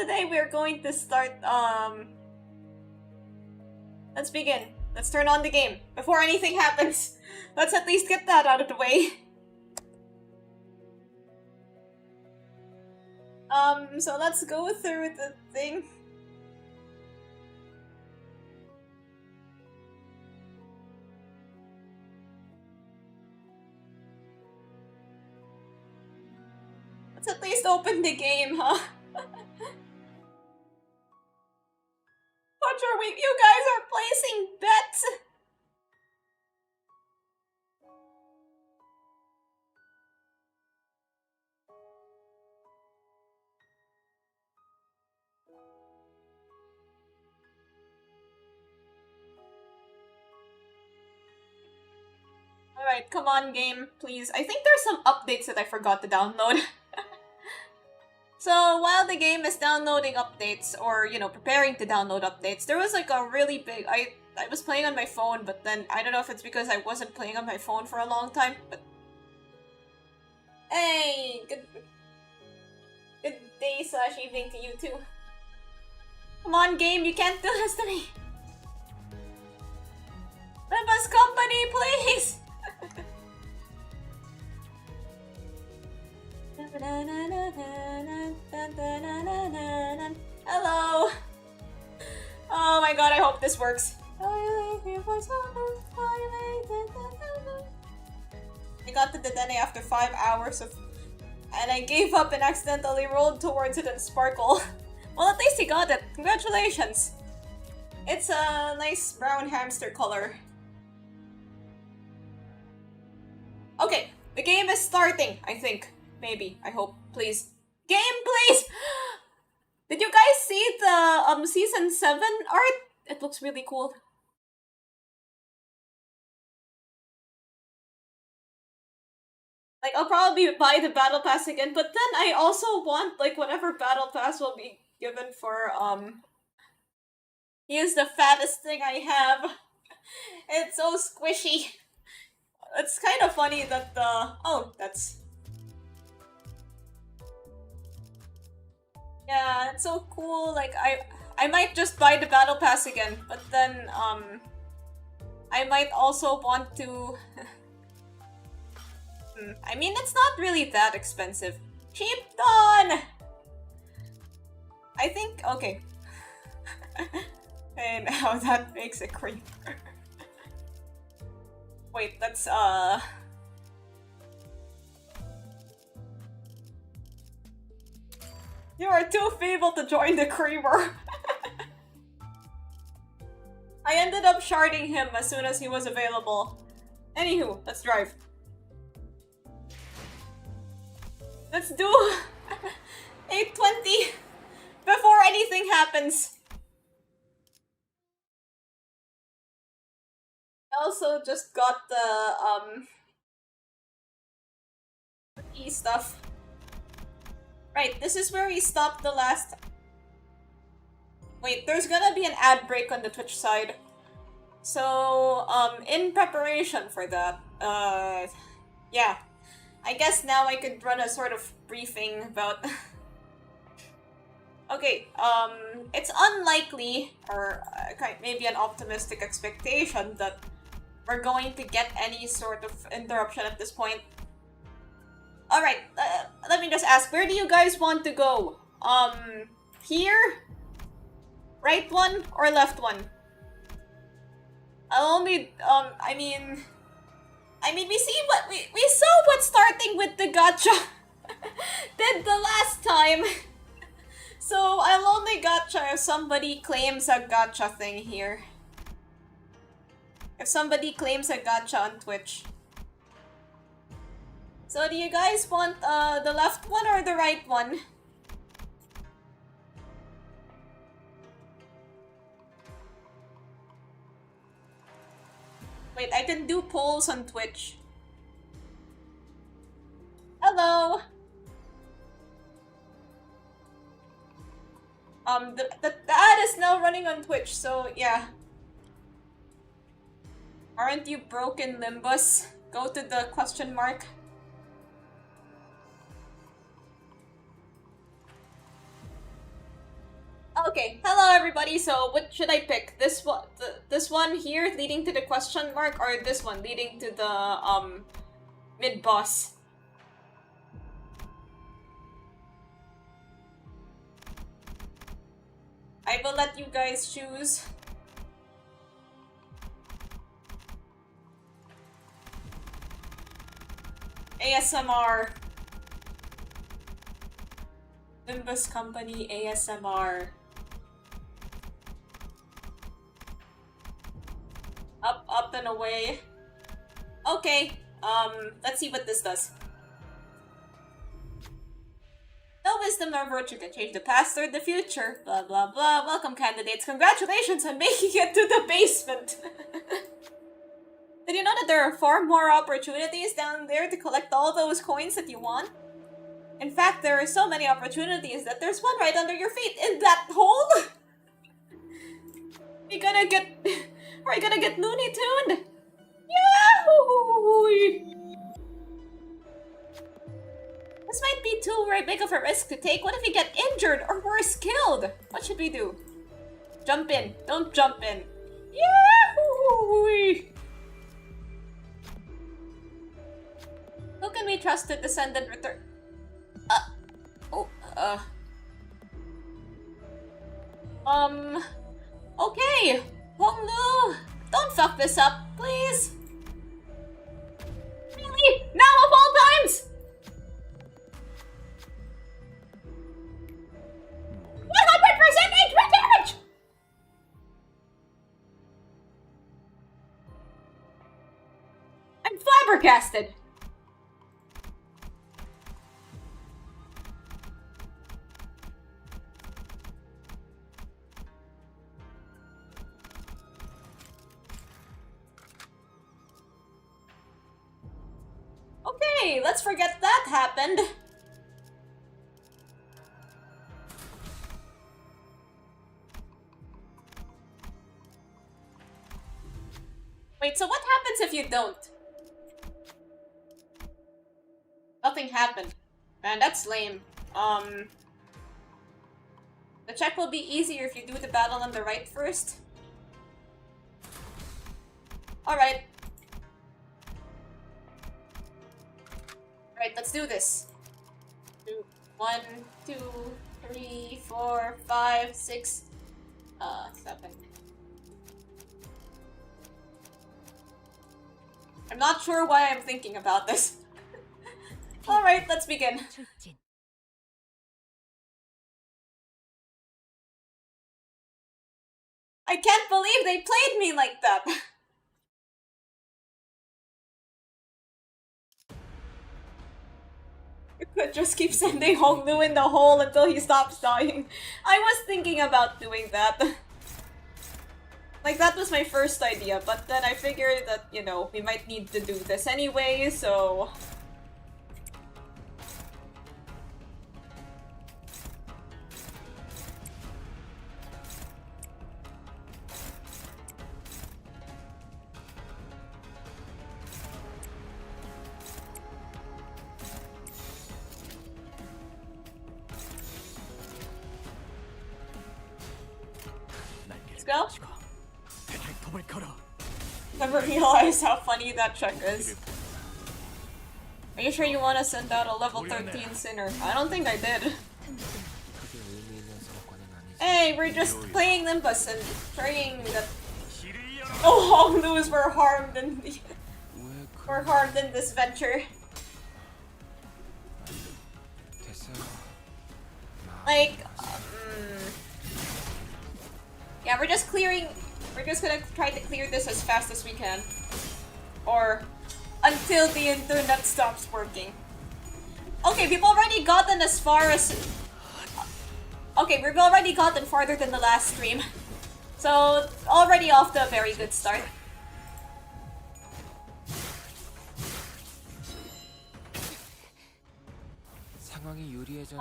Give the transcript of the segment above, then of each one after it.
today we're going to start, let's begin. Let's turn on the game. Before anything happens, let's at least get that out of the way. So let's go through the thing. Let's at least open the game, huh? You guys are placing bets! Alright, come on game, please. I think there's some updates that I forgot to download. So, while the game is downloading updates, or, you know, preparing to download updates, there was like a really big... I was playing on my phone, but then I don't know if it's because I wasn't playing on my phone for a long time, but... Hey! Good day / evening to you too. Come on game, you can't do this to me! Limbus company, please! Hello! Oh my god, I hope this works. I got to the Dene after 5 hours of... and I gave up and accidentally rolled towards it and sparkle. Well, at least he got it. Congratulations! It's a nice brown hamster color. Okay, the game is starting, I think. Maybe. I hope. Please. Game, please! Did you guys see the Season 7 art? It looks really cool. Like, I'll probably buy the Battle Pass again, but then I also want, like, whatever Battle Pass will be given for, he is the fattest thing I have. It's so squishy. It's kind of funny that the... oh, that's... yeah, it's so cool. Like, I might just buy the Battle Pass again, but then, I might also want to... I mean, it's not really that expensive. Cheap Dawn! I think... okay. And now that makes a creep. Wait, that's, you are too feeble to join the creamer. I ended up sharding him as soon as he was available. Anywho, let's drive. Let's do 8:20 before anything happens. I also just got the E stuff. Right, this is where we stopped the last... wait, there's gonna be an ad break on the Twitch side. So, in preparation for that, yeah. I guess now I could run a sort of briefing about... okay, it's unlikely, or maybe an optimistic expectation that we're going to get any sort of interruption at this point. Alright, let me just ask, where do you guys want to go? Here? Right one or left one? I'll only, I mean, we saw what starting with the gacha did the last time. So I'll only gacha if somebody claims a gacha thing here. If somebody claims a gacha on Twitch. So do you guys want the left one or the right one? Wait, I can do polls on Twitch. Hello! The ad is now running on Twitch, so yeah. Aren't you broken, Limbus? Go to the question mark. everybody. So what should I pick? This one here leading to the question mark, or this one leading to the mid boss? I will let you guys choose. ASMR. Limbus Company ASMR. Up, up and away. Okay, let's see what this does. No wisdom nor virtue can change the past or the future. Blah blah blah. Welcome, candidates. Congratulations on making it to the basement. Did you know that there are far more opportunities down there to collect all those coins that you want? In fact, there are so many opportunities that there's one right under your feet in that hole. We're gonna get Looney Tuned. Yahoo! This might be too big of a risk to take. What if we get injured or worse, killed? What should we do? Jump in. Don't jump in. Yahoo! Who can we trust to descend and return? Okay. Honglu, don't fuck this up, please. Really? Now of all times? 100% HP damage! I'm flabbergasted. Okay, let's forget that happened. Wait, so what happens if you don't? Nothing happened. Man, that's lame. The check will be easier if you do the battle on the right first. Alright. Alright, let's do this. 1, 2, 3, 4, 5, 6, 7. I'm not sure why I'm thinking about this. Alright, let's begin. I can't believe they played me like that! You could just keep sending Honglu in the hole until he stops dying. I was thinking about doing that. Like, that was my first idea, but then I figured that, you know, we might need to do this anyway, so... Let's go. Never realized how funny that check is. Are you sure you want to send out a level 13 sinner? I don't think I did. Hey, we're just playing Limbus and praying that oh, Honglu's were harmed in this venture. Like, yeah, we're just gonna try to clear this as fast as we can. Or until the internet stops working. Okay, we've already gotten as far as... Okay, we've already gotten farther than the last stream. So, already off to a very good start.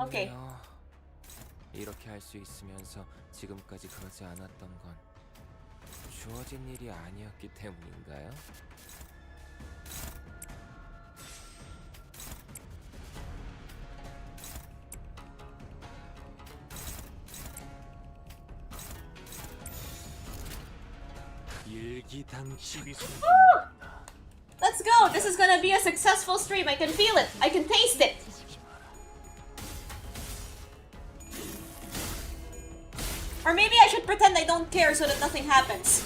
Okay. 이렇게 할 수 있으면서 지금까지 그러지 않았던 건 주어진 일이 아니었기 때문인가요? Let's go! This is gonna be a successful stream. I can feel it. I can taste it. Or maybe I should pretend I don't care so that nothing happens.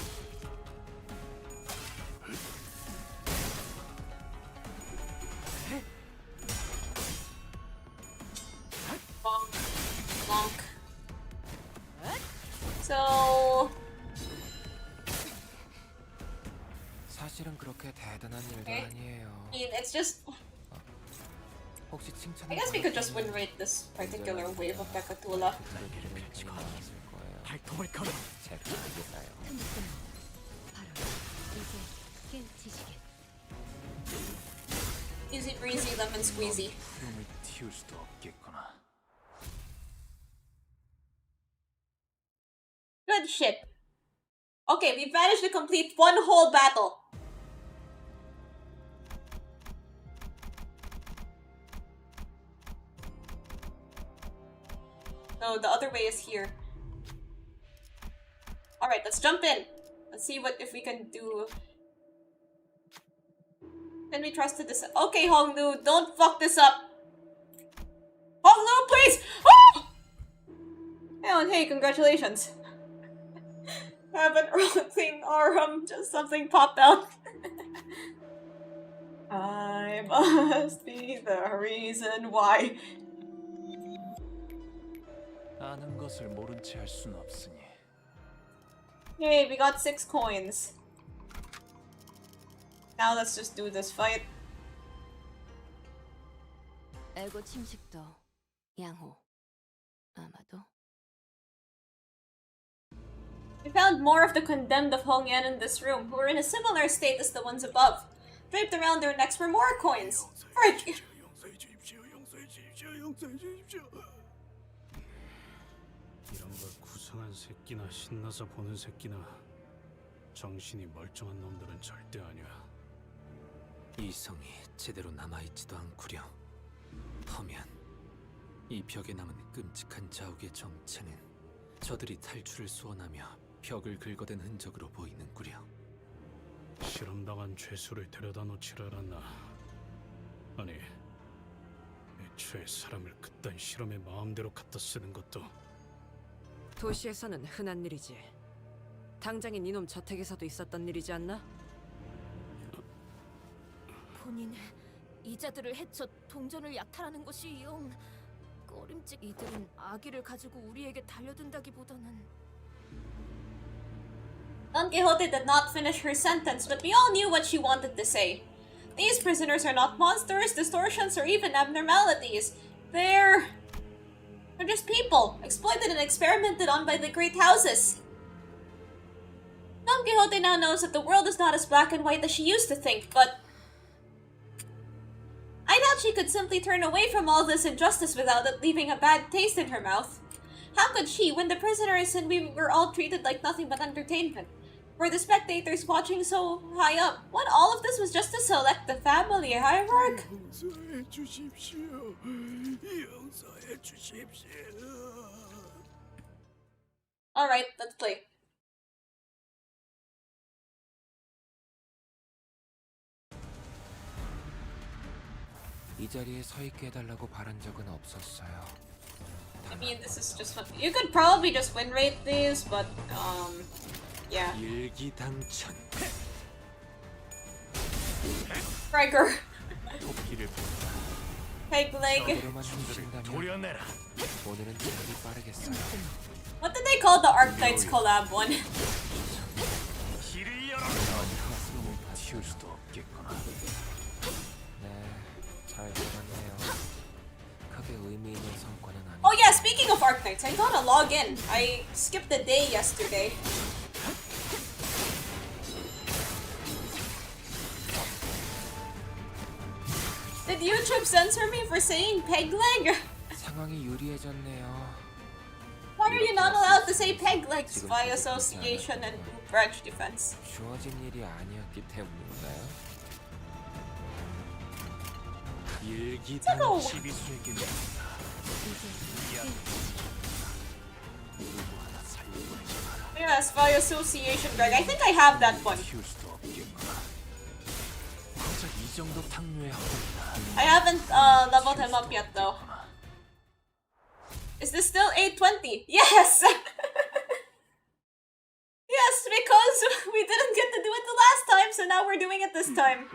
Bonk. Bonk. So... 사실은 그렇게 대단한 일도 Okay. 아니에요. I mean, it's just... 혹시 칭찬? I guess we could just win rate this particular wave of Pekatula. 발톱을 걸어. 제가 알겠나요? Easy breezy, lemon squeezy. 숨을 틔울 수도 없겠구나. Good shit. Okay, we managed to complete one whole battle. So the other way is here. Alright, let's jump in. Let's see what if we can do. Can we trust this? Okay, Honglu, don't fuck this up. Honglu, please! Oh! Oh, hey, congratulations. Haven't rolled thing or just something popped out. I must be the reason why. 아는 것을 모른 채 할 수는 없으니. Yay, we got 6 coins. Now let's just do this fight. 에고 침식도 양호. 아마도. We found more of the condemned of Hongyan in this room, who were in a similar state as the ones above. Draped around their necks were more coins. Frick! 이런 걸 구성한 새끼나 신나서 보는 새끼나 정신이 멀쩡한 놈들은 절대 아니야. 이성이 제대로 남아있지도 않구려. 허면 이 벽에 남은 끔찍한 자욱의 정체는 저들이 탈출을 소원하며 벽을 긁어댄 흔적으로 보이는구려. 실험당한 죄수를 데려다 놓질 않았나. 아니, 애초에 사람을 그딴 실험에 마음대로 갖다 쓰는 것도. 도시에서는 흔한 일이지. 당장인 이놈 저택에서도 있었던 일이지 않나? 본인 이자들을 해쳐 동전을 약탈하는 것이 영 꺼림칙. 이들은 아기를 가지고 우리에게 달려든다기보다는. Don Quixote did not finish her sentence, but we all knew what she wanted to say. These prisoners are not monsters, distortions, or even abnormalities. They're just people, exploited and experimented on by the great houses. Don Quixote now knows that the world is not as black and white as she used to think, but I doubt she could simply turn away from all this injustice without it leaving a bad taste in her mouth. How could she, when the prisoners and we were all treated like nothing but entertainment? Were the spectators watching so high up? What, all of this was just to select the family hierarch? 용서해 주십시오. 용서해 주십시오. Alright, let's play. 이 자리에 서 있게 해달라고 바란 적은 없었어요. I mean, this is just fun. You could probably just win rate these, but, yeah. 일기당천. Striker. 토끼를 본다. Peg leg. 그로만 힘드신다면 도려내라. 오늘은 제일 빠르겠어요. What did they call the Archetypes collab one? 길을 열어. 숨을 틔울 수도 없겠구나. 네, 잘 잡았네요. 크게 의미 있는 성과는 아니고. Oh yeah, speaking of Archetypes, I gotta log in. I skipped a day yesterday. Did YouTube censor me for saying peg leg? 상황이 유리해졌네요. Why are you not allowed to say peg legs by association and branch defense? 주어진 일이 아니었기 때문인가요? 일기당 시비수에게 누구 하나 살려보내지 마라. We Yes, by association, Greg. I think I have that one. 키울 수도 없겠구나. 고작 이 정도 탕류의 허물이다. I haven't leveled him up yet though. Is this still 820? Yes! Yes, because we didn't get to do it the last time, so now we're doing it this time.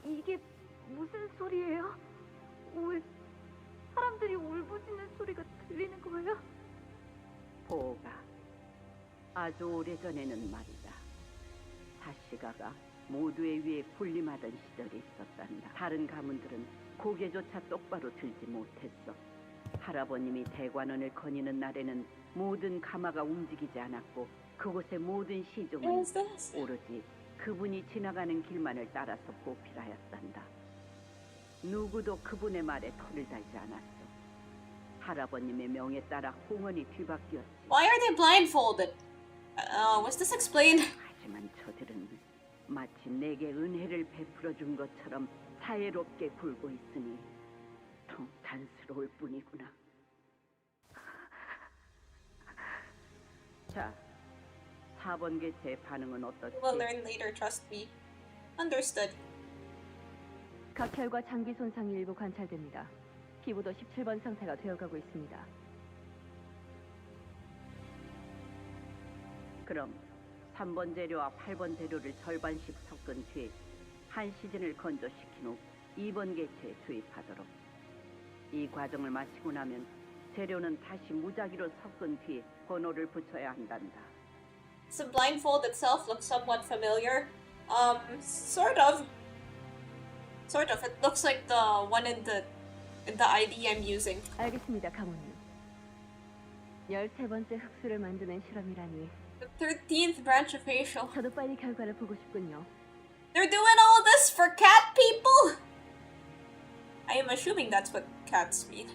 이게 무슨 소리예요? 왜 사람들이 울부짖는 소리가 들리는 거예요? 보가 아주 오래전에는 말이다. 사시가가 모두의 위에 군림하던 시절이 있었단다. 다른 가문들은 고개조차 똑바로 들지 못했어. 할아버님이 대관원을 거니는 날에는 모든 가마가 움직이지 않았고 그곳의 모든 시종은 오로지 그분이 지나가는 길만을 따라서 보필하였단다. 누구도 그분의 말에 털을 달지 않았어. 할아버님의 명에 따라 홍원이 뒤바뀌었지. Why are they blindfolded? Was this explained? 하지만 저들은 마치 내게 은혜를 베풀어 준 것처럼 사해롭게 굴고 있으니 통탄스러울 뿐이구나. 자, 4번 개체의 반응은 어떻지? We'll learn later, trust me. Understood. 각혈과 장기 손상이 일부 관찰됩니다. 피부도 17번 상태가 되어가고 있습니다. 그럼 3번 재료와 8번 재료를 절반씩 섞은 뒤 한 시즌을 건조시킨 후 2번 개체에 주입하도록. 이 과정을 마치고 나면 재료는 다시 무작위로 섞은 뒤 번호를 붙여야 한단다. The blindfold itself looks somewhat familiar. Sort of. Sort of. It looks like the one in the ID I'm using. 알겠습니다, 가모님. 13번째 흑수를 만드는 실험이라니 The 13th branch of facial. 저도 빨리 결과를 보고 싶군요. They're doing all this for cat people? I am assuming that's what cats mean.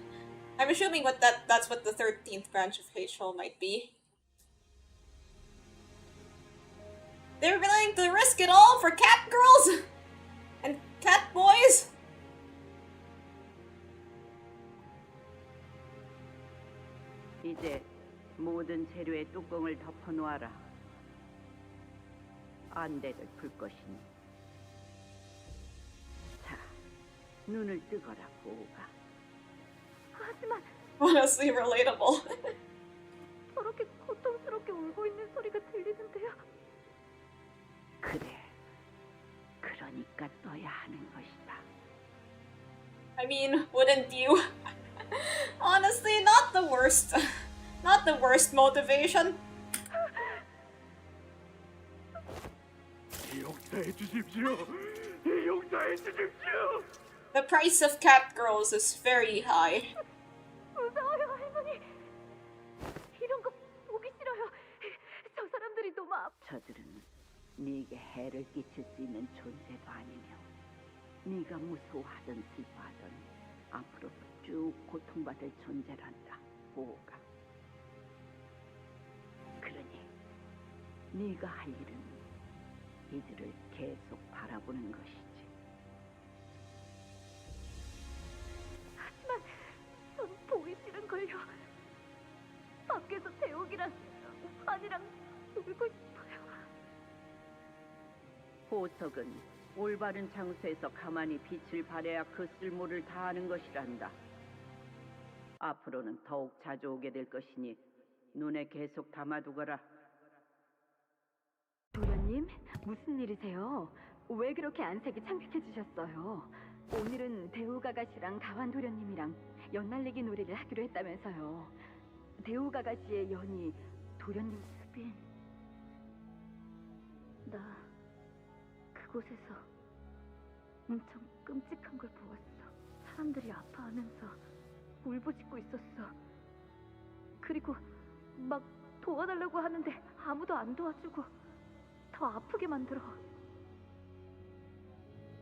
I'm assuming that's what the 13th branch of facial might be. They're willing to risk it all for cat girls and cat boys? 이제 모든 재료의 뚜껑을 덮어 놓아라. 안대를 풀 것이니. 자, 눈을 뜨거라, 보가. 하지만 Honestly relatable. 저렇게 고통스럽게 울고 있는 소리가 들리는데요. 그래. 그러니까 떠야 하는 것이다. I mean, wouldn't you? Honestly, not the worst. Not the worst motivation. 용서해 주십시오. 용서해 주십시오. The price of cat girls is very high. 무서워요, 할머니. 이런 거 보기 싫어요. 저 사람들이 너무 저들은 네게 해를 끼칠 수 있는 존재도 아니며 네가 무서워하든 슬퍼하든 앞으로도 쭉 고통받을 존재란다, 보가. 그러니 네가 할 일은 이들을 계속 바라보는 것이지. 하지만 전 보기 싫은걸요. 밖에서 대옥이랑 환이랑 놀고 싶어요. 보석은 올바른 장소에서 가만히 빛을 발해야 그 쓸모를 다하는 것이란다. 앞으로는 더욱 자주 오게 될 것이니 눈에 계속 담아두거라. 도련님, 무슨 일이세요? 왜 그렇게 안색이 창백해 주셨어요? 오늘은 대우가가씨랑 가완 도련님이랑 연날리기 놀이를 하기로 했다면서요. 대우가가씨의 연이 도련님 수빈. 나 그곳에서 엄청 끔찍한 걸 보았어. 사람들이 아파하면서 울부짖고 있었어. 그리고 막 도와달라고 하는데 아무도 안 도와주고 더 아프게 만들어.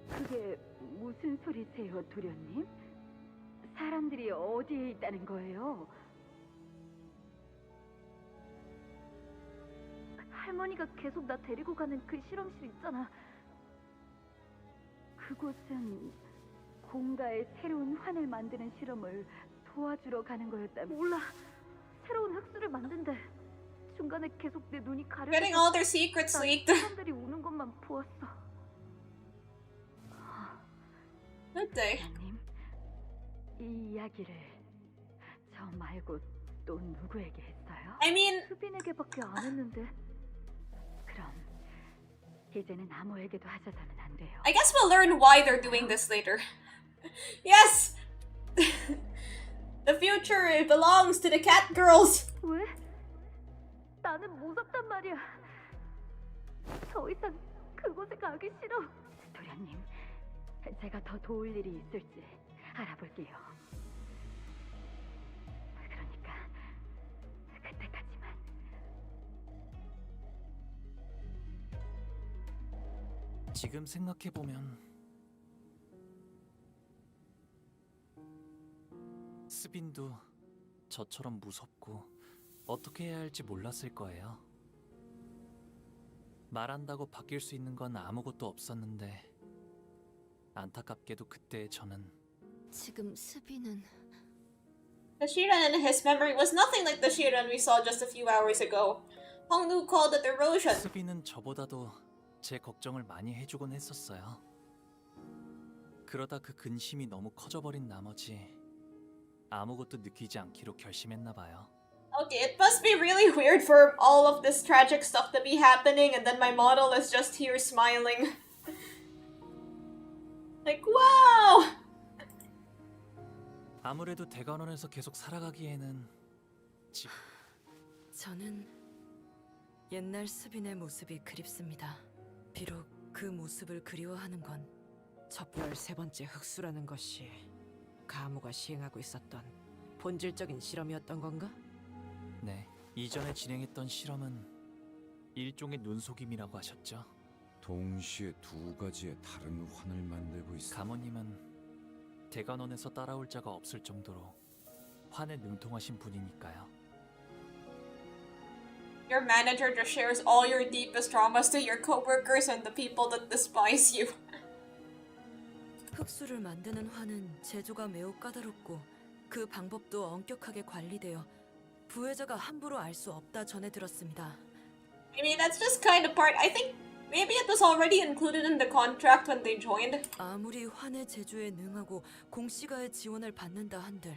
그게 무슨 소리세요, 도련님? 사람들이 어디에 있다는 거예요? 할머니가 계속 나 데리고 가는 그 실험실 있잖아. 그곳은 공가의 새로운 환을 만드는 실험을 도와주러 가는 거였다면. 몰라. 새로운 흑수를 만든대. 중간에 계속 내 눈이 Getting 가려서 all their secrets leaked. 사람들이 우는 것만 보았어. Good day. 님, 이 이야기를 저 말고 또 누구에게 했어요? I mean, 수빈에게밖에 안 했는데. 그럼 이제는 아무에게도 하셔서는 안 돼요. I guess we'll learn why they're doing this later. Yes! The future belongs to the cat girls. 왜? 나는 무섭단 말이야. 더 이상 그곳에 가기 싫어. 도련님, 제가 더 도울 일이 있을지 알아볼게요. 그러니까 그때까지만. 지금 생각해보면 스빈도 저처럼 무섭고 어떻게 해야 할지 몰랐을 거예요. 말한다고 바뀔 수 있는 건 아무것도 없었는데 안타깝게도 그때의 저는 지금 스비는 The Shiran in his memory was nothing like the Shiran we saw just a few hours ago. Hongnu called it erosion. 스빈은 저보다도 제 걱정을 많이 해주곤 했었어요. 그러다 그 근심이 너무 커져버린 나머지 아무것도 느끼지 않기로 결심했나 봐요. Okay, it must be really weird for all of this tragic stuff to be happening and then my model is just here smiling. Like, wow! 아무래도 대관원에서 계속 살아가기에는 저는 옛날 스빈의 모습이 그립습니다. 비록 그 모습을 그리워하는 건 첫 13번째 흑수라는 것이 가무가 시행하고 있었던 본질적인 실험이었던 건가? 네, 이전에 진행했던 실험은 일종의 눈속임이라고 하셨죠. 동시에 두 가지의 다른 환을 만들고 있어. 가모님은 대관원에서 따라올 자가 없을 정도로 환에 능통하신 분이니까요. Your manager just shares all your deepest traumas to your coworkers and the people that despise you. 흑수를 만드는 환은 제조가 매우 까다롭고 그 방법도 엄격하게 관리되어 부회자가 함부로 알 수 없다 전해 들었습니다. I mean, that's just kind of part. I think maybe it was already included in the contract when they joined. 아무리 환의 제조에 능하고 공시가의 지원을 받는다 한들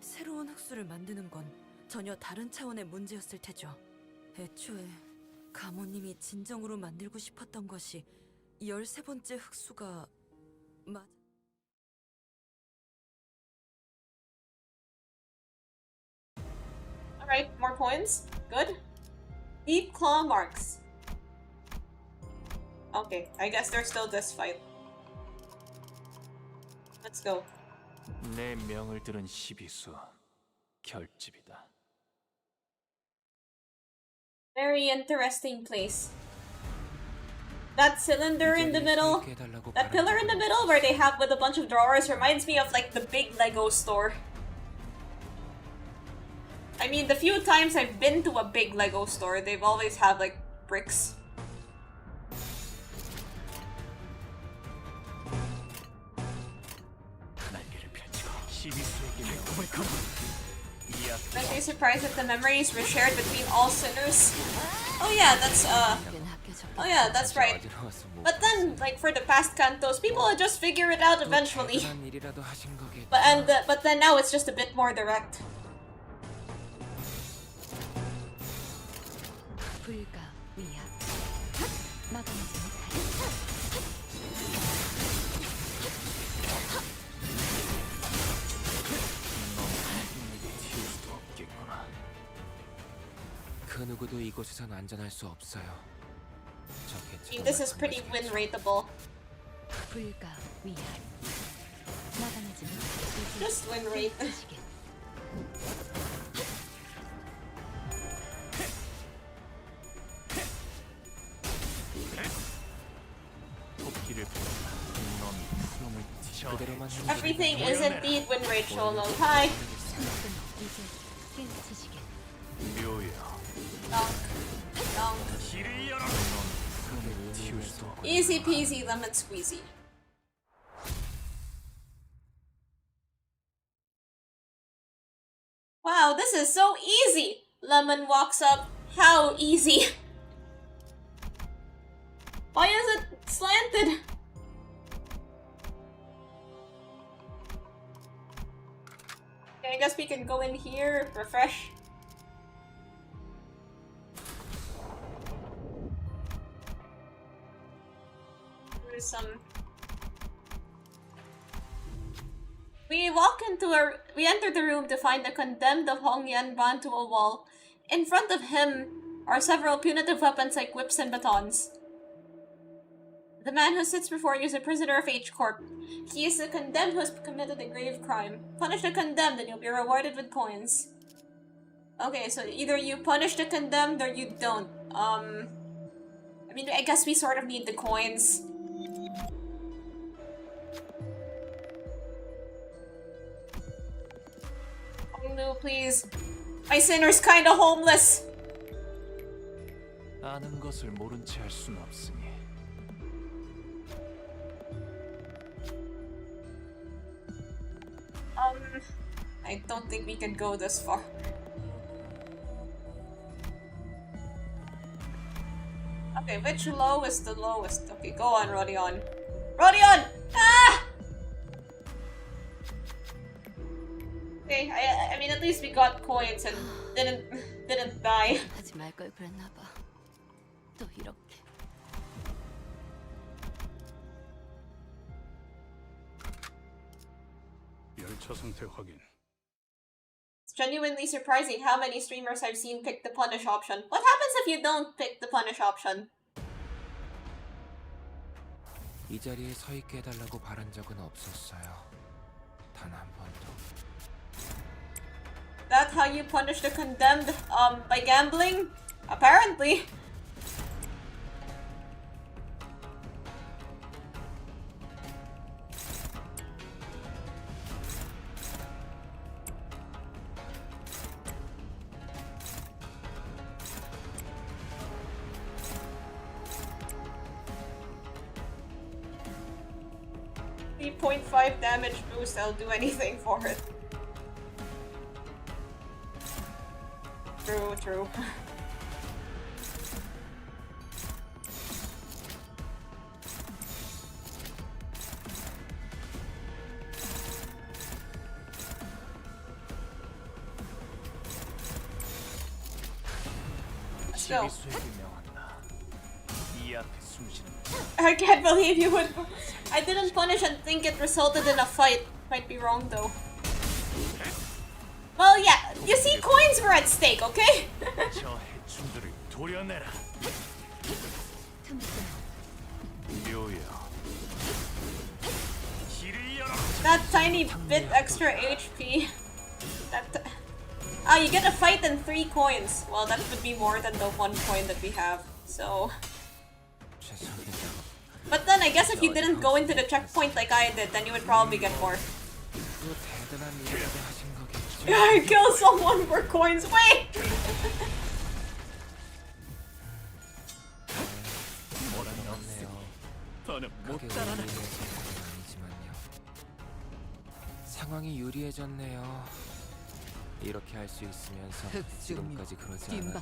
새로운 흑수를 만드는 건 전혀 다른 차원의 문제였을 테죠. 애초에 가모님이 진정으로 만들고 싶었던 것이 13번째 흑수가 Alright, more coins. Good. Deep claw marks. Okay, I guess there's still this fight. Let's go. 내 명을 들은 시비수 결집이다. Very interesting place. That cylinder in the middle, that pillar in the middle where they have with a bunch of drawers reminds me of like the big Lego store. I mean, the few times I've been to a big Lego store, they've always had like bricks. 날개를 펼치고 시비수에게 매콤을 건. Aren't they surprised that the memories were shared between all sinners? Oh yeah, that's right. But then, like for the past cantos, people would just figure it out eventually. But then now it's just a bit more direct. 그 누구도 이곳에선 안전할 수 없어요. I mean, this is pretty win rateable. Just win rate. Everything is indeed win rate shown on high. Donk. Easy peasy lemon squeezy. Wow, this is so easy! Lemon walks up. How easy? Why is it slanted? Okay, I guess we can go in here, refresh. There's some... We enter the room to find the condemned of Hong Yan bound to a wall. In front of him are several punitive weapons like whips and batons. The man who sits before you is a prisoner of H Corp. He is the condemned who has committed a grave crime. Punish the condemned and you'll be rewarded with coins. Okay, so either you punish the condemned or you don't. I mean, I guess we sort of need the coins. Oh no, please. My sinner's kinda homeless. 아는 것을 모른 채 할 수는 없으니. I don't think we can go this far. Okay, which low is the lowest? Okay, go on, Rodion. Rodion! Ah! Okay, I mean, at least we got coins and didn't die. 하지 말 걸 그랬나 봐. 또 이렇게. 열차 상태 확인. It's genuinely surprising how many streamers I've seen pick the punish option. What happens if you don't pick the punish option? 이 자리에 서 있게 해달라고 바란 적은 없었어요. 단 한 번도. That's how you punish the condemned, by gambling? Apparently. .5 damage boost, I'll do anything for it. True, true. Let's go. I can't believe you would. I didn't punish and think it resulted in a fight. Might be wrong though. Well, yeah, you see, coins were at stake, okay? 저 해충들을 도려내라. That tiny bit extra HP. You get a fight and 3 coins. Well, that would be more than the 1 coin that we have, so... But then I guess if you didn't go into the checkpoint like I did, then you would probably get more. I kill someone for coins. Wait! 상황이 유리해졌네요. 이렇게 할 수 있으면서 지금까지 그러지 않았다.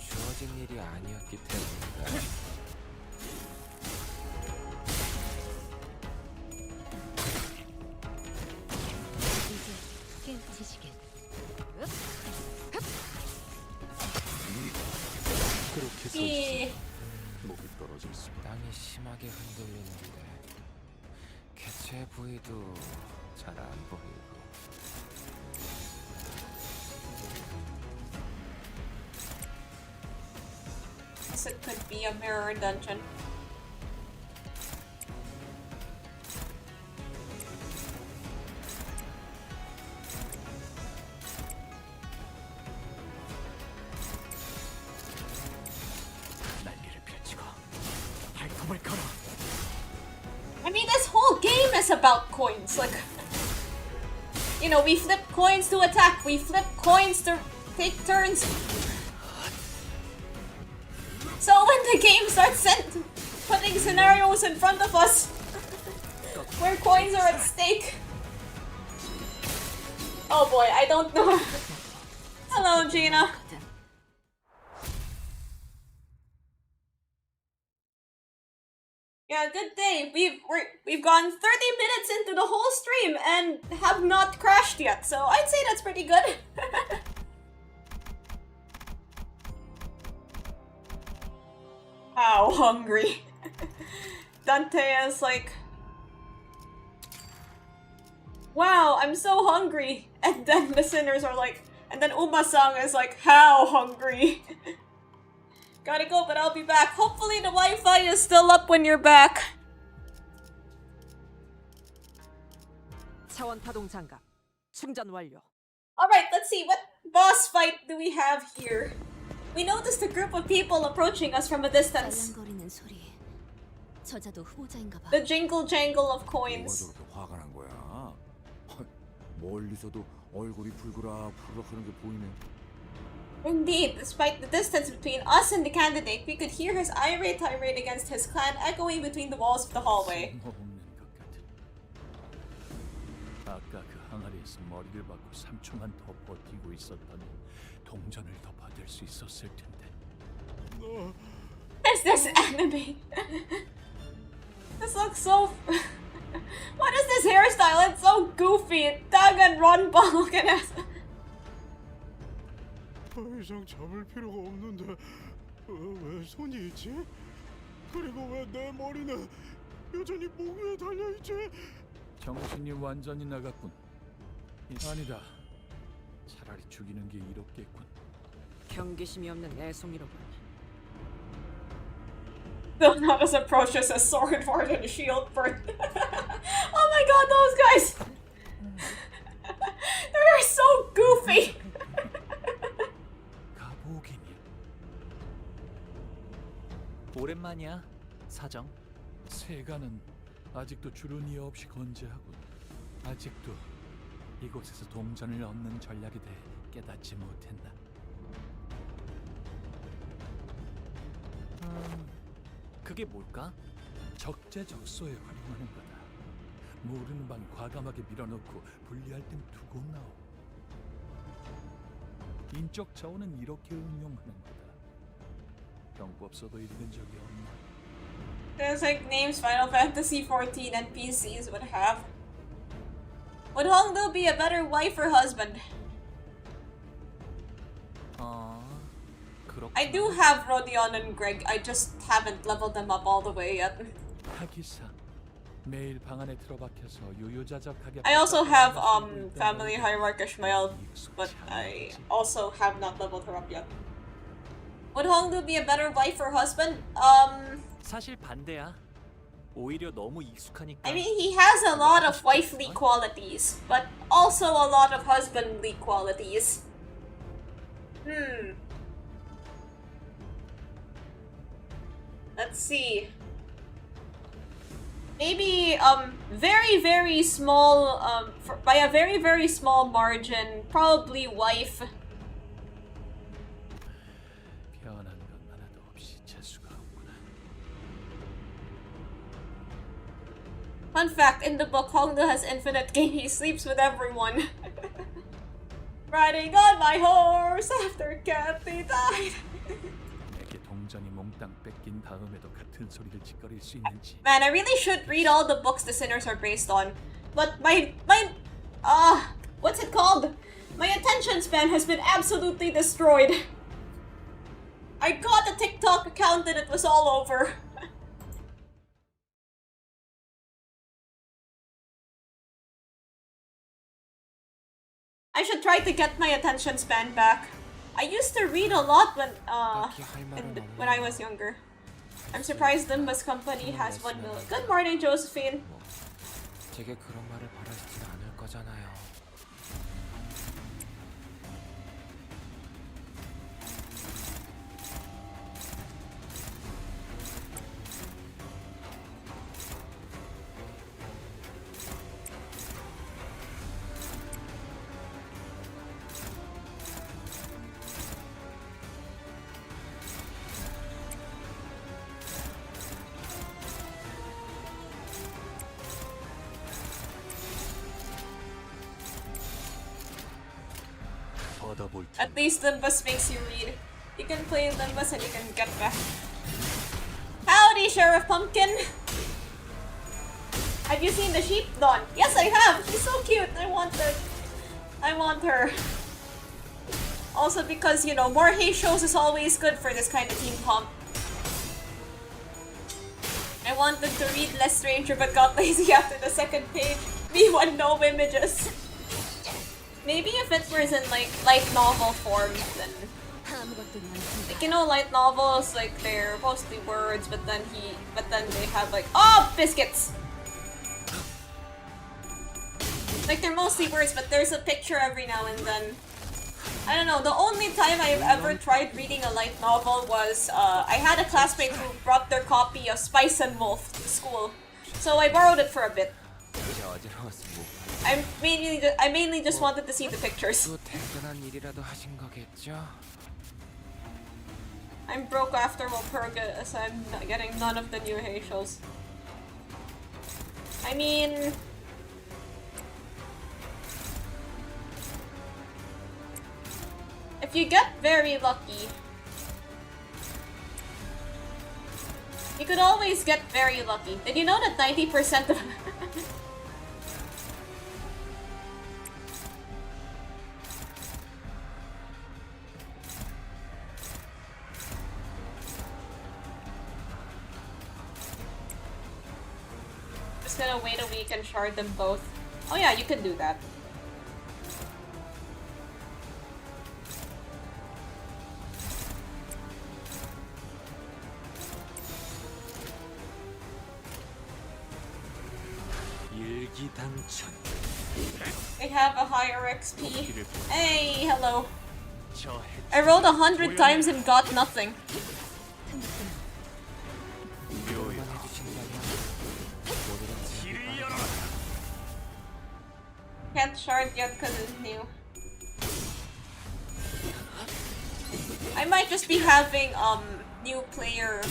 주어진 일이 아니었기 때문인가요? 목이 떨어졌어. 땅이 심하게 흔들리는데 개체 부위도 잘 안 보이고. It could be a mirror dungeon. I mean, this whole game is about coins. Like, you know, we flip coins to attack, we flip coins to take turns. So when the game starts putting scenarios in front of us where coins are at stake, Oh boy, I don't know. Hello, Gina. Yeah, good day. We've gone 30 minutes into the whole stream and have not crashed yet, so I'd say that's pretty good. How hungry. Dante is like, wow, I'm so hungry. And then listeners are like, and then Uma-sang is like, how hungry. Gotta go, but I'll be back. Hopefully the Wi-Fi is still up when you're back. 차원 파동 장갑 충전 완료. Alright, let's see. What boss fight do we have here? We noticed a group of people approaching us from a distance. 짤랑거리는 소리. 저자도 후보자인가 봐. The jingle jangle of 뭐가 coins. 저렇게 화가 난 거야? 멀리서도 얼굴이 붉으락붉으락하는 게 보이네. Indeed, despite the distance between us and the candidate, we could hear his irate tirade against his clan echoing between the walls of the hallway. 아까 그 항아리에서 머리를 박고 3초만 더 버티고 있었다면 동전을 더 받을 수 있었을 텐데. Is this anime? This looks so... What is this hairstyle? It's so goofy. Danganronpa looking at... 더 이상 잡을 필요가 없는데 왜 손이 있지? 그리고 왜 내 머리는 여전히 목 위에 달려있지? 정신이 완전히 나갔군. 아니다. 차라리 죽이는 게 이롭겠군. 경계심이 없는 애송이로군. They'll not as approaches as sword ward and shield bird. Oh my god, those guys! They're so goofy! 가보긴이야. 오랜만이야, 사정. 세가는 아직도 주름이 없이 건재하군. 아직도 이곳에서 동전을 얻는 전략에 대해 깨닫지 못했나? 그게 뭘까? 적재적소에 활용하는 거다. 모르는 방 과감하게 밀어넣고 분리할 땐 두고 나오. 인적 자원은 이렇게 응용하는 거다. 병법서도 읽은 적이 없나? There's like names Final Fantasy XIV NPCs would have. Would Hongdu be a better wife or husband? 그렇구나. I do have Rodion and Greg, I just haven't leveled them up all the way yet. 하기사. 매일 방 안에 틀어박혀서 유유자적하게. I also have family hierarch Ishmael, but I also have not leveled her up yet. Would Hongdu be a better wife or husband? 사실 반대야. 오히려 너무 익숙하니까. I mean, he has a lot of wifely qualities, but also a lot of husbandly qualities. Let's see. Maybe, very, very small, by a very, very small margin, probably wife. 변한 건 하나도 없이 재수가 없구나. Fun fact, in the book, Hongdu has infinite game. He sleeps with everyone. Riding on my horse after Kathy died. 내게 동전이 몽땅 뺏긴 다음에도 같은 소리를 짓거릴 수 있는지. Man, I really should read all the books the sinners are based on. But what's it called? My attention span has been absolutely destroyed. I got a TikTok account and it was all over. I should try to get my attention span back. I used to read a lot when I was younger. I'm surprised Limbus Company has 1 million. Good morning, Josephine. 제게 그런 말을 바라시진 않을 거잖아요. 받아볼 At least Limbus makes you read. You can play Limbus and you can get back. Howdy, Sheriff Pumpkin! Have you seen the sheep, Dawn? Yes, I have! She's so cute! I want her. Also because, you know, more hate shows is always good for this kind of team comp. I wanted to read Less Stranger but got lazy after the second page. V1 no images. Maybe if it was in like light novel form, then like, you know, light novels, like they're mostly words, but then they have like, oh, biscuits. Like they're mostly words, but there's a picture every now and then. I don't know, the only time I've ever tried reading a light novel was, I had a classmate who brought their copy of Spice and Wolf to school. So I borrowed it for a bit. 이제 어지러워서 못 봐요. I mainly just wanted to see the pictures. 또 대단한 일이라도 하신 거겠죠? I'm broke after Walpurga, so I'm not getting none of the new Hay shows. I mean... if you get very lucky, you could always get very lucky. Did you know that 90% of... Just gonna wait a week and shard them both. Oh yeah, you can do that. I have a higher XP. Hey, hello. I rolled 100 times and got nothing. Can't shard yet because it's new. I might just be having new player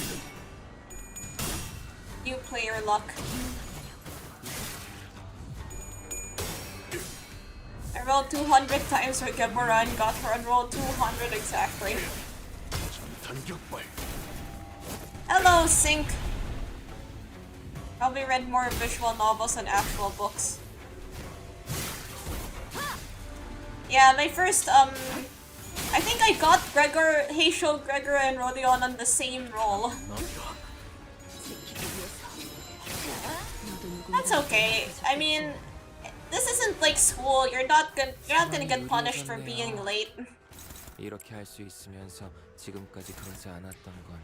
luck. I rolled 200 times for Gamora and got her and rolled 200 exactly. Hello, Sync! Probably read more visual novels than actual books. Yeah, my first, I think I got Heisho, Gregor, and Rodion on the same roll. That's okay. I mean, this isn't like school. You're not gonna get punished for being late. 이렇게 할 수 있으면서 지금까지 그러지 않았던 건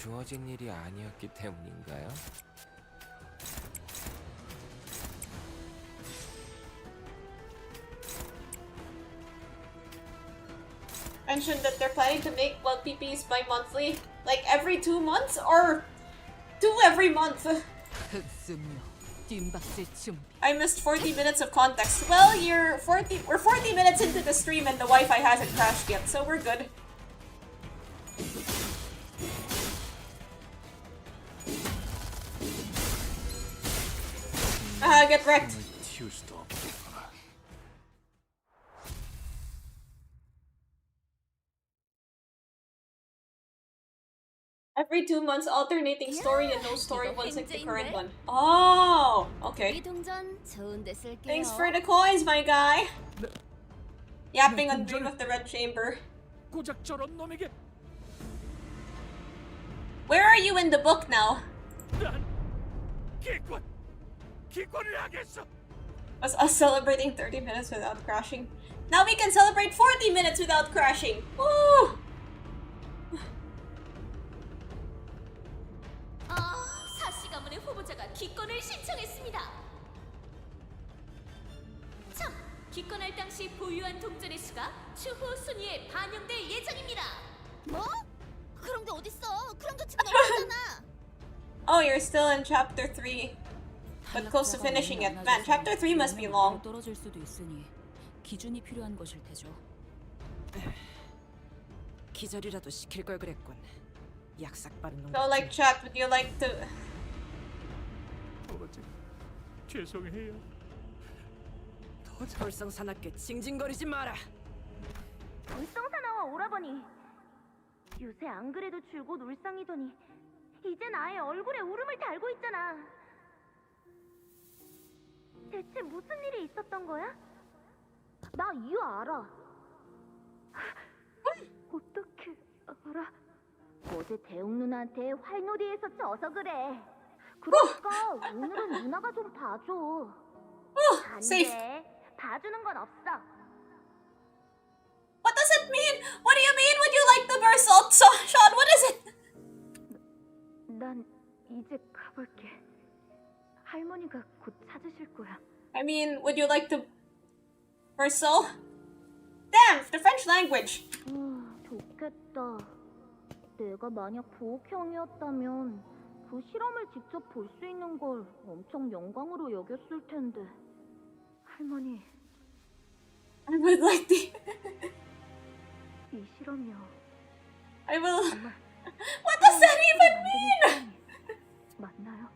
주어진 일이 아니었기 때문인가요? Mentioned that they're planning to make blood PPs bi-monthly, like every 2 months or 2 every month. I missed 40 minutes of context. Well, we're 40 minutes into the stream and the Wi-Fi hasn't crashed yet, so we're good. Get wrecked. Every 2 months, alternating story and no story once like the current one. Oh, okay. Thanks for the coins, my guy. Yapping on Dream of the Red Chamber. Where are you in the book now? Was us celebrating 30 minutes without crashing? Now we can celebrate 40 minutes without crashing. Woo! 사시가문의 후보자가 기권을 신청했습니다. 참, 기권할 당시 보유한 동전의 수가 추후 순위에 반영될 예정입니다. 뭐? 그런 게 어딨어? 그런 거 지금 없잖아. Oh, you're still in chapter 3, but close to finishing it. Man, chapter 3 must be long. 떨어질 수도 있으니 기준이 필요한 것일 테죠. 기절이라도 시킬 걸 그랬군. 약삭 빠른 놈. So, like, chat, would you like to? 죄송해요. 헐썽사납게 징징거리지 마라. 보니 요새 안 그래도 줄곧 울상이더니 이젠 아예 얼굴에 울음을 달고 있잖아. 대체 무슨 일이 있었던 거야? 나 이유 알아. 어떻게 알아? 어제 대웅 누나한테 활놀이에서 져서 그래. 그러니까 오늘은 누나가 좀 봐줘. 안 safe. 돼. 봐주는 건 없어. What does it mean? What do you mean? Would you like the verse? Sean, what is it? 난 이제 가볼게. 할머니가 곧 찾으실 거야. I mean, would you like the verse? Damn, the French language. 좋겠다. 내가 만약 보호형이었다면 그 실험을 직접 볼 수 있는 걸 엄청 영광으로 여겼을 텐데. 할머니, I would like the. 이 실험이요. I will. 정말 What does that even mean? 맞나요?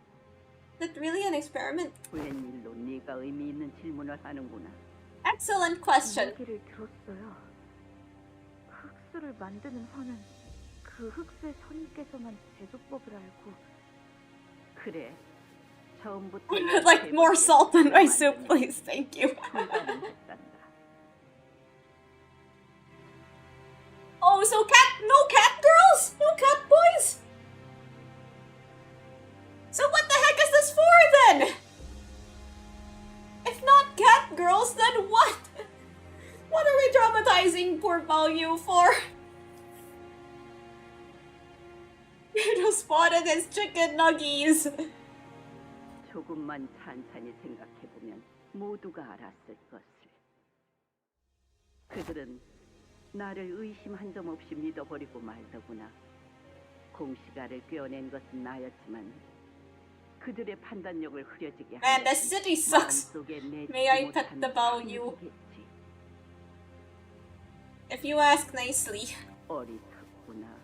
Is it really an experiment? 웬일로 네가 의미 있는 질문을 하는구나. Excellent question. 이야기를 들었어요. 흑수를 만드는 화는 그 흑수의 선님께서만 제조법을 알고. 그래. 처음부터 I would like more salt in my soup, please. Thank you. 불가능했단다. Oh, so no cat girls? No cat boys? So what the heck is this for then? If not cat girls, then what? What are we traumatizing poor Balyu for? You spotted his chicken nuggies. 조금만 찬찬히 생각해보면 모두가 알았을 것을. 그들은 나를 의심 한 점 없이 믿어버리고 말더구나. 공시가를 꿰어낸 것은 나였지만 그들의 판단력을 흐려지게 Man, the city sucks. 마음속에 May I 내지 pet 못한 the Balyu? 한계지. If you ask nicely. 어리석구나.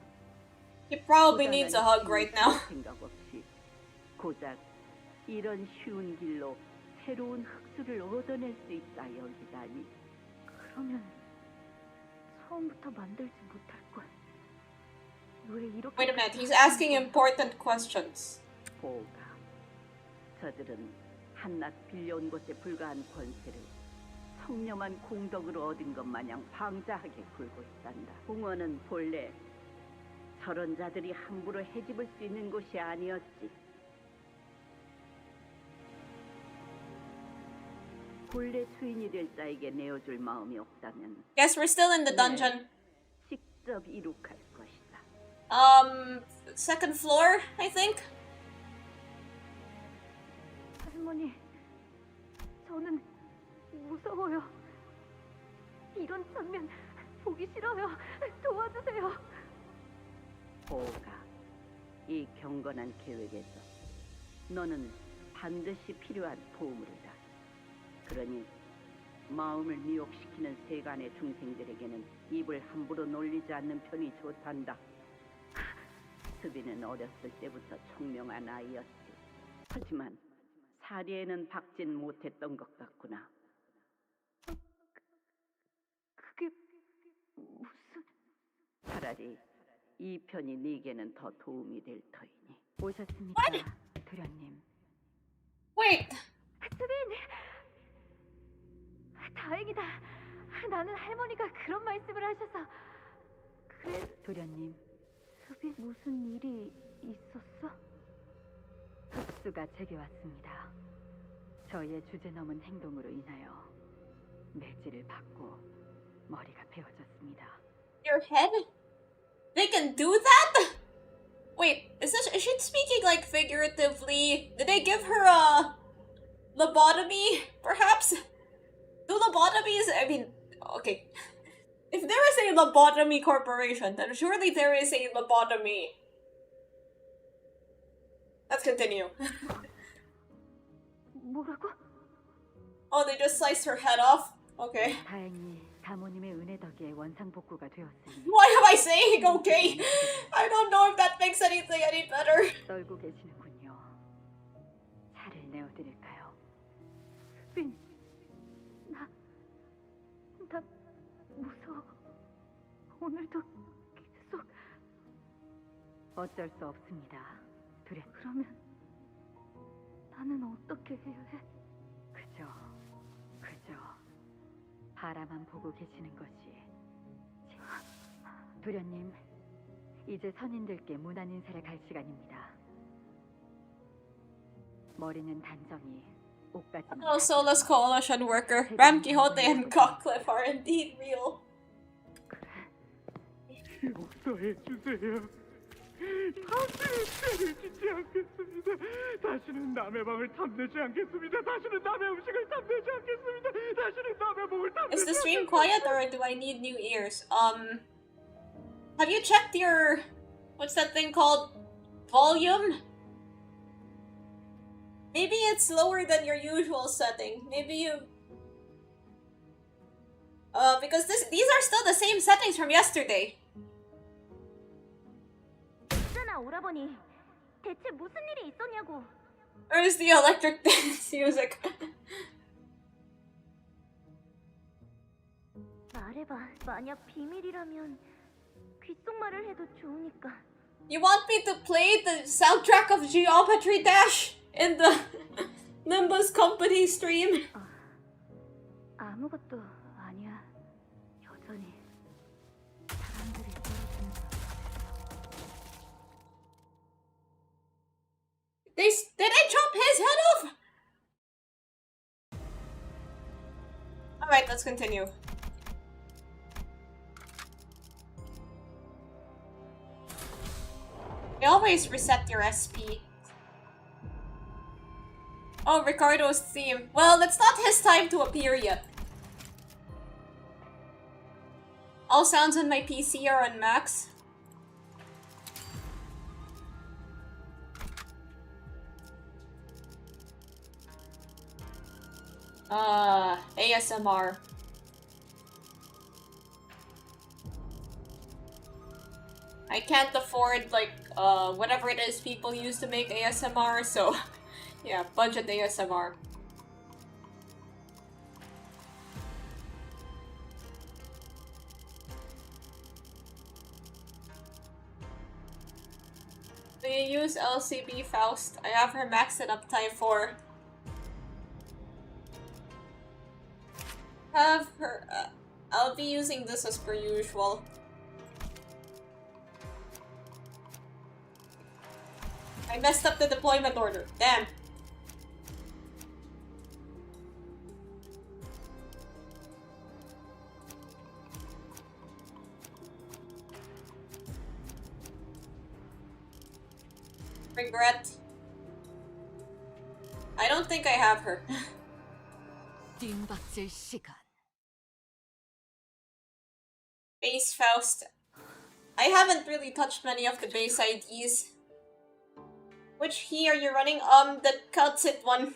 He probably needs a hug right now. 생각 없이 고작 이런 쉬운 길로 새로운 흑수를 얻어낼 수 있다 여기다니. 그러면 처음부터 만들지 못할 걸. 왜 이렇게? Wait a minute, he's asking important questions. 보가. 저들은 한낱 빌려온 것에 불과한 권세를 성념한 공덕으로 얻은 것 마냥 방자하게 굴고 있단다. 공원은 본래 저런 자들이 함부로 해집을 수 있는 곳이 아니었지. 본래 주인이 될 자에게 내어줄 마음이 없다면 Guess we're still in the dungeon. 직접 이룩할 것이다. Second floor, I think? 할머니, 저는 무서워요. 이런 장면 보기 싫어요. 도와주세요. 보가. 이 경건한 계획에서 너는 반드시 필요한 보물이다. 그러니 마음을 미혹시키는 세간의 중생들에게는 입을 함부로 놀리지 않는 편이 좋단다. 수비는 어렸을 때부터 총명한 아이였지. 하지만 사리에는 박진 못했던 것 같구나. 그게 무슨? 차라리 이 편이 네게는 더 도움이 될 터이니. 오셨습니까, 도련님? Wait, 수빈! 다행이다. 나는 할머니가 그런 말씀을 하셔서. 그래, 도련님. 수빈, 무슨 일이 있었어? 흑수가 제게 왔습니다. 저의 주제 넘은 행동으로 인하여 매질을 받고 머리가 베어졌습니다. your head? They can do that? Wait, is she speaking like figuratively? Did they give her a lobotomy, perhaps? Do lobotomies, I mean, okay. If there is a lobotomy corporation, then surely there is a lobotomy. Let's continue. 뭐라고? Oh, they just sliced her head off? Okay. 다행히 사모님의 은혜 덕에 원상복구가 되었으니 Why am I saying okay? I don't know if that makes anything any better. 떨고 계시는군요. 차를 내어드릴까요? 수빈, 나 무서워. 오늘도 계속 어쩔 수 없습니다. 두렵. 그러면 나는 어떻게 해야 해? 그저 바라만 보고 계시는 것이. 두련님, 이제 선인들께 문안 인사를 갈 시간입니다. 머리는 단정히 옷까지는. No, Sola's coalition worker. Ram Quixote and Cockcliff are indeed real. 용서해 주세요. 다시는 죄를 짓지 않겠습니다. 다시는 남의 방을 탐내지 않겠습니다. 다시는 남의 음식을 탐내지 않겠습니다. 다시는 남의 몸을 탐내지. Is the stream quiet or do I need new ears? Have you checked your, what's that thing called? Volume? Maybe it's lower than your usual setting. Maybe you... because these are still the same settings from yesterday. 있잖아, 오라버니. 대체 무슨 일이 있었냐고. Where's the electric dance music? 말해봐. 만약 비밀이라면 귓속말을 해도 좋으니까. You want me to play the soundtrack of Geometry Dash in the Limbus Company stream? 아무것도 아니야. 여전히 사람들이 떨어진다. Did I chop his head off? Alright, let's continue. You always reset your SP. Oh, Ricardo's theme. Well, it's not his time to appear yet. All sounds on my PC are on max. ASMR. I can't afford, like, whatever it is people use to make ASMR, so yeah, budget ASMR. Do you use LCB Faust? I have her maxed at uptime 4. Have her, I'll be using this as per usual. I messed up the deployment order. Damn. Regret. I don't think I have her. 띵박질 시간. Base Faust. I haven't really touched many of the base IDs. Which key are you running? The Calcit one.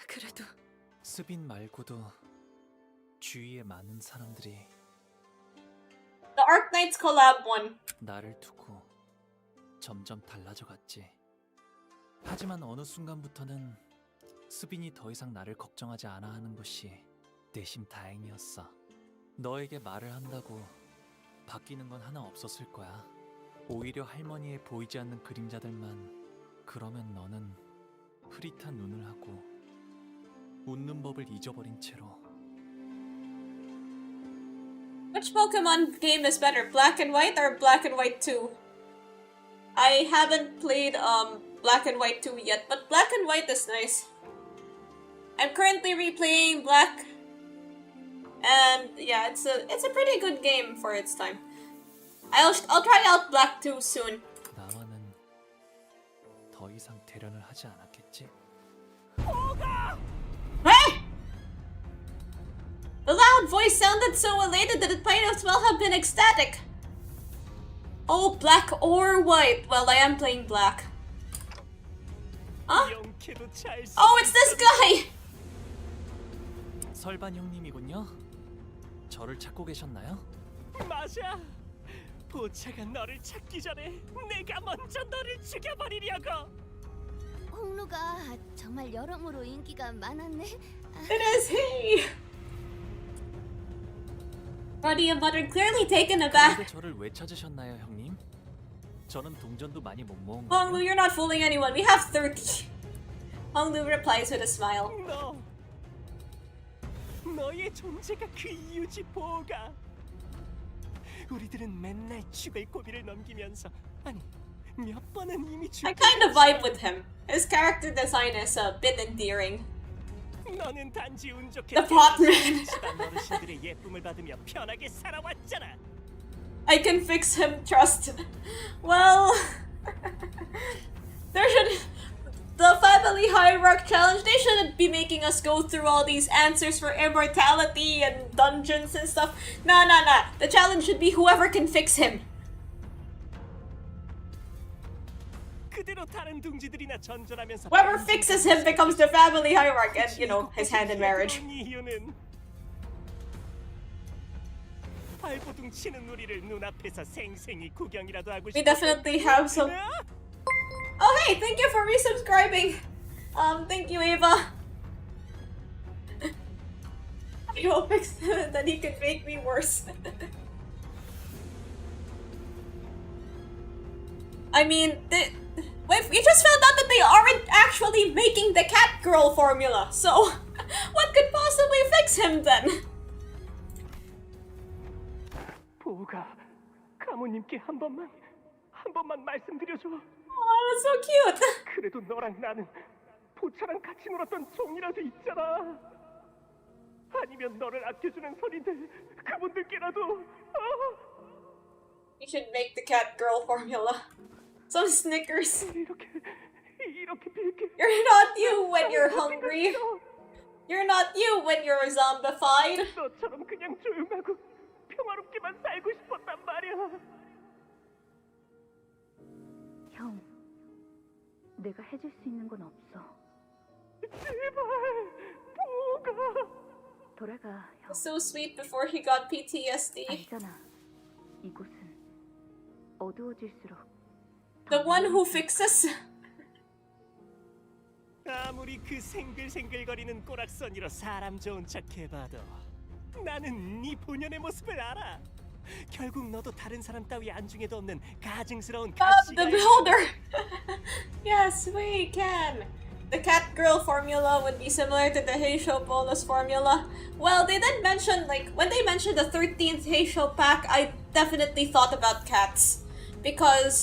그래도 스빈 말고도 주위에 많은 사람들이 The Arknights collab one. 나를 두고 점점 달라져 갔지. 하지만 어느 순간부터는 스빈이 더 이상 나를 걱정하지 않아 하는 것이 내심 다행이었어. 너에게 말을 한다고 바뀌는 건 하나 없었을 거야. 오히려 할머니의 보이지 않는 그림자들만. 그러면 너는 흐릿한 눈을 하고 웃는 법을 잊어버린 채로. Which Pokemon game is better, Black and White or Black and White 2? I haven't played Black and White 2 yet, but Black and White is nice. I'm currently replaying Black, and yeah, it's a pretty good game for its time. I'll try out Black 2 soon. 나와는 더 이상 대련을 하지 않았겠지? Hey! The loud voice sounded so elated that it might as well have been ecstatic. Oh, Black or White? Well, I am playing Black. Huh? Oh, it's this guy! 설반 형님이군요. 저를 찾고 계셨나요? 맞아. 보차가 너를 찾기 전에 내가 먼저 너를 죽여버리려고. 홍루가 정말 여러모로 인기가 많았네. It is he! Roddy and Butter clearly taken 그런데 aback. 저를 왜 찾으셨나요, 형님? 저는 동전도 많이 못 모은 Honglu, 거예요. you're not fooling anyone. We have 30. Honglu replies with a smile. 너의 존재가 그 이유지 보가. 우리들은 맨날 죽을 고비를 넘기면서 아니 몇 번은 이미 I kind of vibe with him. His character design is a bit endearing. 너는 단지 운 좋게 The Potman. 시간 어르신들의 예쁨을 받으며 편하게 살아왔잖아. I can fix him, trust. Well, there should... The family hierarch challenge, they shouldn't be making us go through all these answers for immortality and dungeons and stuff. Nah. The challenge should be whoever can fix him. 그대로 다른 둥지들이나 전전하면서 Whoever fixes him becomes the family hierarch and, you know, his hand in marriage. 이유는 발버둥 치는 우리를 눈앞에서 생생히 구경이라도 하고 We definitely have some... Oh hey, thank you for resubscribing. Thank you, Ava. I hope that he could make me worse. I mean, wait, we just found out that they aren't actually making the cat girl formula, so what could possibly fix him then? 보가 가모님께 한 번만 말씀드려줘. Oh, that's so cute. 그래도 너랑 나는 보차랑 같이 놀았던 종이라도 있잖아. 아니면 너를 아껴주는 선인들 그분들께라도. You should make the cat girl formula. Some Snickers. 이렇게 빌게. You're not you when you're hungry. You're not you when you're zombified. 너처럼 그냥 조용하고 평화롭게만 살고 싶었단 말이야. 형, 내가 해줄 수 있는 건 없어. 제발, 보가. 돌아가, 형. So sweet before he got PTSD. 알잖아. 이곳은 어두워질수록 The one who fixes. 아무리 그 생글생글거리는 꼬락서니로 사람 좋은 척 해봐도 나는 네 본연의 모습을 알아. 결국 너도 다른 사람 따위 안중에도 없는 가증스러운 Bob the Builder. Yes, we can. The cat girl formula would be similar to the Heisho bonus formula. Well, they did mention, like, when they mentioned the 13th Heisho pack, I definitely thought about cats. Because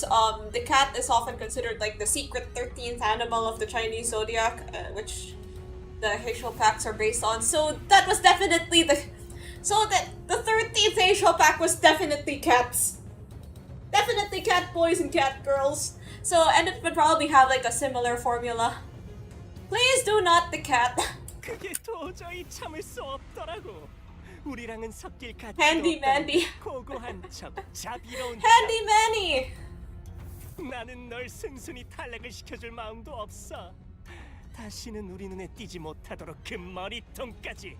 the cat is often considered like the secret 13th animal of the Chinese zodiac, which the Heisho packs are based on. So that was definitely the 13th Heisho pack was definitely cats. Definitely cat boys and cat girls. So, and it would probably have like a similar formula. Please do not the cat. 그게 도저히 참을 수 없더라고. 우리랑은 섞일 가치도 Handy 없다는 Mandy. 고고한 척, 자비로운 Handy Manny. 나는 널 순순히 탈락을 시켜줄 마음도 없어. 다시는 우리 눈에 띄지 못하도록 그 머리통까지.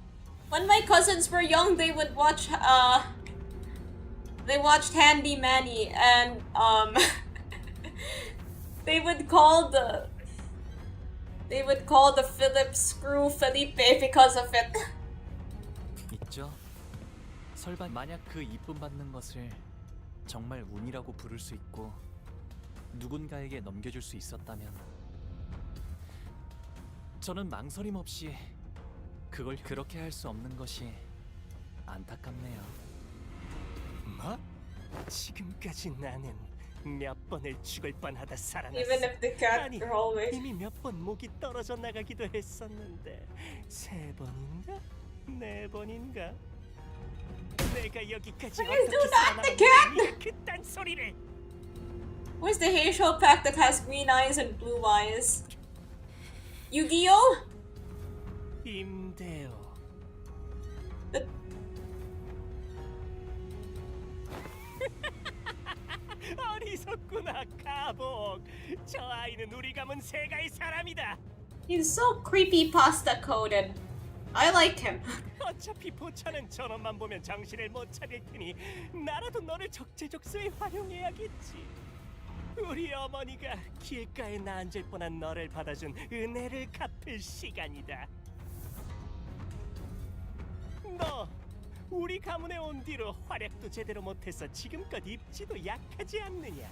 When my cousins were young, they would watch they watched Handy Manny and they would call the Philip screw Felipe because of it. 있죠. 설마 만약 그 이쁨 받는 것을 정말 운이라고 부를 수 있고 누군가에게 넘겨줄 수 있었다면 저는 망설임 없이 그걸 그렇게 할 수 없는 것이 안타깝네요. 뭐? 지금까지 나는 몇 번을 죽을 뻔하다 살아났어. Even if the cat 아니, girl always. 이미 몇 번 목이 떨어져 나가기도 했었는데 3번인가? 4번인가? 내가 여기까지 Please do 어떻게 not the cat! 그딴 소리를. Where's the Heisho pack that has green eyes and blue eyes? Yu-Gi-Oh? 임대호. 어리석구나 가복. 저 아이는 우리 가문 세가의 사람이다. He's so creepy pasta coated. I like him. 어차피 보차는 저놈만 보면 정신을 못 차릴 테니 나라도 너를 적재적소에 활용해야겠지. 우리 어머니가 길가에 나 앉을 뻔한 너를 받아준 은혜를 갚을 시간이다. 너 우리 가문에 온 뒤로 활약도 제대로 못해서 지금껏 입지도 약하지 않느냐.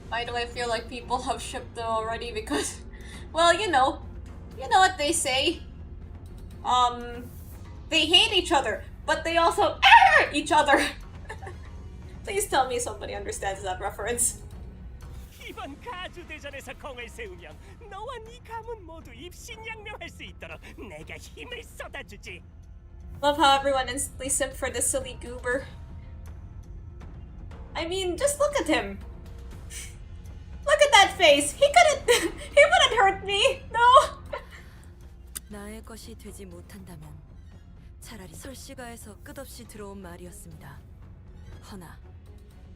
Why do I feel like people have shipped them already? Because, well, you know what they say. They hate each other, but they also each other. Please tell me somebody understands that reference. 이번 가주 대전에서 공을 세우면 너와 네 가문 모두 입신양명할 수 있도록 내가 힘을 쏟아주지. Love how everyone instantly simped for this silly goober. I mean, just look at him. Look at that face. He wouldn't hurt me. No. 나의 것이 되지 못한다면 차라리 설씨가에서 끝없이 들어온 말이었습니다. 허나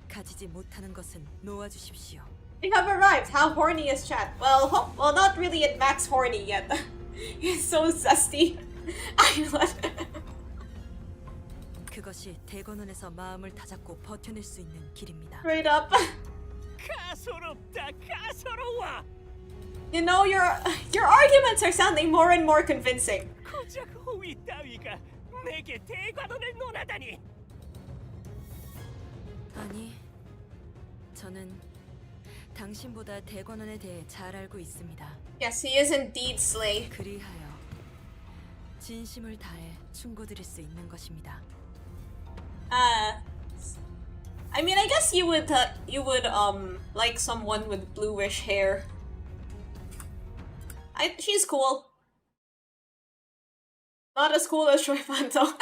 가지지 못하는 것은 놓아주십시오. We have arrived. How horny is chat? Well, not really at max horny yet. He's so zesty. 그것이 대건원에서 마음을 다잡고 버텨낼 수 있는 길입니다. Straight up. 가소롭다, 가소로워. You know, your arguments are sounding more and more convincing. 고작 호위 따위가 내게 대관원을 논하다니. 아니, 저는 당신보다 대관원에 대해 잘 알고 있습니다. Yes, he is indeed slay. 그리하여 진심을 다해 충고드릴 수 있는 것입니다. I mean, I guess you would like someone with bluish hair. She's cool. Not as cool as Troy Fanto.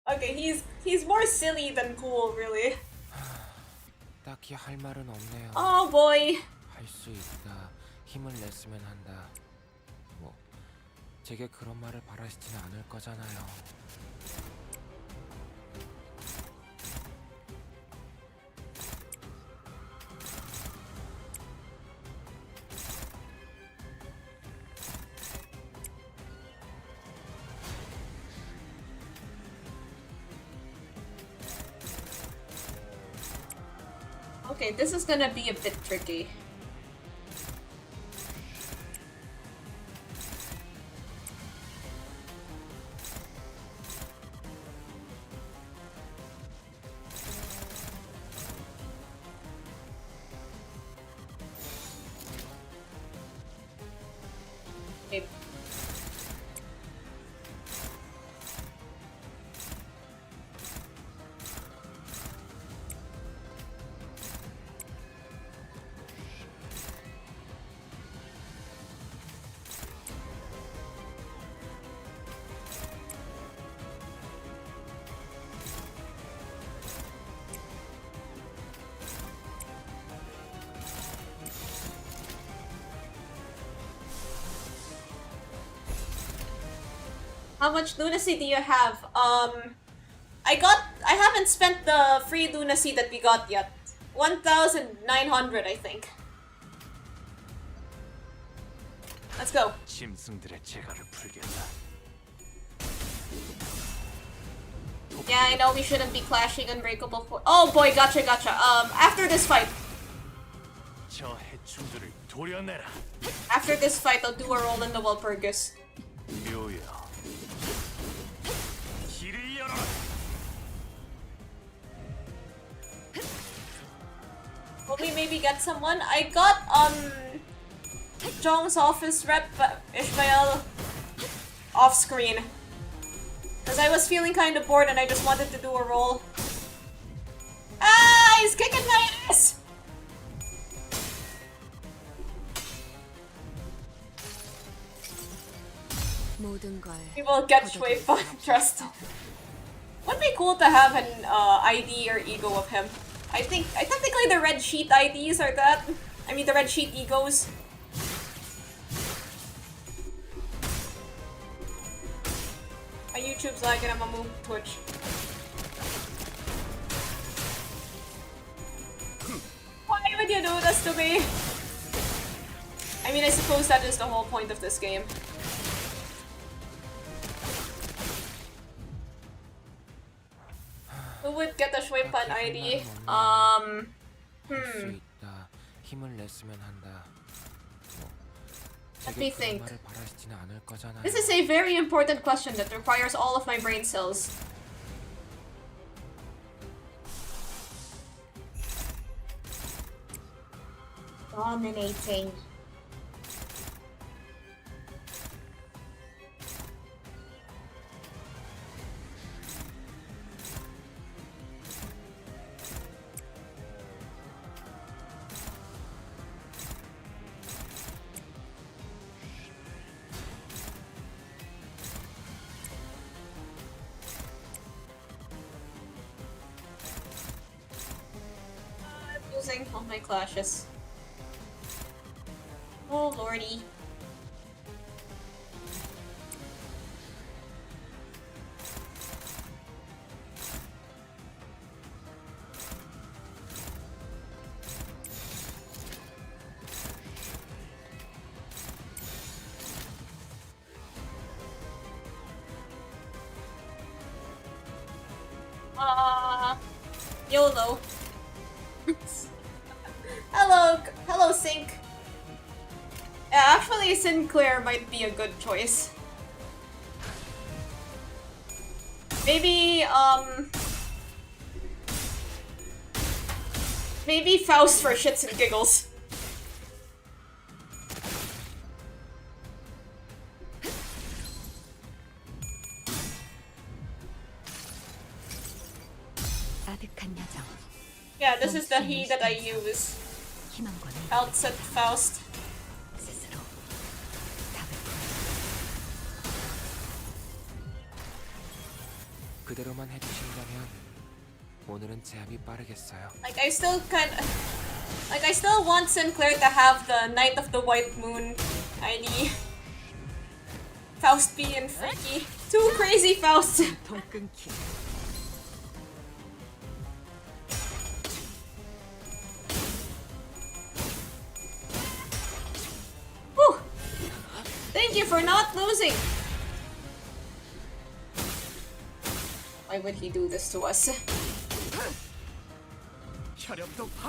Okay, he's more silly than cool, really. 딱히 할 말은 없네요. Oh boy. 할 수 있다. 힘을 냈으면 한다. 뭐 제게 그런 말을 바라시지는 않을 거잖아요. Okay, this is gonna be a bit tricky. Okay. How much lunacy do you have? I haven't spent the free lunacy that we got yet. 1,900, I think. Let's go. 짐승들의 재갈을 풀겠다. Yeah, I know we shouldn't be clashing Unbreakable for— Oh boy, gotcha. After this fight. 저 해충들을 도려내라. After this fight, I'll do a roll in the Walpurgis. 묘야. 길을 열어라. Will we maybe get someone? I got Jong's office rep Ishmael off screen. Because I was feeling kind of bored and I just wanted to do a roll. Ah, he's kicking my ass! We will get Shui Fun, trust. Would be cool to have an ID or ego of him. I think technically the red sheet IDs are that. I mean the red sheet egos. My YouTube's lagging, I'm gonna move to Twitch. Why would you do this to me? I mean, I suppose that is the whole point of this game. Who would get a Shuipan ID? 할 수 있다. 힘을 냈으면 한다. 뭐 Let me 제게 think. 그런 말을 바라시지는 않을 거잖아요. This is a very important question that requires all of my brain cells. Dominating. I'm losing all my clashes. Oh lordy. YOLO. Hello, Sync. Yeah, actually, Sinclair might be a good choice. Maybe, maybe Faust for shits and giggles. Yeah, this is the he that I use. Outset Faust. 그대로만 해주신다면 오늘은 제압이 빠르겠어요. Like I still want Sinclair to have the Night of the White Moon ID. Faust being freaky. Too crazy, Faust. Whew. Thank you for not losing. Why would he do this to us?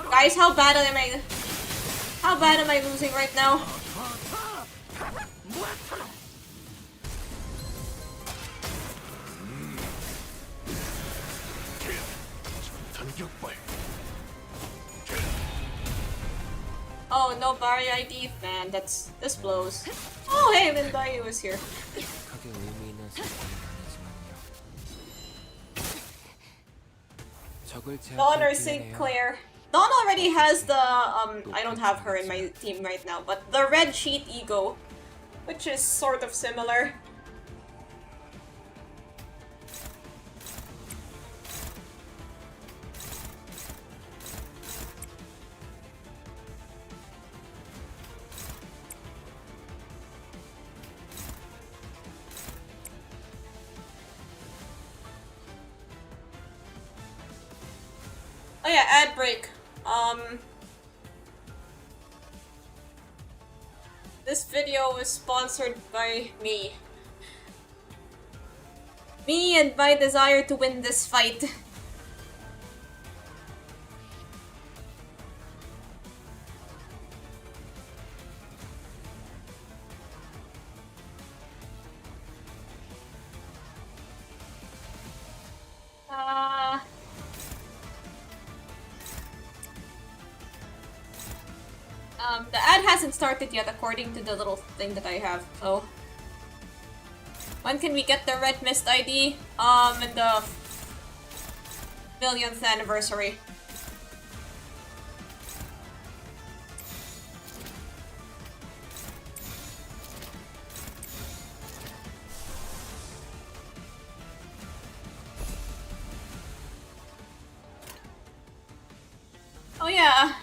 Guys, how bad am I losing right now? Oh, no Barry ID? Man, this blows. Oh, hey, Linda, you was here. 크게 의미 있는 사건은 아니지만요. 적을 Dawn or 제압할 St. 기회네요. Clair. Dawn already has the, I don't have her in my team right now, but the red sheet ego, which is sort of similar. Oh yeah, ad break. This video was sponsored by me. Me and my desire to win this fight. The ad hasn't started yet according to the little thing that I have, so... When can we get the Red Mist ID? In the millionth anniversary. Oh yeah,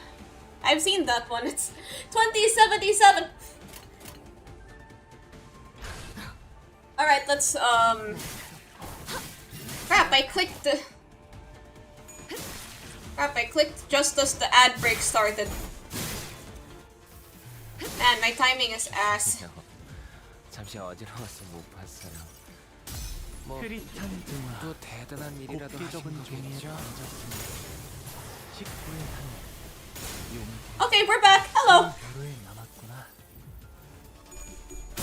I've seen that one. It's 2077. Alright, let's crap, I clicked just as the ad break started. Man, my timing is ass. 잠시 어지러워서 못 봤어요. 뭐 또 대단한 일이라도 하신 거겠죠? Okay, we're back. Hello.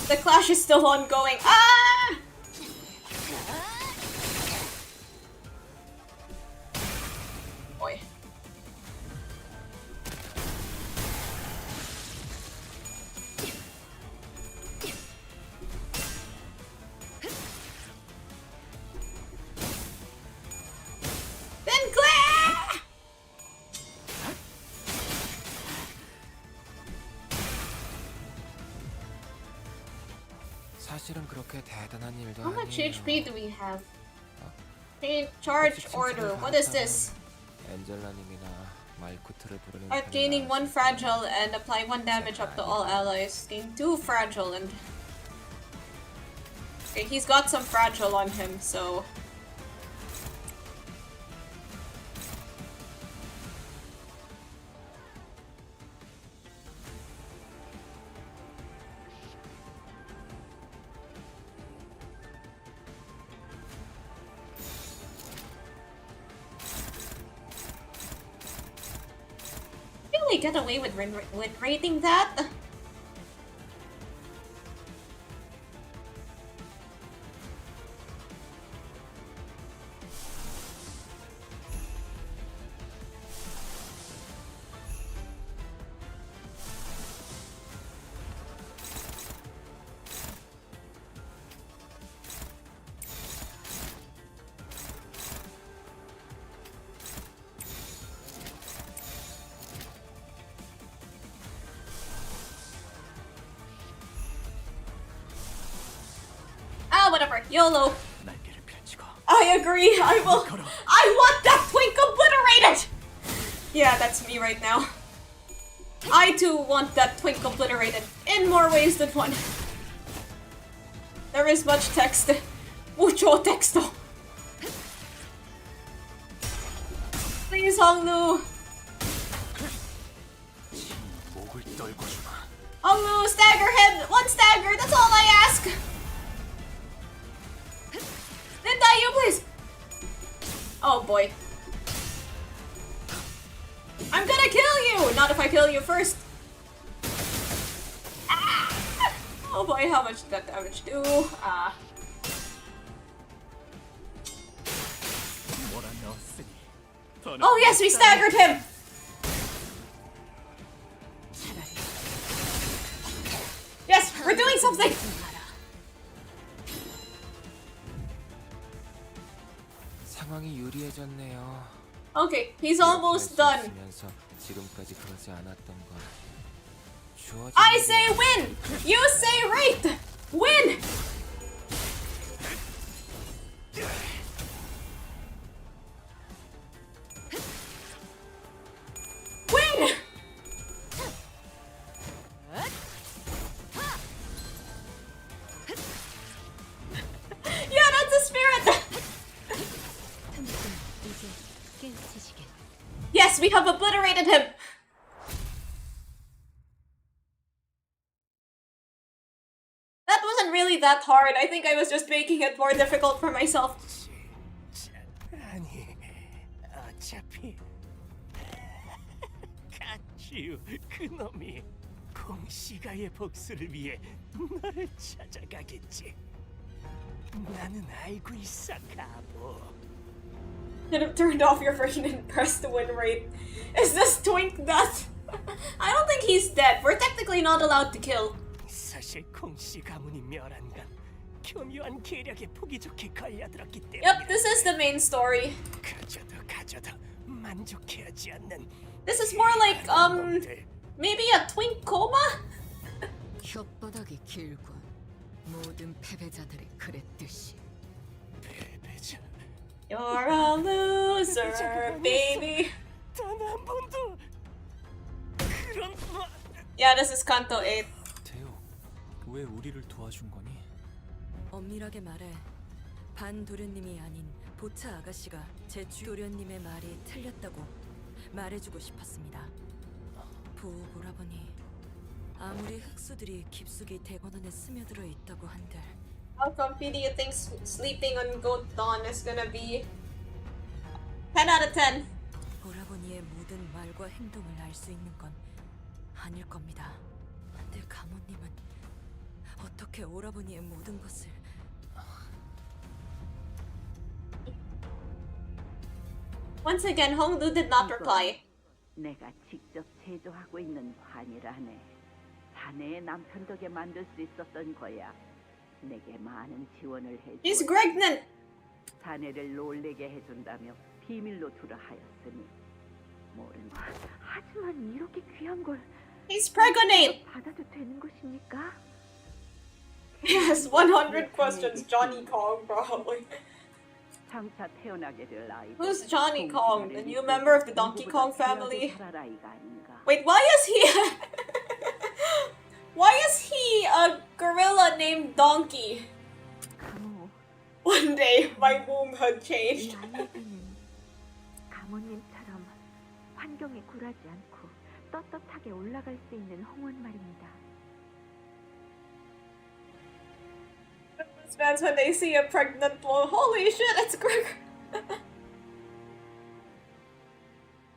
The clash is still ongoing. Ah! Boy. Sinclair! 사실은 그렇게 대단한 일도 How much 아니에요. HP do we have? Charge order. What is this? 엔젤라님이나 말쿠트를 부르는 Art gaining 1 fragile and apply 1 damage up to all allies. Gain 2 fragile and... Okay, he's got some fragile on him, so... Really get away with rating that? Whatever. YOLO. I agree. I want that twink obliterated! Yeah, that's me right now. I too want that twink obliterated in more ways than one. There is much text. Mucho texto. Please, Honglu. Honglu, stagger him! 1 stagger, that's all I ask! Then die you, please! Oh boy. I'm gonna kill you! Not if I kill you first. Ah! Oh boy, how much did that damage do? Ah. Oh yes, we staggered him! Yes, we're doing something! 상황이 유리해졌네요. Okay, he's almost done. 지금까지 그러지 않았던 건 주어진 I say win! You say right! Win! Win! Yeah, that's the spirit! Yes, we have obliterated him! That wasn't really that hard. I think I was just making it more difficult for myself. 아니, 어차피 가츄 그놈이 공시가의 복수를 위해 너를 찾아가겠지. 나는 알고 있어, 가보. Should have turned off your version and pressed the win rate. Is this twink dead? I don't think he's dead. We're technically not allowed to kill. 사실 공시 가문이 멸한 건 교묘한 계략에 보기 좋게 걸려들었기 때문에. Yep, this is the main story. 가져도 만족해하지 않는. This is more like maybe a twink coma? 혓바닥이 길군. 모든 패배자들이 그랬듯이. 패배자. You're a loser, baby. 단 한 번도 그런. Yeah, this is Canto 8. 대요, 왜 우리를 도와준 거니? 엄밀하게 말해 반도련님이 아닌 보차 아가씨가 제 주도련님의 말이 틀렸다고 말해주고 싶었습니다. 보고 오라버니, 아무리 흑수들이 깊숙이 대관원에 스며들어 있다고 한들 How comfy do you think sleeping on Goat Dawn is gonna be? 10 out of 10. 오라버니의 모든 말과 행동을 알 수 있는 건 아닐 겁니다. 근데 가모님은 어떻게 어떻게 오라버니의 모든 것을... Once again, Honglu did not reply. 내가 직접 제조하고 있는 환이라네. 자네의 남편 덕에 만들 수 있었던 거야. 내게 많은 지원을 해줘. He's pregnant. 자네를 놀래게 해준다며 비밀로 두라 하였으니 모른다. 하지만 이렇게 귀한 걸 He's pregnant. 받아도 되는 것입니까? He has 100 questions. Johnny Kong, probably. 장차 태어나게 될 아이. Who's Johnny Kong? The new member of the Donkey Kong family? Wait, why is he? Why is he a gorilla named Donkey? 가모, One day, my womb had 이 changed. 아이에게는 가모님처럼 환경에 굴하지 않고 떳떳하게 올라갈 수 있는 홍원 말입니다. Fans when they see a pregnant woman. Holy shit, it's Greg.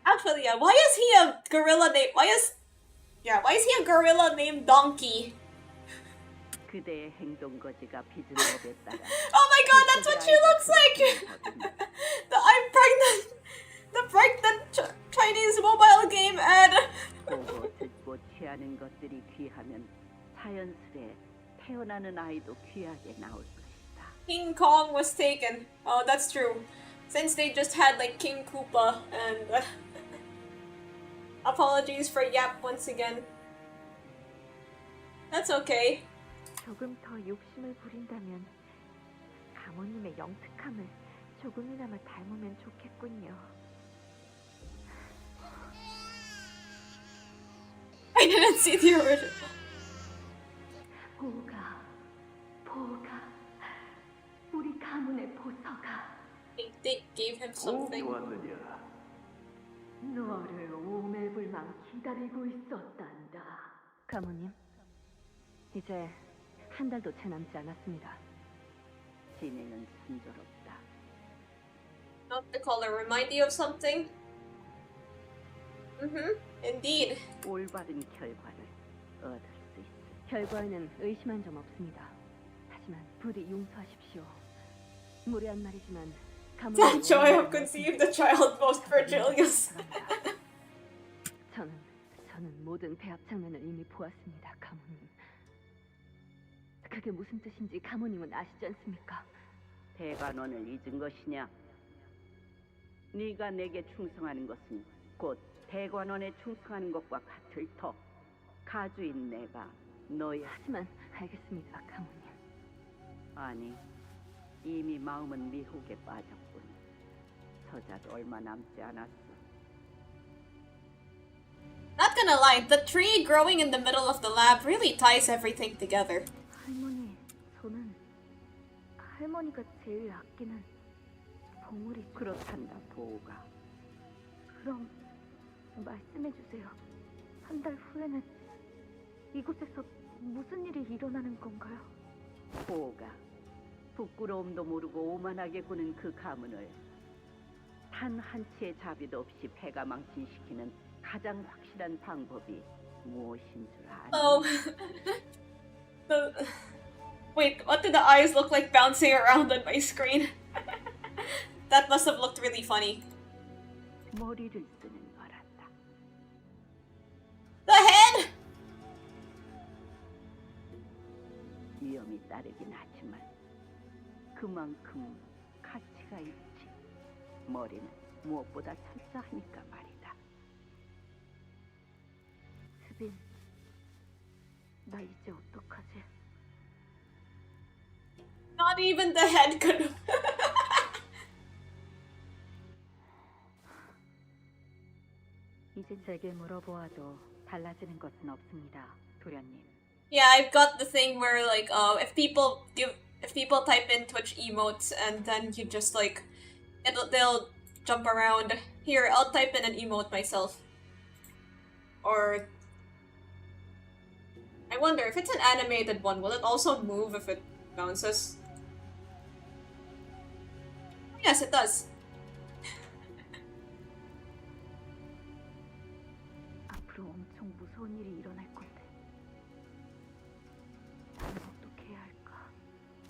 Actually, yeah, why is he a gorilla named? Why is he a gorilla named Donkey? 그대의 행동 거지가 빚은 법에 따라. Oh my god, that's what she looks like! The pregnant Chinese mobile game ad! 보고 듣고 취하는 것들이 귀하면 자연스레 태어나는 아이도 귀하게 나올 것이다. King Kong was taken. Oh, that's true. Since they just had like King Koopa and... apologies for Yap once again. That's okay. 조금 더 욕심을 부린다면 가모님의 영특함을 조금이나마 닮으면 좋겠군요. I didn't see the original. 보가, 보가, 우리 가문의 보서가. They gave him something. 너를 오매불망 기다리고 있었단다. 가모님, 이제 한 달도 채 남지 않았습니다. 진행은 순조롭다. Not the color. Remind you of something? Indeed. 올바른 결과를 얻을 수 있어. 결과에는 의심한 점 없습니다. 하지만 부디 용서하십시오. 무례한 말이지만 That joy of conceived the child most Virgilius. 저는 모든 배합 장면을 이미 보았습니다, 가모님. 그게 무슨 뜻인지 가모님은 아시지 않습니까? 대관원을 잊은 것이냐? 네가 내게 충성하는 것은 곧 대관원에 충성하는 것과 같을 터. 가주인 내가 너의... 하지만 알겠습니다, 가모님. 아니, 이미 마음은 미혹에 빠졌군. 저자도 얼마 남지 않았어. Not gonna lie, the tree growing in the middle of the lab really ties everything together. 할머니, 저는 할머니가 제일 아끼는 보물이... 그렇단다, 보호가. 그럼 말씀해 주세요. 한 달 후에는 이곳에서 무슨 일이 일어나는 건가요? 보호가 부끄러움도 모르고 오만하게 구는 그 가문을 단 한치의 자비도 없이 패가망신시키는 가장 확실한 방법이 무엇인 줄 아니? Oh. Wait, what did the eyes look like bouncing around on my screen? That must have looked really funny. 머리를 쓰는 거란다. The head! 위험이 따르긴 하지만 그만큼 가치가 있지. 머리는 무엇보다 철저하니까 말이다. 수빈, 나 이제 어떡하지? Not even the head could. 이제 제게 물어보아도 달라지는 것은 없습니다, 도련님. Yeah, I've got the thing where like if people type in Twitch emotes and then you just like they'll jump around. Here, I'll type in an emote myself. Or I wonder if it's an animated one, will it also move if it bounces? Yes, it does. 앞으로 엄청 무서운 일이 일어날 건데 나는 어떻게 해야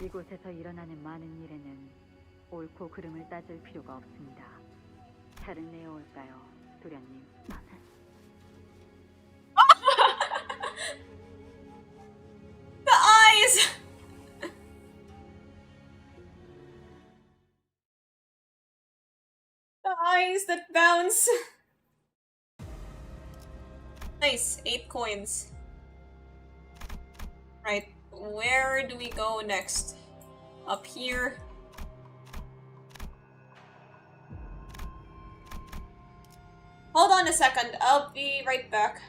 이곳에서 일어나는 많은 일에는 옳고 그름을 따질 필요가 없습니다. 차를 내어올까요, 도련님? The eyes! The eyes that bounce. Nice, 8 coins. Right, where do we go next? Up here? Hold on a second, I'll be right back.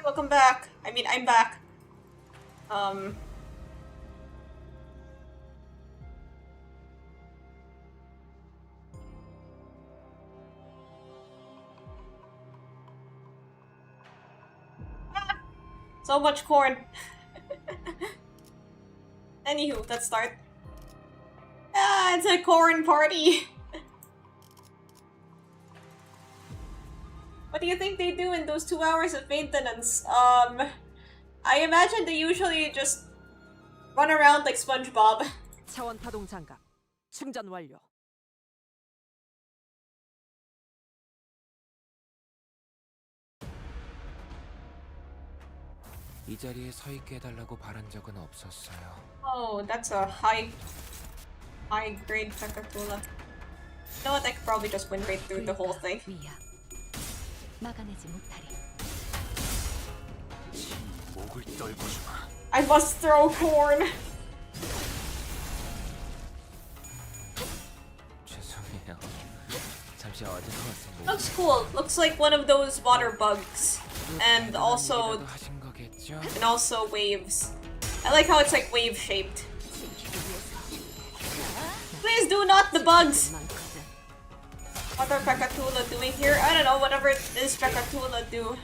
Welcome back. I mean, I'm back. So much corn. Anywho, let's start. Ah, it's a corn party. What do you think they do in those 2 hours of maintenance? I imagine they usually just run around like SpongeBob. 차원 파동 장갑 충전 완료. 이 자리에 서 있게 해달라고 바란 적은 없었어요. Oh, that's a high grade Pekatula. You know what? I could probably just win right through the whole thing. 막아내지 못하리. 목을 떨고 주마. I must throw corn. 죄송해요. 잠시 어지러웠습니다. Looks cool. Looks like one of those water bugs, and also 하신 거겠죠? waves. I like how it's like wave shaped. Please do not the bugs. What are Pekatula doing here? I don't know. Whatever this Pekatula do.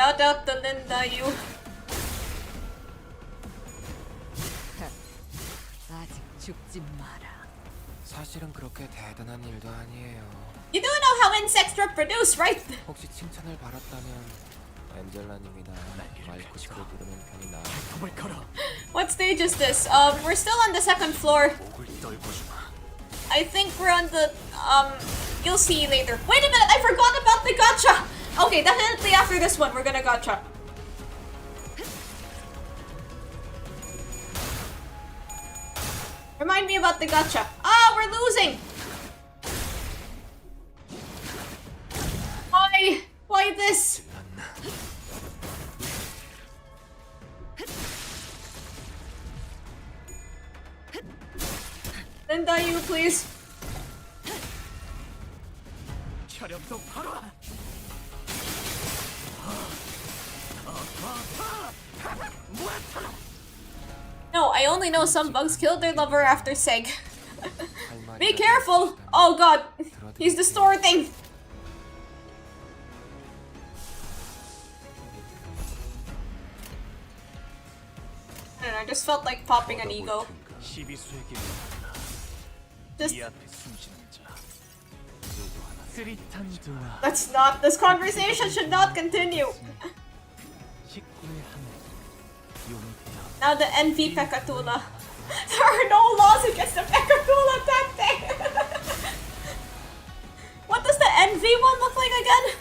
Shout out to Linda, you. 아직 죽지 마라. 사실은 그렇게 대단한 일도 아니에요. You do know how insects reproduce, right? 혹시 칭찬을 받았다면 엔젤라님이나 마이크스를 부르면 편히 나아. What stage is this? We're still on the second floor. I think we're on the, you'll see later. Wait a minute, I forgot about the gacha! Okay, definitely after this one, we're gonna gacha. Remind me about the gacha. Ah, we're losing! Why? Why this? Linda, you please. No, I only know some bugs killed their lover after Seg. Be careful! Oh god, he's distorting! I don't know, I just felt like popping an ego. Just... That's not... This conversation should not continue! Now the NV Pekatula. There are no laws against the Pekatula tactic! What does the NV one look like again?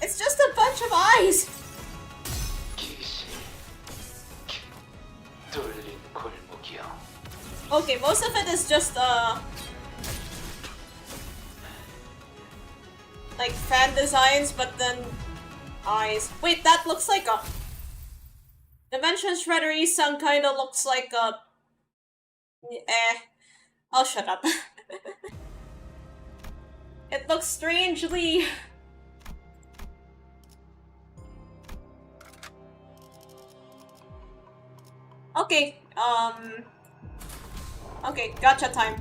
It's just a bunch of eyes! Okay, most of it is just, like fan designs, but then eyes. Wait, that looks like a... Dimension Shredder Isan kinda looks like a... I'll shut up. It looks strangely... Okay, okay, gotcha time.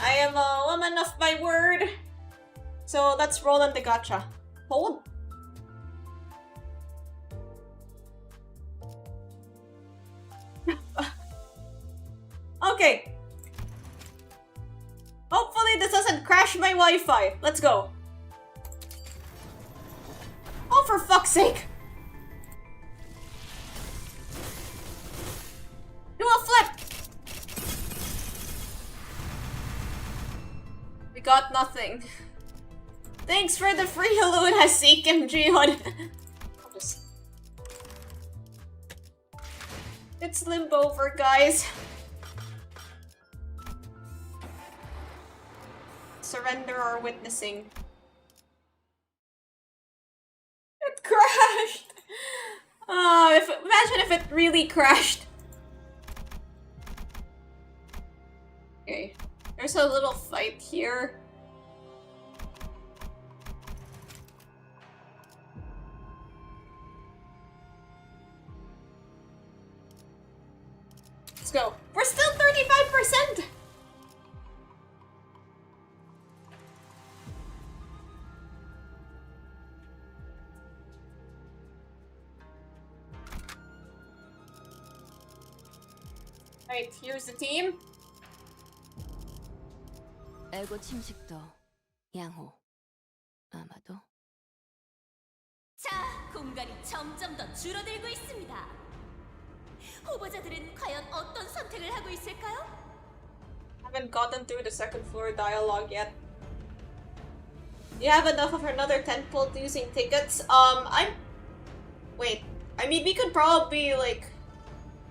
I am a woman of my word. So let's roll on the gacha. Hold. Okay. Hopefully this doesn't crash my Wi-Fi. Let's go. Oh, for fuck's sake. Do a flip. We got nothing. Thanks for the free Haluna Seekim Jihon. It's limbo over, guys. Surrender or witnessing. It crashed! Imagine if it really crashed. Okay, there's a little fight here. Let's go. We're still 35%! Right, here's the team. 에고 침식도 양호. 아마도. 자, 공간이 점점 더 줄어들고 있습니다. 후보자들은 과연 어떤 선택을 하고 있을까요? Haven't gotten through the second floor dialogue yet. You have enough of another tentpole using tickets? Wait. I mean, we could probably, like,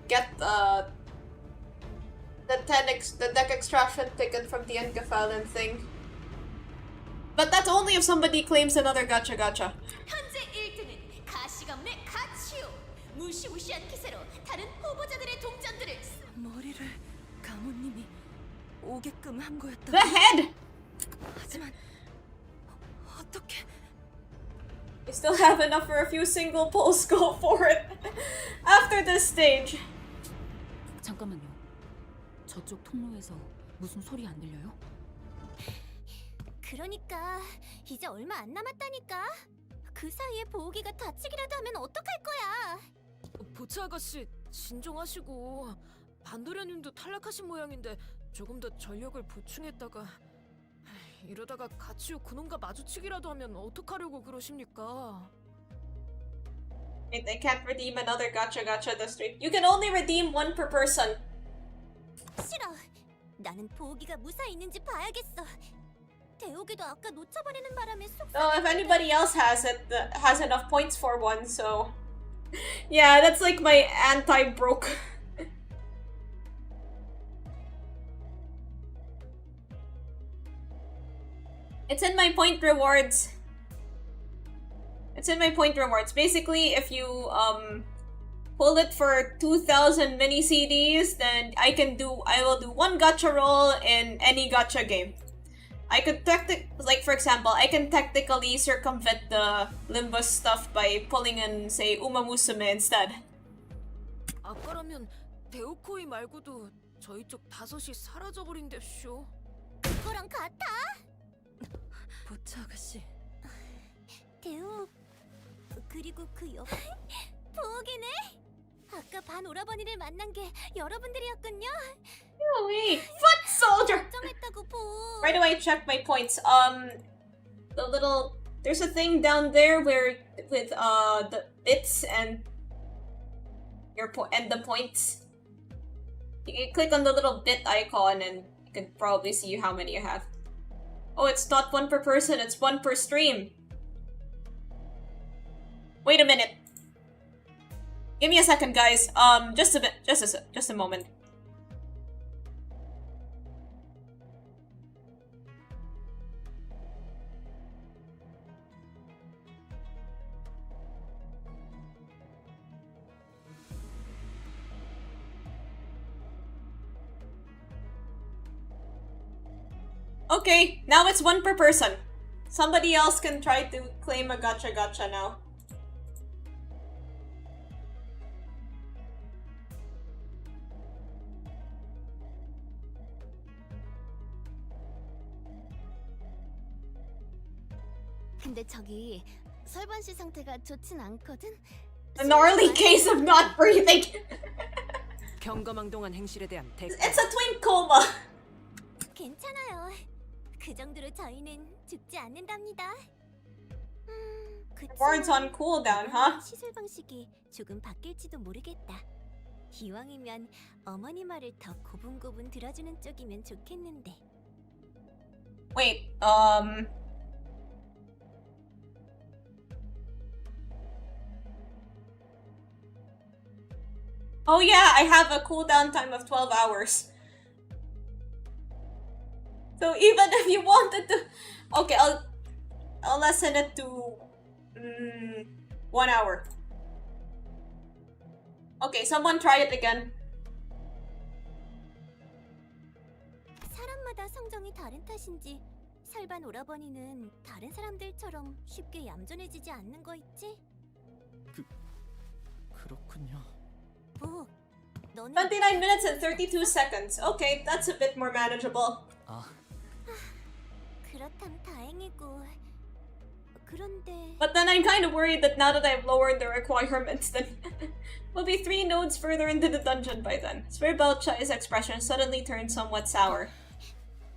get, the deck extraction ticket from the Enkefallen thing. But that's only if somebody claims another gacha gacha. 현재 1등은 가시가문의 가치요. 무시무시한 기세로 다른 후보자들의 동전들을 머리를 가모님이 오게끔 한 거였다. The head! 하지만 어떻게? You still have enough for a few single pulls. Go for it. After this stage. 잠깐만요. 저쪽 통로에서 무슨 소리 안 들려요? 그러니까 이제 얼마 안 남았다니까. 그 사이에 보호기가 다치기라도 하면 어떡할 거야? 보츠 아가씨 진정하시고 반도련님도 탈락하신 모양인데 조금 더 전력을 보충했다가 이러다가 가치요 그놈과 마주치기라도 하면 어떡하려고 그러십니까? Wait, I can't redeem another gacha gacha this week. You can only redeem one per person. 싫어. 나는 보호기가 무사히 있는지 봐야겠어. 대오기도 아까 놓쳐버리는 바람에 속. Oh, if anybody else has it, has enough points for one, so yeah, that's like my anti-broke. It's in my point rewards. It's in my point rewards. Basically, if you pull it for 2,000 mini CDs, then I will do one gacha roll in any gacha game. I could like for example, I can technically circumvent the limbus stuff by pulling in, say, Umamusume instead. 아까라면 데오코이 말고도 저희 쪽 5이 사라져버린댔쇼. 그거랑 같아? 보츠 아가씨. 대오. 그리고 그 보호기네? 아까 반 오라버니를 만난 게 여러분들이었군요. Oh wait, foot soldier! 걱정했다고 보. Right away, check my points. There's a thing down there where with the bits and the points. You can click on the little bit icon and you can probably see how many you have. Oh, it's not one per person, it's one per stream. Wait a minute. Give me a second, guys. Just a moment. Okay, now it's one per person. Somebody else can try to claim a gacha gacha now. 근데 저기 설번 씨 상태가 좋진 않거든. A gnarly case of not breathing. 경거망동한 행실에 대한 대가. It's a twin coma. 괜찮아요. 그 정도로 저희는 죽지 않는답니다. Rewards on cooldown, huh? 시술 방식이 조금 바뀔지도 모르겠다. 이왕이면 어머니 말을 더 고분고분 들어주는 쪽이면 좋겠는데. Wait, Oh yeah, I have a cooldown time of 12 hours. So even if you wanted to... Okay, I'll lessen it to... 1 hour. Okay, someone try it again. 사람마다 성정이 다른 탓인지 설반 오라버니는 다른 사람들처럼 쉽게 얌전해지지 않는 거 있지? 그렇군요. 뭐, 너는 29 minutes and 32 seconds. Okay, that's a bit more manageable. 그렇담 다행이고. 그런데 But then I'm kind of worried that now that I've lowered the requirements, then we'll be 3 nodes further into the dungeon by then. Svirbelcha's expression suddenly turned somewhat sour.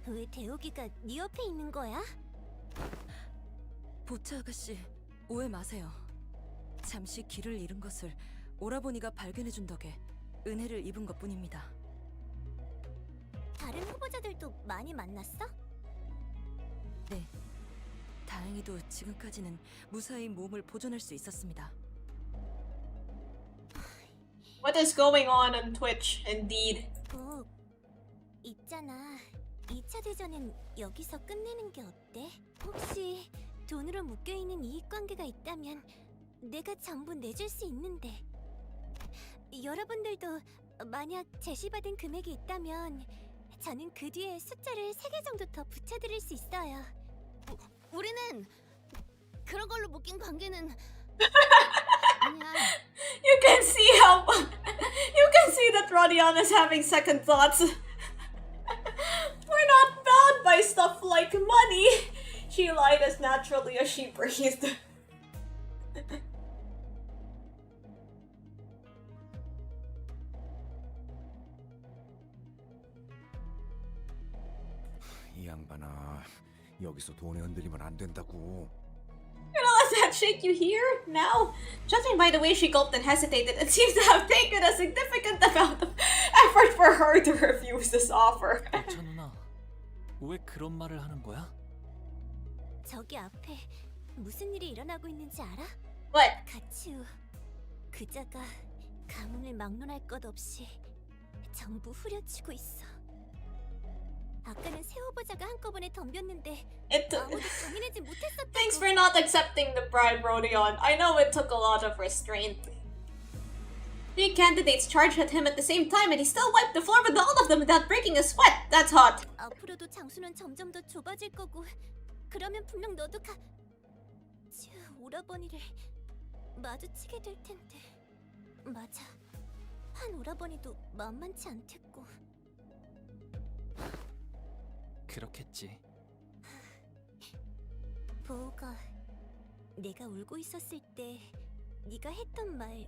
왜 대오기가 네 옆에 있는 거야? 보츠 아가씨, 오해 마세요. 잠시 길을 잃은 것을 오라버니가 발견해준 덕에 은혜를 입은 것뿐입니다. 다른 후보자들도 많이 만났어? 네, 다행히도 지금까지는 무사히 몸을 보존할 수 있었습니다. What is going on Twitch, indeed? 있잖아. 2차 대전은 여기서 끝내는 게 어때? 혹시 돈으로 묶여있는 이익관계가 있다면 내가 전부 내줄 수 있는데. 여러분들도 만약 제시받은 금액이 있다면 저는 그 뒤에 숫자를 3개 정도 더 붙여드릴 수 있어요. 우리는 그런 걸로 묶인 관계는 아니야. You can see how you can see that Rodion is having second thoughts. We're not bound by stuff like money. She lied as naturally as she breathed. 이 양반아, 여기서 돈에 흔들리면 안 된다고. You know, does that shake you here? Now? Judging by the way she gulped and hesitated, it seems to have taken a significant amount of effort for her to refuse this offer. 여차 누나, 왜 그런 말을 하는 거야? 저기 앞에 무슨 일이 일어나고 있는지 알아? What? 가치우 그자가 가문을 막론할 것 없이 전부 후려치고 있어. 아까는 새 후보자가 한꺼번에 덤볐는데 아무도 정해내지 못했었다고. Thanks for not accepting the bribe, Rodion. I know it took a lot of restraint. 3 candidates charged at him at the same time and he still wiped the floor with all of them without breaking a sweat. That's hot. 앞으로도 장수는 점점 더 좁아질 거고 그러면 분명 너도 오라버니를 마주치게 될 텐데. 맞아. 한 오라버니도 만만치 않겠고. 그렇겠지. 보우가 내가 울고 있었을 때 네가 했던 말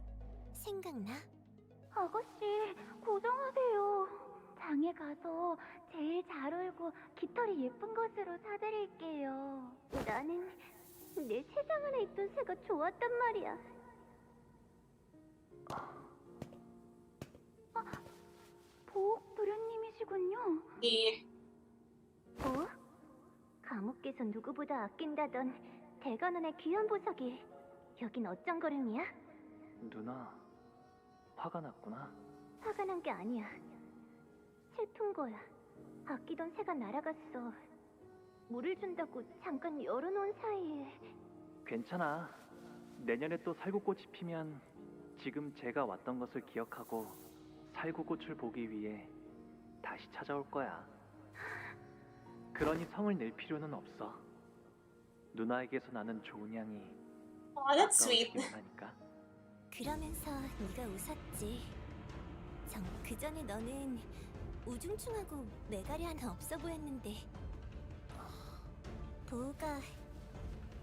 생각나? 아가씨, 고정하세요. 장에 가서 제일 잘 울고 깃털이 예쁜 것으로 사드릴게요. 나는 내 세상 안에 있던 새가 좋았단 말이야. 보우 도련님이시군요. 네. 뭐? 감옥께서 누구보다 아낀다던 대관원의 귀한 보석이 여긴 어쩐 거름이야? 누나, 화가 났구나. 화가 난 게 아니야. 슬픈 거야. 아끼던 새가 날아갔어. 물을 준다고 잠깐 열어놓은 사이에. 괜찮아. 내년에 또 살구꽃이 피면 지금 제가 왔던 것을 기억하고 살구꽃을 보기 위해 다시 찾아올 거야. 그러니 성을 낼 필요는 없어. 누나에게서 나는 좋은 향이 Oh, that's sweet. 하니까. 그러면서 네가 웃었지. 그 전에 너는 우중충하고 매가리 하나 없어 보였는데. 보우가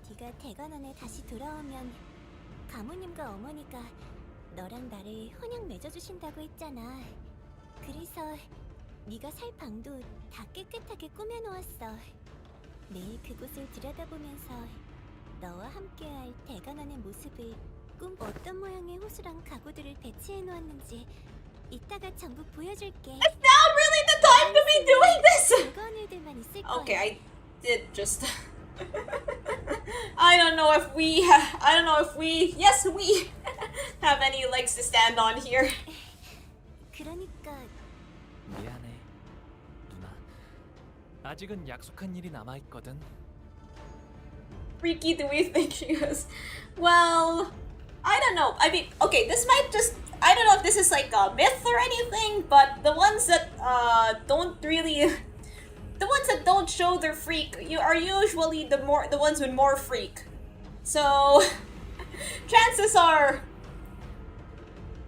네가 대관원에 다시 돌아오면 가무님과 어머니가 너랑 나를 혼양 맺어주신다고 했잖아. 그래서 네가 살 방도 다 깨끗하게 꾸며놓았어. 매일 그곳을 들여다보면서 너와 함께할 대관원의 모습을 어떤 모양의 호수랑 가구들을 배치해놓았는지 이따가 전부 보여줄게. Is now really the time to be doing this? 즐거운 일들만 있을 거야. Okay, I did just. I don't know if we yes, we have any legs to stand on here. 그러니까 미안해, 누나. 아직은 약속한 일이 남아있거든. Freaky do we think she was? Well, I don't know. I mean, okay, this might just, I don't know if this is like a myth or anything, but the ones that don't show their freak are usually the ones with more freak. So chances are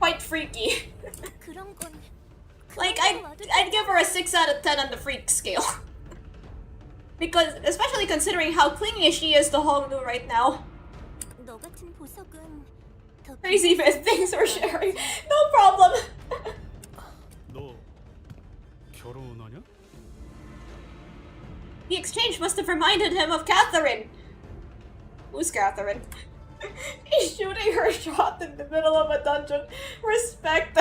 quite freaky. 그런 건 Like I'd give her a 6 out of 10 on the freak scale. Because especially considering how clingy she is to Hongnu right now. 너 같은 보석은 더 Crazy things we're sharing. No problem. 너 결혼하냐? The exchange must have reminded him of Catherine. Who's Catherine? He's shooting her shot in the middle of a dungeon. Respect.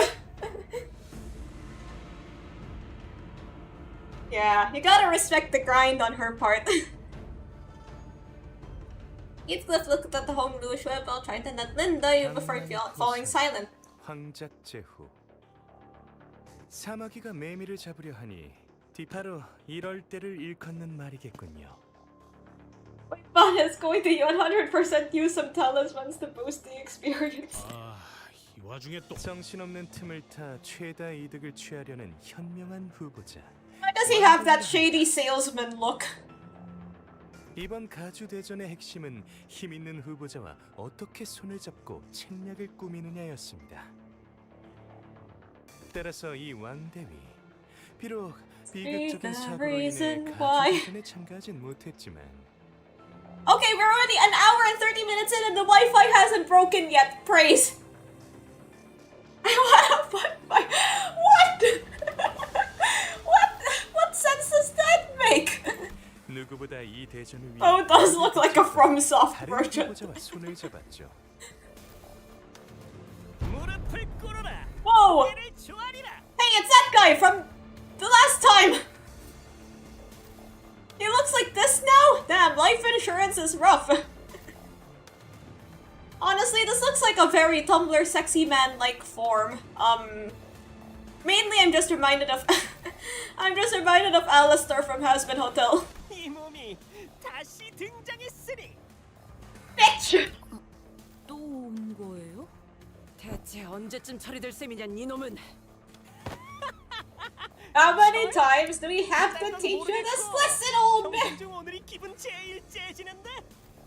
Yeah, you gotta respect the grind on her part. Heathcliff looked at the home Louisville while trying to nut Linda before falling silent. 황작제후 사마귀가 매미를 잡으려 하니 바로 이럴 때를 일컫는 말이겠군요. But is going to 100% use some talismans to boost the experience. 이 와중에 또 정신없는 틈을 타 최다 이득을 취하려는 현명한 후보자. Why does he have that shady salesman look? 이번 가주 대전의 핵심은 힘 있는 후보자와 어떻게 손을 잡고 책략을 꾸미느냐였습니다. 따라서 이 왕대위 비록 비극적인 사고로 인해 가주 대전에 참가하진 못했지만 Okay, we're already an hour and 30 minutes in and the Wi-Fi hasn't broken yet. Praise. What? What sense does that make? 누구보다 이 대전을 위해 Oh, it does look like a FromSoft 다른 version. 후보자와 손을 잡았죠. 무릎을 꿇어라. Whoa! 이를 조아리라. Hey, it's that guy from the last time! He looks like this now? Damn, life insurance is rough. Honestly, this looks like a very Tumblr sexy man-like form. Mainly I'm just reminded of Alistair from Husband Hotel. 이 몸이 다시 등장했으니. Bitch! 또 온 거예요? 대체 언제쯤 처리될 셈이냐 이놈은. How many times do we have to teach you this lesson, old man? 중 오늘이 기분 제일 째지는데.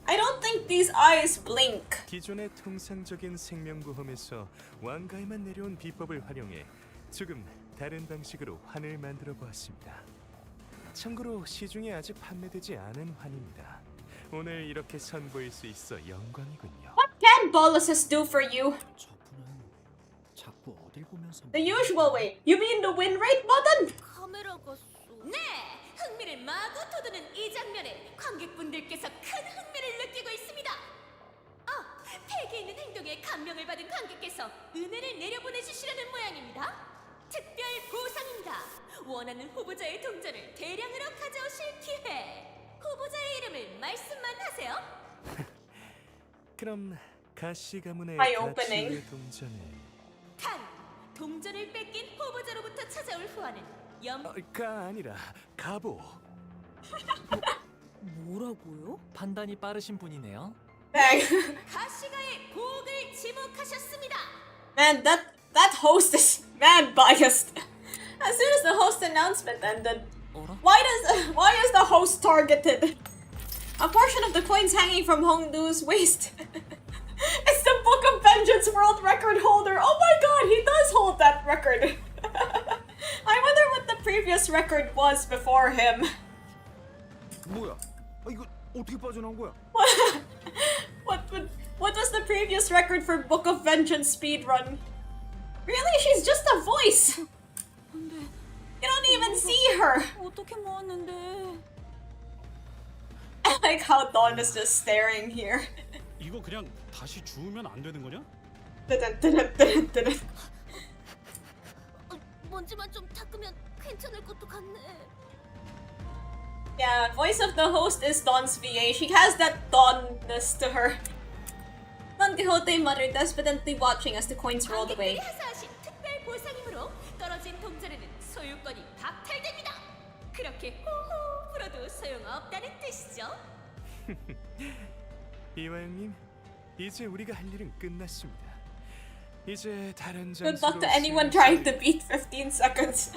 I don't think these eyes blink. 기존의 통상적인 생명보험에서 왕가에만 내려온 비법을 활용해 조금 다른 방식으로 환을 만들어 보았습니다. 참고로 시중에 아직 판매되지 않은 환입니다. 오늘 이렇게 선보일 수 있어 영광이군요. What can boluses do for you? 저분은 자꾸 어딜 보면서 The usual way. You mean the win rate button? 카메라가 네! 흥미를 마구 돋우는 이 장면에 관객분들께서 큰 흥미를 느끼고 있습니다. 팩에 있는 행동에 감명을 받은 관객께서 은혜를 내려보내주시려는 모양입니다. 특별 보상입니다. 원하는 후보자의 동전을 대량으로 가져오실 기회. 후보자의 이름을 말씀만 하세요. 그럼 가시 가문의 Eye opening. 가치의 동전을 동전을 뺏긴 후보자로부터 찾아올 후원은 가 아니라 가보. 뭐라고요? 판단이 빠르신 분이네요. Dang. 가시가의 복을 지목하셨습니다. Man, that host is mad biased. As soon as the host announcement ended, 어라? why is the host targeted? A portion of the coins hanging from Hongdu's waist. It's the Book of Vengeance world record holder. Oh my god, he does hold that record. I wonder what the previous record was before him. 뭐야? 이거 어떻게 빠져나온 거야? What was the previous record for Book of Vengeance speedrun? Really? She's just a voice. 근데 You don't even see her. 어떻게 모았는데? I like how Dawn is just staring here. 이거 그냥 다시 주우면 안 되는 거냐? 먼지만 좀 닦으면 괜찮을 것도 같네. Yeah, voice of the host is Dawn's VA. She has that Dawn-ness to her. Don Quixote muttered, despondently watching as the coins rolled away. 하사하신 특별 보상이므로 떨어진 동전에는 소유권이 박탈됩니다. 그렇게 호호 불어도 소용없다는 뜻이죠. 이화영님, 이제 우리가 할 일은 끝났습니다. 이제 다른 Good 장소로 luck to anyone trying to beat 15 seconds.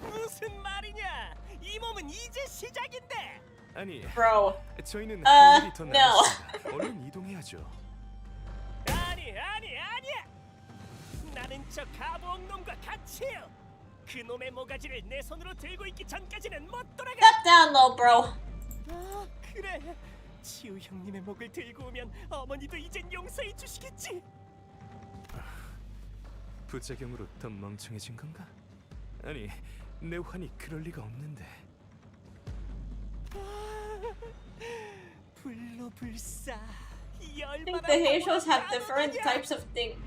무슨 말이냐? 이 몸은 이제 시작인데. 아니, Bro. 저희는 할 일이 더 no. 남았습니다. 얼른 이동해야죠. 아니야. 나는 저 가부옥놈과 같이요. 그 놈의 모가지를 내 손으로 들고 있기 전까지는 못 돌아가. Step down low, bro. 아, 그래. 지우 형님의 목을 들고 오면 어머니도 이젠 용서해 주시겠지. 부작용으로 더 멍청해진 건가? 아니, 내 환이 그럴 리가 없는데. 불로불사. I think the Heishos have different types of thing.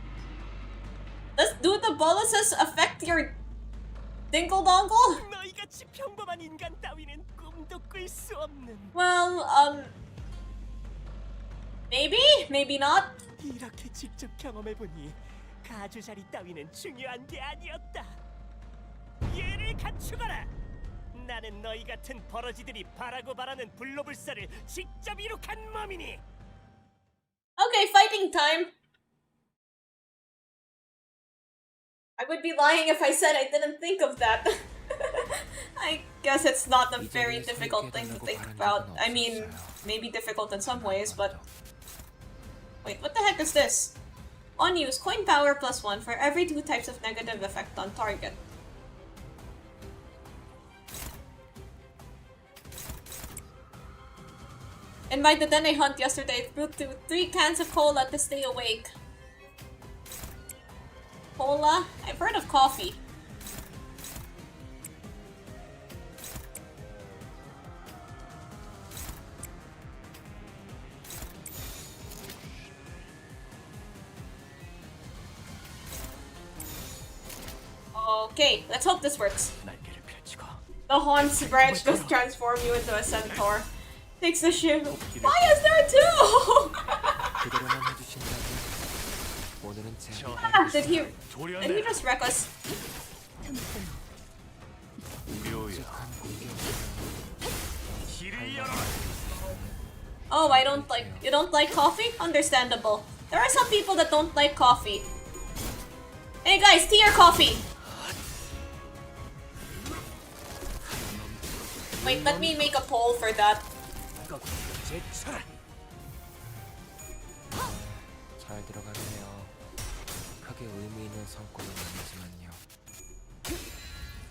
Do the boluses affect your dingle dongle? 너희같이 평범한 인간 따위는 꿈도 꿀 수 없는. Well, maybe? Maybe not? 이렇게 직접 경험해보니 가주자리 따위는 중요한 게 아니었다. 얘를 갖추거라. 나는 너희 같은 버러지들이 바라고 바라는 불로불사를 직접 이룩한 몸이니. Okay, fighting time. I would be lying if I said I didn't think of that. I guess it's not a very difficult thing to think about. I mean, maybe difficult in some ways, but... Wait, what the heck is this? On use, coin power +1 for every 2 types of negative effect on target. In my Dedenne hunt yesterday, I threw 3 cans of cola to stay awake. Cola? I've heard of coffee. Okay, let's hope this works. 날개를 펼치고 The Haun's branch does transform you into a centaur. Takes the ship. Why is there 2? 그대로만 해주신다면 오늘은 제 Did he just wreck us? Oh, you don't like coffee? Understandable. There are some people that don't like coffee. Hey guys, tea or coffee? Wait, let me make a poll for that. 잘 들어가네요. 크게 의미 있는 성과는 아니지만요.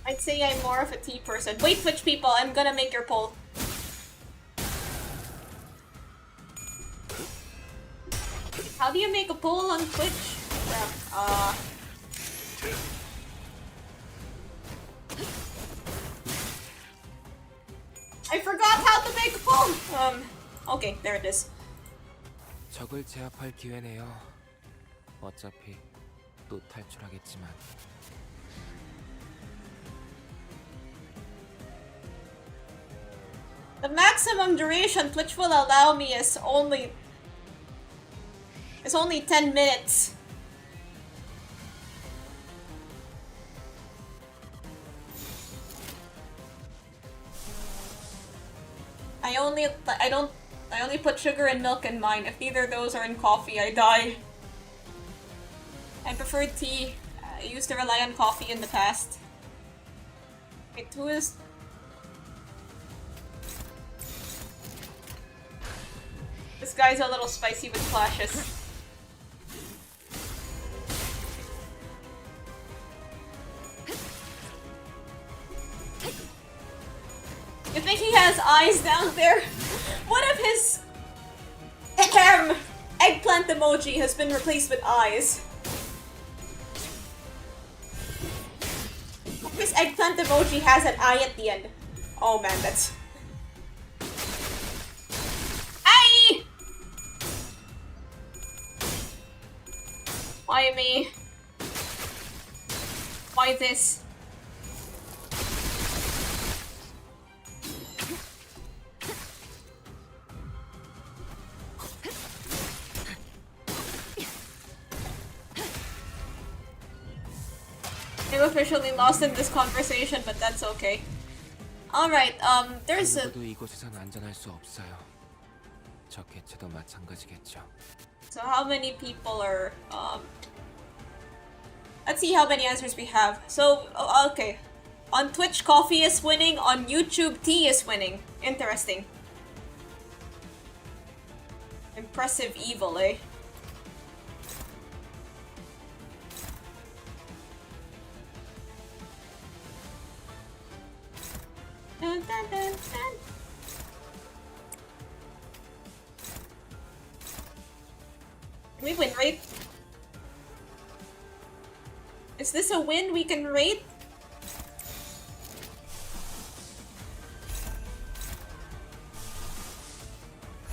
I'd say I'm more of a tea person. Wait, Twitch people, I'm gonna make your poll. How do you make a poll on Twitch? I forgot how to make a poll! Okay, there it is. 적을 제압할 기회네요. 어차피 또 탈출하겠지만. The maximum duration Twitch will allow me is only 10 minutes. I only put sugar and milk in mine. If neither of those are in coffee, I die. I prefer tea. I used to rely on coffee in the past. Wait, who is... This guy's a little spicy with flashes. You think he has eyes down there? What if his eggplant emoji has been replaced with eyes? What if his eggplant emoji has an eye at the end? Oh man, that's... Aye! Why me? Why this? I'm officially lost in this conversation, but that's okay. Alright, there's a... 누구도 이곳에선 안전할 수 없어요. 저 개체도 마찬가지겠죠. So how many people are, let's see how many answers we have. So, okay. On Twitch, coffee is winning. On YouTube, tea is winning. Interesting. Impressive evil, eh? Dun, dun, dun, dun. Can we win rate? Is this a win we can rate?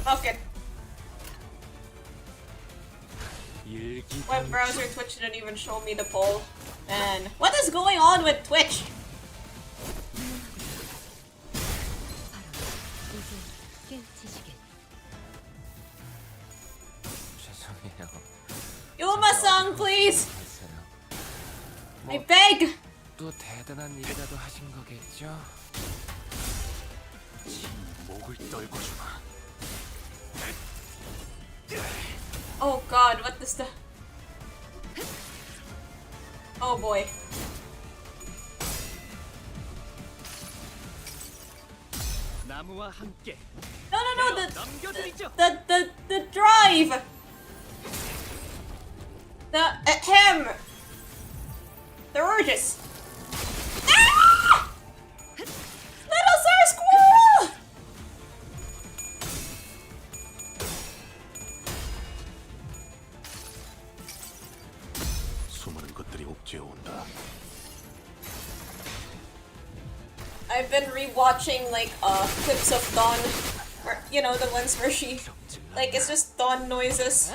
Okay. Web browser Twitch didn't even show me the poll. Man, what is going on with Twitch? Yuma-san, please! I beg! 또 대단한 일이라도 하신 거겠죠? 목을 떨고 주마. Oh god, what is the... Oh boy. 나무와 함께 No, 넘겨드리죠. the drive! Him! The urges! Ah! Little sir squirrel! 수많은 것들이 옥죄어 온다. I've been rewatching like clips of Dawn, or you know the ones where she, like it's just Dawn noises.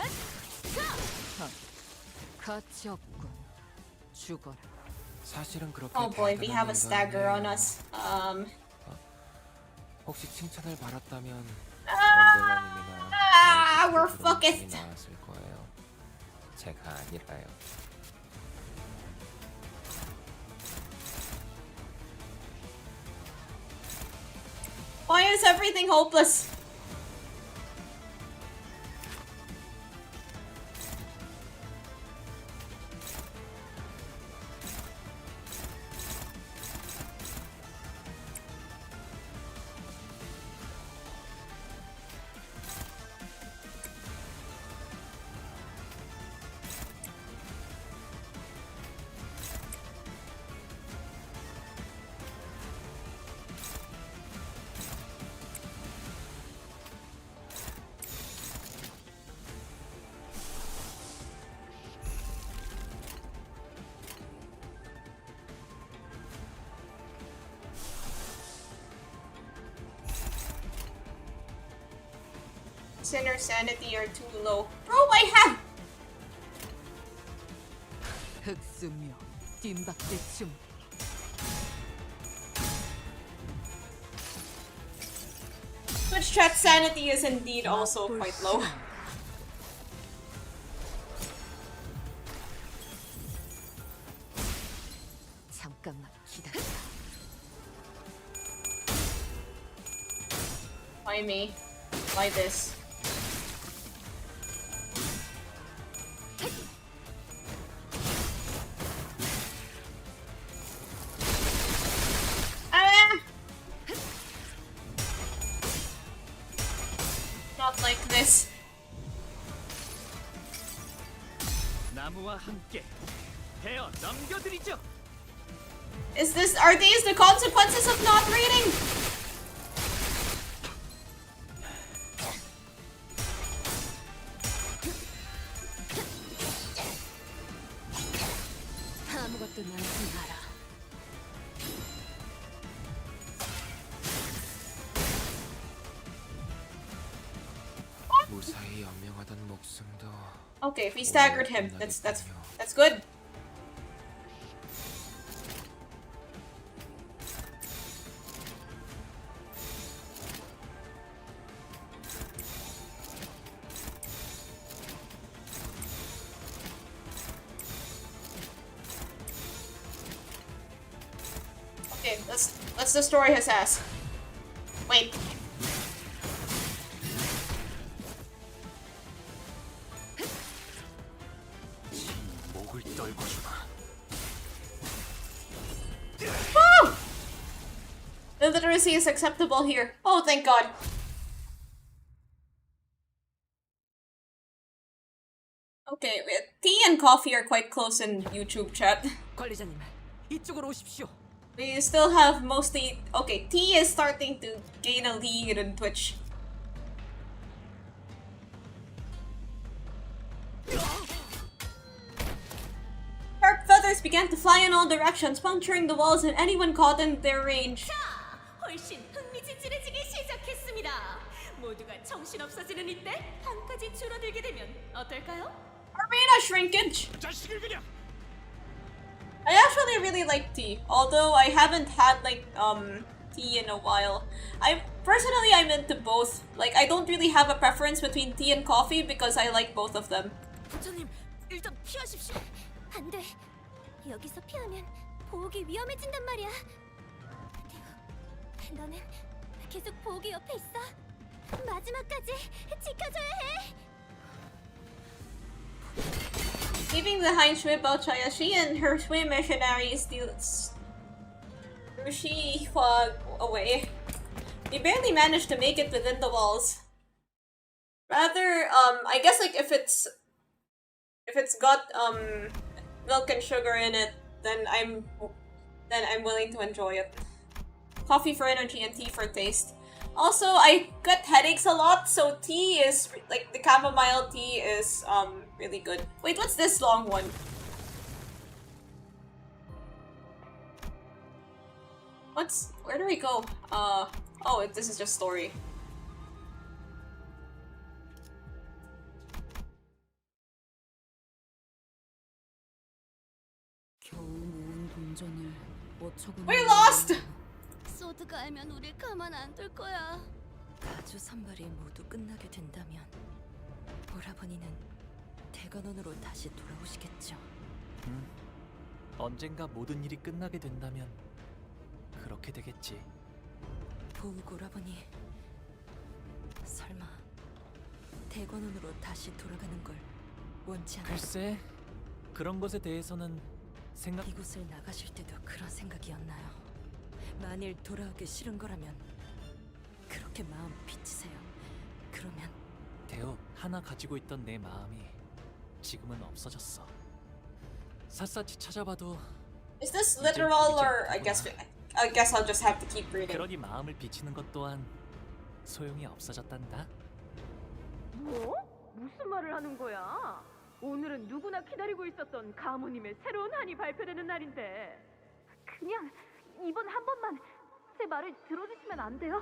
가치 없군. 죽어라. 사실은 그렇게 Oh boy, we have a 대단한 stagger on 인간이에요. us. 혹시 칭찬을 받았다면 we're 엠벨라님이나 focused. 나왔을 거예요. 제가 아니라요. Why is everything hopeless? Sinner sanity are too low. Bro, I have... 흑수묘, 뒷박대춤. Twitch chat sanity is indeed also quite low. 잠깐만 기다려. Why me? Why this? Not like this. 나무와 함께 베어 넘겨드리죠. Are these the consequences of not reading? 아무것도 나지 마라. 무사히 연명하던 목숨도 Okay, if we staggered him, that's good. Okay, let's destroy his ass. Wait. 목을 떨고 주마. Woo! Illiteracy is acceptable here. Oh, thank God. Okay, tea and coffee are quite close in YouTube chat. 관리자님, 이쪽으로 오십시오. We still have mostly... Okay, tea is starting to gain a lead in Twitch. Sharp feathers began to fly in all directions, puncturing the walls and anyone caught in their range. 자, 훨씬 흥미진진해지기 시작했습니다. 모두가 정신없어지는 이때 한 가지 줄어들게 되면 어떨까요? Arena shrinkage! 자식을 그냥. I actually really like tea, although I haven't had like tea in a while. I'm into both. Like I don't really have a preference between tea and coffee because I like both of them. 부처님, 일단 피하십시오. 안 돼. 여기서 피하면 보호기 위험해진단 말이야. 너는 계속 보기 옆에 있어. 마지막까지 지켜줘야 해. Leaving behind Shuibao Chayashi and her swim missionaries Rushi fog away. They barely managed to make it within the walls. Rather, I guess like if it's got milk and sugar in it, then I'm willing to enjoy it. Coffee for energy and tea for taste. Also, I get headaches a lot, so tea is like the chamomile tea is really good. Wait, what's this long one? Where do we go? Oh, this is just story. We're lost! 소드가 알면 우릴 가만 안 둘 거야. 가주 선발이 모두 끝나게 된다면 오라버니는 대관원으로 다시 돌아오시겠죠. 언젠가 모든 일이 끝나게 된다면 그렇게 되겠지. 보욱 오라버니, 설마 대관원으로 다시 돌아가는 걸 원치 않아? 글쎄, 그런 것에 대해서는 이곳을 나가실 때도 그런 생각이었나요? 만일 돌아오기 싫은 거라면 그렇게 마음 비치세요. 그러면 대우 하나 가지고 있던 내 마음이 지금은 없어졌어. 샅샅이 찾아봐도 Is this literal or I guess I'll just have to keep reading. 그러니 마음을 비치는 것 또한 소용이 없어졌단다. 뭐? 무슨 말을 하는 거야? 오늘은 누구나 기다리고 있었던 가모님의 새로운 한이 발표되는 날인데. 그냥 이번 한 번만 제 말을 들어주시면 안 돼요?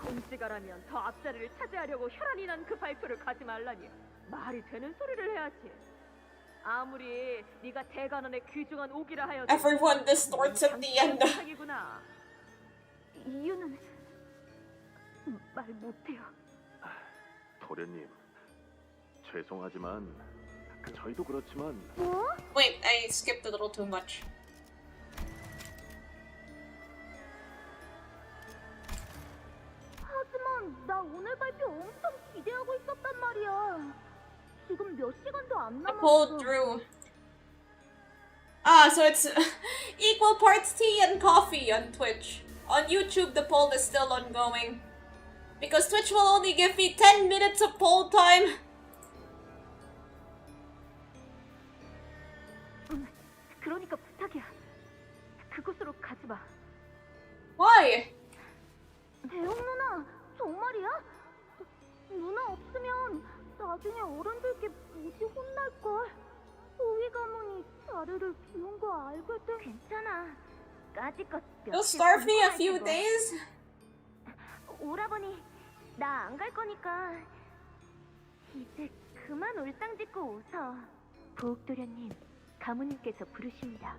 공시가라면 더 앞자리를 차지하려고 혈안이 난 그 발표를 가지 말라니 말이 되는 소리를 해야지. 아무리 네가 대관원의 귀중한 오기라 하여도 Everyone distorts at the end. 이구나. 이유는 말 못해요. 도련님, 죄송하지만 저희도 그렇지만 뭐? Wait, I skipped a little too much. 하지만 나 오늘 발표 엄청 기대하고 있었단 말이야. 지금 몇 시간도 안 I 남았어. pulled through. Ah, so it's equal parts tea and coffee on Twitch. On YouTube, the poll is still ongoing. Because Twitch will only give me 10 minutes of poll time. 그러니까 부탁이야. 그곳으로 가지 마. Why? 대웅 누나, 정말이야? 누나 없으면 나중에 어른들께 무지 혼날걸. 오이 가문이 자리를 비운 거 알게 돼. 괜찮아. 까짓것 You'll starve me a few days? 오라버니, 나 안 갈 거니까 이제 그만 울상짓고 웃어. 보옥도련님, 가무님께서 부르십니다.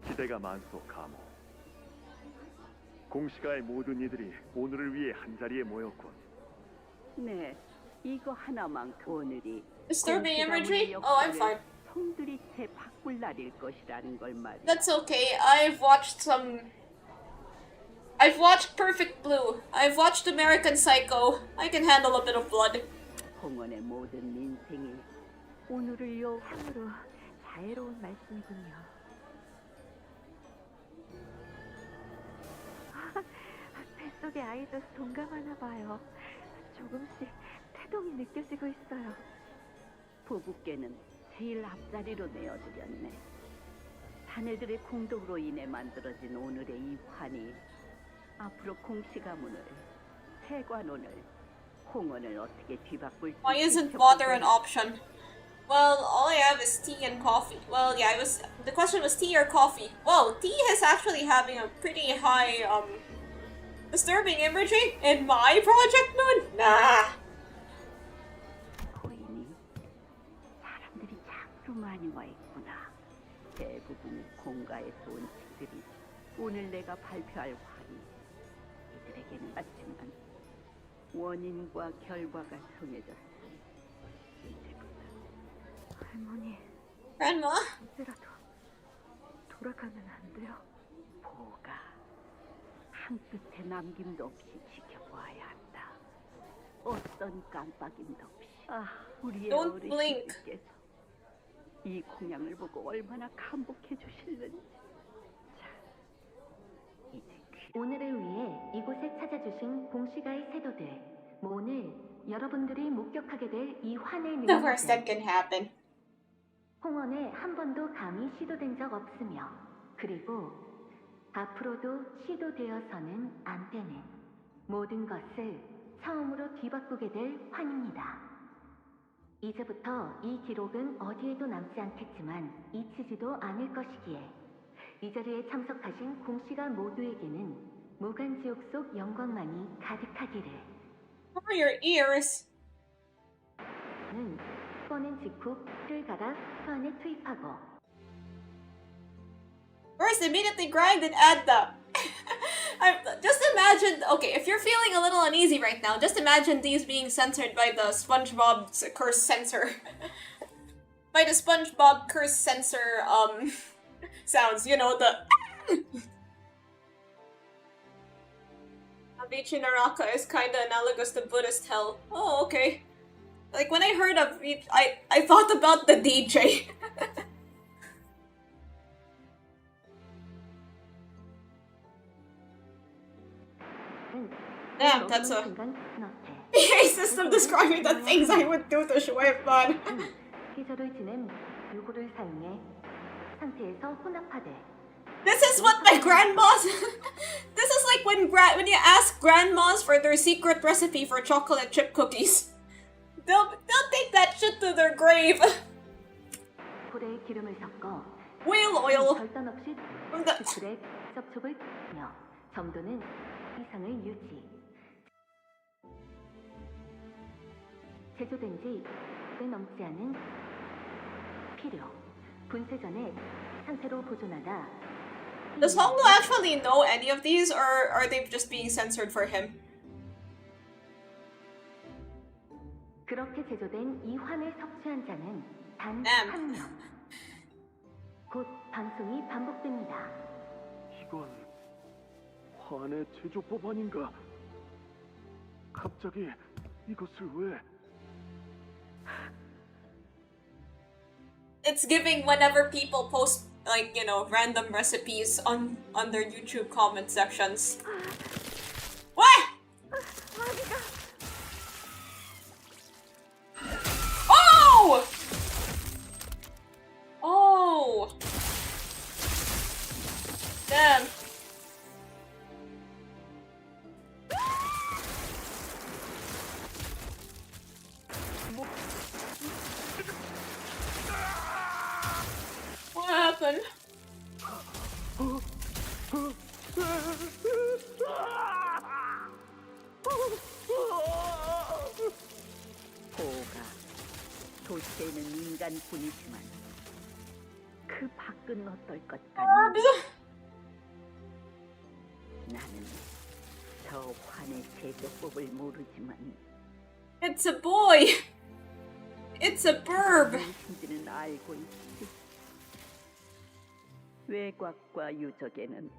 기대가 많소, 가모. 공시가의 모든 이들이 오늘을 위해 한자리에 모였군. 네, 이거 하나만큼 오늘이 Disturbing imagery? 공시가문의 Oh, I'm 역사를 fine. 송두리째 바꿀 날일 것이라는 걸 말이야. That's okay. I've watched Perfect Blue. I've watched American Psycho. I can handle a bit of blood. 홍원의 모든 민생이 오늘을요 참으로 자애로운 말씀이군요. 뱃속의 아이도 동감하나 봐요. 조금씩 태동이 느껴지고 있어요. 부부께는 제일 앞자리로 내어드렸네. 자네들의 공덕으로 인해 만들어진 오늘의 이 환이 앞으로 공시가문을, 대관원을, 홍원을 어떻게 뒤바꿀지. Why isn't water an option? Well, all I have is tea and coffee. Well, yeah, the question was tea or coffee. Whoa, tea is actually having a pretty high, disturbing imagery in my project mood? Nah. 보이니? 사람들이 참으로 많이 와 있구나. 대부분 공가에서 온 친구들이 오늘 내가 발표할 환이 이들에게는 같지만 원인과 결과가 정해졌어. 할머니, Grandma? 이제라도 돌아가면 안 돼요? 보가 한 끗의 남김도 없이 지켜보아야 한다. 어떤 깜빡임도 없이. 우리의 Don't blink. 어르신께서 이 공양을 보고 얼마나 감복해 주실는지. 자, 이제 오늘을 위해 이곳에 찾아주신 공시가의 세도들, 오늘 여러분들이 목격하게 될 이 환의 The worst that 능력은 can happen. 홍원에 한 번도 감히 시도된 적 없으며, 그리고 앞으로도 시도되어서는 안 되는 모든 것을 처음으로 뒤바꾸게 될 환입니다. 이제부터 이 기록은 어디에도 남지 않겠지만 잊히지도 않을 것이기에 이 자리에 참석하신 공시가 모두에게는 무간지옥 속 영광만이 가득하기를. Cover your ears. 는 꺼낸 직후 를 갈아 혀 안에 투입하고. First, immediately grind and add the. Just imagine. Okay, if you're feeling a little uneasy right now, just imagine these being censored by the SpongeBob curse censor. By the SpongeBob curse censor sounds. You know the. Avicii Naraka is kinda analogous to Buddhist hell. Oh, okay. Like when I heard of it, I thought about the DJ. Damn, that's a PA system describing the things I would do to Shueifan. 기저를 지낸 요구를 사용해 상태에서 혼합하되. This is what my grandmas. This is like when you ask grandmas for their secret recipe for chocolate chip cookies. They'll take that shit to their grave. 불에 기름을 섞어 Whale oil. 절단 없이 From the 불에 접촉을 하며 점도는 이상을 유지. 제조된 지 꽤 넘지 않은 필요. 분쇄 전에 상태로 보존하다. Does Honglu actually know any of these, or are they just being censored for him? 그렇게 제조된 이 환을 섭취한 자는 단 Damn. 한 명. 곧 방송이 반복됩니다. 이건 환의 제조법 아닌가? 갑자기 이것을 왜? It's giving whenever people post, like, you know, random recipes on their YouTube comment sections. What? Oh! Oh! Damn. What happened? 보가 도시에는 인간뿐이지만 그 밖은 어떨 것 같니? 나는 저 환의 제조법을 모르지만 It's a boy! It's a burb! 무엇인지는 알고 있지. 외곽과 유적에는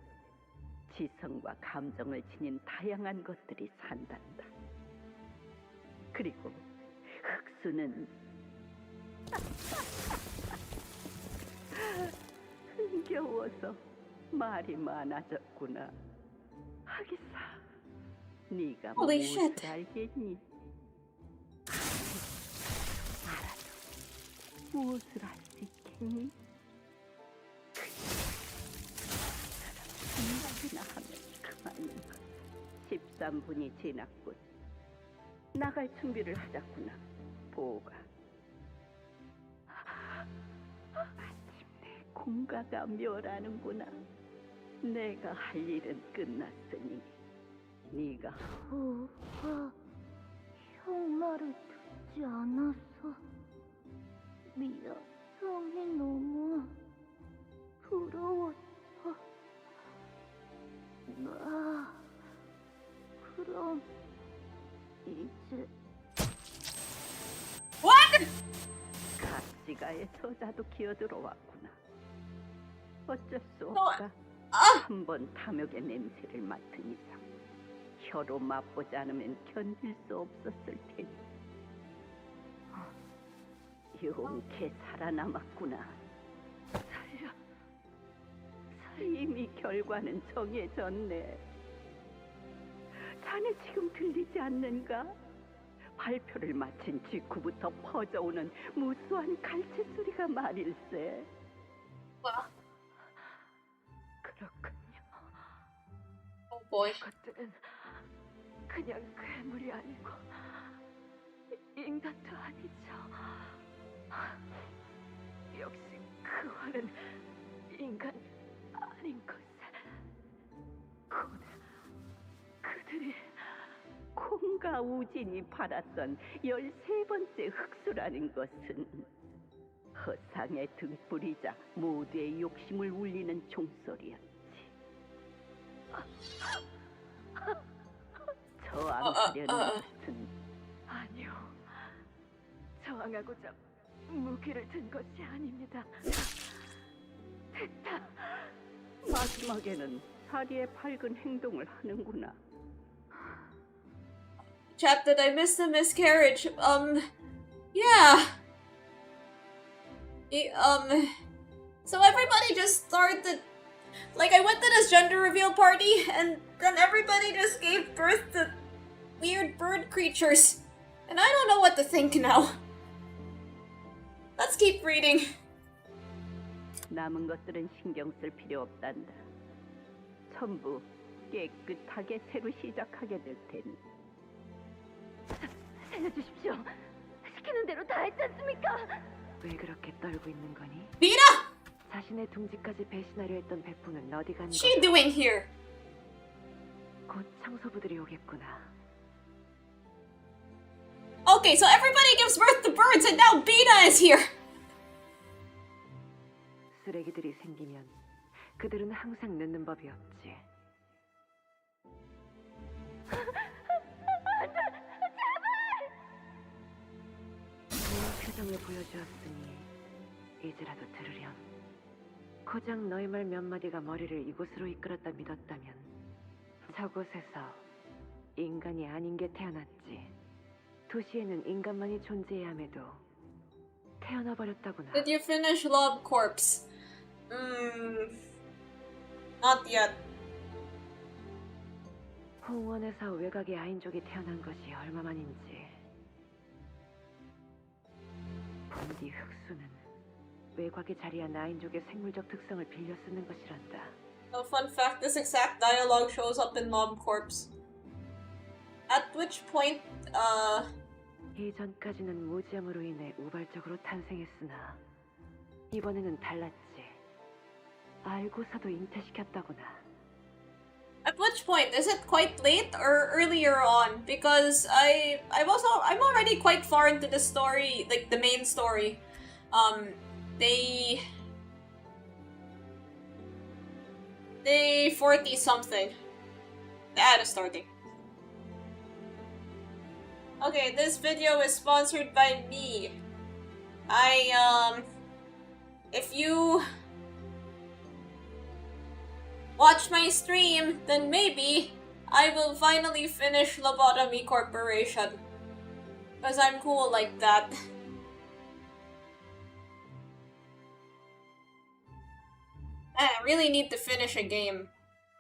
지성과 감정을 지닌 다양한 것들이 산단다. 그리고 흑수는 흥겨워서 말이 많아졌구나. 하기사, 네가 Holy 무엇을 shit. 알겠니? 알아도 무엇을 알 수 있겠니? 생각이나 하면 그만인 것. 13분이 지났군. 나갈 준비를 하자꾸나, 보가. 마침내 공가가 멸하는구나. 내가 할 일은 끝났으니 네가 형 말을 듣지 않았어. 미안, 형이 너무 부러웠어. 나 그럼 이제 What? 각지가의 서자도 기어들어왔구나. 어쩔 수 없다. 한 번 탐욕의 냄새를 맡은 이상 혀로 맛보지 않으면 견딜 수 없었을 테니. 용케 살아남았구나. 이미 결과는 정해졌네. 자네 지금 들리지 않는가? 발표를 마친 직후부터 퍼져오는 무수한 갈채 소리가 말일세. 와. 그렇군요. Oh boy. 그것들은 그냥 괴물이 아니고 인간도 아니죠. 역시 그 활은 인간이 아닌 것에 곧 그들이 콩과 우진이 받았던 13번째 흑수라는 것은 허상의 등불이자 모두의 욕심을 울리는 종소리였지. 저항하려는 것은 아니요. 저항하고자 무기를 든 것이 아닙니다. 됐다. 마지막에는 사리의 밝은 행동을 하는구나. Chat, did I miss the miscarriage? Yeah. So everybody just started, like, I went to this gender reveal party, and then everybody just gave birth to weird bird creatures. And I don't know what to think now. Let's keep reading. 남은 것들은 신경 쓸 필요 없단다. 전부 깨끗하게 새로 시작하게 될 테니. 살려주십시오. 시키는 대로 다 했지 않습니까? 왜 그렇게 떨고 있는 거니? Mina! 자신의 둥지까지 배신하려 했던 배포는 어디 간 What's she doing here? 곧 청소부들이 오겠구나. Okay, so everybody gives birth to birds, and now Bina is here. 쓰레기들이 생기면 그들은 항상 늦는 법이 없지. 좋은 표정을 보여주었으니 이제라도 들으렴. 고작 너희 말 몇 마디가 머리를 이곳으로 이끌었다 믿었다면 저곳에서 인간이 아닌 게 태어났지. 도시에는 인간만이 존재해야 함에도 태어나 버렸다구나. Did you finish Love Corpse? Not yet. 홍원에서 외곽의 아인족이 태어난 것이 얼마만인지. 본디 흑수는 외곽에 자리한 아인족의 생물적 특성을 빌려 쓰는 것이란다. A fun fact, this exact dialogue shows up in Love Corpse. At which point, 이전까지는 무지함으로 인해 우발적으로 탄생했으나 이번에는 달랐지. 알고서도 잉태시켰다구나. At which point? Is it quite late or earlier on? Because I'm already quite far into the story, like the main story. They 40 something. That is starting. Okay, this video is sponsored by me. If you watch my stream, then maybe I will finally finish Lobotomy Corporation. Because I'm cool like that. I really need to finish a game.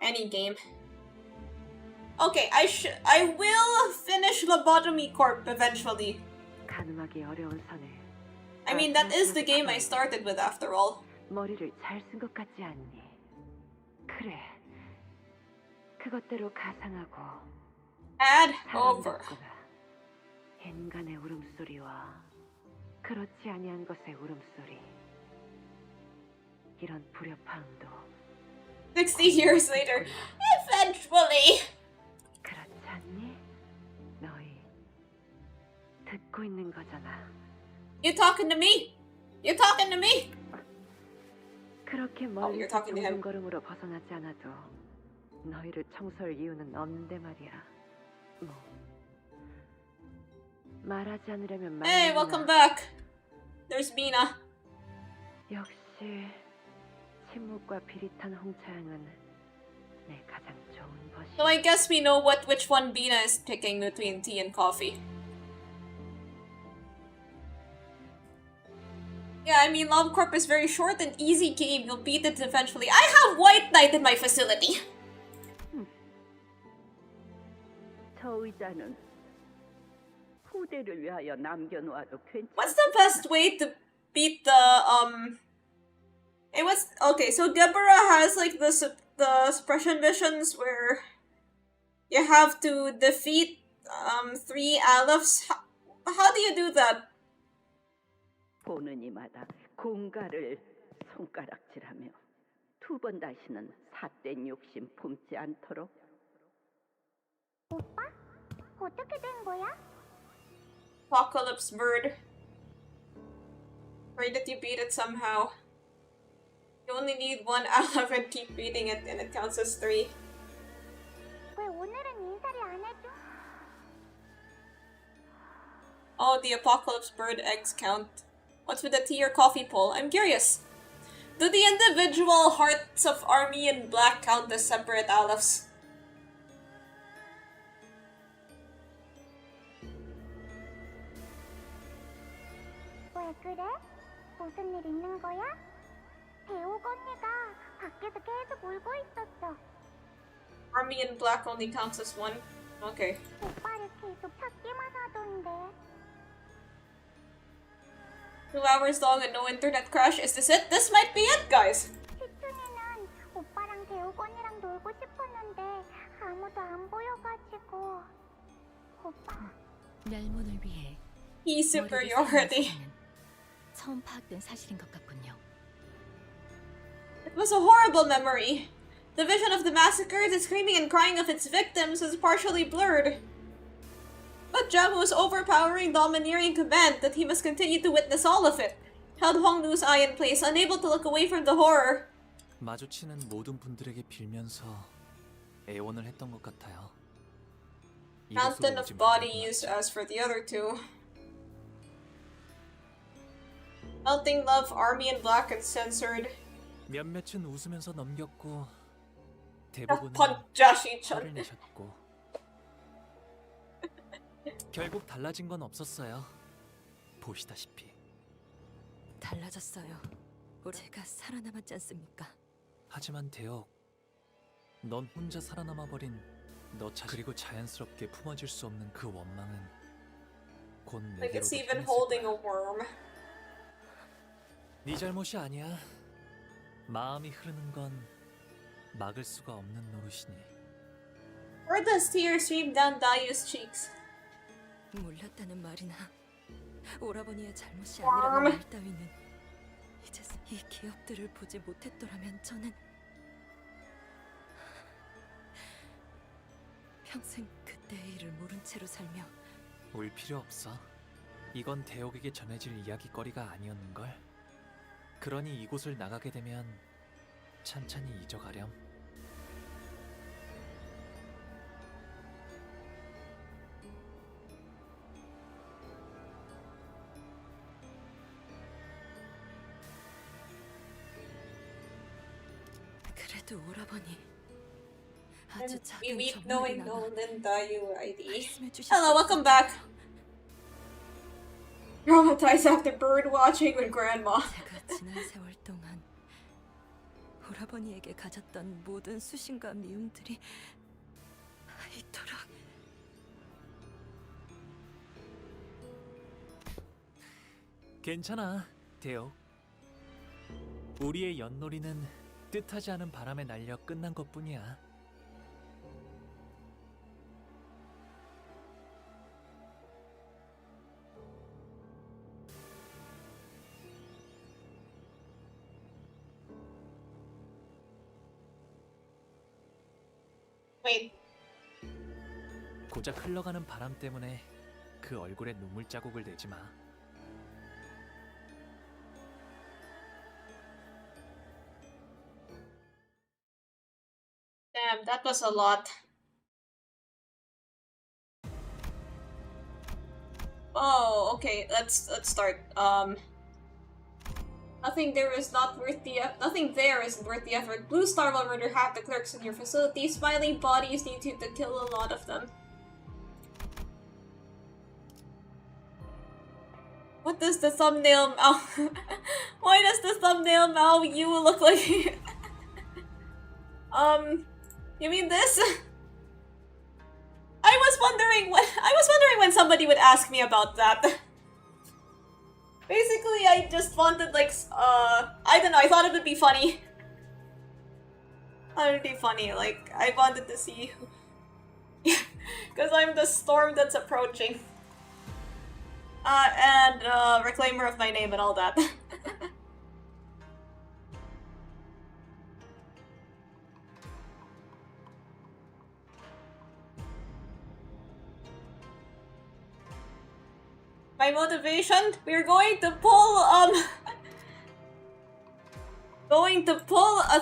Any game. Okay, I will finish Lobotomy Corp eventually. 가늠하기 어려운 선을. I mean, that is the game I started with after all. 머리를 잘 쓴 것 같지 않니? 그래. 그것대로 가상하고 Add over. 인간의 울음소리와 그렇지 아니한 것의 울음소리. 이런 불협화음도 60 years later. Eventually. 그렇지 않니? 너희 듣고 있는 거잖아. You talking to me? You talking to me? 그렇게 you're 멀리 talking to him. 걸음으로 벗어나지 않아도 너희를 청소할 이유는 없는데 말이야. 뭐 말하지 않으려면 Hey, welcome back. There's Mina. 역시 침묵과 비릿한 홍차향은 내 가장 좋은 벗이. So I guess we know which one Bina is picking between tea and coffee. Yeah, I mean, Love Corp is very short and easy game. You'll beat it eventually. I have White Knight in my facility. 저 의자는 후대를 위하여 남겨놓아도 괜찮. What's the best way to beat the It was okay. So Deborah has like the suppression missions where you have to defeat 3 Alephs. How do you do that? 보는 이마다 공가를 손가락질하며 2번 다시는 삿된 욕심 품지 않도록. 오빠? 어떻게 된 거야? Apocalypse bird. Pray that you beat it somehow. You only need 1 Aleph and keep beating it, and it counts as 3. 왜 오늘은 인사를 안 해줘? Oh, the Apocalypse bird eggs count. What's with the tea or coffee poll? I'm curious. Do the individual hearts of Army in Black count as separate Alephs? 왜 그래? 무슨 일 있는 거야? 대옥 언니가 밖에서 계속 울고 있었어. Army in Black only counts as 1. Okay. 오빠를 계속 찾기만 하던데. 2 hours long and no internet crash. Is this it? This might be it, guys. 시춘이는 오빠랑 대옥 언니랑 놀고 싶었는데 아무도 안 보여가지고. 오빠. 멸문을 위해 He superiority. 처음 파악된 사실인 것 같군요. It was a horrible memory. The vision of the massacre, the screaming and crying of its victims was partially blurred. But Jamu's overpowering, domineering command that he must continue to witness all of it held Hongnu's eye in place, unable to look away from the horror. 마주치는 모든 분들에게 빌면서 애원을 했던 것 같아요. Mountain of bodies, as for the other 2. Melting Love, Army in Black, and Censored. 몇몇은 웃으면서 넘겼고 대부분은 Jashi-chan. 화를 내셨고 결국 달라진 건 없었어요. 보시다시피. 달라졌어요. 제가 살아남았지 않습니까? 하지만 대혁, 넌 혼자 살아남아버린 너 자신 그리고 자연스럽게 품어질 수 없는 그 원망은 곧 Like 내게로도 it's even 향했을 holding 거야. a worm. 네 잘못이 아니야. 마음이 흐르는 건 막을 수가 없는 노릇이니. Where does tears stream down Dayu's cheeks? 몰랐다는 말이나 오라버니의 잘못이 아니라는 말 따위는 이제서 이 기업들을 보지 못했더라면 저는 평생 그때의 일을 모른 채로 살며. 울 필요 없어. 이건 대혁에게 전해질 이야기거리가 아니었는걸. 그러니 이곳을 나가게 되면 찬찬히 잊어가렴. 그래도 오라버니 아주 We 작은 weep knowing 전말이나마 Nolan Dayu ID. 말씀해 주실 Hello, 수 welcome back. Traumatized after bird watching with grandma. 제가 지난 세월 동안 오라버니에게 가졌던 모든 수심과 미움들이 이토록. 괜찮아, 대혁. 우리의 연놀이는 뜻하지 않은 바람에 날려 끝난 것뿐이야. Wait. 고작 흘러가는 바람 때문에 그 얼굴에 눈물 자국을 내지 마. Damn, that was a lot. Oh, okay, let's start. Nothing there is not worth the nothing there isn't worth the effort. Blue Star will murder half the clerks in your facility. Smiling bodies need you to kill a lot of them. What does the thumbnail why does the thumbnail Mao you look like you mean this? I was wondering when somebody would ask me about that. Basically, I just wanted like I don't know, I thought it would be funny. It would be funny, like I wanted to see because I'm the storm that's approaching. And reclaimer of my name and all that. My motivation? We're going to pull a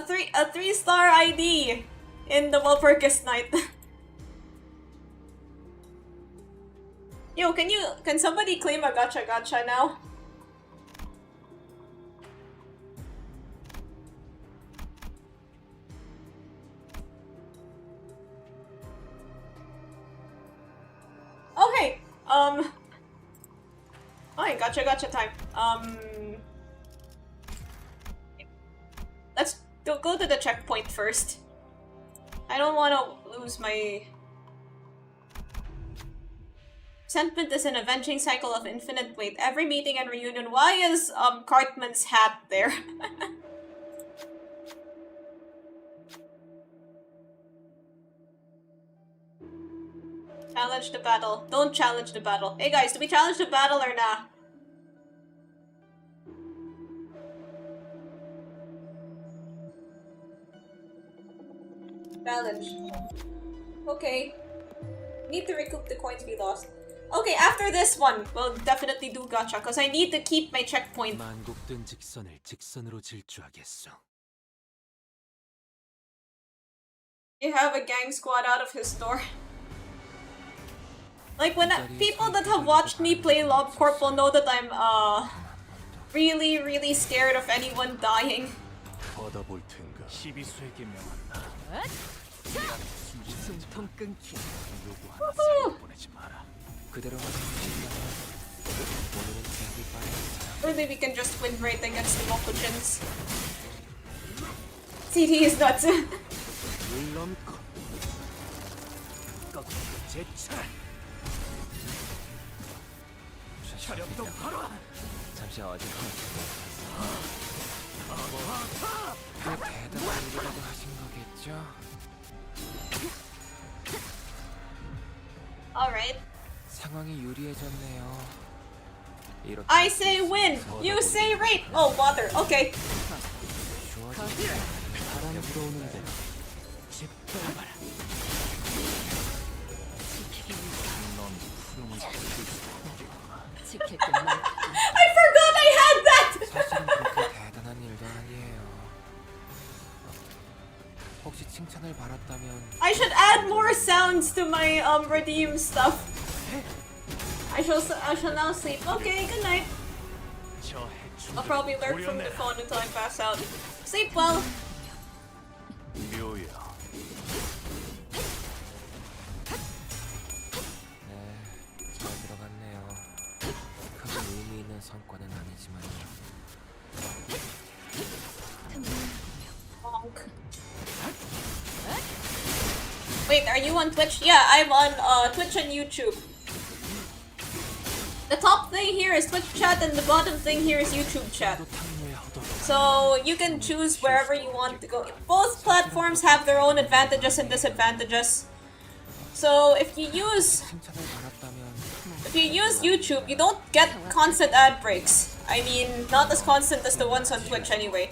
3-star ID in the Walpurgis night. Yo, can somebody claim a gacha now? Okay, okay, gacha time. Let's go to the checkpoint first. I don't want to lose my... Sentiment is an avenging cycle of infinite weight. Every meeting and reunion. Why is Cartman's hat there? Challenge the battle. Don't challenge the battle. Hey guys, do we challenge the battle or nah? Challenge. Okay. Need to recoup the coins we lost. Okay, after this one, we'll definitely do gacha because I need to keep my checkpoint. 만곡된 직선을 직선으로 질주하겠소. You have a gang squad out of his store. Like when people that have watched me play LobCorp will know that I'm really scared of anyone dying. 받아볼 텐가. 12수에게 명한다. 숨통 끊기. 누구 하나 살려 보내지 마라. 그대로만 오늘은 생기 빠르겠어. Or maybe we can just win right against the Mokujins. CD is nuts. 물론코. 꺾고 제차. 촬영도 바로. 잠시 어지러워. 꽤 대단한 일이라도 하신 거겠죠? Alright. 상황이 유리해졌네요. 이렇게 I say win, you say rate. Oh, water. Okay. 바람 불어오는 대로 짓밟아라. 넌 푸름을 I forgot I had that! 사실은 그렇게 대단한 일도 아니에요. 혹시 칭찬을 받았다면 I should add more sounds to my redeem stuff. I shall now sleep. Okay, good night. I'll probably lurk from the phone until I pass out. Sleep well. 묘야. 네, 잘 들어갔네요. 크게 의미 있는 성과는 아니지만요. Bonk. Wait, are you on Twitch? Yeah, I'm on Twitch and YouTube. The top thing here is Twitch chat and the bottom thing here is YouTube chat. So you can choose wherever you want to go. Both platforms have their own advantages and disadvantages. So if you use YouTube, you don't get constant ad breaks. I mean, not as constant as the ones on Twitch anyway.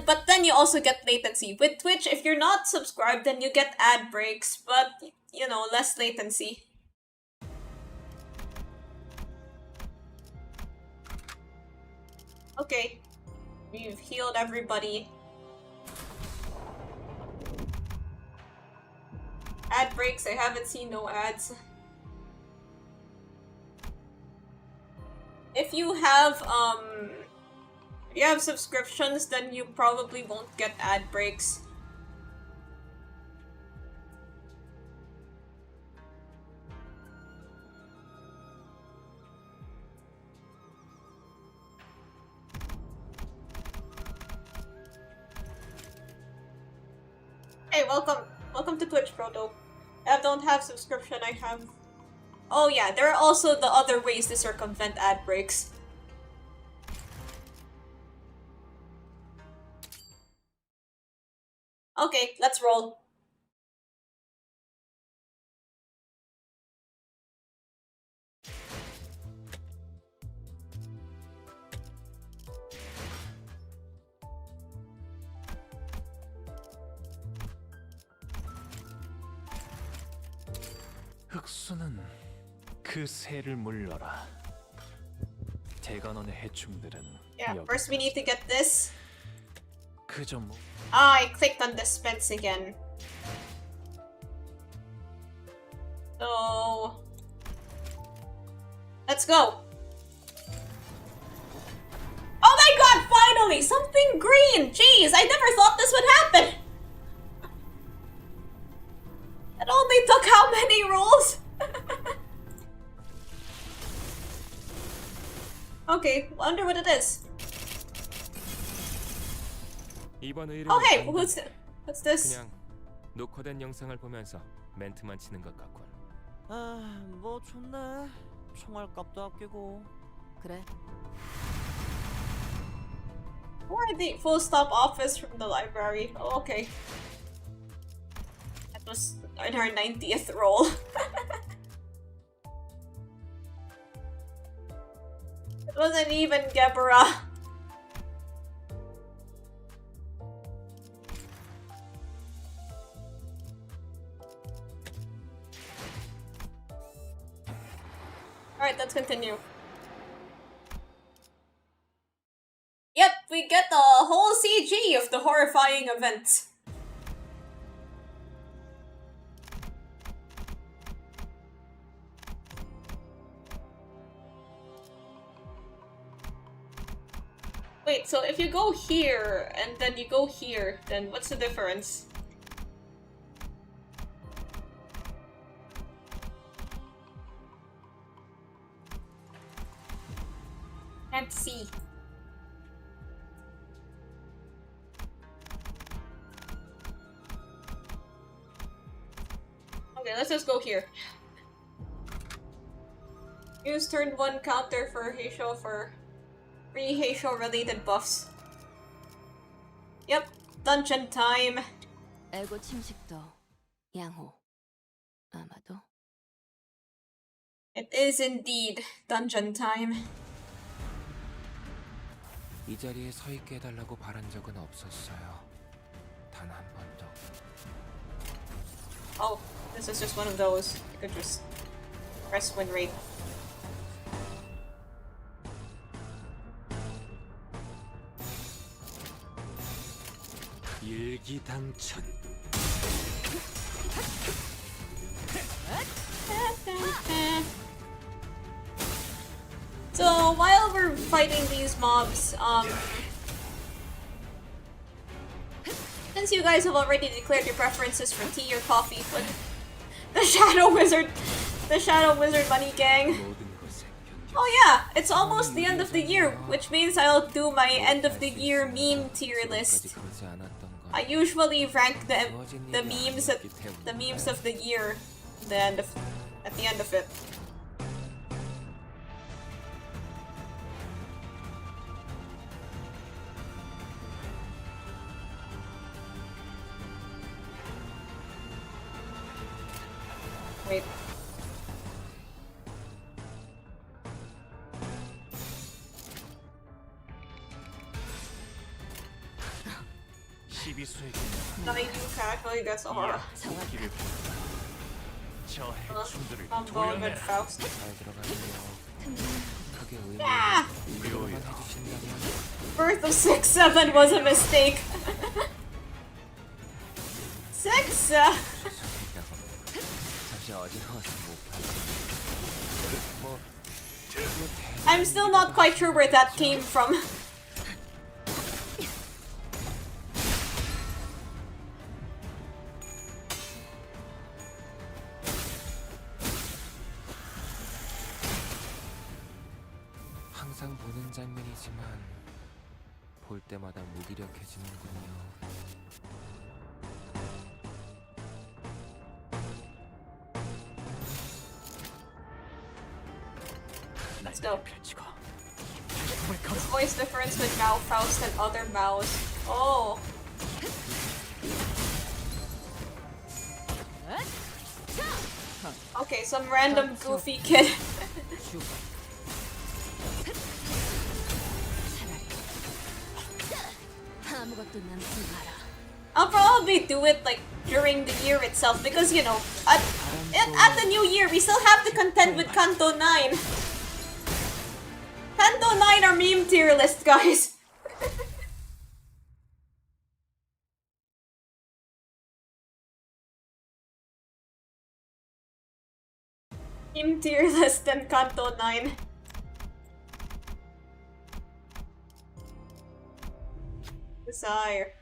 But then you also get latency. With Twitch, if you're not subscribed, then you get ad breaks, but, you know, less latency. Okay. We've healed everybody. Ad breaks, I haven't seen no ads. If you have, If you have subscriptions, then you probably won't get ad breaks. Hey, welcome. Welcome to Twitch, Proto. I don't have subscription, I have... Oh yeah, there are also the other ways to circumvent ad breaks. Okay, let's roll. 흑수는 그 새를 물러라. 대관원의 해충들은 Yeah, first we need to get this. 그저 뭐 Ah, I clicked on dispense again. So... Let's go! Oh my god, finally! Something green! Jeez, I never thought this would happen! It only took how many rolls? Okay, wonder what it is. 이번 의뢰는 Oh hey, what's this? 그냥 녹화된 영상을 보면서 멘트만 치는 것 같군. 아, 뭐 좋네. 총알값도 아끼고. 그래. Or the full stop office from the library. Oh, okay. That was in our 90th roll. It wasn't even Gebera. Alright, let's continue. Yep, we get the whole CG of the horrifying event. Wait, so if you go here and then you go here, then what's the difference? Can't see. Okay, let's just go here. Use turn 1 counter for Heisho for free Heisho related buffs. Yep, dungeon time. 에고 침식도 양호. 아마도. It is indeed dungeon time. 이 자리에 서 있게 해달라고 바란 적은 없었어요. 단 한 번도. Oh, this is just one of those. You could just press win rate. 일기당천. So while we're fighting these mobs, since you guys have already declared your preferences for tea or coffee, but the Shadow Wizard money gang. Oh yeah, it's almost the end of the year, which means I'll do my end of the year meme tier list. I usually rank the memes at the memes of the year at the end of it. Wait. Actually, that's a horror. Combo with Faust. Yeah! Birth of 6-7 was a mistake. 6! I'm still not quite sure where that came from. 항상 보는 장면이지만 볼 때마다 무기력해지는군요. Let's go. This voice difference with Mao Faust and other Maos. Oh. Okay, some random goofy kid. I'll probably do it like during the year itself because you know, at the new year we still have to contend with Canto 9. Canto 9 are meme tier list, guys. Meme tier list and Canto 9. Desire.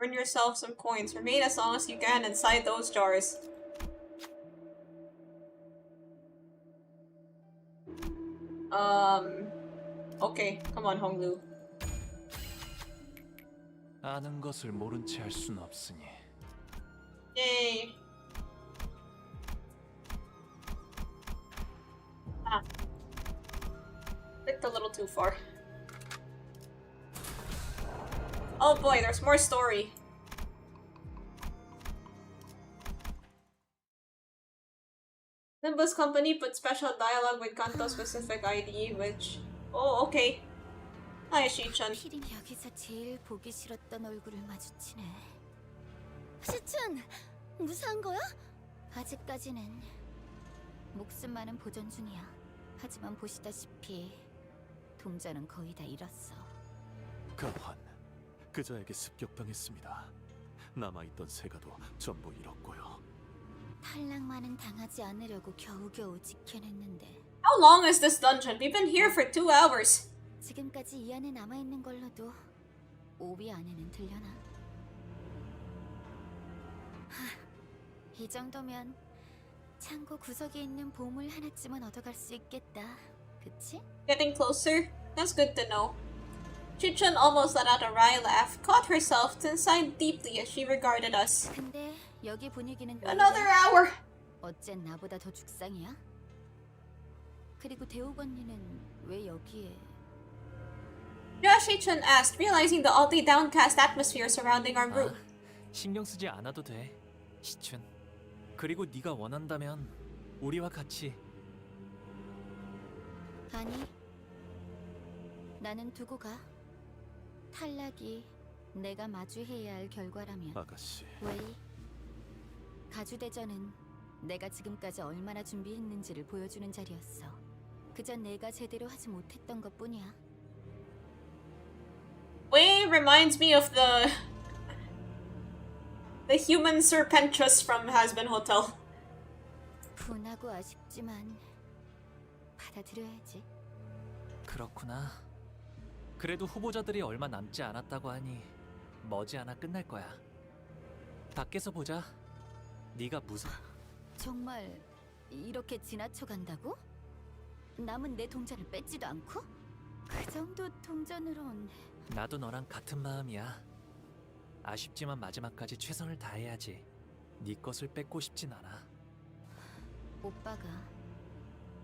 Earn yourself some coins. Remain as long as you can inside those jars. Okay. Come on, Honglu. 아는 것을 모른 채 할 순 없으니. Yay. Ah. Clicked a little too far. Oh boy, there's more story. Limbus company put special dialogue with Kanto specific ID, which... Oh, okay. Hi, Shi-chan. 필인 여기서 제일 보기 싫었던 얼굴을 마주치네. 시춘! 무사한 거야? 아직까지는 목숨만은 보존 중이야. 하지만 보시다시피 동자는 거의 다 잃었어. 가환, 그자에게 습격당했습니다. 남아있던 세가도 전부 잃었고요. 탈락만은 당하지 않으려고 겨우겨우 지켜냈는데. How long is this dungeon? We've been here for 2 hours. 지금까지 이 안에 남아있는 걸로도 5위 안에는 들려나? 이 정도면 창고 구석에 있는 보물 하나쯤은 얻어갈 수 있겠다. 그치? Getting closer? That's good to know. Chichun almost let out a wry laugh, caught herself, then sighed deeply as she regarded us. 근데 여기 분위기는 Another hour! 어쨘 나보다 더 죽상이야? 그리고 대욱 언니는 왜 여기에? Josh Chichun asked, realizing the oddly downcast atmosphere surrounding our group. 신경 쓰지 않아도 돼, 시춘. 그리고 네가 원한다면 우리와 같이. 아니, 나는 두고 가. 탈락이 내가 마주해야 할 결과라면. 아가씨. 웨이, 가주대전은 내가 지금까지 얼마나 준비했는지를 보여주는 자리였어. 그저 내가 제대로 하지 못했던 것뿐이야. Wei reminds me of the human Serpentress from Hazbin Hotel. 분하고 아쉽지만 받아들여야지. 그렇구나. 그래도 후보자들이 얼마 남지 않았다고 하니 머지않아 끝날 거야. 밖에서 보자. 네가 무슨... 정말 이렇게 지나쳐 간다고? 남은 내 동전을 뺏지도 않고? 그 정도 동전으론... 나도 너랑 같은 마음이야. 아쉽지만 마지막까지 최선을 다해야지. 네 것을 뺏고 싶진 않아. 오빠가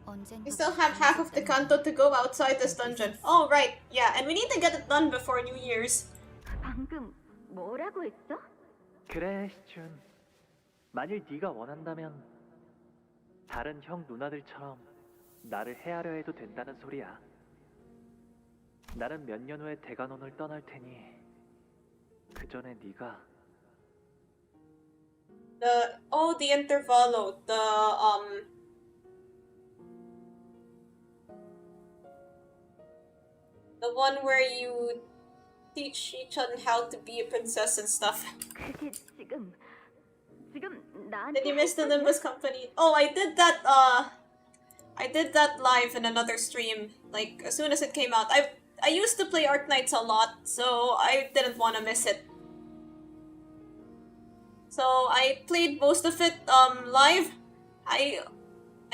언젠가... We still have half of the canto to go outside this dungeon. Oh, right. Yeah, and we need to get it done before New Year's. 방금 뭐라고 했어? 그래, 시춘. 만일 네가 원한다면 다른 형 누나들처럼 나를 헤아려 해도 된다는 소리야. 나는 몇 년 후에 대관원을 떠날 테니 그 전에 네가 the intervalo, the one where you teach Shi-chan how to be a princess and stuff. 그게 지금 나한테... Did you miss the Limbus company? Oh, I did that live in another stream, like as soon as it came out. I used to play Arknights a lot, so I didn't want to miss it. So I played most of it live.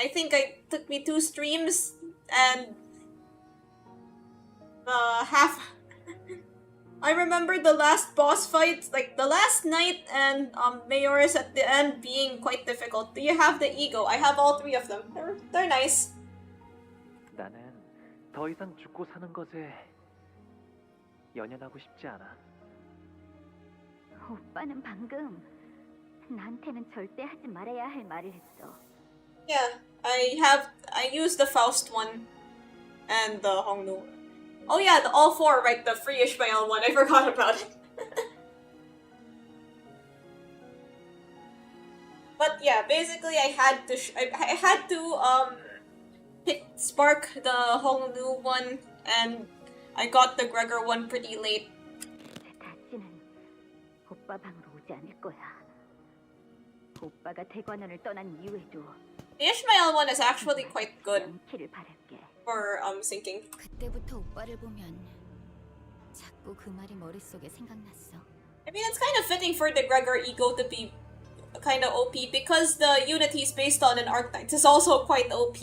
I think it took me 2 streams and half. I remember the last boss fight, like the last night and Mayoris at the end being quite difficult. Do you have the ego? I have all 3 of them. They're nice. 나는 더 이상 죽고 사는 것에 연연하고 싶지 않아. 오빠는 방금 나한테는 절대 하지 말아야 할 말을 했어. Yeah, I used the Faust one and the Hongnu. Oh yeah, all 4, right? The free Ishmael one. I forgot about it. But yeah, basically I had to spark the Hongnu one, and I got the Gregor one pretty late. 다시는 오빠 방으로 오지 않을 거야. 오빠가 대관원을 떠난 이후에도 The Ishmael one is actually quite good 않기를 바랄게. for syncing. 그때부터 오빠를 보면 자꾸 그 말이 머릿속에 생각났어. I mean, it's kind of fitting for the Gregor ego to be kind of OP because the unit he's based on in Arknights is also quite OP.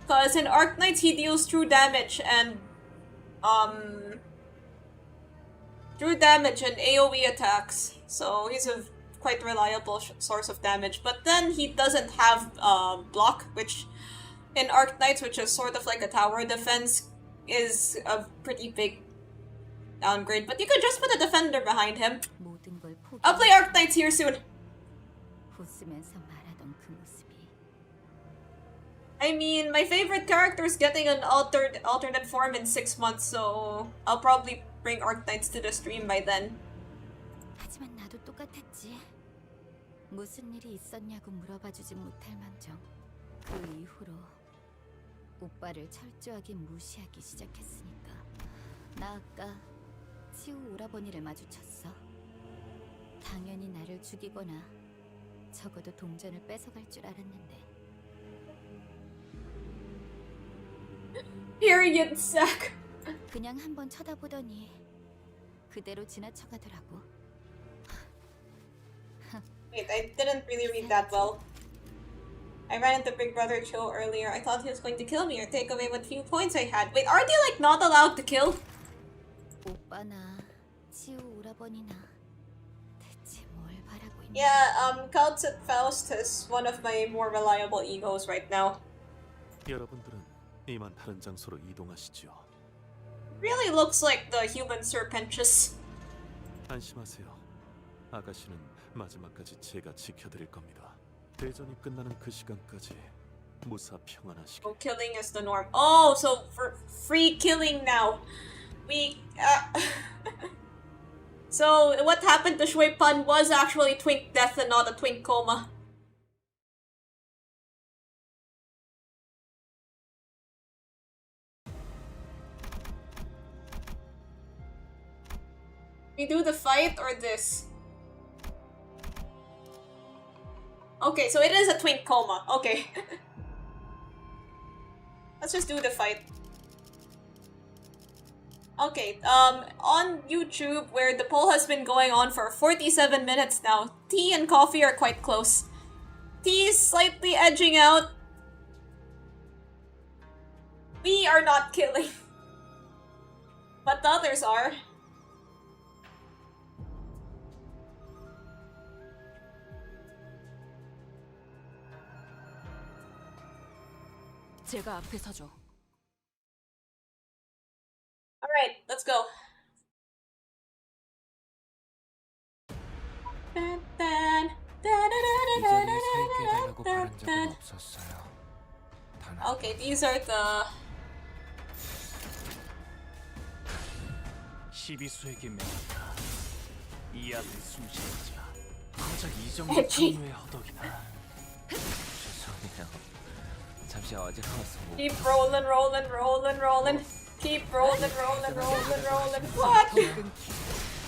Because in Arknights he deals true damage and AoE attacks, so he's a quite reliable source of damage. But then he doesn't have block, which in Arknights, which is sort of like a tower defense, is a pretty big downgrade. But you could just put a defender behind him. I'll play Arknights here soon. 웃으면서 말하던 그 모습이 I mean, my favorite character is getting an alternate form in 6 months, so I'll probably bring Arknights to the stream by then. 하지만 나도 똑같았지. 무슨 일이 있었냐고 물어봐주지 못할 망정 그 이후로 오빠를 철저하게 무시하기 시작했으니까. 나 아까 치우 오라버니를 마주쳤어. 당연히 나를 죽이거나 적어도 동전을 뺏어갈 줄 알았는데. Period sack. 그냥 한번 쳐다보더니 그대로 지나쳐가더라고. Wait, I didn't really read that well. I ran into Big Brother Cho earlier. I thought he was going to kill me or take away what few points I had. Wait, are they like not allowed to kill? 오빠나 치우 오라버니나 대체 뭘 바라고 있는? Yeah, Calcit Faust is one of my more reliable egos right now. 여러분들은 이만 다른 장소로 이동하시죠. Really looks like the human Serpentius. 안심하세요. 아가씨는 마지막까지 제가 지켜드릴 겁니다. 대전이 끝나는 그 시간까지 무사 평안하시게. Oh, killing is the norm. Oh, so for free killing now. So what happened to Shui Pan was actually twink death and not a twink coma. We do the fight or this? Okay, so it is a twink coma. Okay. Let's just do the fight. Okay, on YouTube, where the poll has been going on for 47 minutes now, tea and coffee are quite close. Tea is slightly edging out. We are not killing. But the others are. 제가 앞에 서죠. Alright, let's go. 이 자리에 서 있게 해달라고 바란 적은 없었어요. Okay, these are the... 시비수에게 매었다. 이 앞에 숨쉬자. 고작 이 정도 평유의 허덕이나. 죄송해요. 잠시 어지러워서 못. Keep rolling, rolling, rolling, rolling. Keep rolling, rolling, rolling, rolling. What?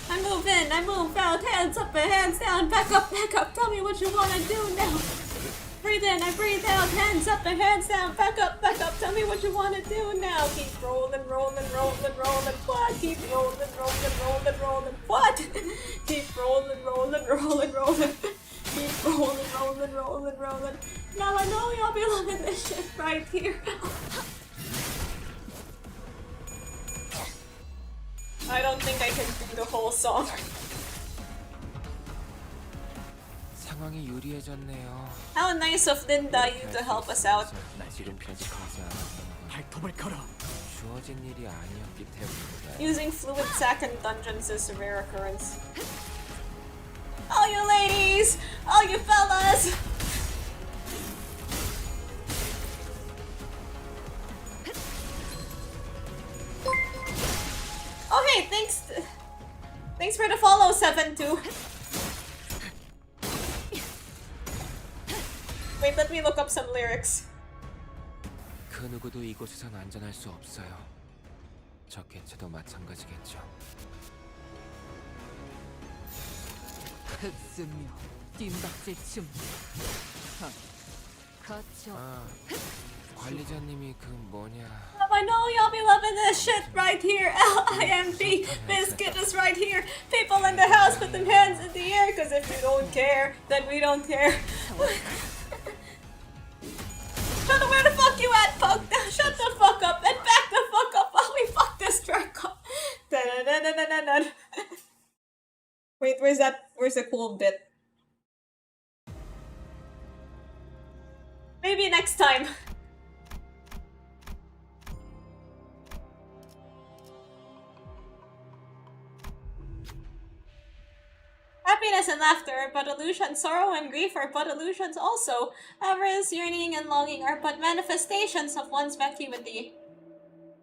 I move in, I move out, hands up and hands down, back up, tell me what you wanna do now. Breathe in, I breathe out, hands up and hands down, back up, tell me what you wanna do now. Keep rolling, rolling, rolling, rolling, what? Keep rolling, rolling, rolling, rolling, what? Keep rolling, rolling, rolling, rolling. Keep rolling, rolling, rolling, rolling, rolling. Now I know y'all be loving this shit right here. I don't think I can do the whole song. 상황이 유리해졌네요. How nice of Linda you to help us out. 지금까지 그러지 않았던 건 발톱을 걸어. 주어진 일이 아니었기 때문이다. Using fluid sac in dungeons is a rare occurrence. All you ladies! All you fellas! Okay, thanks for the follow, 7-2. Wait, let me look up some lyrics. 그 누구도 이곳에선 안전할 수 없어요. 저 개체도 마찬가지겠죠. 흡수며 뒷박질춤. 거쳐. 아, 관리자님이 그 뭐냐. I know y'all be loving this shit right here. LIMB Biscuit is right here. People in the house, put them hands in the air, cause if you don't care, then we don't care. Shut the where the fuck you at, fuck? Shut the fuck up and back the fuck up while we fuck this track up. Wait, where's the cool bit? Maybe next time. Happiness and laughter, but illusion, sorrow and grief are but illusions also. Avarice, yearning, and longing are but manifestations of one's vacuity.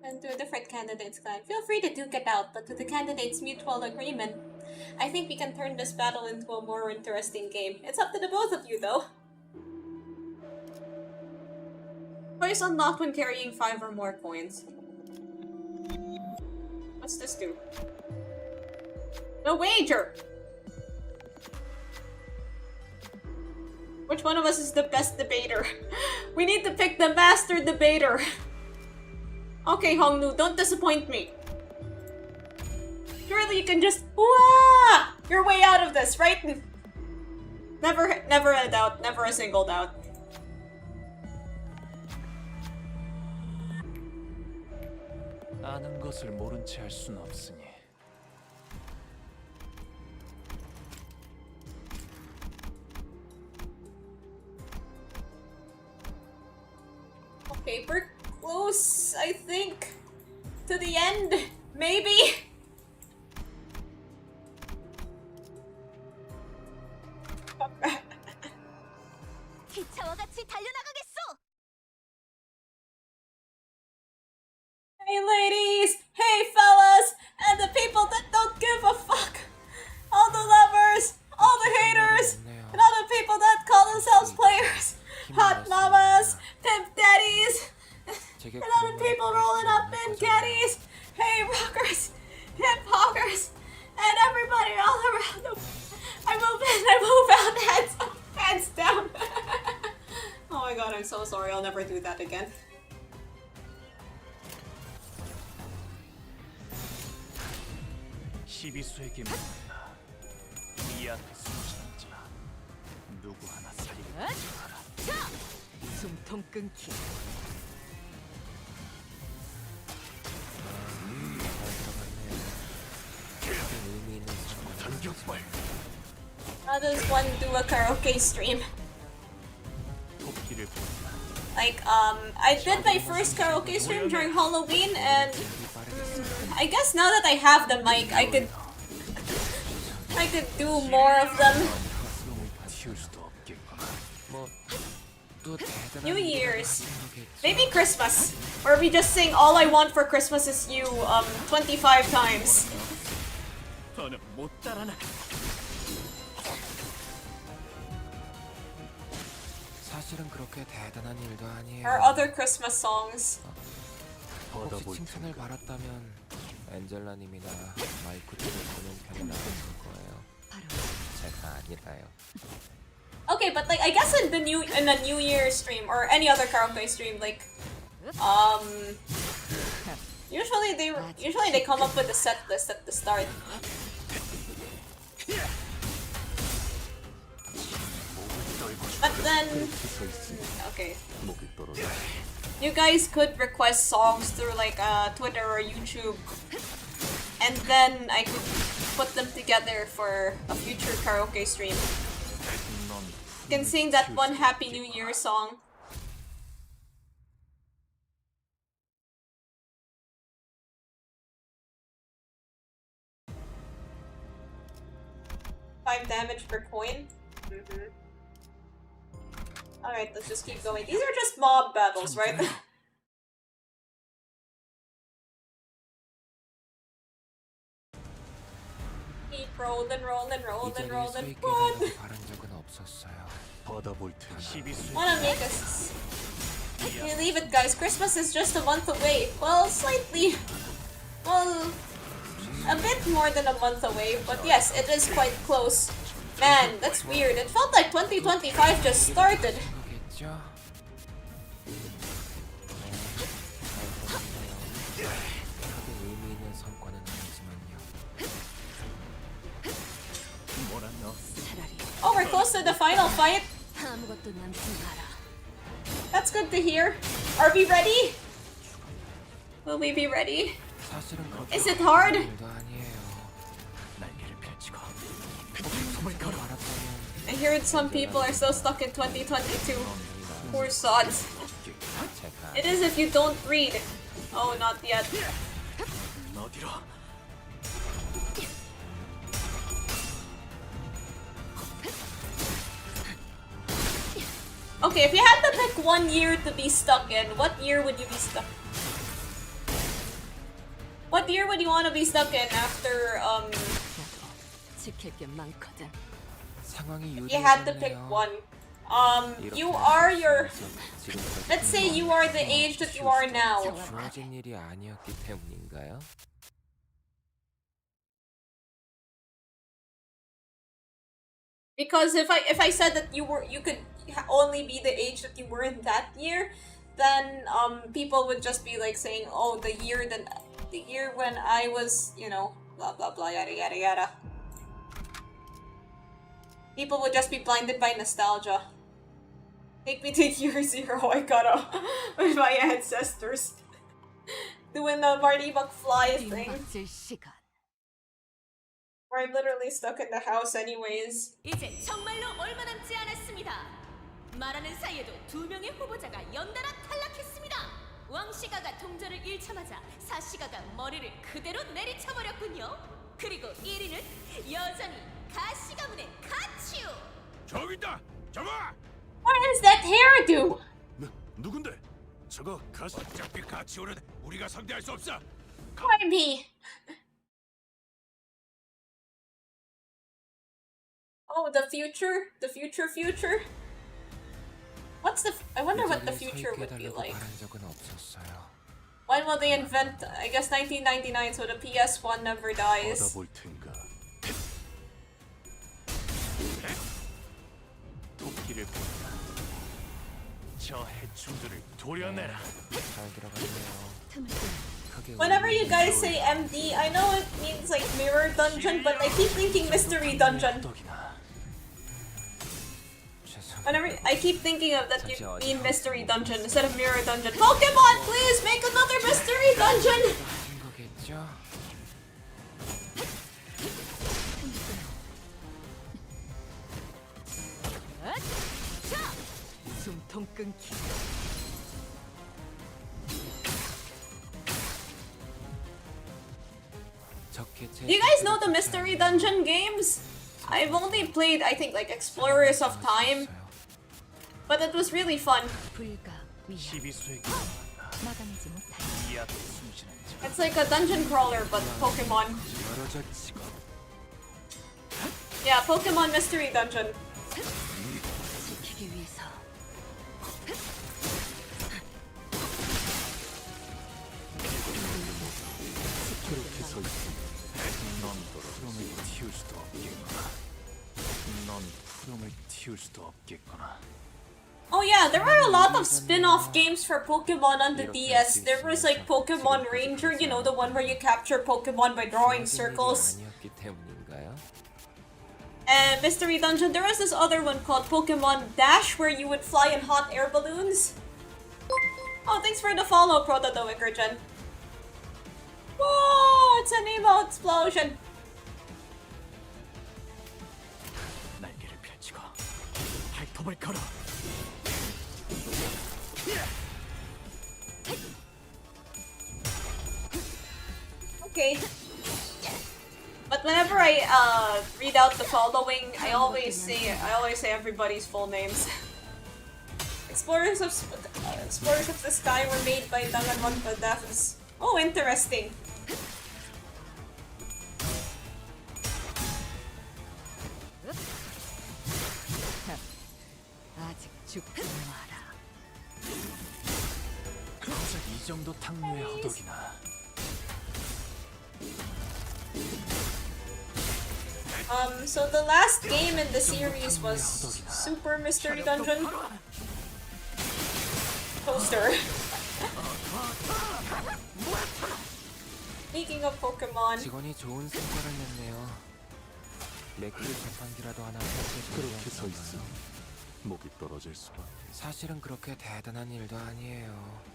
And to a different candidate's clan. Feel free to duke it out, but to the candidate's mutual agreement. I think we can turn this battle into a more interesting game. It's up to the both of you, though. Choice unlocked when carrying 5 or more coins. What's this do? No wager! Which one of us is the best debater? We need to pick the master debater. Okay, Hongnu, don't disappoint me. Surely you can just wah! Your way out of this, right? Never a doubt, never a single doubt. 아는 것을 모른 채 할 순 없으니. Okay, we're close, I think, to the end. Maybe? 기차와 같이 달려나가겠어! Hey ladies! Hey fellas! And the people that don't give a fuck! All the lovers! All the haters! And all the people that call themselves players! Hot mamas! Pimp daddies! And all the people rolling up in caddies! Hey rockers! Hip hoppers! And everybody all around them! I move in, I move out, hands up, hands down! Oh my god, I'm so sorry, I'll never do that again. 시비수에게 묻는다. 이 앞에 숨지는 자 누구 하나 살리고 자! 숨통 끊기. How does one do a karaoke stream? Like, I did my first karaoke stream during Halloween, and I guess now that I have the mic, I could do more of them. New Year's. Maybe Christmas. Where we just sing All I Want for Christmas Is You, 25 times. 사실은 그렇게 대단한 일도 아니에요. Or other Christmas songs. 혹시 칭찬을 받았다면 엔젤라님이나 마이크 쪽을 보는 편이 나았을 거예요. 제가 아니라요. Okay, but like I guess in a New Year stream or any other karaoke stream, like usually they come up with a set list at the start. But then okay. You guys could request songs through like Twitter or YouTube, and then I could put them together for a future karaoke stream. You can sing that one Happy New Year song. Five damage per coin. Alright, let's just keep going. These are just mob battles, right? Keep rolling, rolling, rolling, rolling. Run! Wanna make us... Can you leave it, guys? Christmas is just a month away. Well, slightly... Well... A bit more than a month away, but yes, it is quite close. Man, that's weird. It felt like 2025 just started. Oh, we're close to the final fight. That's good to hear. Are we ready? Will we be ready? Is it hard? I heard some people are still stuck in 2022. Poor sods. It is if you don't read. Oh, not yet. Okay, if you had to pick one year to be stuck in, what year would you be stuck? What year would you want to be stuck in after, you had to pick one. You are your... Let's say you are the age that you are now. Because if I said that you could only be the age that you were in that year, then people would just be like saying, oh, the year when I was, you know, blah blah blah, yada yada yada. People would just be blinded by nostalgia. Take me to year 0, I gotta with my ancestors doing the Marty McFly thing. We're literally stuck in the house anyways. 이제 정말로 얼마 남지 않았습니다. 말하는 사이에도 2명의 후보자가 연달아 탈락했습니다. 왕시가가 동전을 잃자마자 사시가가 머리를 그대로 내리쳐버렸군요. 그리고 1위는 여전히 가시가문의 가치우. 저기다! 잡아! What is that hairdo? 누군데? 저거 가시... 어차피 가치우는 우리가 상대할 수 없어. Why me? Oh, the future? The future? What's the... I wonder what the future would be like. When will they invent... I guess 1999, so the PS1 never dies. Whenever you guys say MD, I know it means like mirror dungeon, but I keep thinking mystery dungeon. Whenever I keep thinking of that, you mean mystery dungeon instead of mirror dungeon. Pokemon, please make another mystery dungeon. Do you guys know the mystery dungeon games? I've only played, I think, like Explorers of Time, but it was really fun. It's like a dungeon crawler, but Pokemon. Yeah, Pokemon Mystery Dungeon. Oh yeah, there are a lot of spin-off games for Pokemon on the DS. There was like Pokemon Ranger, you know, the one where you capture Pokemon by drawing circles. Mystery Dungeon, there was this other one called Pokemon Dash where you would fly in hot air balloons. Oh, thanks for the follow, Protodoikergen. Whoa, it's an emo explosion. 날개를 펼치고 발톱을 걸어. Okay. But whenever I read out the following, I always say everybody's full names. Explorers of the Sky were made by Danganronpa Devs. Oh, interesting. 아직 죽지 마라. 고작 이 정도 탕류의 허덕이나. So the last game in the series was Super Mystery Dungeon. Poster. Speaking of Pokemon. 직원이 좋은 성과를 냈네요. 맥주 자판기라도 하나 그렇게 서 있어. 목이 떨어질 수가. 사실은 그렇게 대단한 일도 아니에요.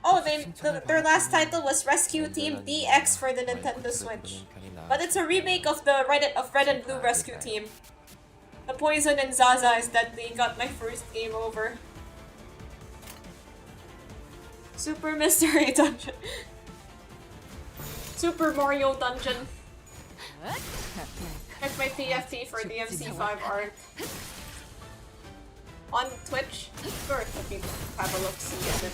Oh, their last title was Rescue Team DX for the Nintendo Switch. But it's a remake of the Red and Blue Rescue Team. The Poison and Zaza is deadly got my first game over. Super Mystery Dungeon. Super Mario Dungeon. Check my TFT for the MC5 art. On Twitch? Sure, if you have a look-see at it.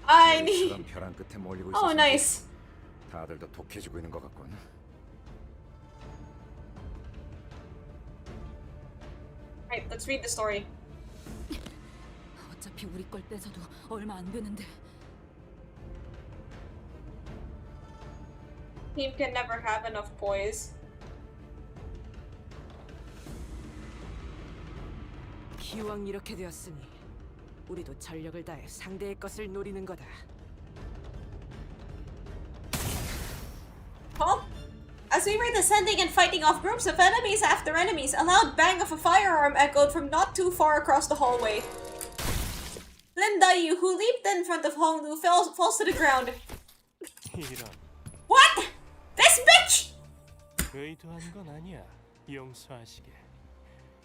I need. 벼랑 끝에 몰리고 Oh, 있어서 nice. 다들 더 독해지고 있는 것 같군. Right, let's read the story. 어차피 우리 걸 뺏어도 얼마 안 되는데. Team can never have enough poise. 기왕 이렇게 되었으니 우리도 전력을 다해 상대의 것을 노리는 거다. Huh? As we were descending and fighting off groups of enemies after enemies, a loud bang of a firearm echoed from not too far across the hallway. Lin Dayu, who leaped in front of Honglu, falls to the ground. 이런. What? This bitch! 의도한 건 아니야. 용서하시게.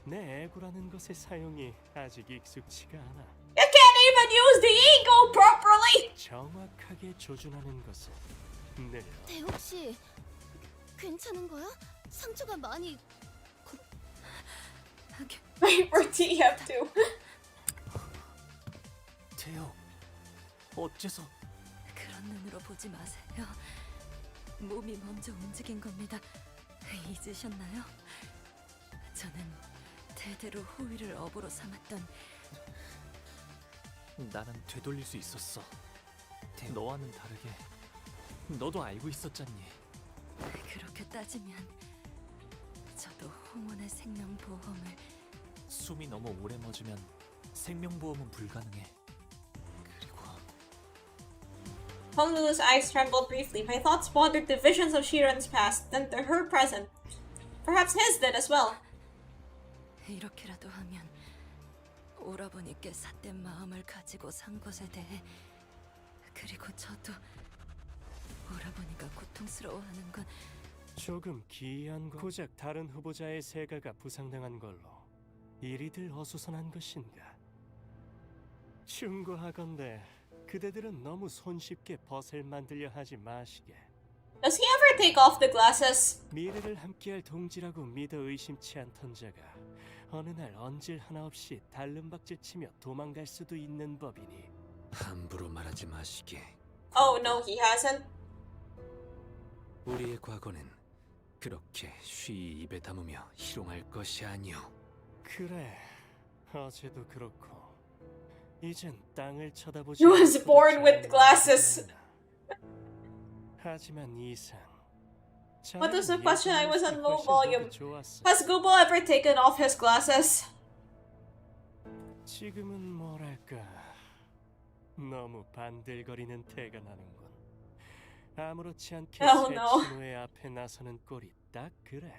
내 애구라는 것의 사용이 아직 익숙치가 않아. You can't even use the ego properly! 정확하게 조준하는 것을 늘려. 대옥 씨, 괜찮은 거야? 상처가 많이 Wait for TF2. 태호, 어째서? 그런 눈으로 보지 마세요. 몸이 먼저 움직인 겁니다. 잊으셨나요? 저는 대대로 호위를 업으로 삼았던 나는 되돌릴 수 있었어. 너와는 다르게 너도 알고 있었잖니. 그렇게 따지면 저도 홍원의 생명보험을 숨이 너무 오래 멎으면 생명보험은 불가능해. Honglu's eyes trembled briefly. My thoughts wandered to visions of Shiran's past, then to her present. Perhaps his did as well. 이렇게라도 하면 오라버니께 삿된 마음을 가지고 산 것에 대해, 그리고 저도 오라버니가 고통스러워하는 건 조금 기이한 거. 고작 다른 후보자의 세가가 부상당한 걸로 이리들 어수선한 것인가? 충고하건대 그대들은 너무 손쉽게 벗을 만들려 하지 마시게. Does he ever take off the glasses? 미래를 함께할 동지라고 믿어 의심치 않던 자가 어느 날 언질 하나 없이 달름박질 치며 도망갈 수도 있는 법이니. 함부로 말하지 마시게. Oh no, he hasn't. 우리의 과거는 그렇게 쉬이 입에 담으며 희롱할 것이 아니오. 그래, 어제도 그렇고 이젠 땅을 쳐다보지. He was born with glasses. 하지만 이상 What was the question? I was on low 훨씬 volume. 보기 좋았어. Has Google ever taken off his glasses? 지금은 뭐랄까 너무 반들거리는 태가 나는군. 아무렇지 않게 Oh, 새 no. 친구의 앞에 나서는 꼴이 딱 그래.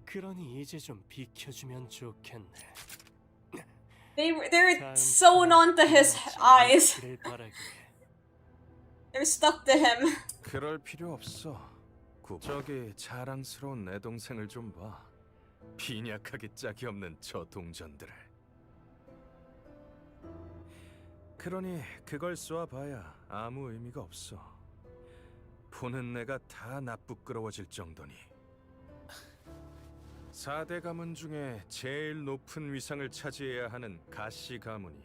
그러니 이제 좀 비켜주면 좋겠네. They're sewn onto his eyes. 그를 바라기에. They're stuck to him. 그럴 필요 없어. 저기 자랑스러운 내 동생을 좀 봐. 빈약하게 짝이 없는 저 동전들을. 그러니 그걸 쏘아봐야 아무 의미가 없어. 보는 내가 다 나쁘끄러워질 정도니. 4대 가문 중에 제일 높은 위상을 차지해야 하는 가시 가문이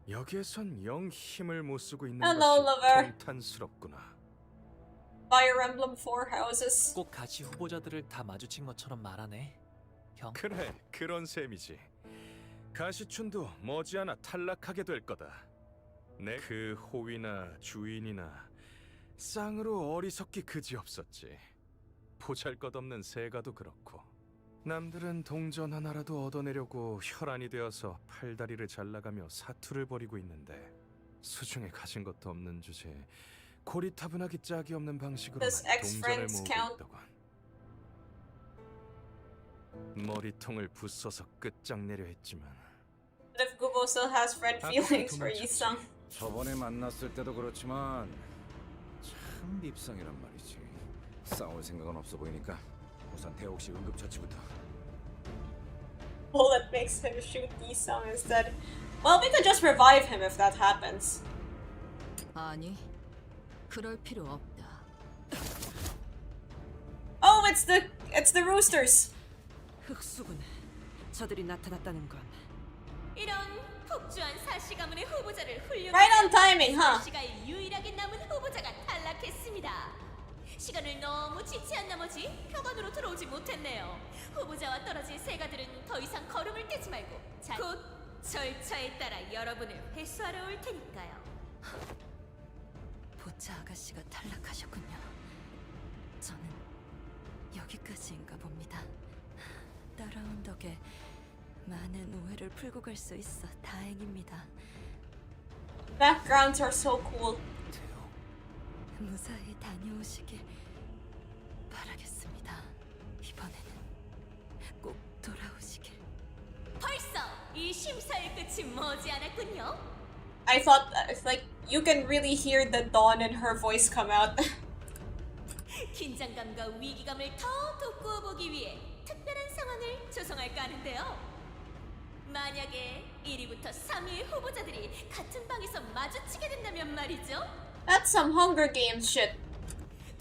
여기에선 영 힘을 못 쓰고 있는 Hello, lover. 것이 통탄스럽구나. Fire Emblem 4 houses. 꼭 가시 후보자들을 다 마주친 것처럼 말하네. 형. 그래, 그런 셈이지. 가시춘도 머지않아 탈락하게 될 거다. 내 그 호위나 주인이나 쌍으로 어리석기 그지없었지. 보잘것없는 세가도 그렇고. 남들은 동전 하나라도 얻어내려고 혈안이 되어서 팔다리를 잘라가며 사투를 벌이고 있는데 수중에 가진 것도 없는 주제에 고리타분하기 짝이 없는 방식으로만 Does 동전을 ex-friends 모으고 count? 있더군. 머리통을 부숴서 끝장내려 했지만 But if Google still has friend feelings for Isang. 저번에 만났을 때도 그렇지만 참 밉상이란 말이지. 싸울 생각은 없어 보이니까 우선 대옥 씨 응급처치부터. Well, that makes him shoot Isang instead. Well, we could just revive him if that happens. 아니, 그럴 필요 없다. Oh, it's the roosters. 흑수군, 저들이 나타났다는 건 이런 폭주한 사시 가문의 후보자를 훌륭히 Right on timing, huh? 사시가 유일하게 남은 후보자가 탈락했습니다. 시간을 너무 지체한 나머지 표관으로 들어오지 못했네요. 후보자와 떨어질 세가들은 더 이상 걸음을 떼지 말고 곧 절차에 따라 여러분을 회수하러 올 테니까요. 보차 아가씨가 탈락하셨군요. 저는 여기까지인가 봅니다. 따라온 덕에 많은 오해를 풀고 갈 수 있어 다행입니다. Backgrounds are so cool. 무사히 다녀오시길 바라겠습니다. 이번에는 꼭 돌아오시길. 벌써 이 심사의 끝이 머지않았군요. I thought like you can really hear the dawn in her voice come out. 긴장감과 위기감을 더 돋구어 보기 위해 특별한 상황을 조성할까 하는데요. 만약에 1위부터 3위의 후보자들이 같은 방에서 마주치게 된다면 말이죠. That's some Hunger Games shit.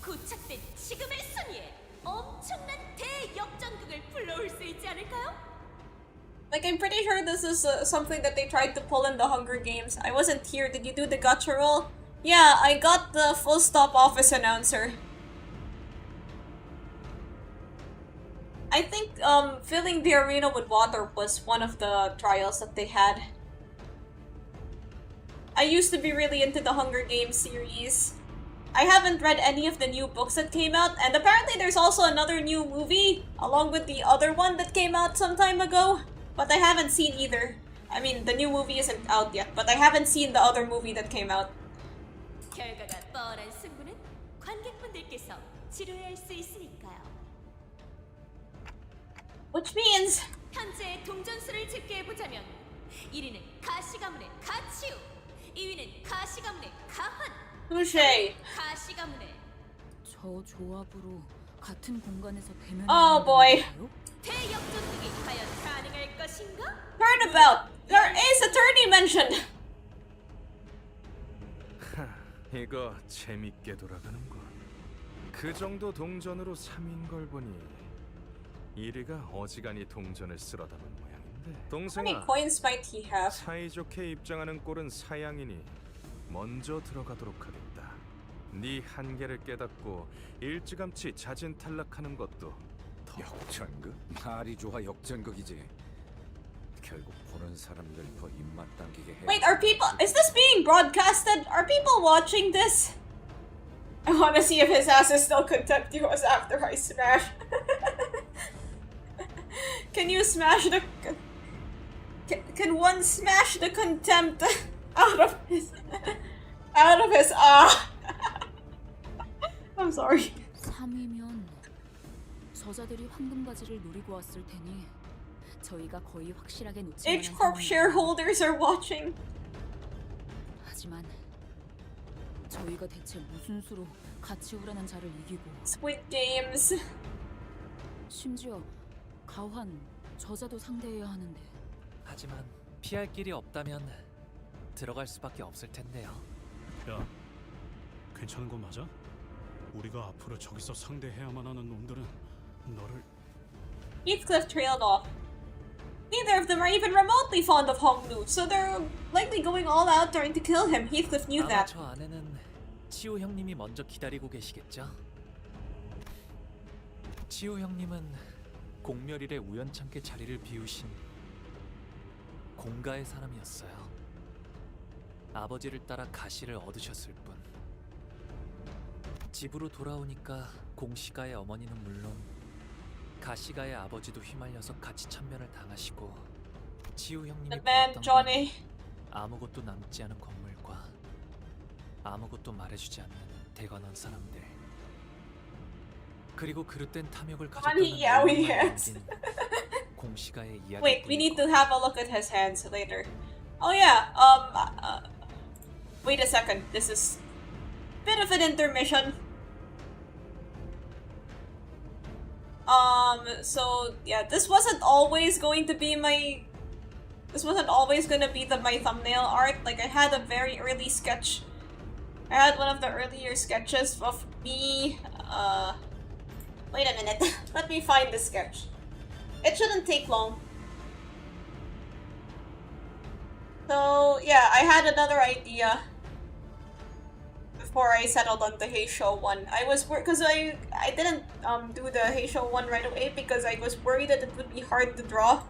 고착된 지금의 순위에 엄청난 대역전극을 불러올 수 있지 않을까요? Like I'm pretty sure this is something that they tried to pull in the Hunger Games. I wasn't here. Did you do the gacha roll? Yeah, I got the full stop office announcer. I think filling the arena with water was one of the trials that they had. I used to be really into the Hunger Games series. I haven't read any of the new books that came out, and apparently there's also another new movie along with the other one that came out some time ago, but I haven't seen either. I mean, the new movie isn't out yet, but I haven't seen the other movie that came out. 결과가 뻔한 승부는 관객분들께서 지루해할 수 있으니까요. Which means 현재 동전수를 집계해보자면 1위는 가시가문의 가치우, 2위는 가시가문의 가환, touche. 가시가문의 저 조합으로 같은 공간에서 대면. Oh boy. 대역전극이 과연 가능할 것인가? Turnabout. There is a tourney mentioned. 이거 재밌게 돌아가는군. 그 정도 동전으로 3인 걸 보니 1위가 어지간히 동전을 쓸어 담은 모양인데. How many 동생아, coins might he have? 사이좋게 입장하는 꼴은 사양이니 먼저 들어가도록 하겠다. 네 한계를 깨닫고 일찌감치 자진 탈락하는 것도 더. 역전극? 말이 좋아 역전극이지. 결국 보는 사람들 더 입맛 당기게 해. Wait, are people? Is this being broadcasted? Are people watching this? I want to see if his ass is still contemptuous after I smash. Can you smash the... Can one smash the contempt out of his... I'm sorry. 3위면 저자들이 황금바지를 노리고 왔을 테니 저희가 거의 확실하게 놓칠 만한 H Corp shareholders are watching. 하지만 저희가 대체 무슨 수로 가치우라는 자를 이기고 Squid Games. 심지어 가환, 저자도 상대해야 하는데 하지만 피할 길이 없다면 들어갈 수밖에 없을 텐데요. 야, 괜찮은 거 맞아? 우리가 앞으로 저기서 상대해야만 하는 놈들은 너를... Heathcliff trailed off. Neither of them are even remotely fond of Hongnu, so they're likely going all out trying to kill him. Heathcliff knew 아마 that. 저 안에는 치우 형님이 먼저 기다리고 계시겠죠? 치우 형님은 공멸일에 우연찮게 자리를 비우신 공가의 사람이었어요. 아버지를 따라 가시를 얻으셨을 뿐. 집으로 돌아오니까 공시가의 어머니는 물론 가시가의 아버지도 휘말려서 같이 참변을 당하시고 치우 형님이 The man, 보았던 Johnny. 건 아무것도 남지 않은 건물과 아무것도 말해주지 않는 대관원 사람들 그리고 그릇된 탐욕을 가졌다는 yaoi 내용만 hands. 남긴 공시가의 이야기. Wait, we need to have a look at his hands later. Oh yeah, wait a second. This is a bit of an intermission. So yeah, this wasn't always going to be my my thumbnail art. Like I had a very early sketch. I had one of the earlier sketches of me, wait a minute. Let me find the sketch. It shouldn't take long. So yeah, I had another idea before I settled on the Heisho one. I was because I didn't do the Heisho one right away because I was worried that it would be hard to draw.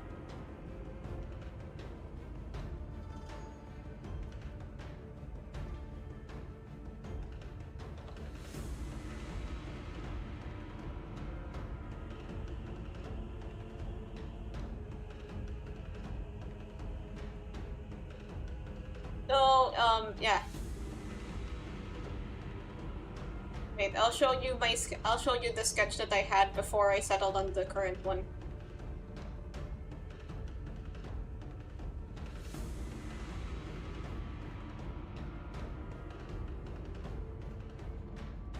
So yeah. Wait, I'll show you the sketch that I had before I settled on the current one.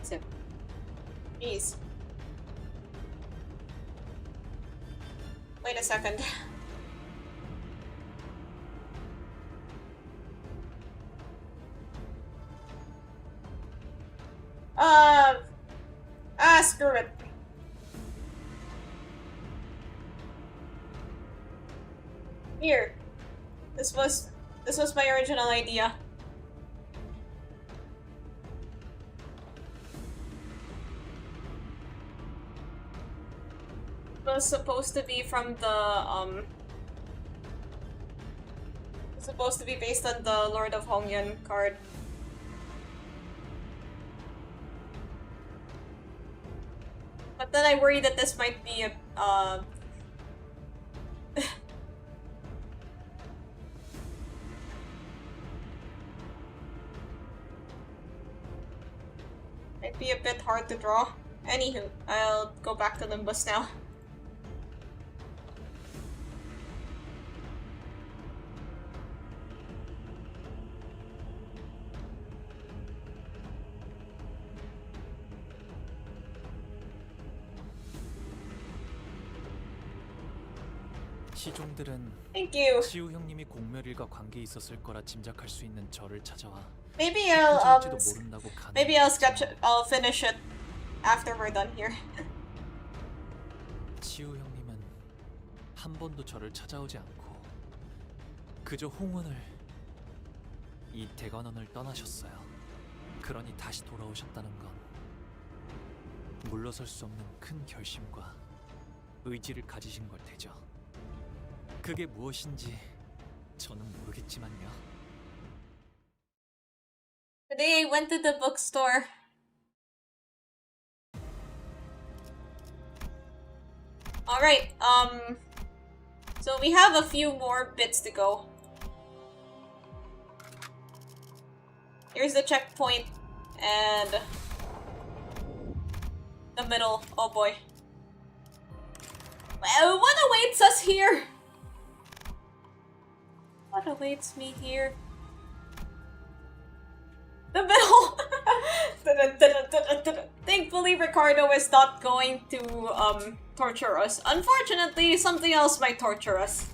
Zip. Jeez. Wait a second. Screw it. Here. This was my original idea. It was supposed to be from the it's supposed to be based on the Lord of Hongyan card. But then I worry that this might be a, might be a bit hard to draw. Anywho, I'll go back to Limbus now. 시종들은 Thank you. 치우 형님이 공멸일과 관계 있었을 거라 짐작할 수 있는 저를 찾아와 Maybe I'll 모른다고 maybe I'll sketch it. I'll finish it after we're done here. 치우 형님은 한 번도 저를 찾아오지 않고 그저 홍은을 이 대관원을 떠나셨어요. 그러니 다시 돌아오셨다는 건 물러설 수 없는 큰 결심과 의지를 가지신 걸 테죠. 그게 무엇인지 저는 모르겠지만요. Today I went to the bookstore Alright, so we have a few more bits to go. Here's the checkpoint, and the middle. Oh boy. What awaits us here? What awaits me here? The middle! Thankfully, Ricardo is not going to, torture us. Unfortunately, something else might torture us.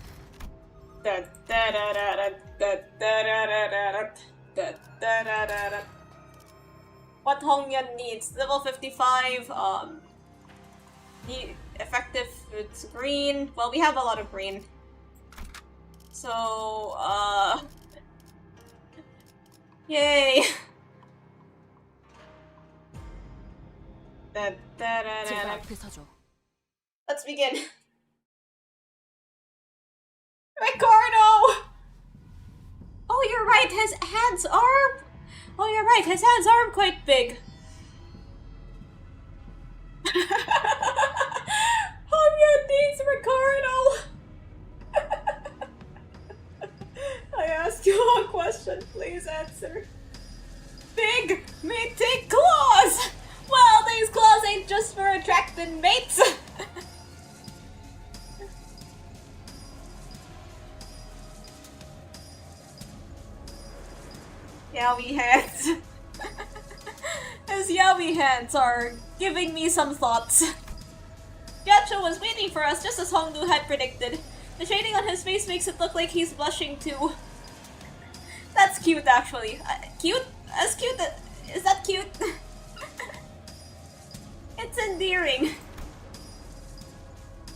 What Hongyun needs? Level 55, need effective, it's green. Well, we have a lot of green. So, yay! Let's begin. Ricardo! Oh, you're right, his hands are... Oh, you're right, his hands are quite big. Hongyun needs Ricardo! I ask you a question, please answer. Big may take claws! Well, these claws ain't just for attracting mates! Yowie hands. His yowie hands are giving me some thoughts. Yacho was waiting for us just as Hongdu had predicted. The shading on his face makes it look like he's blushing too. That's cute, actually. Cute? As cute as... Is that cute? It's endearing.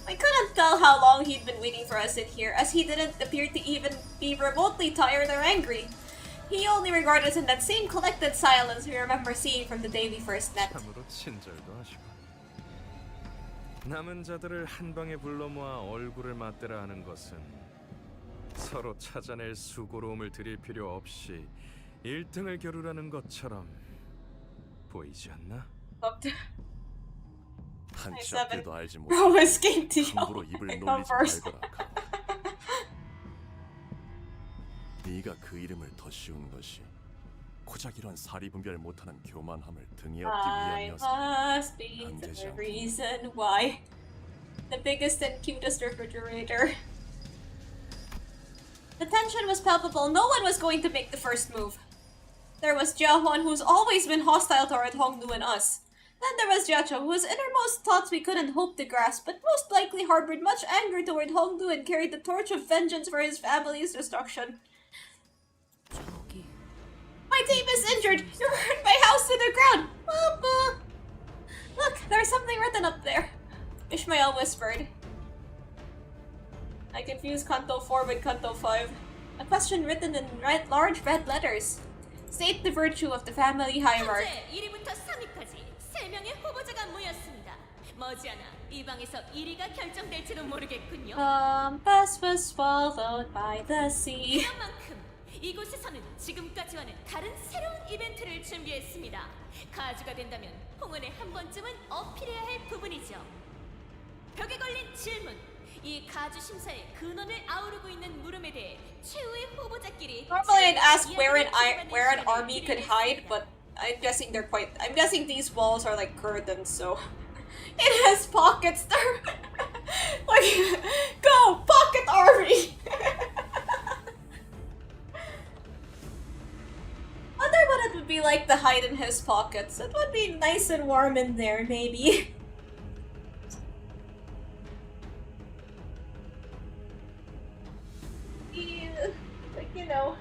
I couldn't tell how long he'd been waiting for us in here, as he didn't appear to even be remotely tired or angry. He only regarded us in that same collected silence we remember seeing from the day we first met. 참으로 친절도 하시고. 남은 자들을 한 방에 불러 모아 얼굴을 맞대라 하는 것은 서로 찾아낼 수고로움을 들일 필요 없이 1등을 겨루라는 것처럼 보이지 않나? 한치 앞길도 알지 못해 함부로 입을 놀리지 말거라. 네가 그 이름을 더 씌운 것이 고작 이런 사리분별 못하는 교만함을 등에 업기 위함이어서 must be the reason why. The biggest and cutest refrigerator. The tension was palpable. No one was going to make the first move. There was Jiahwan, who's always been hostile toward Hongdu and us. Then there was Jiacho, whose innermost thoughts we couldn't hope to grasp, but most likely harbored much anger toward Hongdu and carried the torch of vengeance for his family's destruction. My team is injured! You burned my house to the ground! Papa! Look, there's something written up there. Ishmael whispered. I confused Canto 4 with Canto 5. A question written in large red letters. State the virtue of the family hierarchy. 현재 1위부터 3위까지 3명의 후보자가 모였습니다. 머지않아 이 방에서 1위가 결정될지도 모르겠군요. Compass was swallowed by the sea. 그런 만큼 이곳에서는 지금까지와는 다른 새로운 이벤트를 준비했습니다. 가주가 된다면 홍은에 한 번쯤은 어필해야 할 부분이죠. 벽에 걸린 질문. 이 가주 심사의 근원을 아우르고 있는 물음에 대해 최후의 후보자끼리 Normally I'd ask where an army could hide, but I'm guessing I'm guessing these walls are like curtains, so it has pockets there. Like, go pocket army. Wonder what it would be like to hide in his pockets. It would be nice and warm in there, maybe. Like, you know.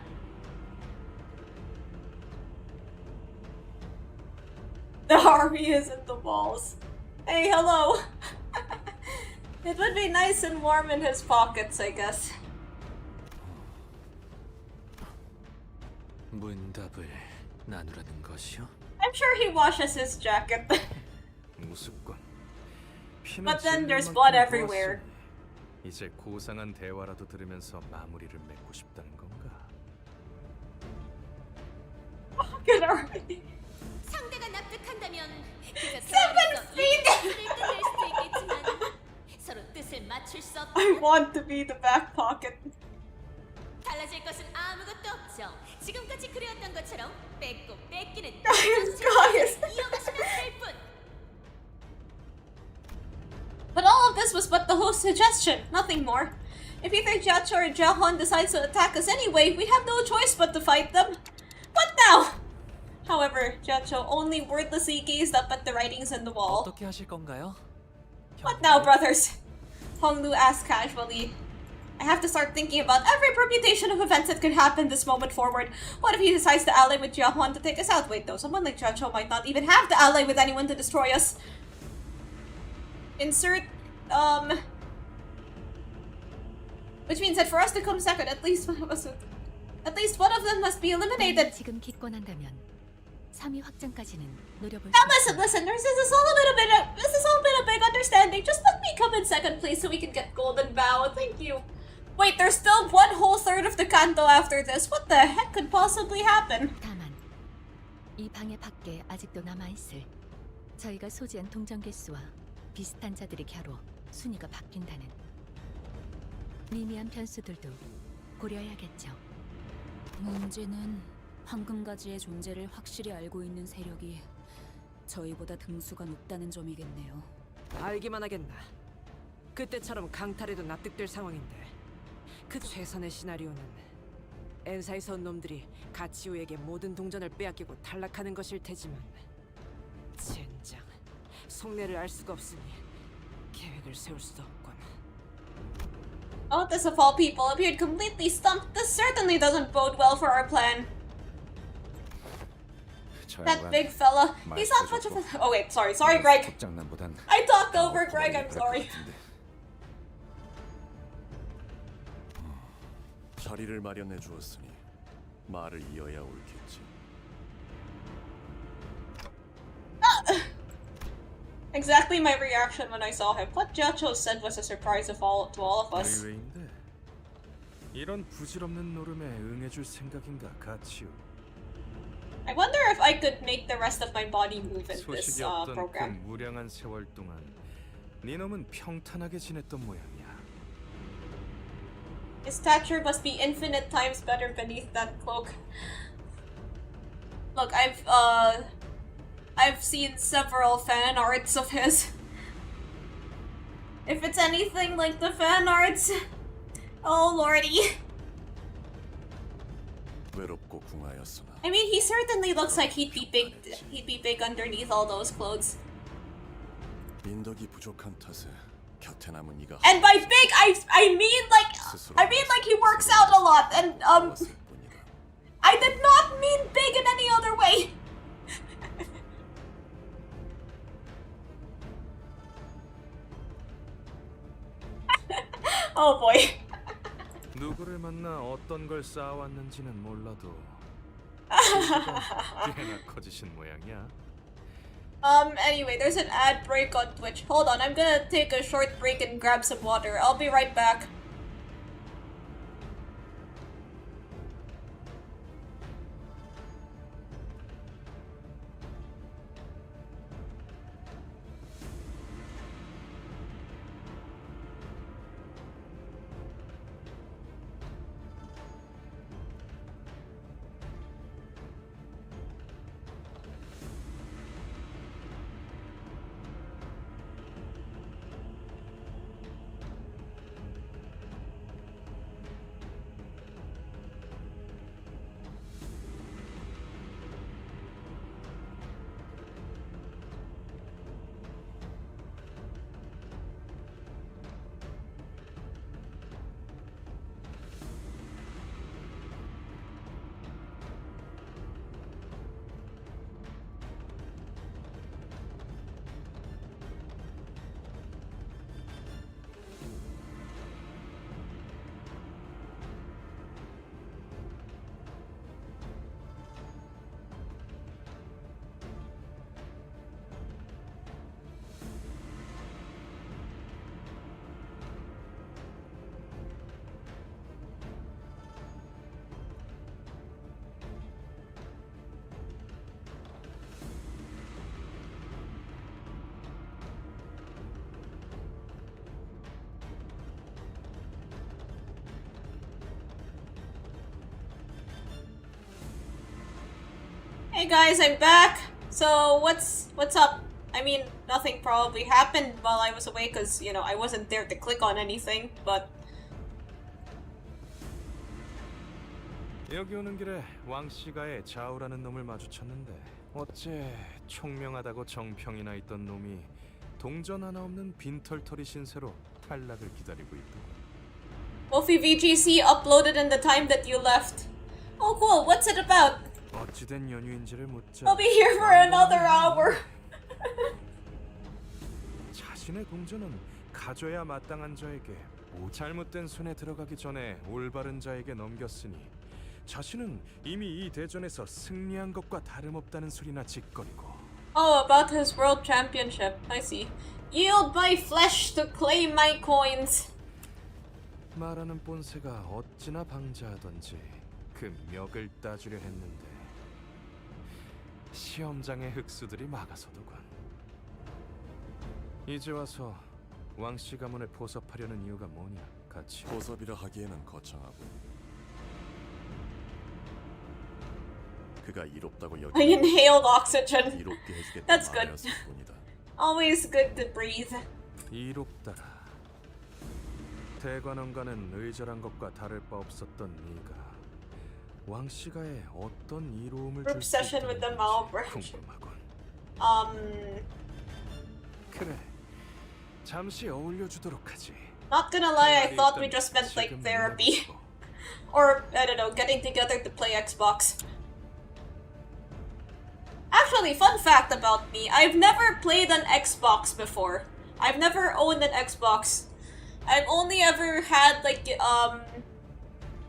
The army is in the walls. Hey, hello. It would be nice and warm in his pockets, I guess. 문답을 나누라는 것이요? I'm sure he washes his jacket. 우습군. But then there's blood everywhere. 이제 고상한 대화라도 들으면서 마무리를 맺고 싶다는 건가? Good army. 상대가 납득한다면 그저 싸움에서 이 전투를 끝낼 수도 있겠지만 서로 뜻을 맞출 수 없다. I want to be the back pocket. 달라질 것은 아무것도 없죠. 지금까지 그래왔던 것처럼 뺏고 뺏기는 Guys. 이어가시면 될 뿐. But all of this was but the host's suggestion, nothing more. If either Jacho or Jahon decides to attack us anyway, we have no choice but to fight them. What now? However, Jacho only wordlessly gazed up at the writings on the wall. 어떻게 하실 건가요? What now, brothers? Honglu asked casually. I have to start thinking about every permutation of events that could happen this moment forward. What if he decides to ally with Jahon to take us out? Wait, though, someone like Jacho might not even have to ally with anyone to destroy us. Insert, which means that for us to come second, at least one of them must be eliminated. 지금 기권한다면 3위 확정까지는 노려볼 Now listen, listeners, this is all been a big understanding. Just let me come in second place so we can get golden bow. Thank you. Wait, there's still 1/3 of the canto after this. What the heck could possibly happen? 다만 이 방해 밖에 아직도 남아있을 저희가 소지한 동전 개수와 비슷한 자들이 겨루 순위가 바뀐다는 미미한 변수들도 고려해야겠죠. 문제는 황금가지의 존재를 확실히 알고 있는 세력이 저희보다 등수가 높다는 점이겠네요. 알기만 하겠나. 그때처럼 강탈해도 납득될 상황인데 그 최선의 시나리오는 엔사에서 온 놈들이 가치우에게 모든 동전을 빼앗기고 탈락하는 것일 테지만 젠장, 속내를 알 수가 없으니 계획을 세울 수도 없군. Otis of all people appeared completely stumped. This certainly doesn't bode well for our plan. That big fella, he's not much of a... Oh wait, sorry, Greg. I talked over Greg, I'm sorry. 자리를 마련해 주었으니 말을 이어야 옳겠지. Exactly my reaction when I saw him. What Jacho said was a surprise to all of us. 의외인데 이런 부질없는 노름에 응해줄 생각인가 가치우. I wonder if I could make the rest of my body move in this 소식이 없던 그 program. 무량한 세월 동안 네 놈은 평탄하게 지냈던 모양이야. His stature must be infinite times better beneath that cloak. Look, I've seen several fan arts of his. If it's anything like the fan arts, oh lordy. 외롭고 궁하였으나 I mean, he certainly looks like he'd be big underneath all those clothes. 인덕이 부족한 탓에 곁에 남은 이가 And by big, I mean like he works out a lot, and I did not mean big in any other way. Oh boy. 누구를 만나 어떤 걸 쌓아왔는지는 몰라도 꽤나 커지신 모양이야. Anyway, there's an ad break on Twitch. Hold on, I'm gonna take a short break and grab some water. I'll be right back. Hey guys, I'm back. So what's up? I mean, nothing probably happened while I was away because, you know, I wasn't there to click on anything, but... 여기 오는 길에 왕씨가의 자우라는 놈을 마주쳤는데 어째 총명하다고 정평이나 있던 놈이 동전 하나 없는 빈털터리 신세로 탈락을 기다리고 있더군. Wolfie VGC uploaded in the time that you left. Oh cool, what's it about? 어찌된 연유인지를 묻자 I'll be here for another hour. 자신의 동전은 가져야 마땅한 자에게 잘못된 손에 들어가기 전에 올바른 자에게 넘겼으니 자신은 이미 이 대전에서 승리한 것과 다름없다는 소리나 짓거리고. Oh, about his world championship. I see. Yield my flesh to claim my coins. 말하는 본새가 어찌나 방자하던지 그 멱을 따주려 했는데 시험장의 흑수들이 막아서더군. 이제 와서 왕씨 가문을 포섭하려는 이유가 뭐냐, 같이. 포섭이라 하기에는 거창하고. 그가 이롭다고 I inhaled oxygen. 이롭게 해주겠다. That's good. Always good to breathe. 이롭다라. 대관원과는 의절한 것과 다를 바 없었던 네가 왕씨가의 어떤 이로움을 Group session with the Malbridge. 궁금하군. 그래, 잠시 어울려주도록 하지. Not gonna lie, I thought we just meant like therapy. Or, I don't know, getting together to play Xbox. Actually, fun fact about me, I've never played an Xbox before. I've never owned an Xbox. I've only ever had like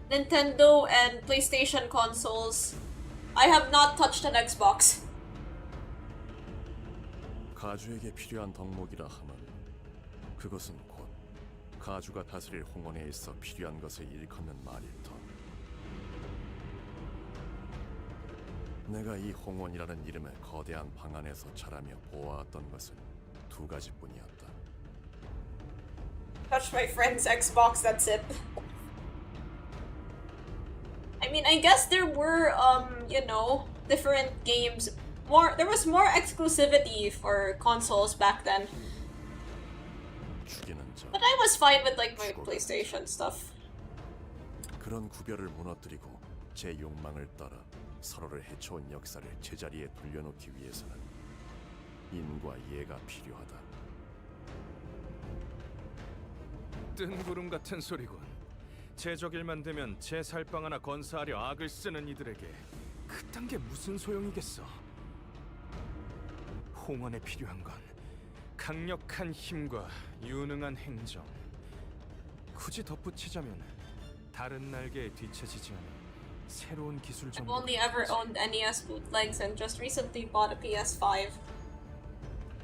Nintendo and PlayStation consoles. I have not touched an Xbox. 가주에게 필요한 덕목이라 하면 그것은 곧 가주가 다스릴 홍원에 있어 필요한 것을 일컫는 말일터. 내가 이 홍원이라는 이름의 거대한 방 안에서 자라며 보아왔던 것은 두 가지뿐이었다. Touch my friend's Xbox, that's it. I mean, I guess there were, you know, different games. There was more exclusivity for consoles back then. But I was fine with, like, my PlayStation stuff. 그런 구별을 무너뜨리고 제 욕망을 따라 서로를 해쳐온 역사를 제자리에 돌려놓기 위해서는 인과 예가 필요하다. 뜬구름 같은 소리군. 제적일만 되면 제 살방 하나 건사하려 악을 쓰는 이들에게 그딴 게 무슨 소용이겠어. 홍원에 필요한 건 강력한 힘과 유능한 행정. 굳이 덧붙이자면 다른 날개에 뒤처지지 않은 새로운 기술 I've 정도. only ever owned NES bootlegs and just recently bought a PS5.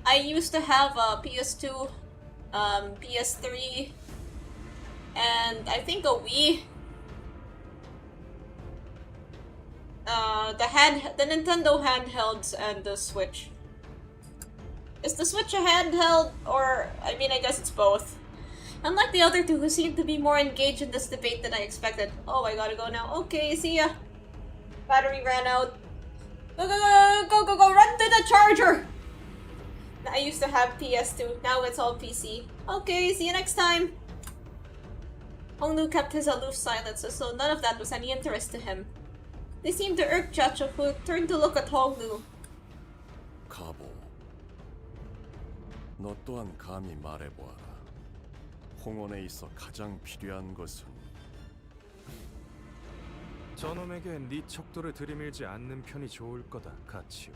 I used to have a PS2, PS3, and I think a Wii. The Nintendo handhelds and the Switch. Is the Switch a handheld, or I mean, I guess it's both. Unlike the other two, who seem to be more engaged in this debate than I expected. Oh, I gotta go now. Okay, see ya. Battery ran out. Go, go, go, go, go, go, run to the charger! I used to have PS2, now it's all PC. Okay, see you next time. Hongnu kept his aloof silence, so none of that was any interest to him. They seemed to irk Chacho, who turned to look at Hongnu. 가보, 너 또한 감히 말해보아라. 홍원에 있어 가장 필요한 것은 저놈에게 네 척도를 들이밀지 않는 편이 좋을 거다, 가치오.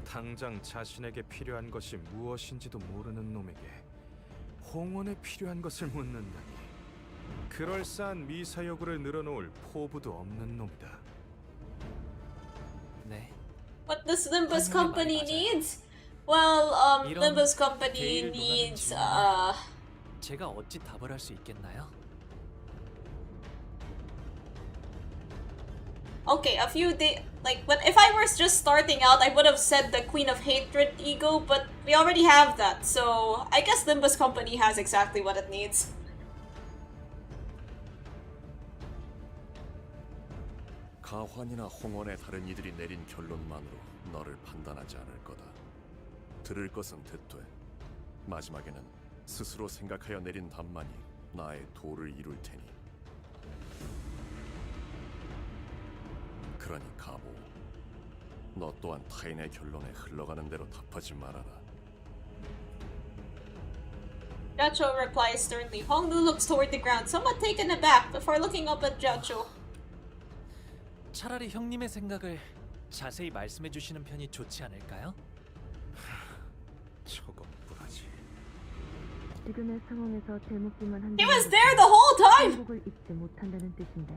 당장 자신에게 필요한 것이 무엇인지도 모르는 놈에게 홍원에 필요한 것을 묻는다니. 그럴싸한 미사여구를 늘어놓을 포부도 없는 놈이다. 네. What does Limbus Company needs? Well, Limbus Company needs, 제가 어찌 답을 할 수 있겠나요? Okay, a few days, like, if I were just starting out, I would have said the Queen of Hatred ego, but we already have that, so I guess Limbus Company has exactly what it needs. 가환이나 홍원의 다른 이들이 내린 결론만으로 너를 판단하지 않을 거다. 들을 것은 듣되 마지막에는 스스로 생각하여 내린 답만이 나의 도를 이룰 테니. 그러니 가보, 너 또한 타인의 결론에 흘러가는 대로 답하지 말아라. Jiacho replies sternly. Hongnu looks toward the ground, somewhat taken aback, before looking up at Jiacho. 차라리 형님의 생각을 자세히 말씀해 주시는 편이 좋지 않을까요? 저것뿐하지. 지금의 상황에서 대묻기만 한다는 He was there the whole time! 행복을 잊지 못한다는 뜻인데.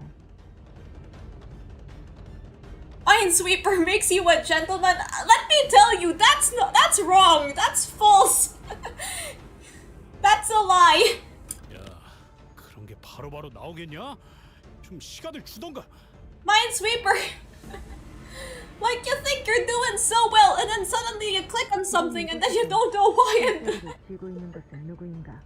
Minesweeper makes you a gentleman. Let me tell you, that's wrong. That's false. That's a lie. 야, 그런 게 바로바로 나오겠냐? 좀 시간을 주던가. Minesweeper. Like you think you're doing so well, and then suddenly you click on something, and then you don't know why. 쥐고 있는 것은 누구인가?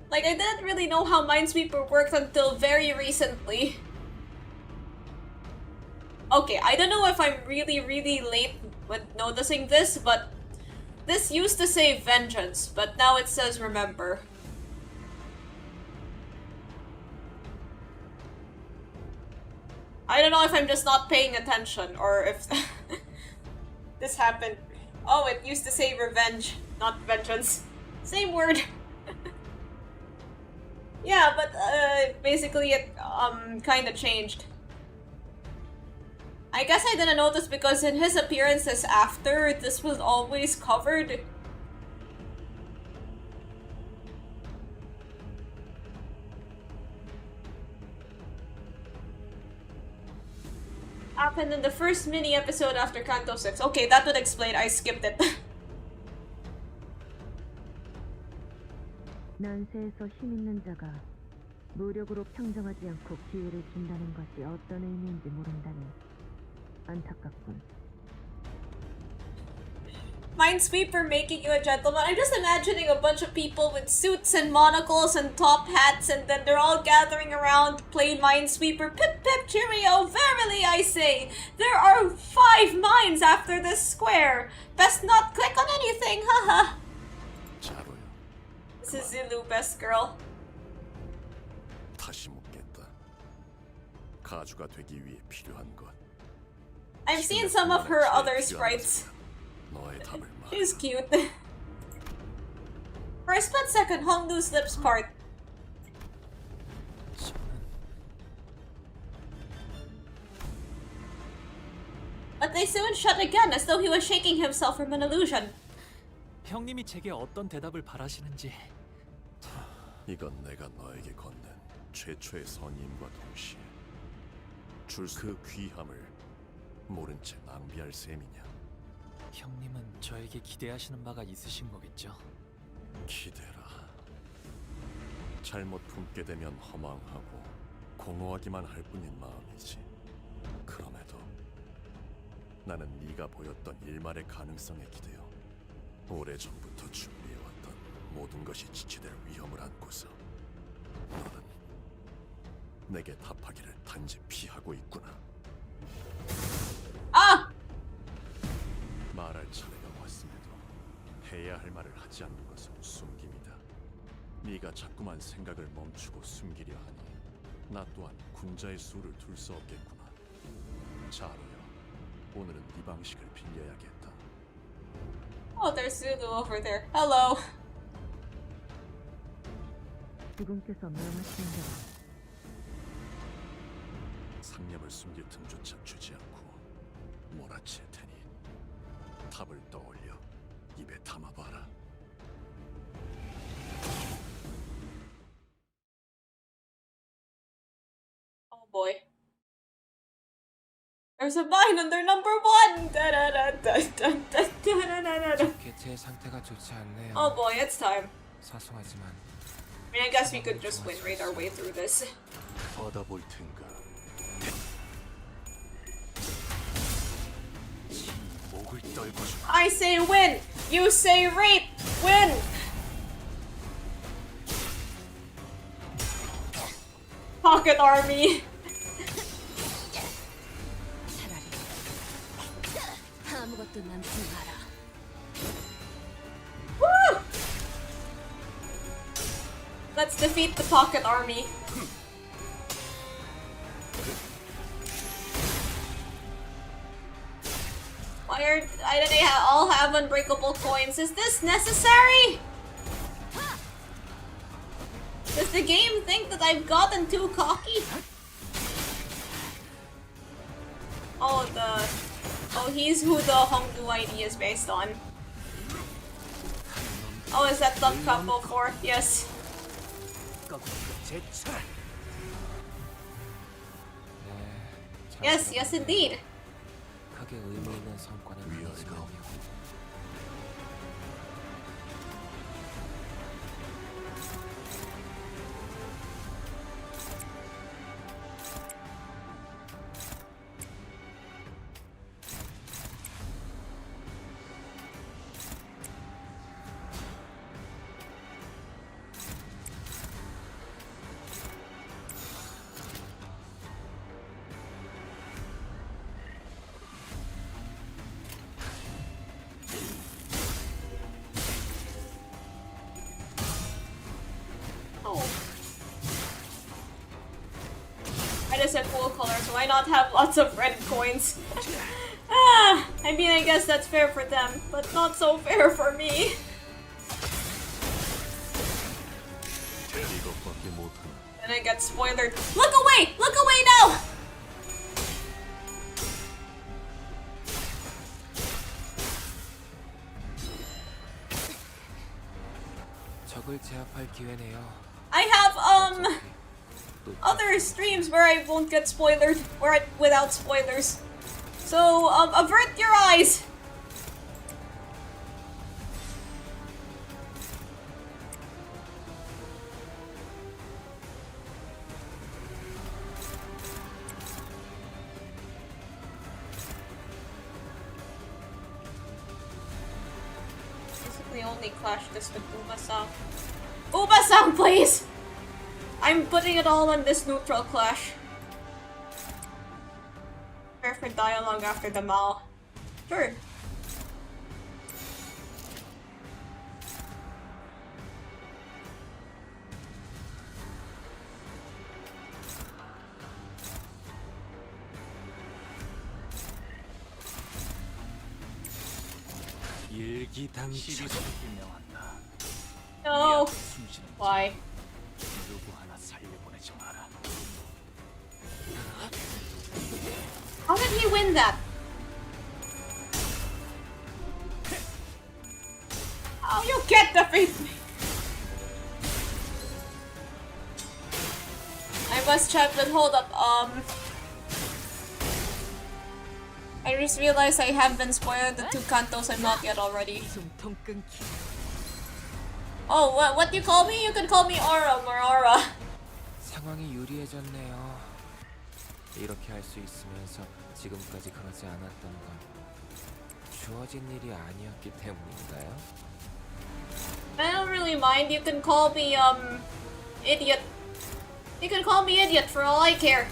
Like I didn't really know how Minesweeper worked until very recently. Okay, I don't know if I'm really late with noticing this, but this used to say vengeance, but now it says remember. I don't know if I'm just not paying attention, or if this happened. Oh, it used to say revenge, not vengeance. Same word. Yeah, but basically it kinda changed. I guess I didn't notice because in his appearances after, this was always covered. Happened in the first mini episode after Canto 6. Okay, that would explain. I skipped it. 난세에서 힘 있는 자가 무력으로 평정하지 않고 기회를 준다는 것이 어떤 의미인지 모른다니 안타깝군. Minesweeper making you a gentleman. I'm just imagining a bunch of people with suits and monocles and top hats, and then they're all gathering around playing Minesweeper. Pip pip cheerio, verily I say, there are 5 mines after this square. Best not click on anything, haha. This is Zulu, best girl. 다시 묻겠다. 가주가 되기 위해 필요한 것. I've seen some of her other sprites. 너의 답을 말. She's cute. For a split second, Hongnu's lips part. But they soon shut again, as though he was shaking himself from an illusion. 형님이 제게 어떤 대답을 바라시는지. 이건 내가 너에게 건넨 최초의 선임과 동시에 줄 그 귀함을 모른 채 낭비할 셈이냐? 형님은 저에게 기대하시는 바가 있으신 거겠죠? 기대라. 잘못 품게 되면 허망하고 공허하기만 할 뿐인 마음이지. 그럼에도 나는 네가 보였던 일말의 가능성에 기대어 오래전부터 준비해왔던 모든 것이 지체될 위험을 안고서 너는 내게 답하기를 단지 피하고 있구나. 아! 말할 차례가 왔음에도 해야 할 말을 하지 않는 것은 숨김이다. 네가 자꾸만 생각을 멈추고 숨기려 하니 나 또한 군자의 수를 둘 수 없겠구나. 자로여, 오늘은 네 방식을 빌려야겠다. Oh, there's Zulu over there. Hello. 지금께서 명하시는 대로 상념을 숨길 틈조차 주지 않고 몰아칠 테니 답을 떠올려 입에 담아봐라. Oh boy. There's a mine under number 1! 제 상태가 좋지 않네요. Oh boy, it's time. 사소하지만 I mean, I guess we could just win right our way through this. 받아볼 텐가. 목을 떨궈줘. I say win! You say rape! Win! Pocket army! 아무것도 남지 마라. Woo! Let's defeat the pocket army. Why do they all have unbreakable coins? Is this necessary? Does the game think that I've gotten too cocky? Oh, he's who the Hongdu ID is based on. Oh, is that the couple for? Yes. Yes, indeed. 크게 의미 있는 성과는 아니지만요. Red is a cool color, so why not have lots of red coins? I mean, I guess that's fair for them, but not so fair for me. And I get spoilered. Look away! Look away now! 적을 제압할 기회네요. I have other streams where I won't get spoilered, without spoilers. So avert your eyes. Basically only clash this with Uma-san. Uma-san, please! I'm putting it all on this neutral clash. Prepare for dialogue after the Mao. Sure. No. Why? How did he win that? Oh, you can't defeat me! I must check, but hold up, I just realized I have been spoiled the 2 cantos I'm not yet already. Oh, what do you call me? You can call me Aura, Marara. 상황이 유리해졌네요. 이렇게 할 수 있으면서 지금까지 그러지 않았던 건 주어진 일이 아니었기 때문인가요? I don't really mind. You can call me idiot. You can call me idiot for all I care.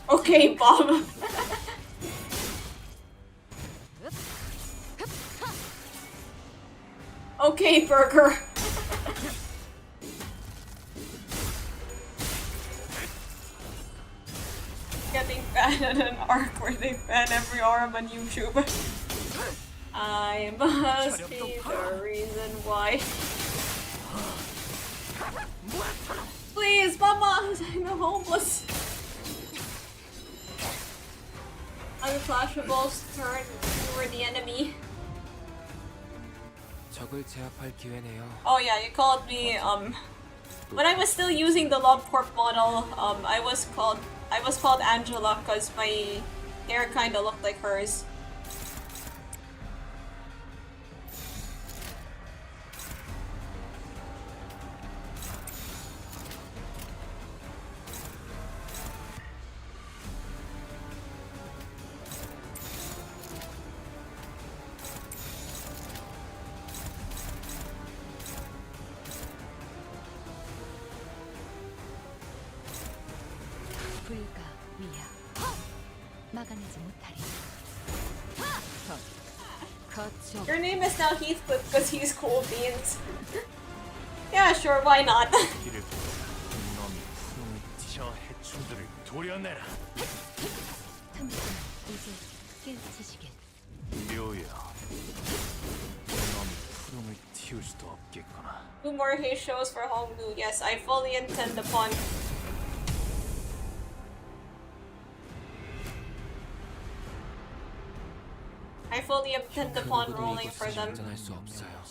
Okay, Bob. Okay, Burger. Getting banned at an arc where they ban every arm on YouTube. I must be the reason why. Please, Mama! I'm homeless. Unclashables turn, you were the enemy. 적을 제압할 기회네요. Oh yeah, you called me, when I was still using the Love Corp model, I was called Angela because my hair kinda looked like hers. 위야. 막아내지 못하리. Your name is now Heathcliff because he's cool beans. Yeah, sure, why not? 길을 보라. 놈이 푸른 저 해충들을 도려내라. 천주군 이제 깨우치시길. 묘야. 놈이 푸름을 틔울 수도 없겠구나. 2 more haze shows for Hongdu. Yes, I fully intend upon. I fully intend upon rolling for them. 장전할 수 없어요.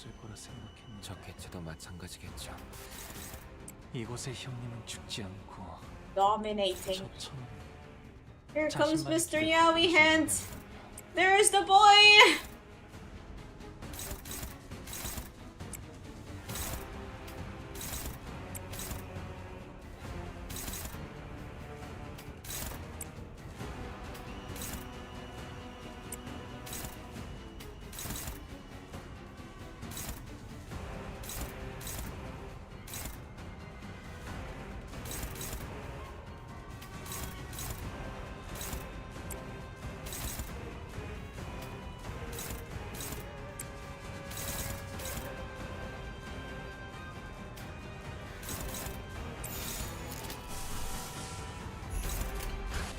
저 개체도 마찬가지겠죠. 이곳의 형님은 죽지 않고 Dominating. 저처럼 Here comes Mr. Yowie Hands. There's the boy.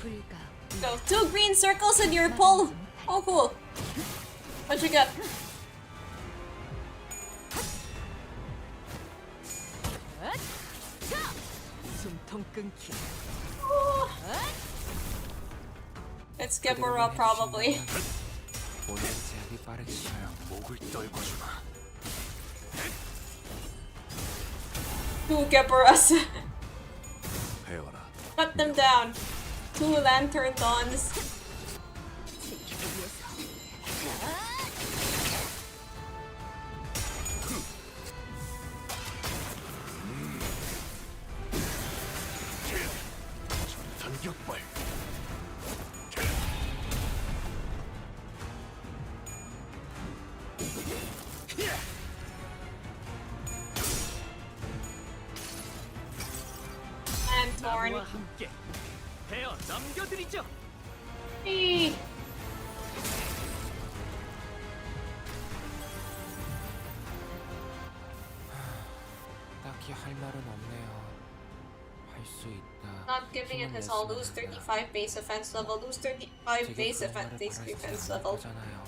불가. So 2 green circles in your pull. Oh, cool. What you got? 숨통 끊기. Let's get her up, probably. 오늘 제약이 빠르겠어요. 목을 떨궈주마. Who get us? 배워라. Cut them down. 2 lantern dawns. 전격발. And torn. 나무와 함께 베어 넘겨드리죠. Eee. 딱히 할 말은 없네요. 할 수 있다. Not giving it his all. Lose 35 base offense level. Lose 35 base defense level. 잖아요.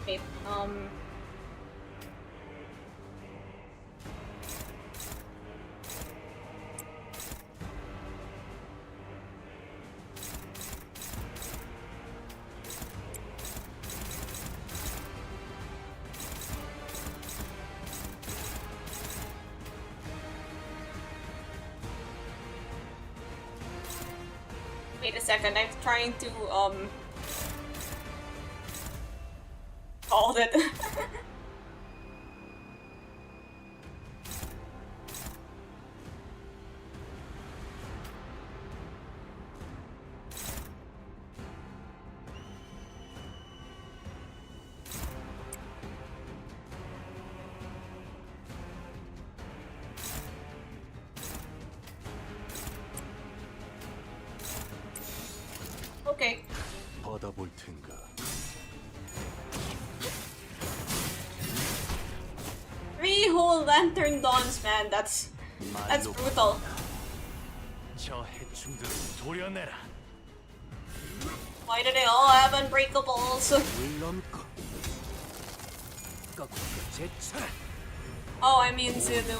Okay, wait a second, I'm trying to, hold it. Okay. 받아볼 텐가. 3 whole lantern dawns, man. That's brutal. 저 해충들을 도려내라. Why do they all have unbreakables? Oh, I mean Zulu.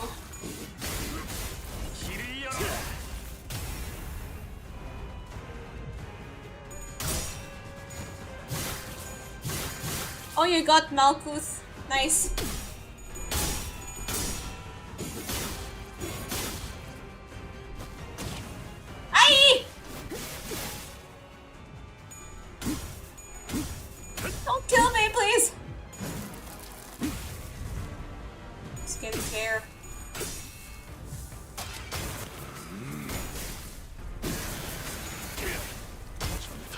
길을 열어라. Oh, you got Malkuth. Nice. Don't kill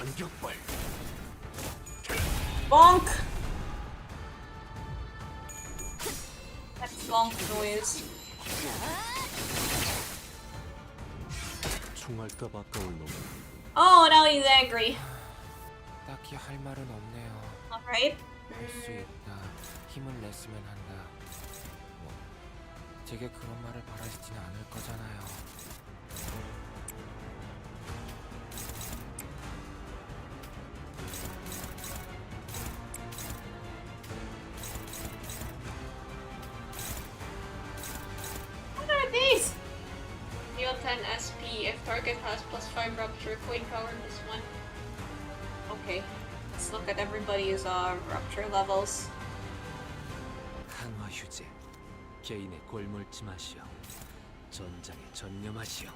전격발. Bonk! That bonk noise. 총알값 아까울 놈. Oh, now he's angry. 딱히 할 말은 없네요. Alright. 할 수 있다. 힘을 냈으면 한다. 뭐 제게 그런 말을 바라시지는 않을 거잖아요. What are these? Deal 10 SP if target has +5 rupture coin power +1. Okay, let's look at everybody's rupture levels. 강화 휴제. 개인의 골몰지 마시오. 전장에 전념하시오.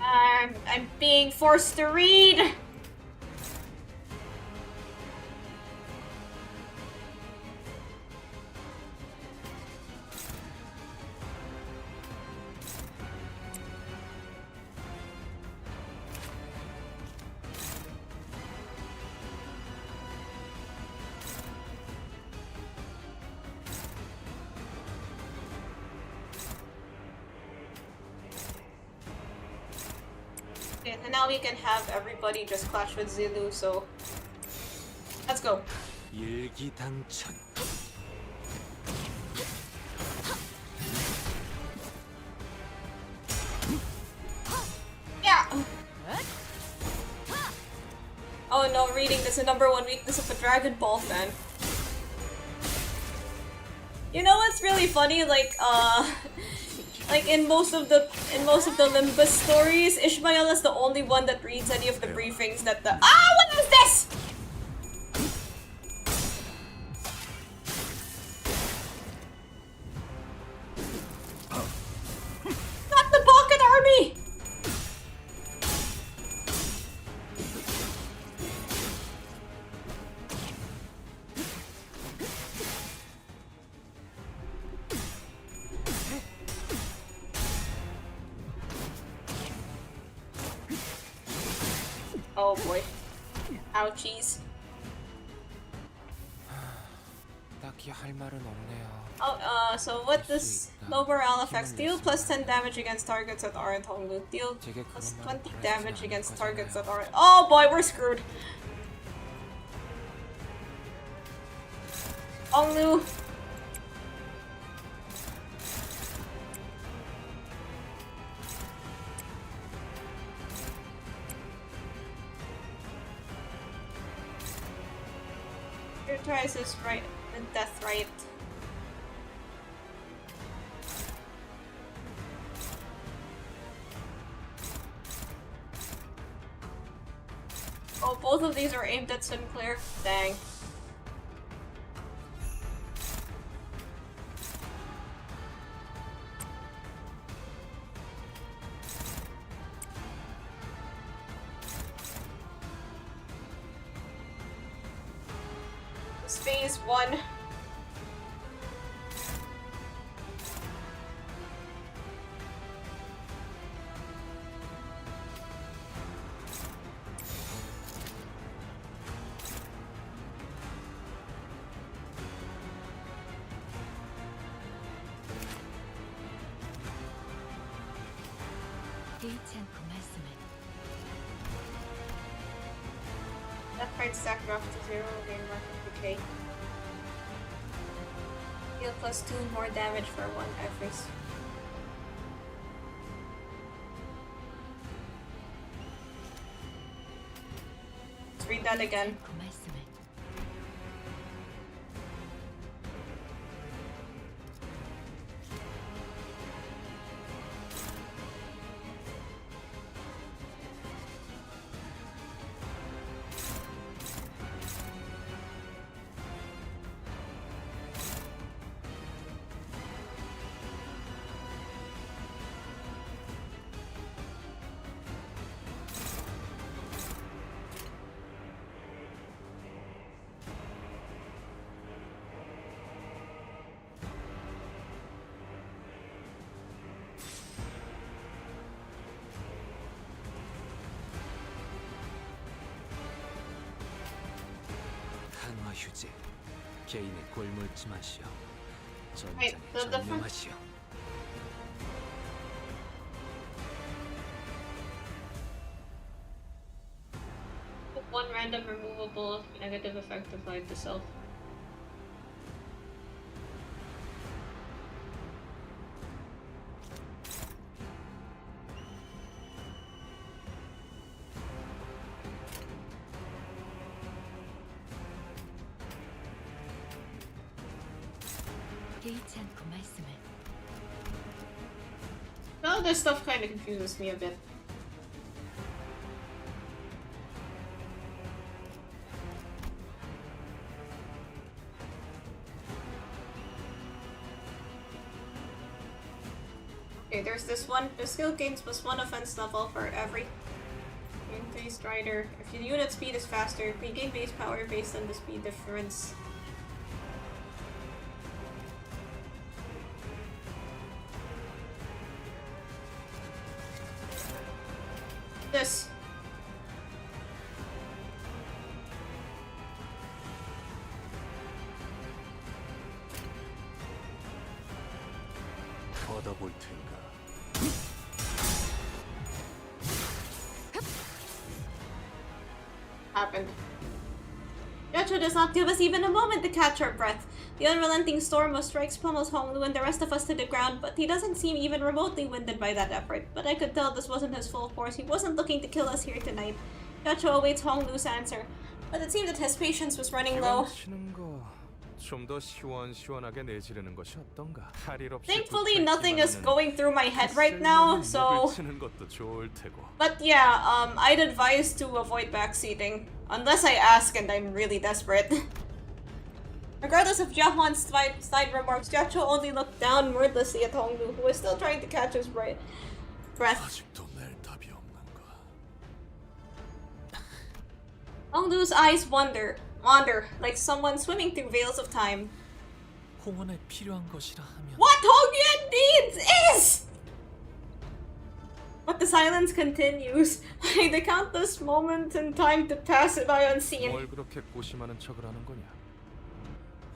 I'm being forced to read. Okay, and now we can have everybody just clash with Zulu, so let's go. 일기당천. Yeah! Oh no, reading is the #1 weakness of a Dragon Ball fan. You know what's really funny? Like in most of the Limbus stories, Ishmael is the only one that reads any of the briefings that the what is this? Not the Pocket Army! Oh boy. Ouchies. 딱히 할 말은 없네요. Oh, so what does low morale effects deal? +10 damage against targets that aren't Honglu. Deal +20 damage against targets that aren't. Oh boy, we're screwed. Honglu. Tries this right, the death right. Oh, both of these are aimed at Sinclair. Dang. Phase 1. 개의치 않고 말씀을. Left right stack drop to 0, gain mark of decay. Deal +2 more damage for 1 every. Let's read that again. 그 말씀을. 휴지, 개인의 골몰지 마시오. Wait, 전장에 the difference? 전념하시오. One random removable negative effect applied to self. 개의치 않고 말씀을. Now this stuff kind of confuses me a bit. Okay, there's this one. The skill gains +1 offense level for every gain strider. If your unit speed is faster, we gain base power based on the speed difference. This. 걷어볼 텐가. Happened. Yatra does not give us even a moment to catch our breath. The unrelenting storm of strikes pummels Honglu and the rest of us to the ground, but he doesn't seem even remotely winded by that effort. But I could tell this wasn't his full force. He wasn't looking to kill us here tonight. Yatra awaits Honglu's answer, but it seemed that his patience was running low. 좀 더 시원시원하게 내지르는 것이 어떤가? 할일 없이 Thankfully, nothing is going through my head right now, so... 치는 것도 좋을 테고. But yeah, I'd advise to avoid backseating. Unless I ask and I'm really desperate. Regardless of Jahan's snide remarks, Jacho only looked down wordlessly at Honglu, who was still trying to catch his breath. 아직도 낼 답이 없는가? Honglu's eyes wander, like someone swimming through veils of time. 홍원에 필요한 것이라 하면 What Hongyuan needs is! But the silence continues. I count this moment in time to pass it by unseen. 뭘 그렇게 고심하는 척을 하는 거냐?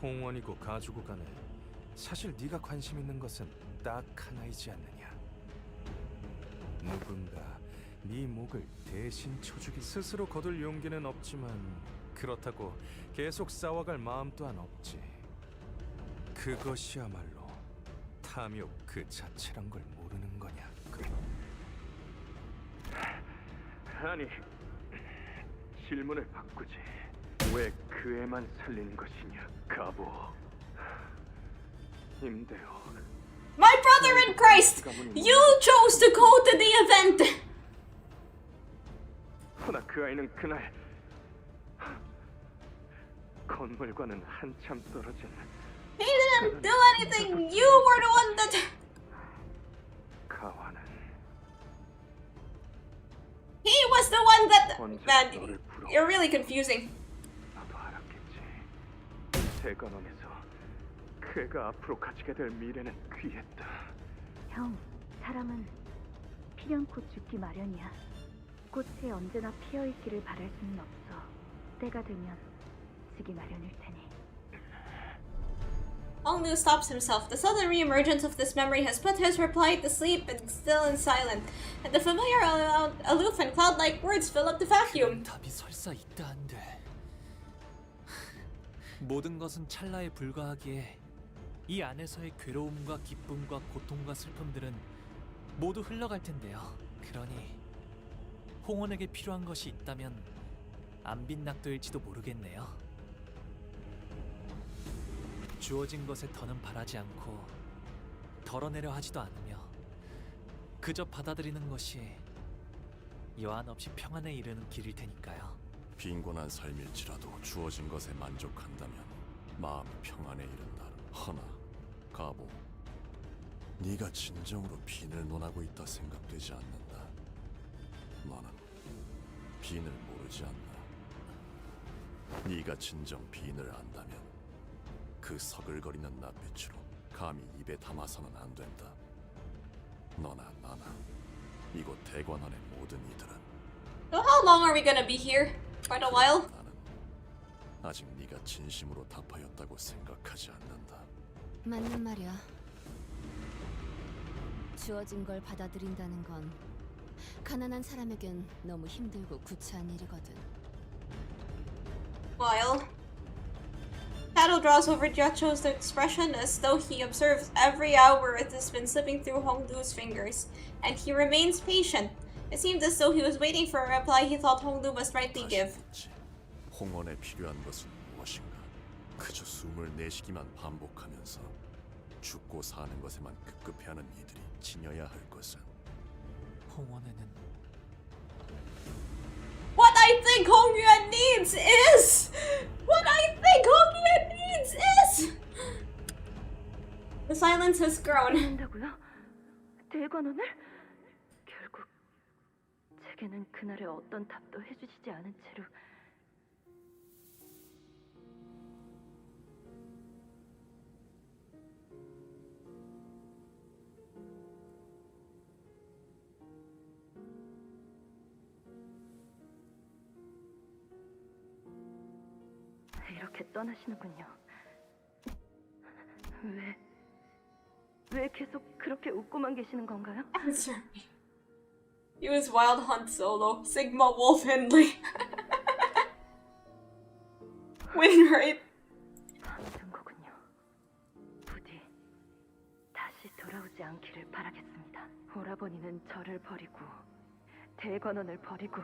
홍원이고 가주고 간에 사실 네가 관심 있는 것은 딱 하나이지 않느냐? 누군가 네 목을 대신 쳐주기 스스로 거둘 용기는 없지만 그렇다고 계속 싸워갈 마음 또한 없지. 그것이야말로 탐욕 그 자체란 걸 모르는 거냐? 아니, 질문을 바꾸지. 왜 그 애만 살리는 것이냐, 가보. 임대호. My brother in Christ! You chose to go to the event! 허나 그 아이는 그날 건물과는 한참 떨어진 He didn't do anything! You were the one that... 가와는 He was the one that... Man, you're really confusing. 너도 알았겠지. 대관원에서 그 애가 앞으로 가지게 될 미래는 귀했다. 형, 사람은 필연코 죽기 마련이야. 꽃이 언제나 피어있기를 바랄 수는 없어. 때가 되면 지기 마련일 테니. Honglu stops himself. The sudden re-emergence of this memory has put his reply to sleep and still and silent, and the familiar, aloof and cloud-like words fill up the vacuum. 답이 설사 있다 한들 모든 것은 찰나에 불과하기에 이 안에서의 괴로움과 기쁨과 고통과 슬픔들은 모두 흘러갈 텐데요. 그러니 홍원에게 필요한 것이 있다면 안 빈낙도일지도 모르겠네요. 주어진 것에 더는 바라지 않고 덜어내려 하지도 않으며 그저 받아들이는 것이 여한 없이 평안에 이르는 길일 테니까요. 빈곤한 삶일지라도 주어진 것에 만족한다면 마음이 평안에 이른다. 허나 가보, 네가 진정으로 빈을 논하고 있다 생각되지 않는다. 너는 빈을 모르지 않나? 네가 진정 빈을 안다면 그 서글거리는 낯빛으로 감히 입에 담아서는 안 된다. 너나 나나 이곳 대관원의 모든 이들은 So how long are we gonna be here? Quite a while? 아직 네가 진심으로 답하였다고 생각하지 않는다. 맞는 말이야. 주어진 걸 받아들인다는 건 가난한 사람에겐 너무 힘들고 구차한 일이거든. While Shadow draws over Jiacho's expression as though he observes every hour it has been slipping through Hongdu's fingers, and he remains patient. It seemed as though he was waiting for a reply he thought Hongdu must rightly give. 홍원에 필요한 것은 무엇인가? 그저 숨을 내쉬기만 반복하면서 죽고 사는 것에만 급급해하는 이들이 지녀야 할 것은 홍원에는 What I think Hongyuan needs is... What I think Hongyuan needs is... The silence has grown. 한다고요? 대관원을? 결국 제게는 그날의 어떤 답도 해주시지 않은 채로 이렇게 떠나시는군요. 왜 계속 그렇게 웃고만 계시는 건가요? Answer me. Use Wild Hunt solo. Sigma Wolf Hindley. Win rate. 아무튼 거군요. 부디 다시 돌아오지 않기를 바라겠습니다. 오라버니는 저를 버리고 대관원을 버리고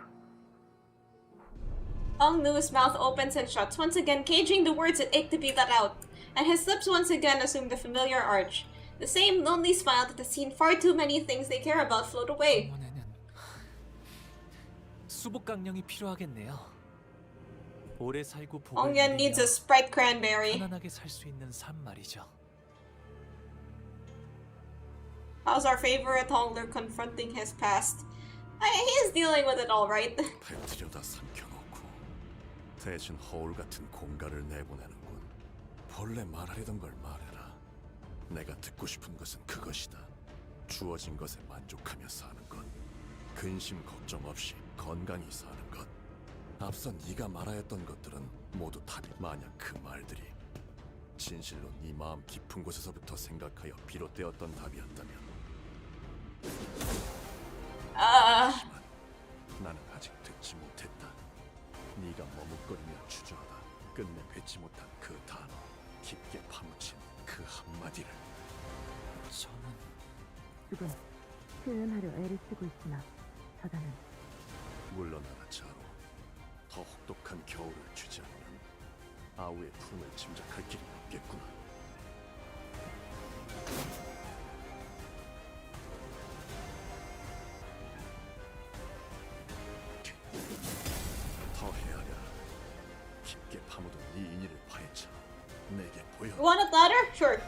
Hongnu's mouth opens and shuts, once again caging the words that ache to be let out, and his lips once again assume the familiar arch. The same lonely smile that has seen far too many things they care about float away. 홍원에는 수복 강령이 필요하겠네요. 오래 살고 복을 Hongyuan needs a Sprite Cranberry. 편안하게 살 수 있는 삶 말이죠. How's our favorite Hongler confronting his past? He is dealing with it all right. 뱉으려다 삼켜놓고 대신 허울 같은 공갈을 내보내는군. 본래 말하려던 걸 말해라. 내가 듣고 싶은 것은 그것이다. 주어진 것에 만족하며 사는 것. 근심 걱정 없이 건강히 사는 것. 앞서 네가 말하였던 것들은 모두 답이. 만약 그 말들이 진실로 네 마음 깊은 곳에서부터 생각하여 비롯되었던 답이었다면 하지만 나는 아직 듣지 못했다. 네가 머뭇거리며 주저하다 끝내 뱉지 못한 그 단어, 깊게 파묻힌 그 한마디를. 저는 지금 표현하려 애를 쓰고 있으나 저자는 물러나라 자로. 더 혹독한 겨울을 주지 않으면 아우의 품을 짐작할 길이 없겠구나. 더 헤아려라. 깊게 파묻은 네 인의를 파헤쳐 내게 보여. You want it louder? Sure.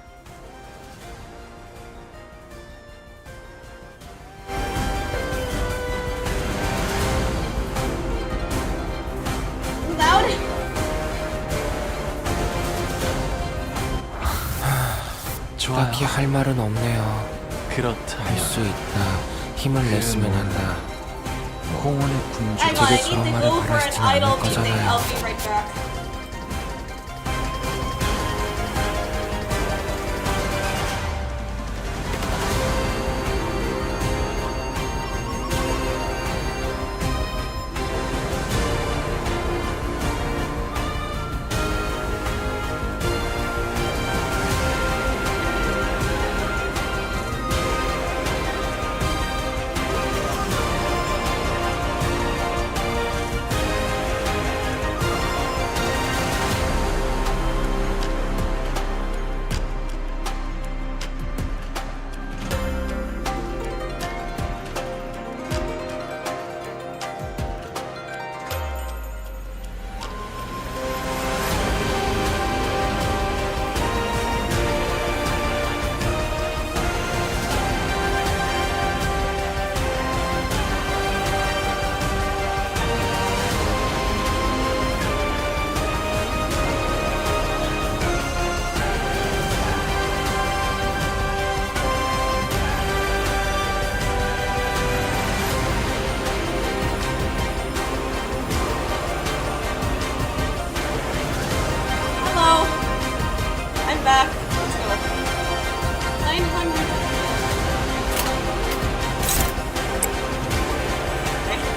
Loud? 좋아요. 딱히 할 말은 없네요. 그렇다. 할 수 있다. 힘을 냈으면 한다. 홍원의 군주 Hang on, I 제게 need 저런 to 말을 go for an 바라시진 않을 idol meeting. 거잖아요. I'll be right back.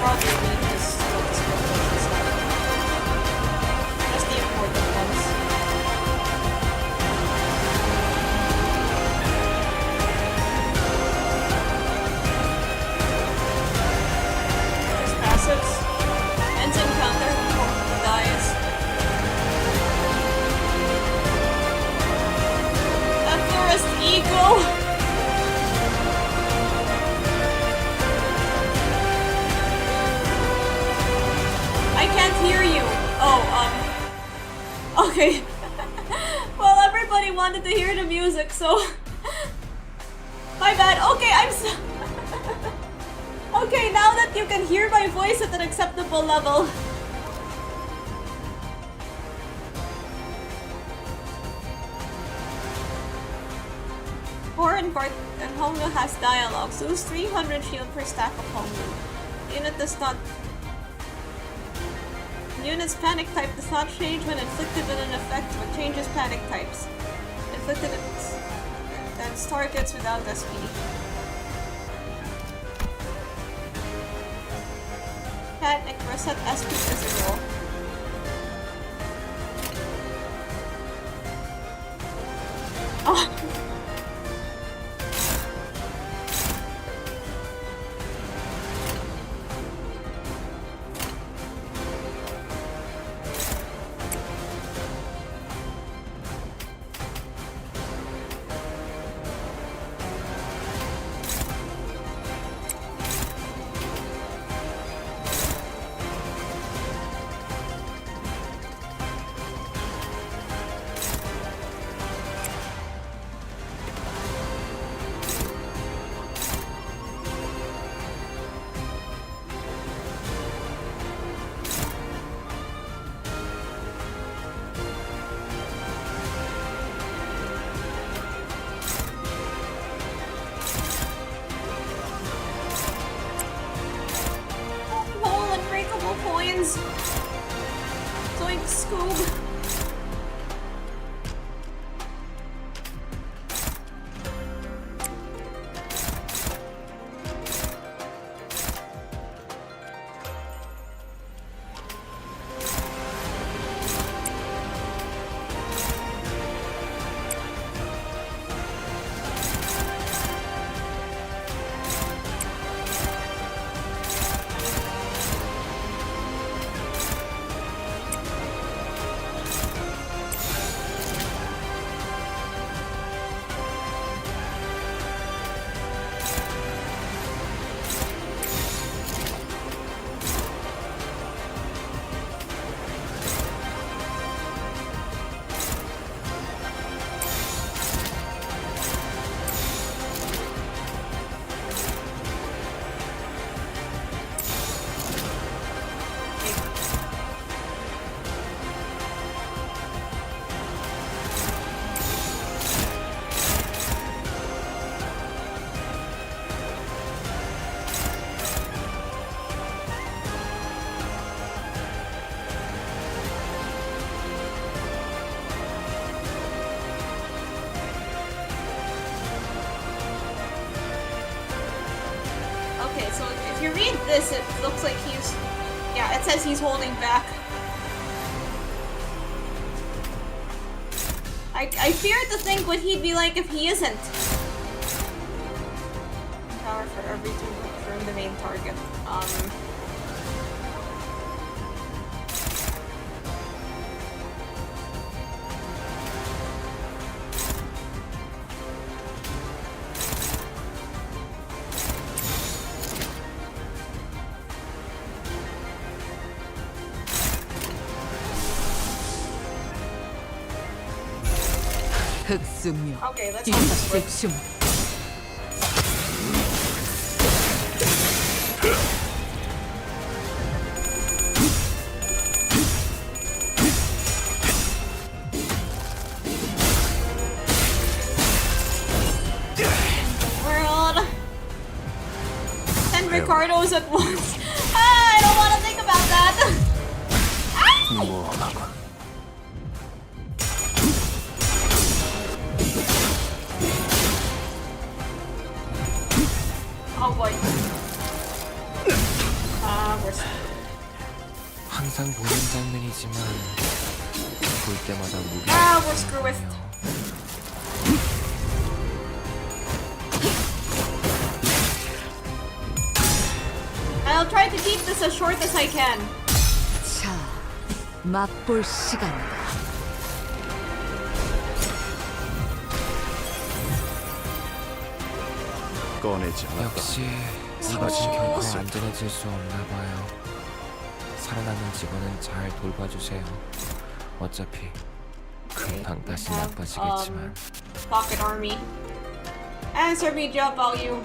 probably read this description and stuff. Just the important ones. There's passives. Ends encounter before he dies. That forest ego! I can't hear you. Oh, okay. Well, everybody wanted to hear the music, so my bad. Okay, I'm so okay, now that you can hear my voice at an acceptable level. Foreign part and Honga has dialogue. Lose 300 shield per stack of Honga. Unit does not. Unit's panic type does not change when inflicted with an effect, but changes panic types. Inflicted then targets without SP. Panic reset SP physical. Oh. Coins. Zoink Scoob. Okay, so if you read this, it looks like he's... Yeah, it says he's holding back. I fear to think what he'd be like if he isn't. Power for every 2 from the main target. 흑승류 Okay, let's hope this works. 중 World. 10 Ricardos at once. I don't want to think about that. Oh boy. 항상 보는 장면이지만 볼 때마다 무게. Ah, we're screwed. I'll try to keep this as short as I can. 자, 맛볼 시간이다. 꺼내지 않았다. 역시 사과는 결코 안전해질 수 없나 봐요. 살아남은 직원은 잘 돌봐주세요. 어차피 금방 다시 나빠지겠지만. Pocket army. Answer me, job value.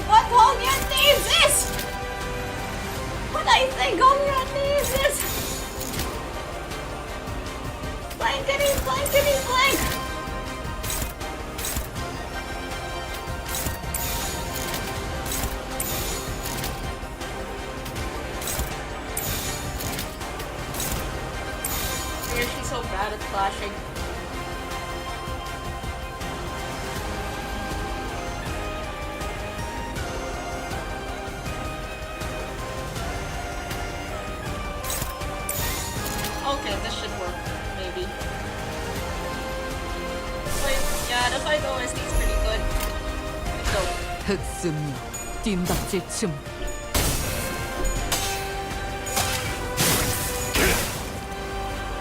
What Hongyun needs is what I think Hongyun needs is blankety blankety blank. Why is she so bad at flashing? Okay, this should work, maybe. Wait, yeah, the fight OST is pretty good. Let's go. 흑승류, 뜀박질 춤.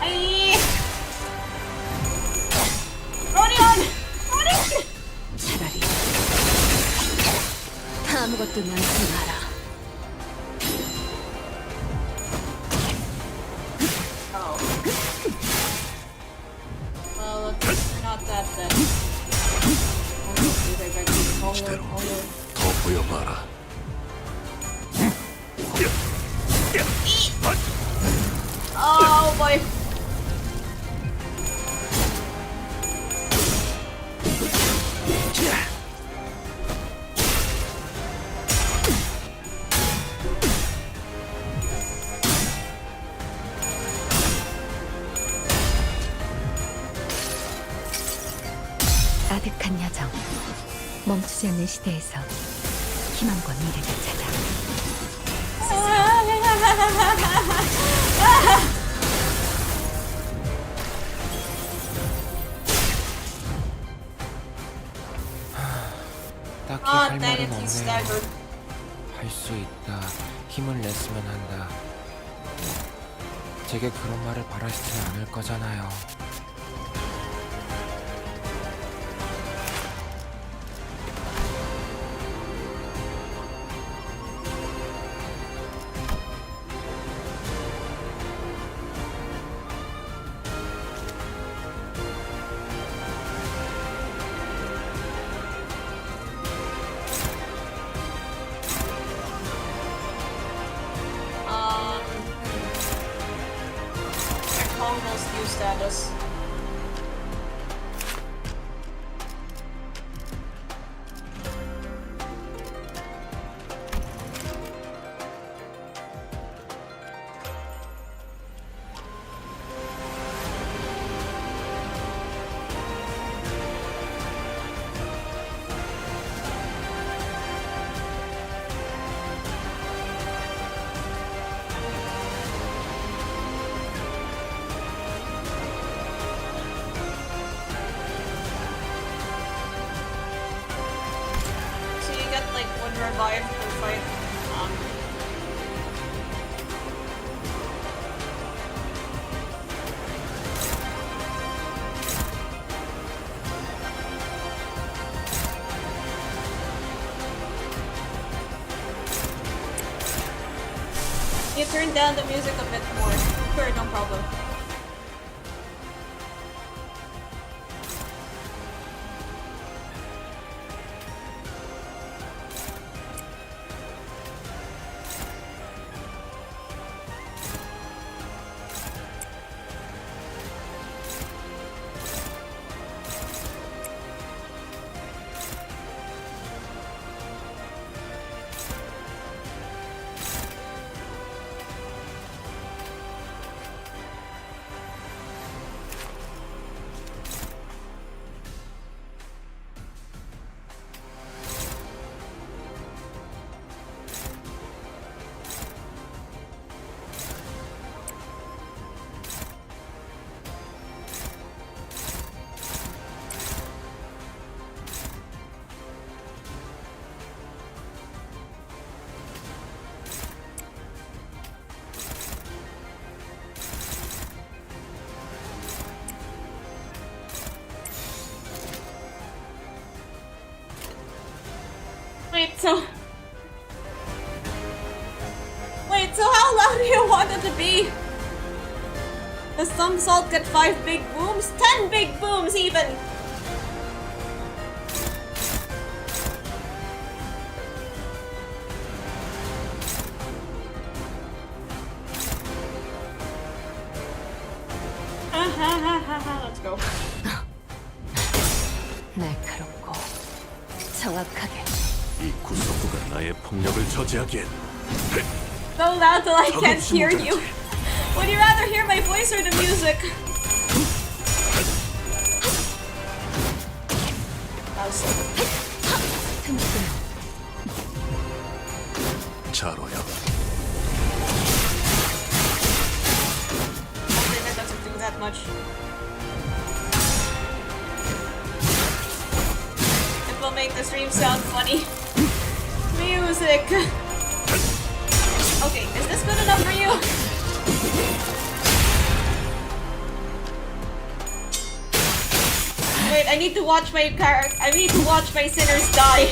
Aye! Rodion! Rodion! 차라리 아무것도 남지 마라. Oh. Well, it's not that then. 더 보여봐라. Oh boy. 아득한 여정, 멈추지 않는 시대에서 희망과 미래를 찾아. 딱히 Oh, 할 dang 말은 it, he's 없네요. staggered. 할 수 있다. 힘을 냈으면 한다. 제게 그런 말을 바라시진 않을 거잖아요. Check Hongno's new status. So you get like one revive per fight. You turn down the music a bit more. Sure, no problem. so... Wait, so how loud do you want it to be? Does some salt get 5 big booms? 10 big booms even! Let's go. 날카롭고 정확하게. 이 구석구가 나의 폭력을 저지하기엔 So loud till I can't hear you. Would you rather hear my voice or the music? 자로야. That doesn't do that much. It will make the stream sound funny. Music. Okay, is this good enough for you? Wait, I need to watch my sinners die.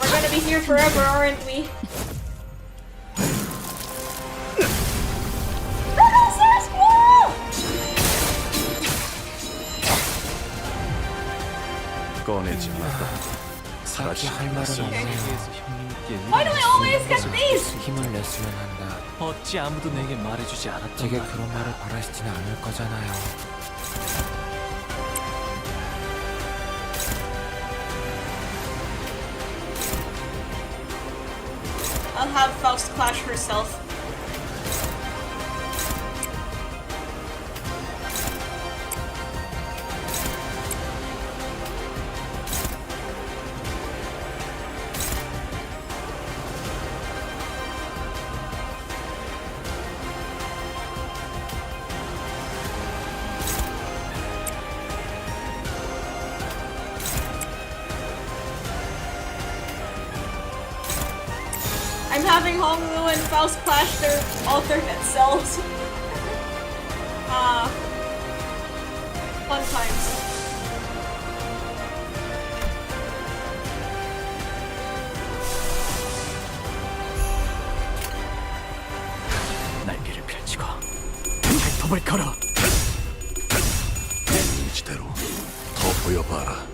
We're gonna be here forever, aren't we? 꺼내지 마라. 사라질 할 말은 없네요. Why do I always get these? 힘을 냈으면 한다. 어찌 아무도 내게 말해주지 않았던 제게 말. 그런 말을 바라시지는 않을 거잖아요. I'll have Faust clash herself. I'm having Honglu and Faust clash their alternate selves. Fun times. 날개를 펼치고 발톱을 걸어. 내 인지대로 더 보여봐라.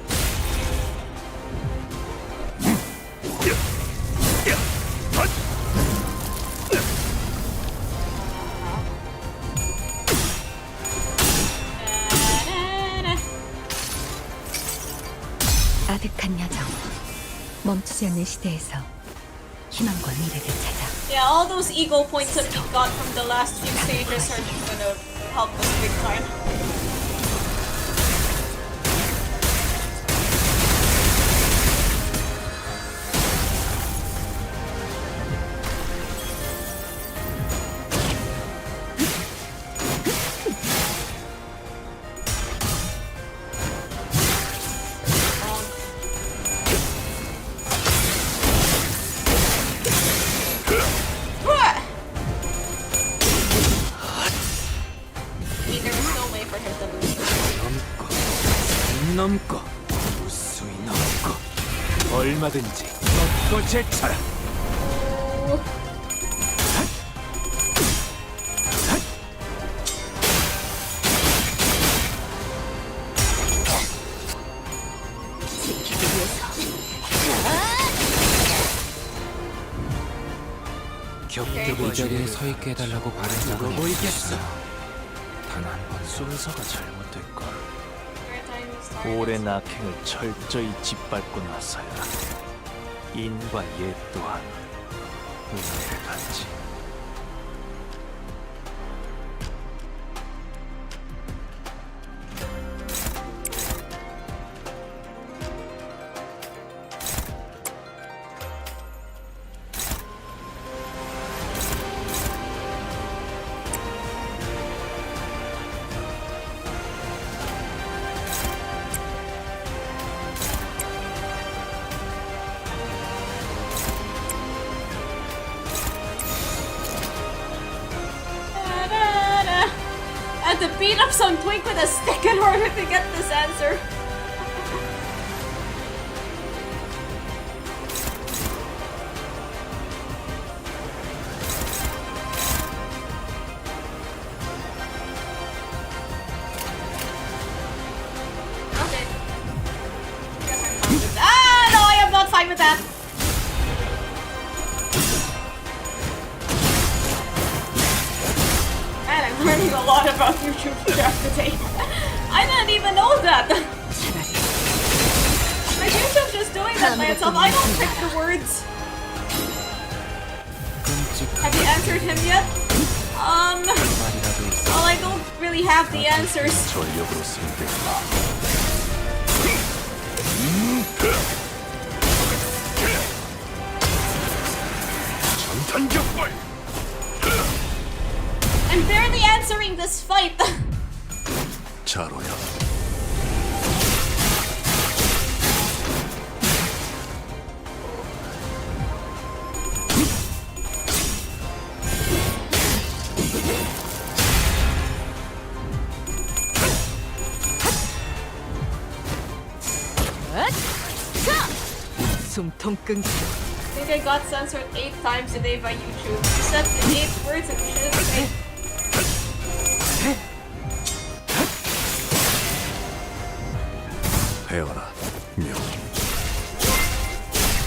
아득한 여정. 멈추지 않는 시대에서 희망과 미래를 찾아. Yeah, all those ego points that we got from the last few stages are gonna help us big time. 넘고 무수히 넘고 얼마든지 넘고 제쳐라. 지키기 위해서. 이 자리에 서 있게 해달라고 바른 적은 보이겠어. 단 한 번. 순서가 잘못됐건 오랜 악행을 철저히 짓밟고 나서야 인과 예 또한 은혜를 받지. I had to beat up some twink with a stick in order to get this answer. fine with that. Man, I'm learning a lot about YouTube today. I didn't even know that. Like, YouTube's just doing that by itself. I don't pick the words. Have you answered him yet? Well, I don't really have the answers. I'm barely answering this fight. 숨통 끊기. I think I got censored 8 times today by YouTube. You said the 8 words that you shouldn't say.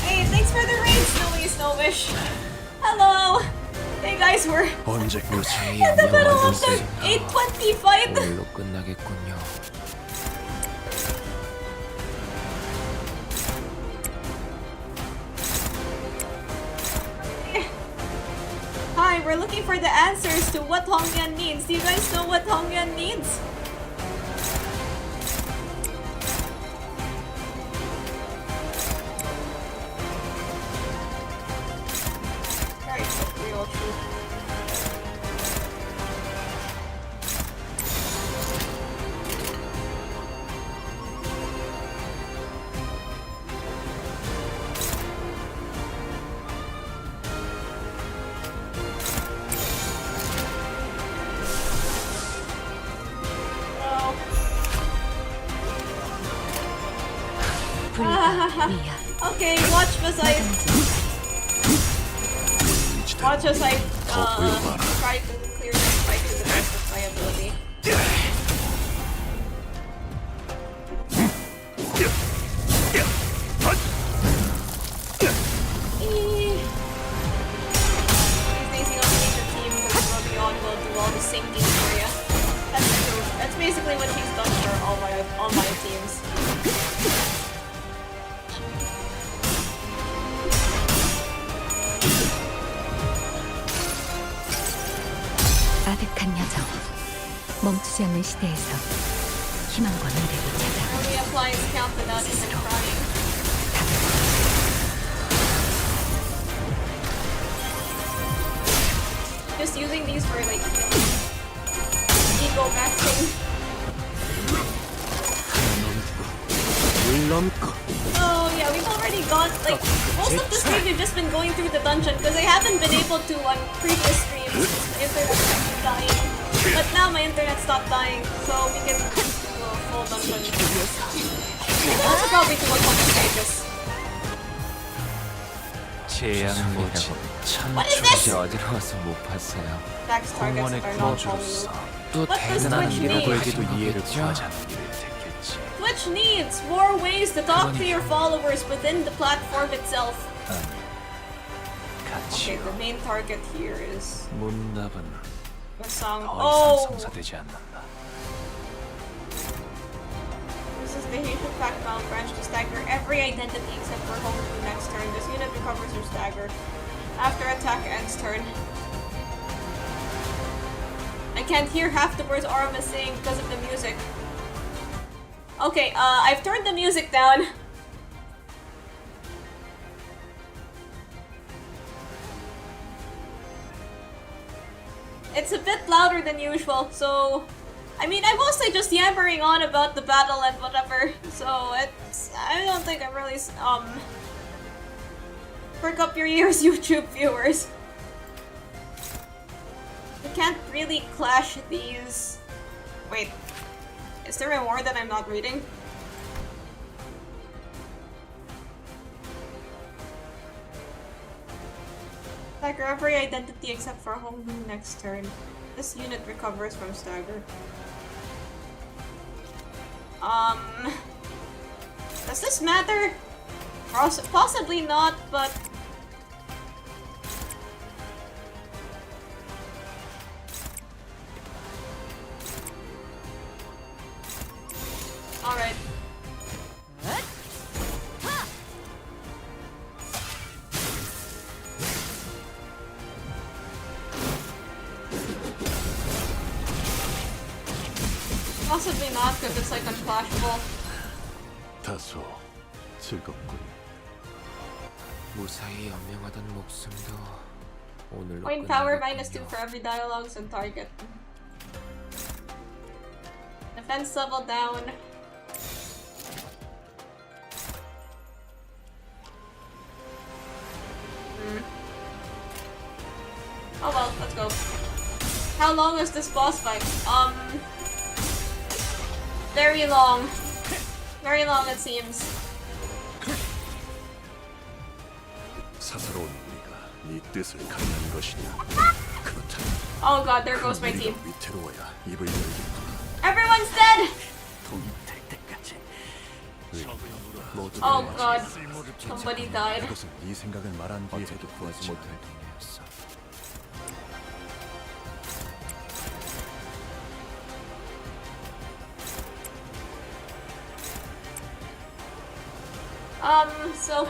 Hey, thanks for the raid, Snowy Snowwish. Hello. Hey guys, we're in the middle of the 820 fight. 오늘로 끝나겠군요. Hi, we're looking for the answers to what Hongyan means. Do you guys know what Hongyan means? Right, real truth. Okay, watch as I try to clear this fight to the best of my ability. He's basing on the major team because Robion will do all the sinking for you. That's true. That's basically what he's done for all my teams. 아득한 여정, 멈추지 않는 시대에서 희망과 미래를 찾아 Only applies count without even crying. Just using these for like ego maxing. Oh yeah, we've already gone like most of the streams we've just been going through the dungeon because I haven't been able to on previous streams. My internet kept dying, but now my internet stopped dying, so we can do a full dungeon. We can also probably do a couple stages. What is this? 어지러워서 못 봤어요. Dax targets are not 풀어주로서 Hollywood. 또 What does 대단한 Twitch 일을 need? 보여기도 이해를 구하지 않는 일을 택했지. Twitch needs more ways to talk to your followers within the platform itself. Okay, the main target here is 문답은 the song. 더 이상 Oh, 성사되지 않는다. this is the Haitian fact found branch to stagger every identity except for home to next turn. This unit recovers your stagger after attack ends turn. I can't hear half the words Aurum is saying because of the music. Okay, I've turned the music down. It's a bit louder than usual, so I mean, I'm mostly just yammering on about the battle and whatever, so I don't think I'm really perk up your ears, YouTube viewers. You can't really clash these. Wait, is there more that I'm not reading? Stagger every identity except for home next turn. This unit recovers from stagger. Does this matter? Possibly not, but... Alright. Possibly not, because it's like unflashable. 다소 즐겁군. 무사히 연명하던 목숨도 오늘로 Point power -2 for every dialogues and target. Defense level down. Oh well, let's go. How long is this boss fight? Very long. Very long it seems. 사사로운 우리가 네 뜻을 가능한 것이냐? 그렇다면 Oh god, there goes my team. 위태로워야 입을 열겠구나. Everyone's dead! 독립될 때까지. Oh god, somebody died. 그것은 네 생각을 말한 뒤에 해도 구하지 못할 동네였어. So...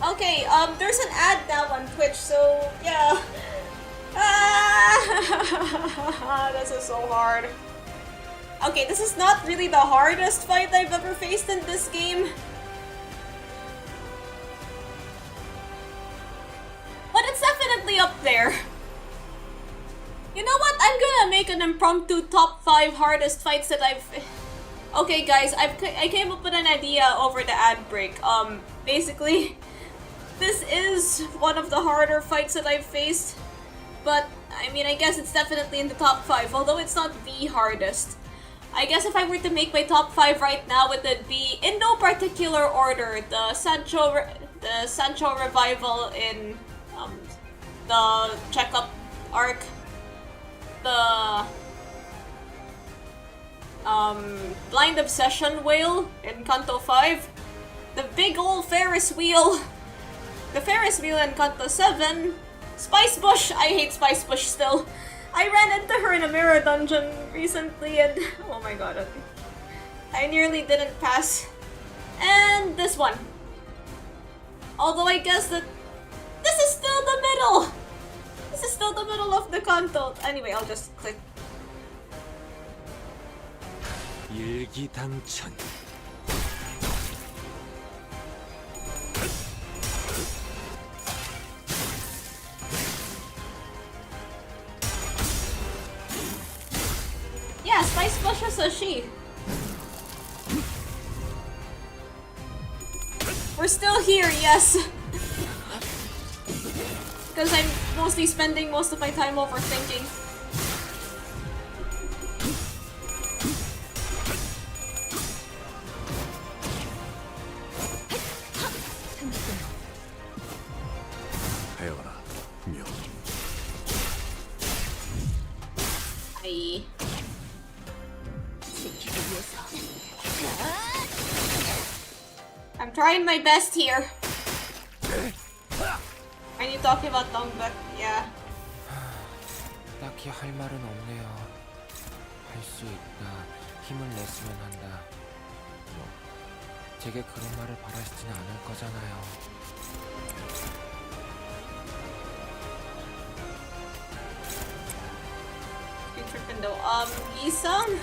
Okay, there's an ad now on Twitch, so yeah. This is so hard. Okay, this is not really the hardest fight I've ever faced in this game. But it's definitely up there. You know what? I'm gonna make an impromptu top 5 hardest fights that I've... Okay guys, I came up with an idea over the ad break. Basically, this is one of the harder fights that I've faced. But, I mean, I guess it's definitely in the top 5, although it's not the hardest. I guess if I were to make my top 5 right now, it would be, in no particular order, the Sancho revival in the checkup arc, the blind obsession whale in Canto 5, the big ol' Ferris wheel, the Ferris wheel in Canto 7, Spice Bush. I hate Spice Bush still. I ran into her in a mirror dungeon recently and oh my god, I nearly didn't pass. And this one. Although I guess that this is still the middle. This is still the middle of the Kanto. Anyway, I'll just click. 일기당천. Yeah, Spice Bush is a she. We're still here, yes. Because I'm mostly spending most of my time overthinking. 헤어라, 묘. Aye. I'm trying my best here. Are you talking about Dongbuk? Yeah. 딱히 할 말은 없네요. 할 수 있다. 힘을 냈으면 한다. 뭐, 제게 그런 말을 바라시진 않을 거잖아요. You tripping though. Isang?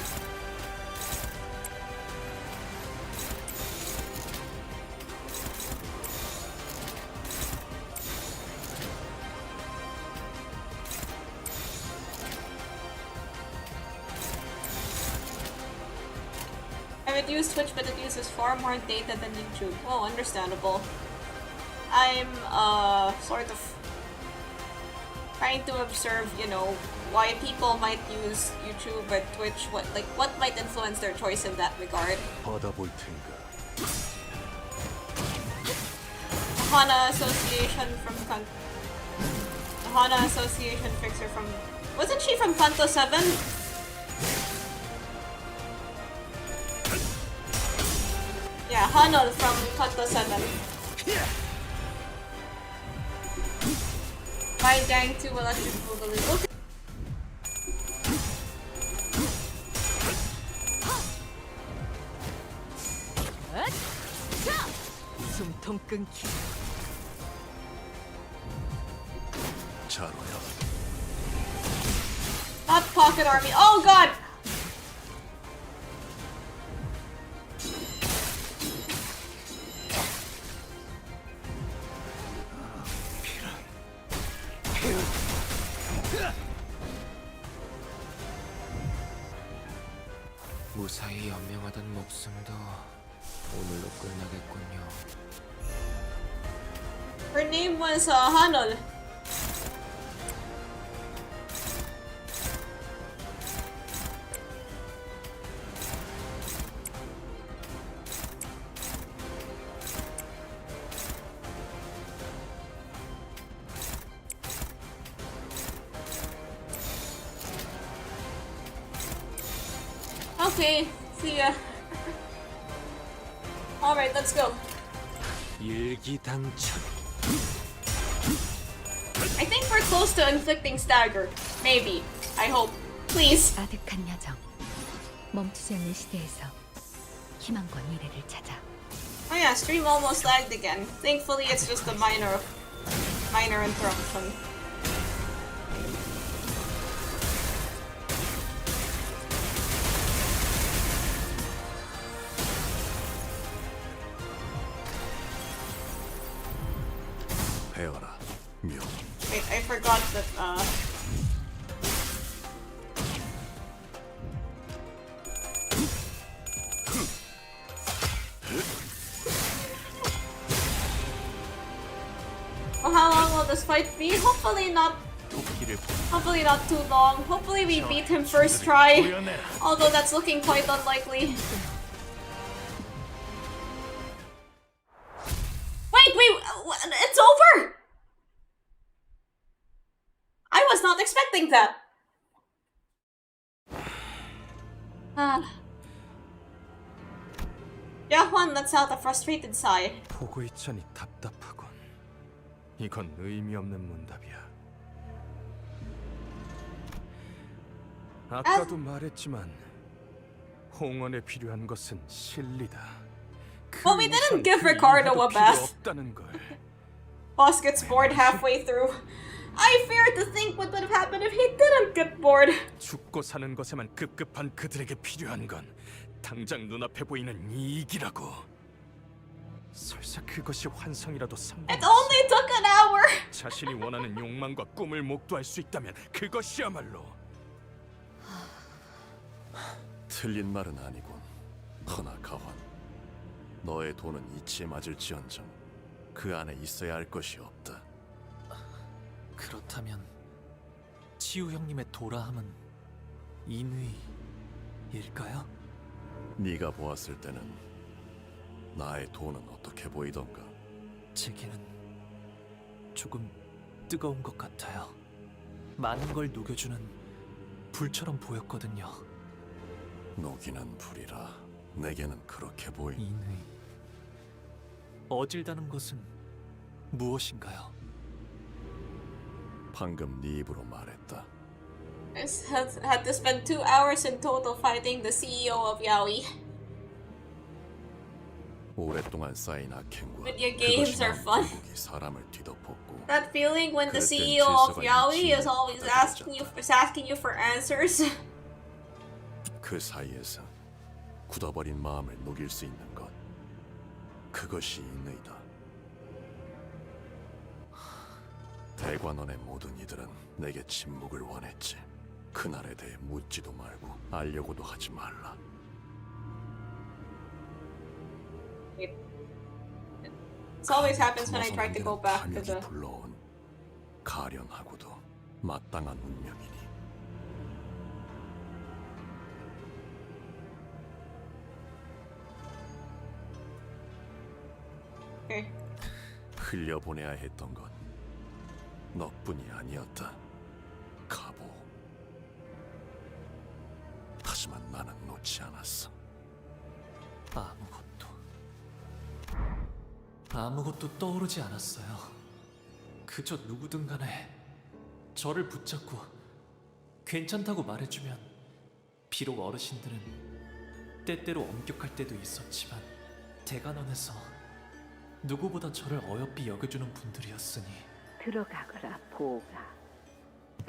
I would use Twitch, but it uses far more data than YouTube. Oh, understandable. I'm, sort of trying to observe, you know, why people might use YouTube and Twitch, what might influence their choice in that regard. 받아볼 텐가. Hana Association from the Hana Association fixer from... Wasn't she from Kanto 7? Yeah, Hanol from Kanto 7. My gang 2 electric boogaloo. Okay. 숨통 끊기. 자로야. Not pocket army. Oh god! 무사히 연명하던 목숨도 오늘로 끝나겠군요. Her name was Hanol. Okay, see ya. Alright, let's go. 일기당천. I think we're close to inflicting stagger. Maybe. I hope. Please. 아득한 여정. 멈추지 않는 시대에서 희망과 미래를 찾아. Oh yeah, stream almost lagged again. Thankfully, it's just a minor interruption. 헤어라, 묘. Wait, I forgot that, Oh, how long will this fight be? Hopefully not too long. Hopefully we beat him first try. Although that's looking quite unlikely. Wait, it's over! I was not expecting that. Yahuan lets out a frustrated sigh. 보고 있자니 답답하군. 이건 의미 없는 문답이야. 아까도 말했지만 홍원에 필요한 것은 실리다. Well, we didn't give Ricardo a bath. 없다는 걸. Boss gets bored halfway through. I fear to think what would have happened if he didn't get bored. 죽고 사는 것에만 급급한 그들에게 필요한 건 당장 눈앞에 보이는 이익이라고. 설사 그것이 환상이라도 It 상관없어. only took an hour. 자신이 원하는 욕망과 꿈을 목도할 수 있다면 그것이야말로. 틀린 말은 아니군. 허나 가환. 너의 돈은 이치에 맞을지언정 그 안에 있어야 할 것이 없다. 그렇다면 치우 형님의 도라함은 인의일까요? 네가 보았을 때는 나의 돈은 어떻게 보이던가? 제게는 조금 뜨거운 것 같아요. 많은 걸 녹여주는 불처럼 보였거든요. 녹이는 불이라 내게는 그렇게 보이. 인의. 어질다는 것은 무엇인가요? 방금 네 입으로 말했다. I had to spend 2 hours in total fighting the CEO of Yaoi. 오랫동안 쌓인 악행과 Video games are fun. 그것이 사람을 뒤덮었고 That feeling when the 그럴 땐 CEO of 질서가 Yaoi is 이치에 always 받아들여졌다. asking you for answers. 그 사이에서 굳어버린 마음을 녹일 수 있는 것, 그것이 인의다. 대관원의 모든 이들은 내게 침묵을 원했지. 그날에 대해 묻지도 말고 알려고도 하지 말라. This always happens when I try to go back to the... 불러온 가련하고도 마땅한 운명이니. Okay. 흘려보내야 했던 건 너뿐이 아니었다, 가보. 하지만 나는 놓지 않았어. 아무것도 떠오르지 않았어요. 그저 누구든 간에 저를 붙잡고 괜찮다고 말해주면, 비록 어르신들은 때때로 엄격할 때도 있었지만 대관원에서 누구보다 저를 어여삐 여겨주는 분들이었으니. 들어가거라, 보가.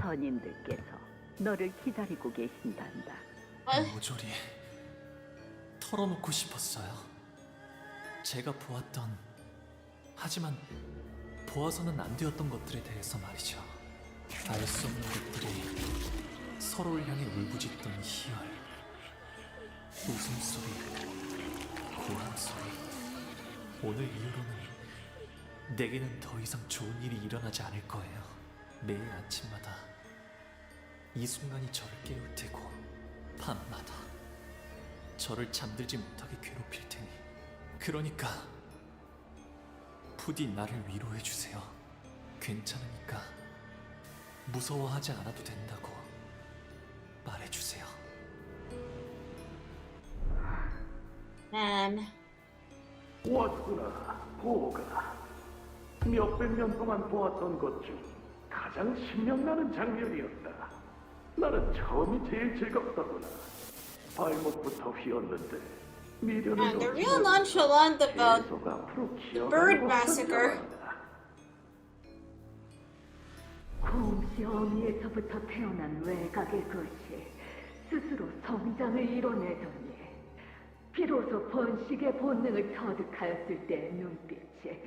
선인들께서 너를 기다리고 계신단다. 모조리 털어놓고 싶었어요. 제가 보았던, 하지만 보아서는 안 되었던 것들에 대해서 말이죠. 알 수 없는 것들이 서로를 향해 울부짖던 희열, 웃음소리, 고함소리. 오늘 이후로는 내게는 더 이상 좋은 일이 일어나지 않을 거예요. 매일 아침마다 이 순간이 저를 깨울 테고, 밤마다 저를 잠들지 못하게 괴롭힐 테니. 그러니까 부디 나를 위로해 주세요. 괜찮으니까 무서워하지 않아도 된다고 말해주세요. Man. 왔구나, 보가. 몇백 년 동안 보았던 것 중 가장 신명나는 장면이었다. 나는 처음이 제일 즐겁더구나. 발목부터 휘었는데 미련을 And they're real nonchalant about the bird massacre. 곰씨 어미에서부터 태어난 외곽의 것이 스스로 성장을 이뤄내더니 비로소 번식의 본능을 터득하였을 때의 눈빛이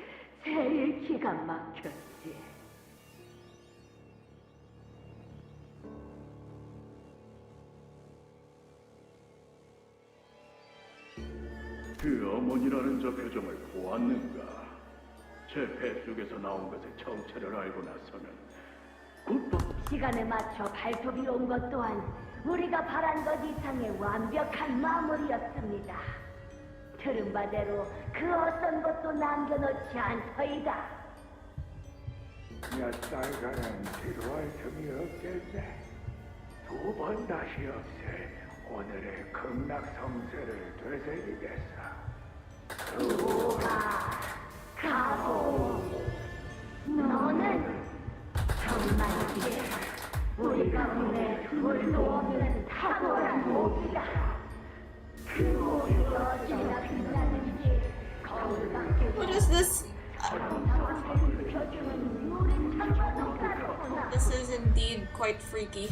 제일 기가 막혔지. 그 어머니라는 저 표정을 보았는가? 제 뱃속에서 나온 것의 정체를 알고 나서는 시간에 맞춰 발톱이 온 것 또한 우리가 바란 것 이상의 완벽한 마무리였습니다. 들은 바대로 그 어떤 것도 남겨놓지 않더이다. 몇 달간은 지루할 틈이 없겠네. 두 번 다시 없애 오늘의 극락성세를 되새기겠어. 우와, 가보. 너는 정말이지. 우리가 눈에 둘도 없는 탁월한 모기다. 그 모기 어찌나 빛나는지 거울밖에. What is this? This is indeed quite freaky.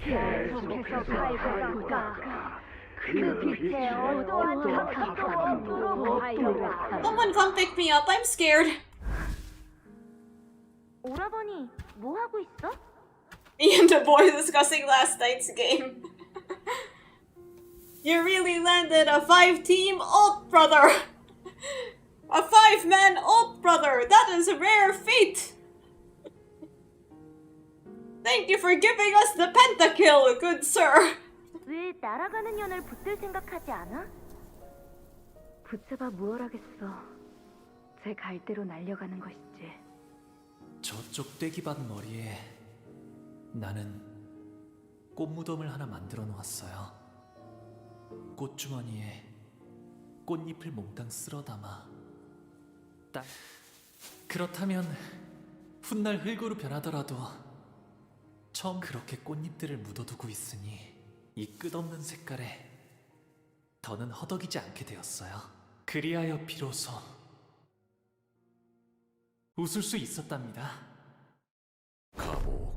계속해서 살아가다 그 빛에 어떠한 작품도 없도록 하여라. Someone come pick me up. I'm scared. 오라버니, 뭐 하고 있어? Me and the boys discussing last night's game. You really landed a 5-team ult, brother. A 5-man ult, brother. That is a rare feat. Thank you for giving us the pentakill, good sir. 왜 날아가는 년을 붙들 생각하지 않아? 붙잡아 무얼 하겠어. 제 갈대로 날려가는 것이지. 저쪽 떼기밭 머리에 나는 꽃무덤을 하나 만들어 놓았어요. 꽃주머니에 꽃잎을 몽땅 쓸어 담아. 딱 그렇다면 훗날 흙으로 변하더라도 처음 그렇게 꽃잎들을 묻어두고 있으니 이 끝없는 색깔에 더는 허덕이지 않게 되었어요. 그리하여 비로소 웃을 수 있었답니다. 가보,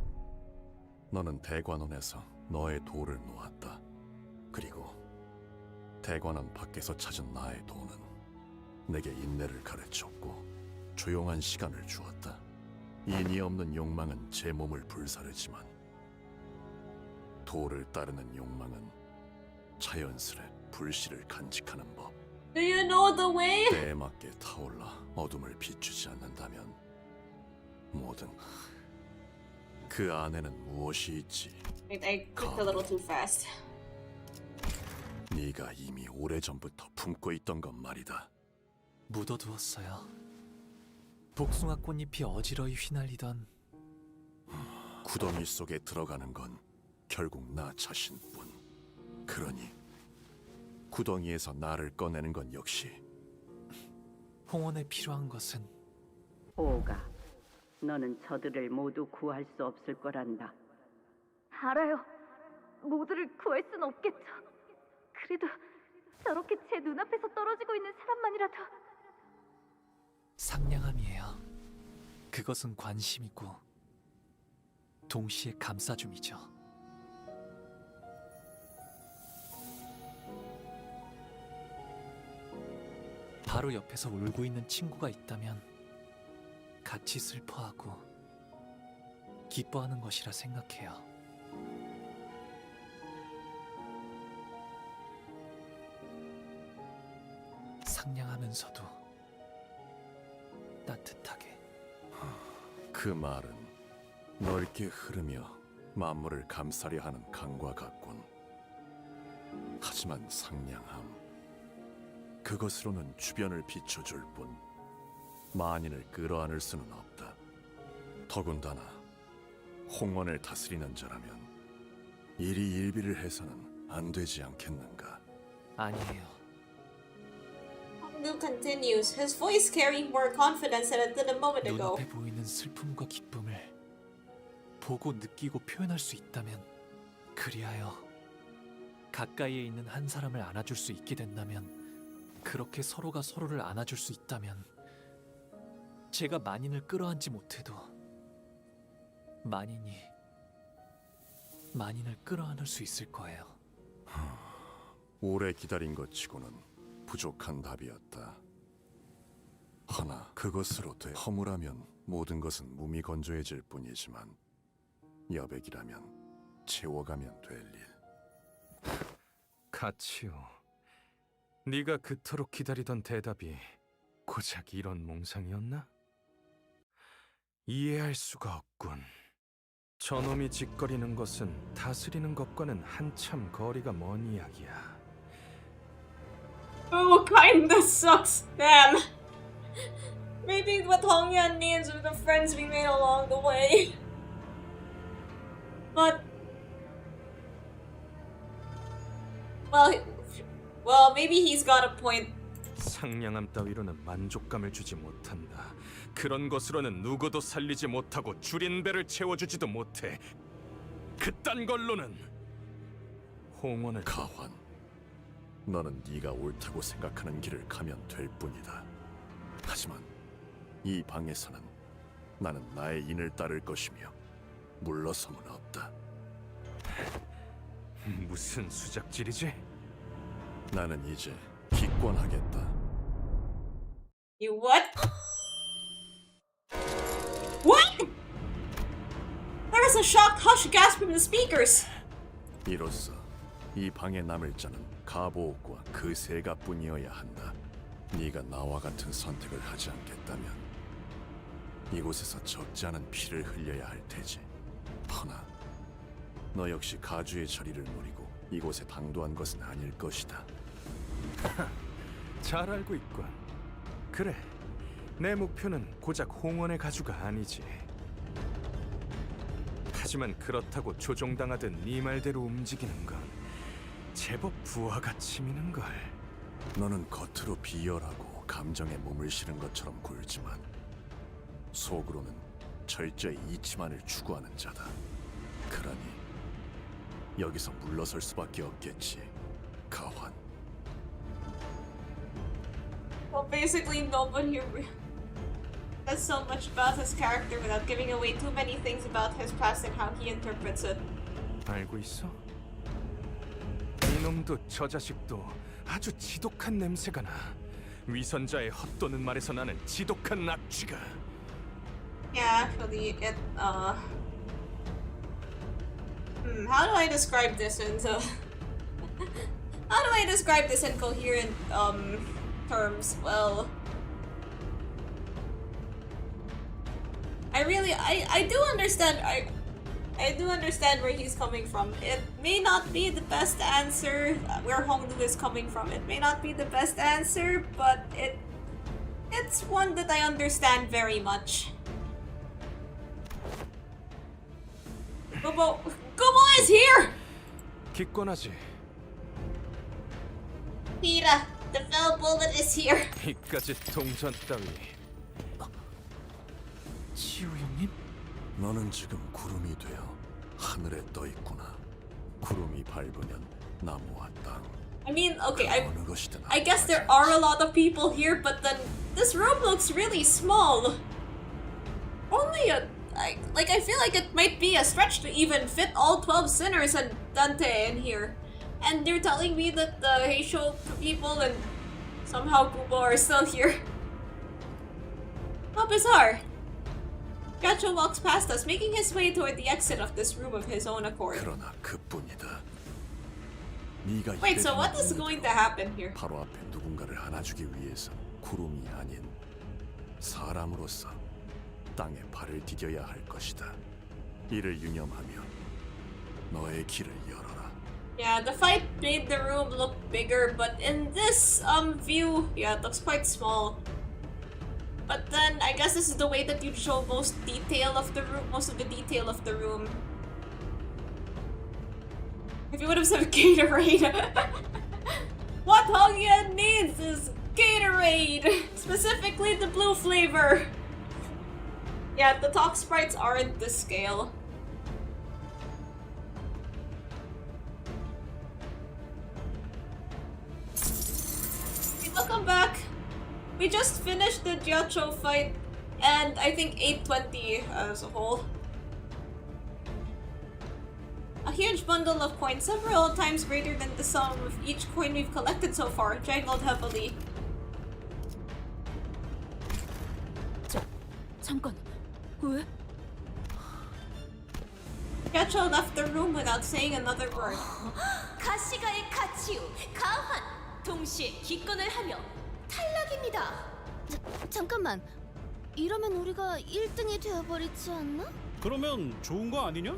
너는 대관원에서 너의 돌을 놓았다. 그리고 대관원 밖에서 찾은 나의 돈은 내게 인내를 가르쳤고 조용한 시간을 주었다. 인이 없는 욕망은 제 몸을 불사르지만 돌을 따르는 욕망은 자연스레 불씨를 간직하는 법. Do you know the way? 때에 맞게 타올라 어둠을 비추지 않는다면 뭐든 그 안에는 무엇이 있지? Wait, I clicked a little too fast. 네가 이미 오래전부터 품고 있던 것 말이다. 묻어두었어요. 복숭아 꽃잎이 어지러이 휘날리던 구덩이 속에 들어가는 건 결국 나 자신뿐. 그러니 구덩이에서 나를 꺼내는 건 역시 홍원에 필요한 것은 오가, 너는 저들을 모두 구할 수 없을 거란다. 알아요. 모두를 구할 순 없겠죠. 그래도 저렇게 제 눈앞에서 떨어지고 있는 사람만이라도. 상냥함이에요. 그것은 관심이고 동시에 감싸줌이죠. 바로 옆에서 울고 있는 친구가 있다면 같이 슬퍼하고 기뻐하는 것이라 생각해요. 상냥하면서도 따뜻하게. 그 말은 넓게 흐르며 만물을 감싸려 하는 강과 같군. 하지만 상냥함, 그것으로는 주변을 비춰줄 뿐 만인을 끌어안을 수는 없다. 더군다나 홍원을 다스리는 자라면 일이 일비를 해서는 안 되지 않겠는가? 아니에요. Lu continues, his voice carrying more confidence than it did a moment ago. 눈앞에 보이는 슬픔과 기쁨을 보고 느끼고 표현할 수 있다면, 그리하여 가까이에 있는 한 사람을 안아줄 수 있게 된다면, 그렇게 서로가 서로를 안아줄 수 있다면, 제가 만인을 끌어안지 못해도 만인이 만인을 끌어안을 수 있을 거예요. 오래 기다린 것 치고는 부족한 답이었다. 허나 그것으로 허물하면 모든 것은 무미건조해질 뿐이지만 여백이라면 채워가면 될 일. 가치요. 네가 그토록 기다리던 대답이 고작 이런 몽상이었나? 이해할 수가 없군. 저놈이 짓거리는 것은 다스리는 것과는 한참 거리가 먼 이야기야. Oh, kindness sucks. Damn. Maybe what Hongyan needs are the friends we made along the way. But well, maybe he's got a point. 상냥함 따위로는 만족감을 주지 못한다. 그런 것으로는 누구도 살리지 못하고 줄인 배를 채워주지도 못해. 그딴 걸로는 홍원을 가환, 너는 네가 옳다고 생각하는 길을 가면 될 뿐이다. 하지만 이 방에서는 나는 나의 인을 따를 것이며 물러섬은 없다. 무슨 수작질이지? 나는 이제 기권하겠다. You what? What? There was a shocked hush gasp from the speakers. 이로써 이 방에 남을 자는 가보옥과 그 세가뿐이어야 한다. 네가 나와 같은 선택을 하지 않겠다면 이곳에서 적지 않은 피를 흘려야 할 테지. 허나 너 역시 가주의 자리를 노리고 이곳에 당도한 것은 아닐 것이다. 잘 알고 있군. 그래, 내 목표는 고작 홍원의 가주가 아니지. 하지만 그렇다고 조종당하듯 네 말대로 움직이는 건 제법 부하가 치미는걸. 너는 겉으로 비열하고 감정에 몸을 실은 것처럼 굴지만 속으로는 철저히 이치만을 추구하는 자다. 그러니 여기서 물러설 수밖에 없겠지, 가환. Well, basically nobody says so much about his character without giving away too many things about his past and how he interprets it. 알고 있어? 이놈도 저 자식도 아주 지독한 냄새가 나. 위선자의 헛도는 말에서 나는 지독한 악취가. Yeah, actually, how do I describe this into... how do I describe this in coherent, terms? Well... I do understand, I do understand where he's coming from. It may not be the best answer where Honglu is coming from. It may not be the best answer, but it it's one that I understand very much. Kubo is here! 기권하지. Peta, the fell bullet is here. 이까지 동전 따위. 치우 형님? 너는 지금 구름이 되어 하늘에 떠 있구나. 구름이 밟으면 나무와 땅. I mean, okay, 어느 것이든 I guess there are a lot of people here, but then this room looks really small. Only I feel like it might be a stretch to even fit all 12 sinners and Dante in here. And you're telling me that the Heisho people and somehow Kubo are still here. How bizarre. Gacho walks past us, making his way toward the exit of this room of his own accord. 그러나 그뿐이다. 네가 Wait, so what is going to happen here? 바로 앞에 누군가를 안아주기 위해서 구름이 아닌 사람으로서 땅에 발을 디뎌야 할 것이다. 이를 유념하며 너의 길을 열어라. Yeah, the fight made the room look bigger, but in this view, yeah, it looks quite small. But then I guess this is the way that you show most of the detail of the room. If you would have said Gatorade, what Hongyan needs is Gatorade, specifically the blue flavor. Yeah, the talk sprites aren't this scale. Welcome back. We just finished the Gyacho fight, and I think 820 as a whole. A huge bundle of coins, several times greater than the sum of each coin we've collected so far, jangled heavily. 잠깐, 왜? Gyacho left the room without saying another word. 가시가의 가치우, 가환! 동시에 기권을 하며 탈락입니다. 잠깐만. 이러면 우리가 1등이 되어버리지 않나? 그러면 좋은 거 아니냐?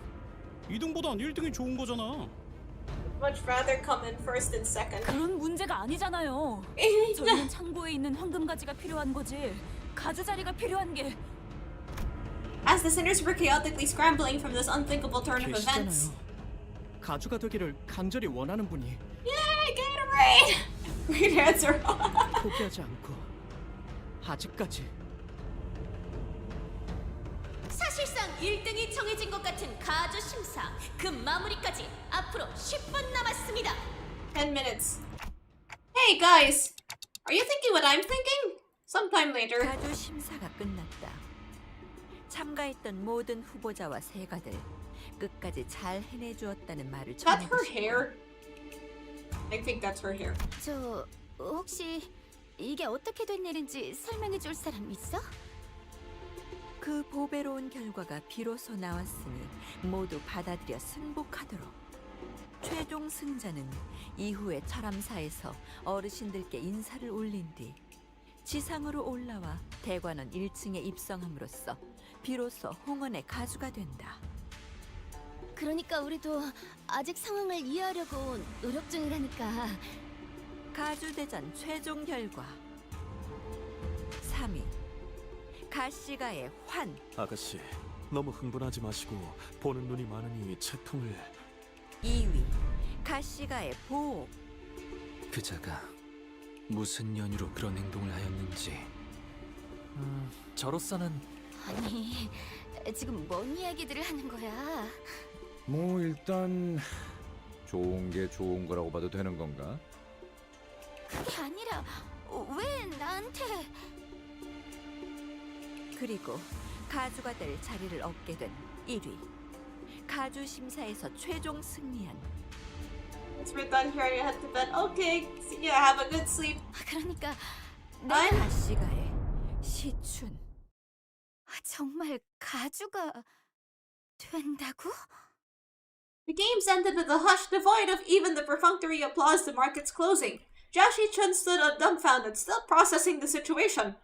2등보단 1등이 좋은 거잖아. Much rather come in first and second. 그런 문제가 아니잖아요. 저희는 창고에 있는 황금가지가 필요한 거지. 가주 자리가 필요한 게. As the sinners were chaotically scrambling from this unthinkable turn of events. 가주가 되기를 간절히 원하는 분이 Yay, Gatorade! Great answer. 포기하지 않고 아직까지. 사실상 1등이 정해진 것 같은 가주 심사. 그 마무리까지 앞으로 10분 남았습니다. 10 minutes. Hey guys, are you thinking what I'm thinking? Sometime later. 가주 심사가 끝났다. 참가했던 모든 후보자와 세가들 끝까지 잘 해내주었다는 말을 That's her 전하고 싶고. hair. I think that's her hair. 저 혹시 이게 어떻게 된 일인지 설명해 줄 사람 있어? 그 보배로운 결과가 비로소 나왔으니 모두 받아들여 승복하도록. 최종 승자는 이후에 철암사에서 어르신들께 인사를 올린 뒤 지상으로 올라와 대관원 1층에 입성함으로써 비로소 홍원의 가주가 된다. 그러니까 우리도 아직 상황을 이해하려고 노력 중이라니까. 가주대전 최종 결과 3위 가시가의 환. 아가씨, 너무 흥분하지 마시고 보는 눈이 많으니 채통을. 2위 가시가의 보옥. 그자가 무슨 연유로 그런 행동을 하였는지. 저로서는 아니, 지금 뭔 이야기들을 하는 거야? 뭐 일단 좋은 게 좋은 거라고 봐도 되는 건가? 그게 아니라 왜 나한테? 그리고 가주가 될 자리를 얻게 된 1위 가주 심사에서 최종 승리한. It's we're done here. You head to bed. Okay. See ya. Have a good sleep. 그러니까 가시가의 시춘. 정말 가주가 된다고? The games ended with a hush devoid of even the perfunctory applause to mark its closing. Joshi Chun stood dumbfounded, still processing the situation.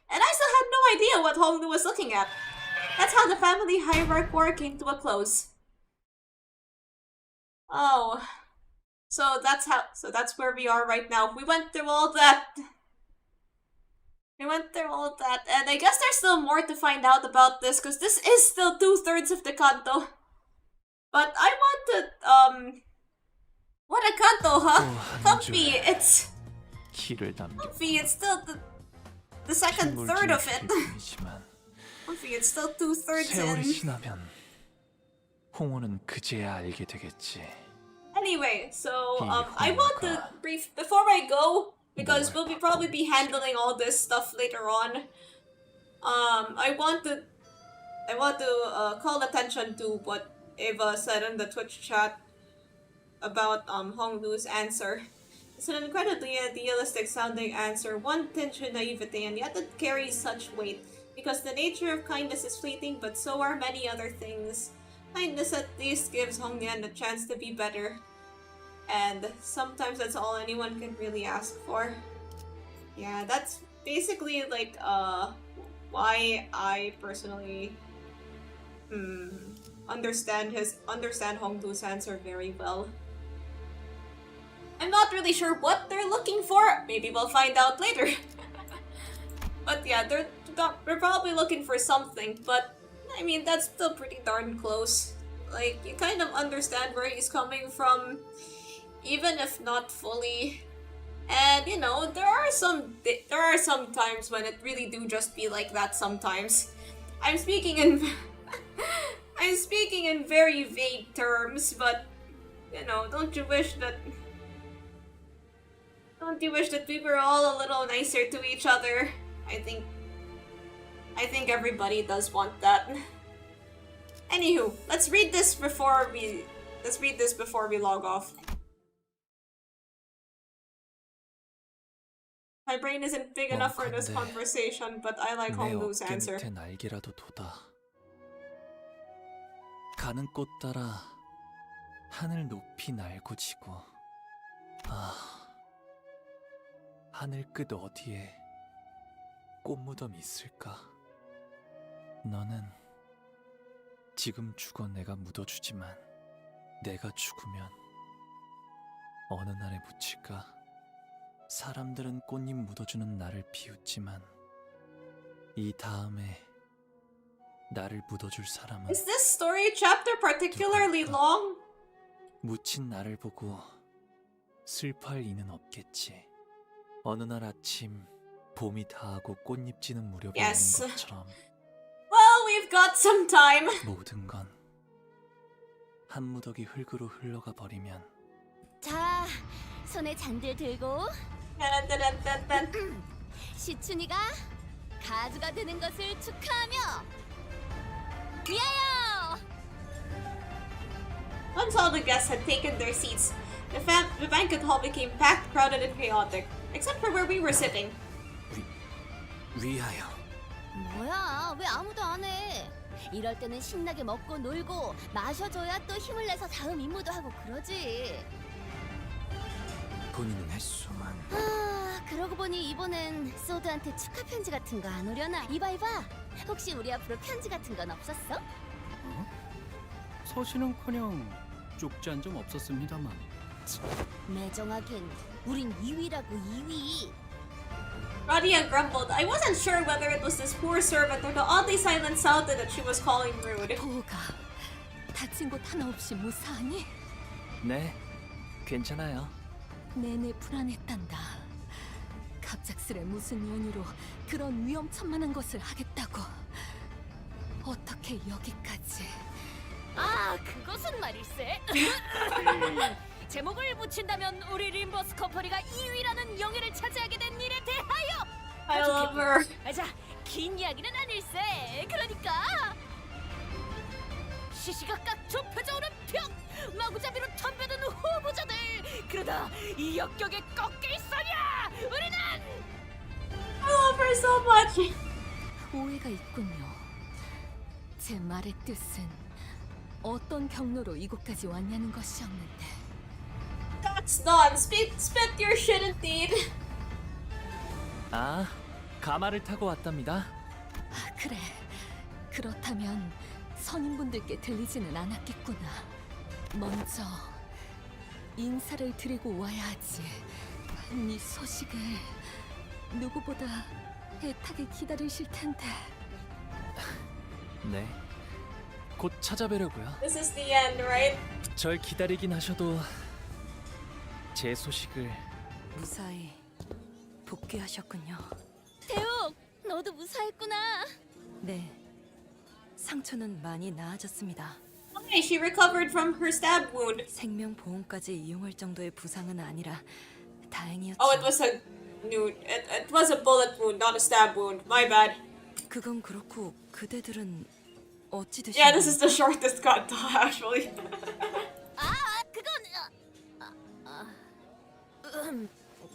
And I still had no idea what Hongnu was looking at. That's how the family hierarchy war came to a close. Oh. So that's where we are right now. We went through all that. We went through all of that, and I guess there's still more to find out about this, because this is still 2/3 of the canto. But I wanted, what a canto, huh? Comfy, it's... Comfy, it's still the second third of it. Comfy, it's still 2/3 세월이 in. 지나면 홍호는 그제야 알게 되겠지. Anyway, so, I want to brief, before I go, because we'll probably be handling all this stuff later on. I want to call attention to what Eva said in the Twitch chat about Honglu's answer. It's an incredibly idealistic sounding answer, one tinge of naivete, and yet it carries such weight, because the nature of kindness is fleeting, but so are many other things. Kindness at least gives Hongnian a chance to be better. And sometimes that's all anyone can really ask for. Yeah, that's basically like why I personally understand Hongdu's answer very well. I'm not really sure what they're looking for. Maybe we'll find out later. But yeah, they're probably looking for something, but I mean that's still pretty darn close. Like, you kind of understand where he's coming from, even if not fully. And you know, there are some times when it really do just be like that sometimes. I'm speaking in I'm speaking in very vague terms, but you know, don't you wish that we were all a little nicer to each other? I think everybody does want that. Anywho, let's read this before we log off. My brain isn't big enough for this conversation, but I like Honglu's answer. 밑에 날개라도 돋아 가는 꽃 따라 하늘 높이 날고 지고 하늘 끝 어디에 꽃무덤이 있을까? 너는 지금 죽어 내가 묻어주지만 내가 죽으면 어느 날에 묻힐까? 사람들은 꽃잎 묻어주는 나를 비웃지만 이 다음에 나를 묻어줄 사람은 Is this story chapter particularly long? 묻힌 나를 보고 슬퍼할 이는 없겠지. 어느 날 아침 봄이 다하고 꽃잎 지는 무렵에 Yes. 오는 것처럼 Well, we've got some time. 모든 건 한 무더기 흙으로 흘러가 버리면 자, 손에 잔들 들고 시춘이가 가수가 되는 것을 축하하며 위하여! Once all the guests had taken their seats, the banquet hall became packed, crowded, and chaotic, except for where we were sitting. 위하여. 뭐야, 왜 아무도 안 해? 이럴 때는 신나게 먹고 놀고 마셔줘야 또 힘을 내서 다음 임무도 하고 그러지. 본인은 했소만. 그러고 보니 이번엔 소드한테 축하 편지 같은 거 안 오려나? 이봐. 혹시 우리 앞으로 편지 같은 건 없었어? 서신은커녕 쪽지한 점 없었습니다만. 매정하긴 우린 2위라고 2위. Radia grumbled. I wasn't sure whether it was this poor servant or the oddly silent Sauta that she was calling rude. 보호가 다친 곳 하나 없이 무사하니? 네, 괜찮아요. 내내 불안했단다. 갑작스레 무슨 연유로 그런 위험천만한 것을 하겠다고. 어떻게 여기까지? 그것은 말일세. 제목을 붙인다면 우리 림버스 컴퍼니가 2위라는 영예를 차지하게 된 일에 대하여. I love her. 자, 긴 이야기는 아닐세. 그러니까 시시각각 좁혀져오는 벽, 마구잡이로 덤벼드는 후보자들. 그러다 이 역경에 꺾여 있으랴 우리는. I love her so much. 오해가 있군요. 제 말의 뜻은 어떤 경로로 이곳까지 왔냐는 것이었는데. That's done. Spit your shit indeed. 가마를 타고 왔답니다. 그래. 그렇다면 선임분들께 들리지는 않았겠구나. 먼저 인사를 드리고 와야 하지. 네 소식을 누구보다 애타게 기다리실 텐데. 네. 곧 찾아뵈려고요. This is the end, right? 절 기다리긴 하셔도 제 소식을 무사히 복귀하셨군요. 대욱, 너도 무사했구나. 네. 상처는 많이 나아졌습니다. Okay, she recovered from her stab wound. 생명보험까지 이용할 정도의 부상은 아니라 다행이었죠. Oh, it was it was a bullet wound, not a stab wound. My bad. 그건 그렇고 그대들은 어찌 드시고? Yeah, this is the shortest cut, actually.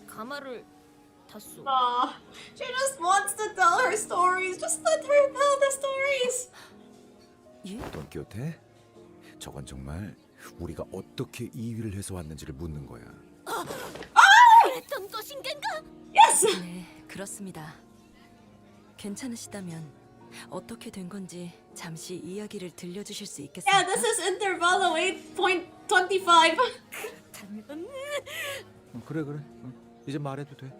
가마를 탔어. Aw, she just wants to tell her stories. Just let her tell the stories. 돈키호테? 저건 정말 우리가 어떻게 이 일을 해서 왔는지를 묻는 거야. 그랬던 것인가? Yes. 네, 그렇습니다. 괜찮으시다면 어떻게 된 건지 잠시 이야기를 들려주실 수 있겠습니까? Yeah, this is intervallo 8.25. 그래. 이제 말해도 돼.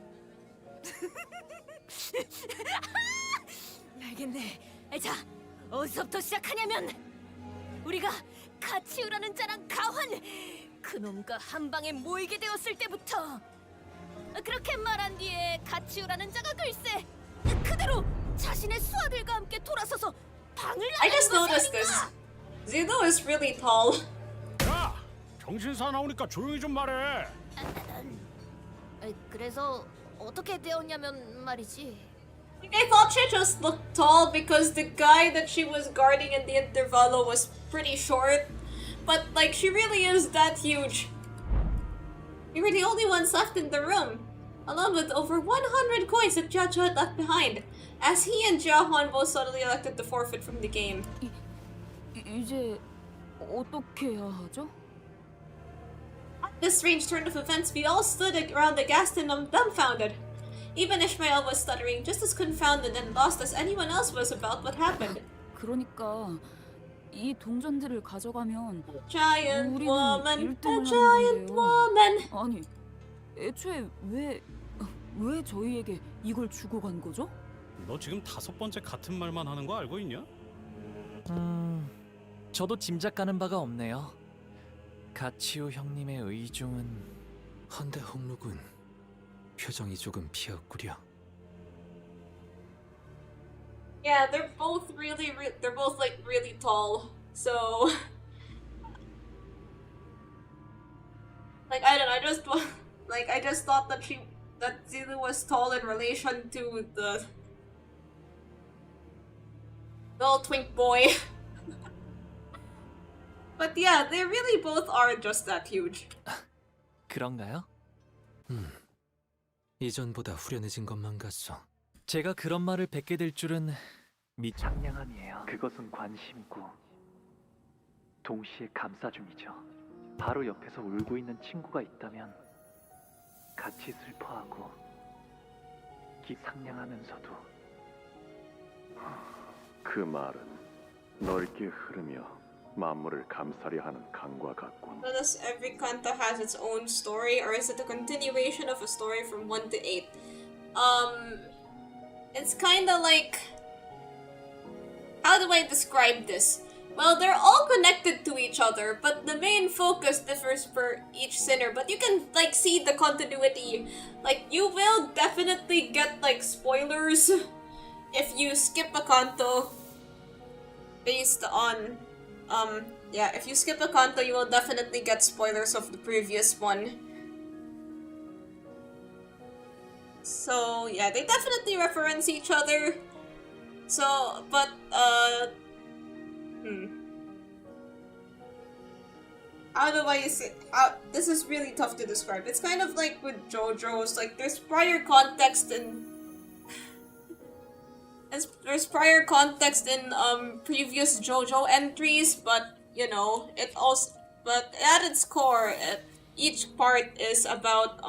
알겠네. 자, 어디서부터 시작하냐면 우리가 가치우라는 자랑 가환 그놈과 한 방에 모이게 되었을 때부터 그렇게 말한 뒤에 가치우라는 자가 글쎄 그대로 자신의 수하들과 함께 돌아서서 방을 I just 나가는 noticed 것이 this. 아닌가? Zuno is really tall. 야, 정신사 나오니까 조용히 좀 말해. 그래서 어떻게 되었냐면 말이지. I thought she just looked tall because the guy that she was guarding in the intervallo was pretty short. But, like, she really is that huge. We were the only ones left in the room, along with over 100 coins that Jia had left behind, as he and Jiahuan both suddenly elected to forfeit from the game. 이제 어떻게 해야 하죠? At this strange turn of events, we all stood around aghast and dumbfounded. Even Ishmael was stuttering, just as confounded and lost as anyone else was about what happened. 그러니까 이 동전들을 가져가면 Giant 우리는 woman, 1등을 a giant 하는 건데요. woman. 아니, 애초에 왜 저희에게 이걸 주고 간 거죠? 너 지금 5번째 같은 말만 하는 거 알고 있냐? 저도 짐작 가는 바가 없네요. 가치우 형님의 의중은 헌데 홍록은 표정이 조금 비었구려. Yeah, they're both they're both like really tall. So, like I don't know, I just thought that Zilu was tall in relation to the little twink boy. But yeah, they really both are just that huge. 그런가요? 이전보다 후련해진 것만 같소. 제가 그런 말을 뱉게 될 줄은 미창량함이에요. 그것은 관심이고 동시에 감싸줌이죠. 바로 옆에서 울고 있는 친구가 있다면 같이 슬퍼하고 상냥하면서도 그 말은 넓게 흐르며 만물을 감싸려 하는 강과 같군. So does every canto has its own story, or is it a continuation of a story from 1 to 8? It's kind of like, how do I describe this? Well, they're all connected to each other, but the main focus differs for each sinner. But you can like see the continuity. Like you will definitely get like spoilers if you skip a canto based on yeah, if you skip a canto, you will definitely get spoilers of the previous one. So yeah, they definitely reference each other. So, but how do I say? This is really tough to describe. It's kind of like with JoJo's. Like, there's prior context in previous JoJo entries, but you know, but at its core, each part is about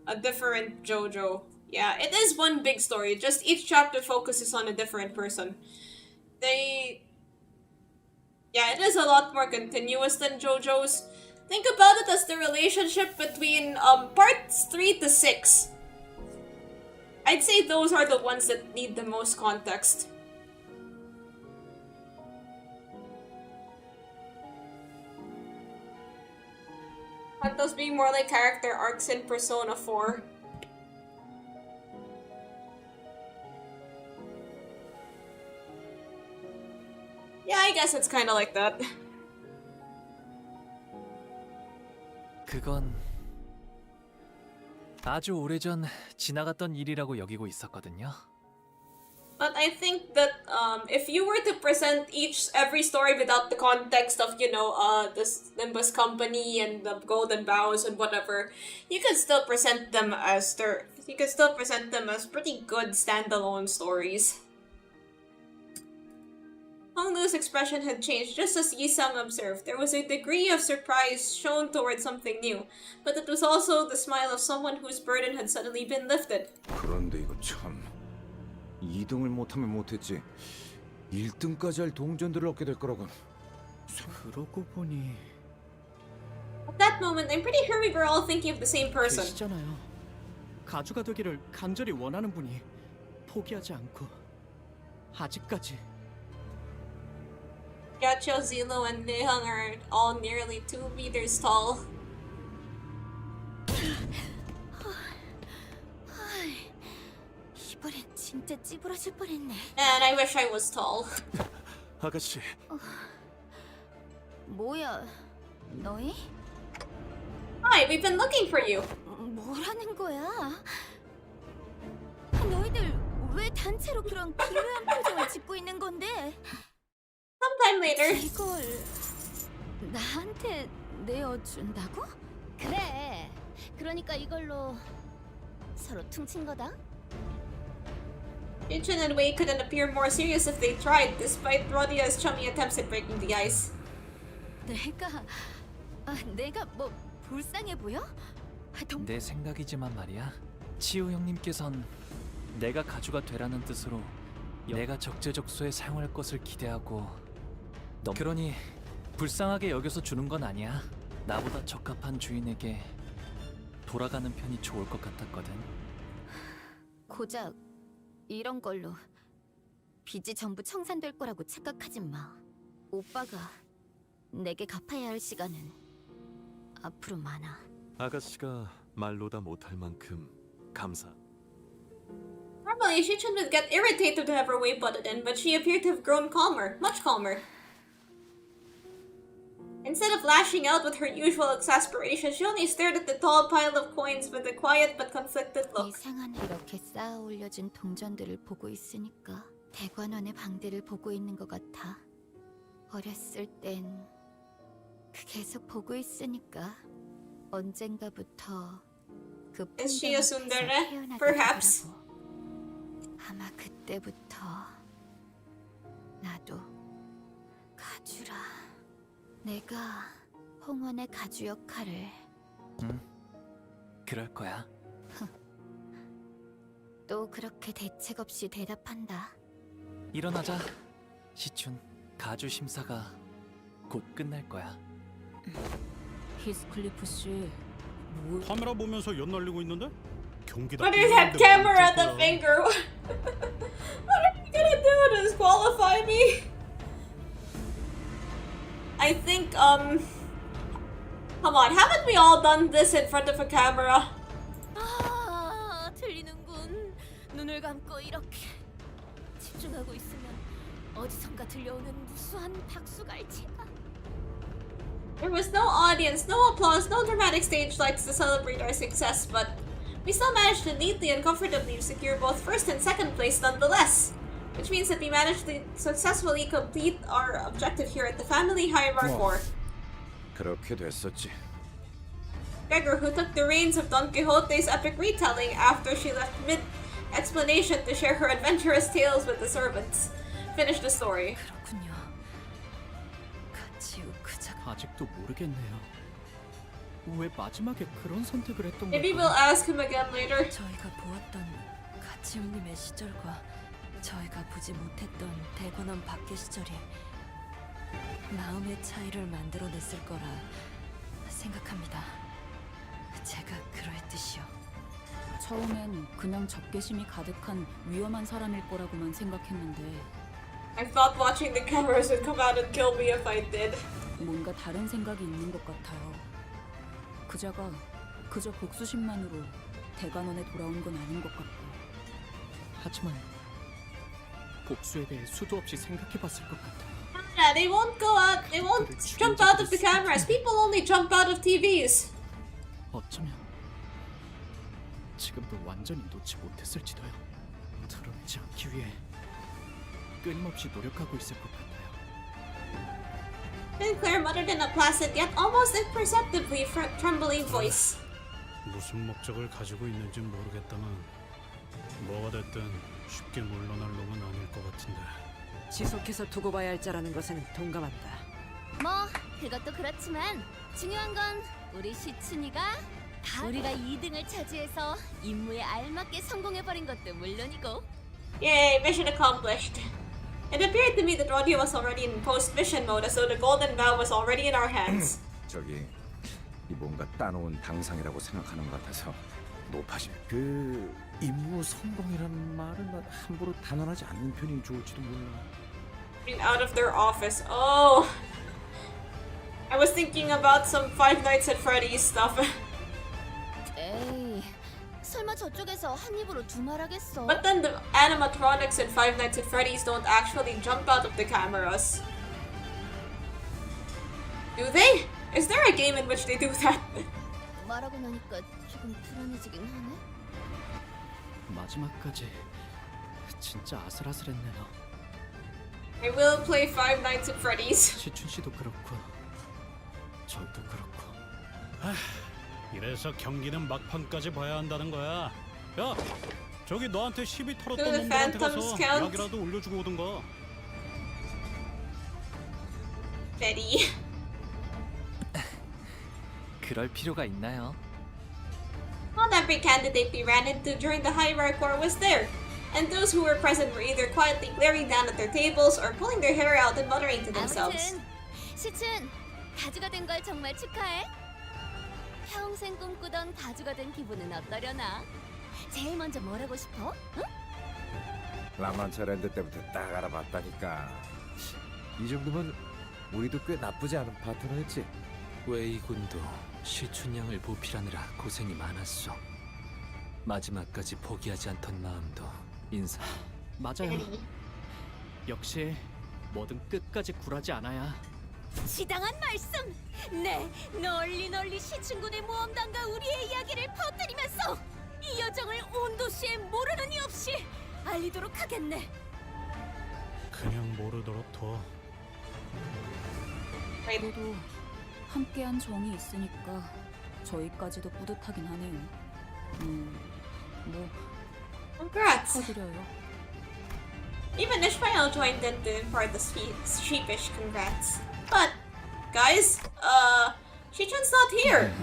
a different JoJo. Yeah, it is one big story. Just each chapter focuses on a different person. Yeah, it is a lot more continuous than JoJo's. Think about it as the relationship between parts 3 to 6. I'd say those are the ones that need the most context. Those being more like character arcs in Persona 4. Yeah, I guess it's kind of like that. 그건 아주 오래전 지나갔던 일이라고 여기고 있었거든요. But I think that if you were to present every story without the context of, you know, this Limbus company and the Golden Bows and whatever, you could still present them as pretty good standalone stories. Honglu's expression had changed just as Yisang observed. There was a degree of surprise shown towards something new, but it was also the smile of someone whose burden had suddenly been lifted. 그런데 이거 참 2등을 못하면 못했지 1등까지 할 동전들을 얻게 될 거라고. 그러고 보니 At that moment, I'm pretty sure we were all thinking of the same person. 계시잖아요. 가주가 되기를 간절히 원하는 분이 포기하지 않고 아직까지. Yacho, Zilo, and Nehung are all nearly 2 meters tall. 이번엔 진짜 찌부러질 뻔했네. And I wish I was tall. 아가씨. 뭐야, 너희? Hi, we've been looking for you. 뭐라는 거야? 너희들 왜 단체로 그런 기묘한 표정을 짓고 있는 건데? Sometime later. 이걸 나한테 내어준다고? 그래. 그러니까 이걸로 서로 퉁친 거다. Yichin and Wei couldn't appear more serious if they tried, despite Rodia's chummy attempts at breaking the ice. 내가 뭐 불쌍해 보여? 내 생각이지만 말이야. 치우 형님께선 내가 가주가 되라는 뜻으로 내가 적재적소에 사용할 것을 기대하고 그러니 불쌍하게 여겨서 주는 건 아니야. 나보다 적합한 주인에게 돌아가는 편이 좋을 것 같았거든. 고작 이런 걸로 빚이 전부 청산될 거라고 착각하지 마. 오빠가 내게 갚아야 할 시간은 앞으로 많아. 아가씨가 말로 다 못할 만큼 감사. Normally, Shichun would get irritated whenever Wei butted in, but she appeared to have grown calmer, much calmer. Instead of lashing out with her usual exasperation, she only stared at the tall pile of coins with a quiet but conflicted look. 이상한 이렇게 쌓아 올려진 동전들을 보고 있으니까 대관원의 방대를 보고 있는 것 같아. 어렸을 땐 계속 보고 있으니까 언젠가부터 그 Is she a 풍경 앞에서 tsundere? 태어나게 Perhaps. 되더라고. 아마 그때부터 나도 가주라. 내가 홍원의 가주 역할을. 응, 그럴 거야. 또 그렇게 대책 없이 대답한다. 일어나자. 시춘, 가주 심사가 곧 끝날 거야. 히스클리프 씨, 뭐? 카메라 보면서 연 날리고 있는데? 경기다. What is that camera at the finger? What are you gonna do to disqualify me? I think, come on, haven't we all done this in front of a camera? 아, 들리는군. 눈을 감고 이렇게 집중하고 있으면 어디선가 들려오는 무수한 박수갈채가. There was no audience, no applause, no dramatic stage lights to celebrate our success, but we still managed to neatly and comfortably secure both first and second place nonetheless. Which means that we managed to successfully complete our objective here at the family Hierarch 4. 그렇게 됐었지. Gregor, who took the reins of Don Quixote's epic retelling after she left mid-explanation to share her adventurous tales with the servants, finished the story. 그렇군요. 같이 우크자가 아직도 모르겠네요. 왜 마지막에 그런 선택을 했던 Maybe 걸까? we'll ask him again later. 저희가 보았던 가치우님의 시절과 저희가 보지 못했던 대관원 밖의 시절이 마음의 차이를 만들어냈을 거라 생각합니다. 제가 그러했듯이요. 처음엔 그냥 적개심이 가득한 위험한 사람일 거라고만 생각했는데 I thought watching the cameras would come out and kill me if I did. 뭔가 다른 생각이 있는 것 같아요. 그자가 그저 복수심만으로 대관원에 돌아온 건 아닌 것 같고. 하지만 복수에 대해 수도 없이 생각해봤을 것 같아요. Yeah, they won't go out. They won't jump out of the cameras. People only jump out of TVs. 어쩌면 지금도 완전히 놓지 못했을지도요. 드러내지 않기 위해 끊임없이 노력하고 있을 것 같아요. Sinclair muttered in a placid yet almost imperceptibly trembling voice. 무슨 목적을 가지고 있는지 모르겠다만 뭐가 됐든 쉽게 물러날 놈은 아닐 것 같은데. 지속해서 두고 봐야 할 자라는 것에는 동감한다. 뭐 그것도 그렇지만 중요한 건 우리 시춘이가 우리가 2등을 차지해서 임무에 알맞게 성공해버린 것도 물론이고. Yay, mission accomplished. It appeared to me that Rodeo was already in post-mission mode, as though the golden bough was already in our hands. 저기 이 뭔가 따놓은 당상이라고 생각하는 것 같아서 높아질 그 임무 성공이라는 말은 난 함부로 단언하지 않는 편이 좋을지도 몰라. Out of their office. Oh, I was thinking about some Five Nights at Freddy's stuff. 에이, 설마 저쪽에서 한 입으로 두말하겠어? But then the animatronics in Five Nights at Freddy's don't actually jump out of the cameras. Do they? Is there a game in which they do that? 말하고 나니까 조금 불안해지긴 하네. 마지막까지 진짜 아슬아슬했네요. I will play Five Nights at Freddy's. 시춘 씨도 그렇고 저도 그렇고. 이래서 경기는 막판까지 봐야 한다는 거야. 야, 저기 너한테 시비 털었던 Do the 놈들한테 phantoms 가서 count? 약이라도 올려주고 오든가. Betty. 그럴 필요가 있나요? Not every candidate we ran into during the hierarchy war was there, and those who were present were either quietly glaring down at their tables or pulling their hair out and muttering to themselves. 아무튼 시춘 가주가 된 걸 정말 축하해. 평생 꿈꾸던 가주가 된 기분은 어떠려나? 제일 먼저 뭘 하고 싶어? 응? 라만차랜드 때부터 딱 알아봤다니까. 이 정도면 우리도 꽤 나쁘지 않은 파트너였지. 웨이 군도 시춘 양을 보필하느라 고생이 많았어. 마지막까지 포기하지 않던 마음도 인사. 맞아요. 역시 뭐든 끝까지 굴하지 않아야. 지당한 말씀! 네, 널리 시춘군의 모험단과 우리의 이야기를 퍼뜨리면서 이 여정을 온 도시에 모르는 이 없이 알리도록 하겠네. 그냥 모르도록 둬. 그래도 함께한 정이 있으니까 저희까지도 뿌듯하긴 하네요. 뭐 Congrats! 축하드려요. Even Ishmael joined in to impart the sheepish congrats. But, guys, Shichun's not here!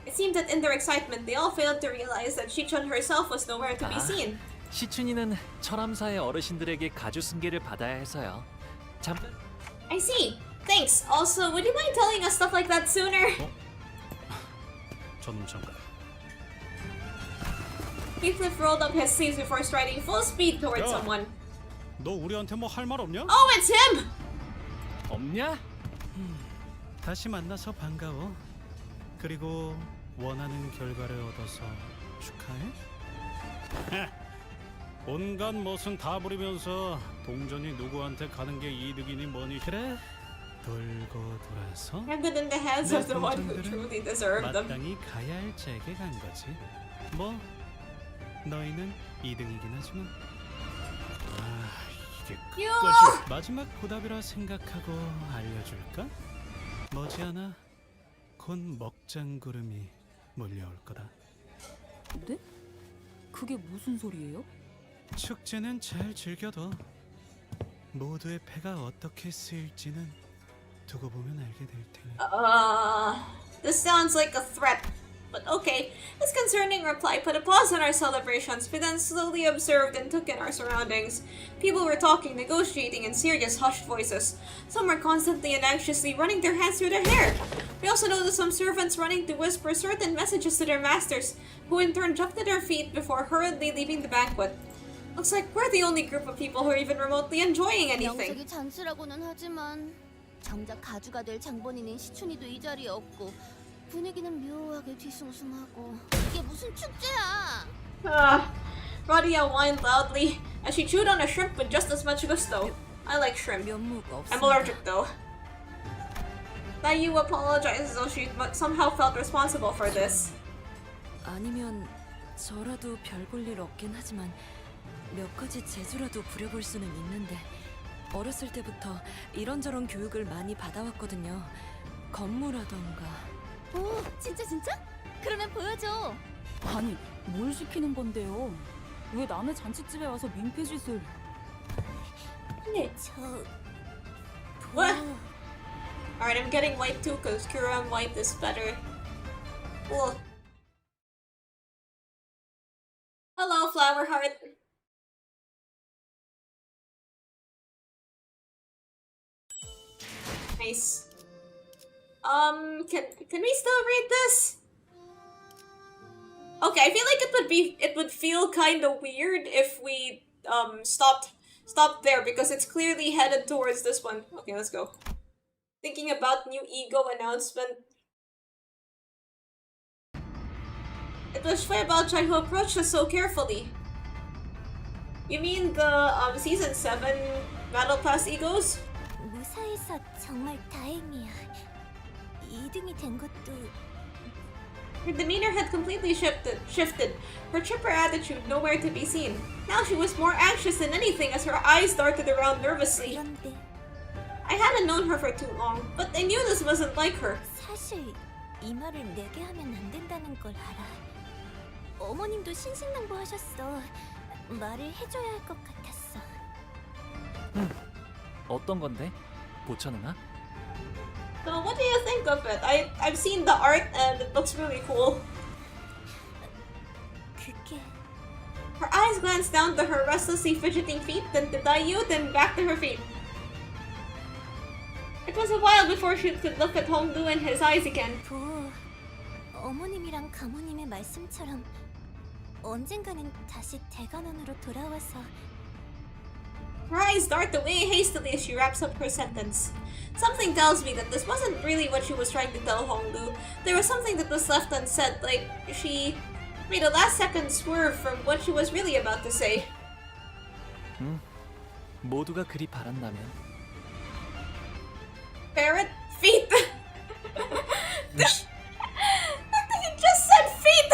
It seemed that in their excitement, they all failed to realize that Shichun herself was nowhere to be seen. 시춘이는 철암사의 어르신들에게 가주 승계를 받아야 해서요. 잠깐. I see. Thanks. Also, would you mind telling us stuff like that sooner? 저놈 잠깐. Heathcliff rolled up his sleeves before striding full speed towards 야. someone. 너 우리한테 뭐 할 말 없냐? Oh, it's him! 없냐? 다시 만나서 반가워. 그리고 원하는 결과를 얻어서 축하해. 온갖 멋은 다 부리면서 동전이 누구한테 가는 게 이득이니 뭐니. 그래, 돌고 돌아서 Handed in the hands of the one who truly deserved them. 마땅히 가야 할 제게 간 거지. 뭐 너희는 2등이긴 하지만 이게 끝까지 마지막 보답이라 생각하고 알려줄까? 머지않아 곧 먹장구름이 몰려올 거다. 네? 그게 무슨 소리예요? 축제는 잘 즐겨둬. 모두의 패가 어떻게 쓰일지는 두고 보면 알게 될 테니. This sounds like a threat, but okay. This concerning reply put a pause on our celebrations. We then slowly observed and took in our surroundings. People were talking, negotiating in serious, hushed voices. Some were constantly and anxiously running their hands through their hair. We also noticed some servants running to whisper certain messages to their masters, who in turn jumped to their feet before hurriedly leaving the banquet. Looks like we're the only group of people who are even remotely enjoying anything. 명색이 잔치라고는 하지만 정작 가주가 될 장본인인 시춘이도 이 자리에 없고 분위기는 묘하게 뒤숭숭하고 이게 무슨 축제야? Radia whined loudly as she chewed on a shrimp with just as much gusto. I like shrimp. I'm allergic though. Dayu apologized as though she somehow felt responsible for this. 아니면 저라도 별 볼 일 없긴 하지만 몇 가지 재주라도 부려볼 수는 있는데 어렸을 때부터 이런저런 교육을 많이 받아왔거든요. 건무라던가. 오, 진짜? 그러면 보여줘. 아니, 뭘 시키는 건데요? 왜 남의 잔치집에 와서 민폐짓을? What? Alright, I'm getting white too because Kuram white is better. Cool. Hello, Flower Heart. Nice. Can we still read this? Okay, I feel like it would feel kind of weird if we stopped there because it's clearly headed towards this one. Okay, let's go. Thinking about new ego announcement. It was Feibaochai who approached us so carefully. You mean the season 7 Battle Pass egos? 무사해서 정말 다행이야. 2등이 된 것도. Her demeanor had completely shifted, her chipper attitude nowhere to be seen. Now she was more anxious than anything as her eyes darted around nervously. I hadn't known her for too long, but I knew this wasn't like her. 사실 이 말을 내게 하면 안 된다는 걸 알아. 어머님도 신신당부하셨어. 말을 해줘야 할 것 같았어. 어떤 건데? 보천 누나? So what do you think of it? I've seen the art and it looks really cool. 그게... Her eyes glanced down to her restlessly fidgeting feet, then to Dayu, then back to her feet. It was a while before she could look at Hongdu in his eyes again. 어머님이랑 가모님의 말씀처럼 언젠가는 다시 대관원으로 돌아와서. Her eyes dart away hastily as she wraps up her sentence. Something tells me that this wasn't really what she was trying to tell Hongdu. There was something that was left unsaid, like she made a last-second swerve from what she was really about to say. 모두가 그리 바란다면. Parrot feet. He just said feet.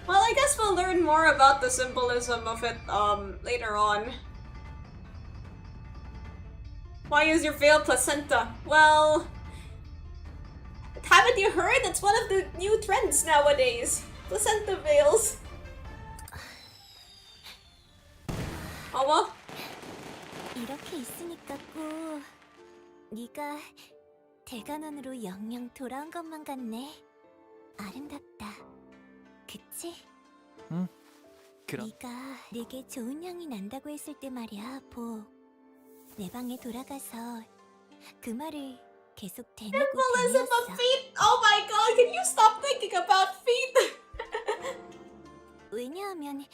Well, I guess we'll learn more about the symbolism of it later on. Why is your veil placenta? Well, haven't you heard? It's one of the new trends nowadays. Placenta veils. 어머? 이렇게 있으니까 꼭 네가 대관원으로 영영 돌아온 것만 같네. 아름답다. 그치? 응. 그럼. 네가 내게 좋은 향이 난다고 했을 때 말이야, 보. 내 방에 돌아가서 그 말을 계속 대놓고 Symbolism 다녔어. of feet? Oh my god, can you stop thinking about feet? 왜냐하면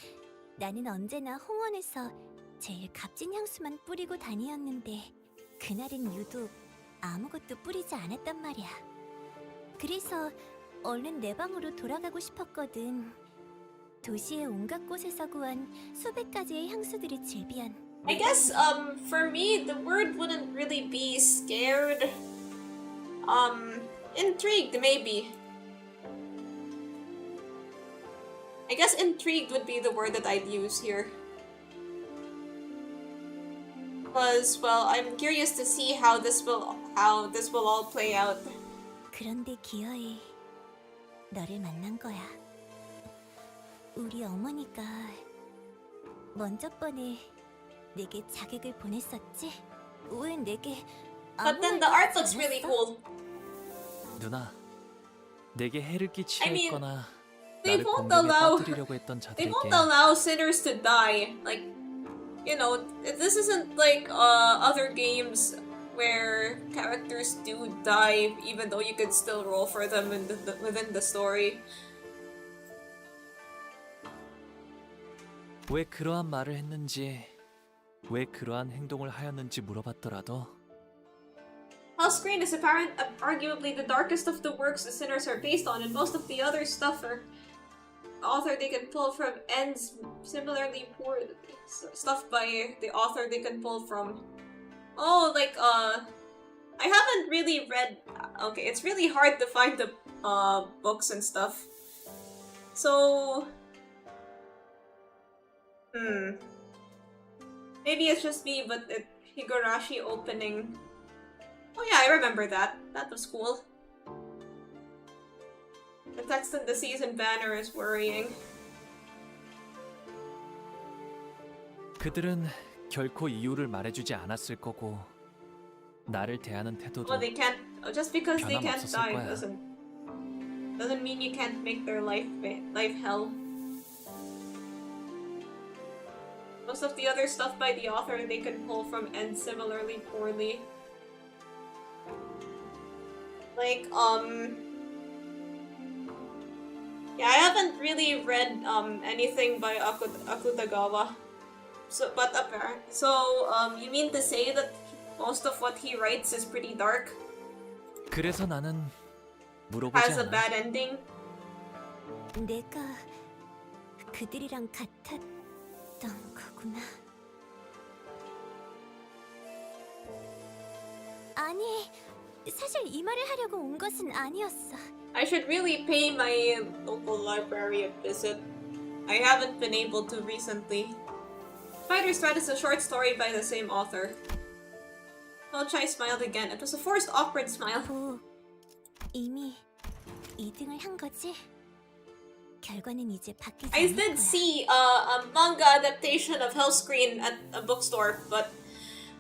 나는 언제나 홍원에서 제일 값진 향수만 뿌리고 다니었는데 그날은 유독 아무것도 뿌리지 않았단 말이야. 그래서 얼른 내 방으로 돌아가고 싶었거든. 도시의 온갖 곳에서 구한 수백 가지의 향수들이 즐비한. I guess for me the word wouldn't really be scared. Intrigued maybe. I guess intrigued would be the word that I'd use here. Because, well, I'm curious to see how this will all play out. 그런데 기어이 너를 만난 거야. 우리 어머니가 먼저 번에 내게 자객을 보냈었지? 왜 내게 But then the art looks really cool. 누나, 내게 해를 끼치려 I mean, 했거나 they 나를 won't 공격에 allow 빠뜨리려고 했던 they 자들에게 won't allow sinners to die. Like, you know, this isn't like other games where characters do die even though you could still roll for them within the story. 왜 그러한 말을 했는지, 왜 그러한 행동을 하였는지 물어봤더라도 Hellscreen is arguably the darkest of the works the sinners are based on, and most of the other stuff are author they can pull from ends similarly poor stuff by the author they can pull from. Oh, like I haven't really read. Okay, it's really hard to find the books and stuff. So maybe it's just me, but the Higurashi opening. Oh yeah, I remember that. That was cool. The text in the season banner is worrying. 그들은 결코 이유를 말해주지 않았을 거고 나를 대하는 태도도 Well, they can't. Just because they can't 변함없었을 die 거야. doesn't mean you can't make their life hell. Most of the other stuff by the author they can pull from ends similarly poorly. Like, yeah, I haven't really read anything by Akutagawa. So, but you mean to say that most of what he writes is pretty dark? 그래서 나는 물어보지 Has a 않아. bad ending? 내가 그들이랑 같았던 거구나. 아니, 사실 이 말을 하려고 온 것은 아니었어. I should really pay my local library a visit. I haven't been able to recently. Spider's Thread is a short story by the same author. Chai smiled again. It was a forced, awkward smile. 이미 2등을 한 거지? 결과는 이제 바뀌지 I 않을 did 거야. see a manga adaptation of Hellscreen at a bookstore, but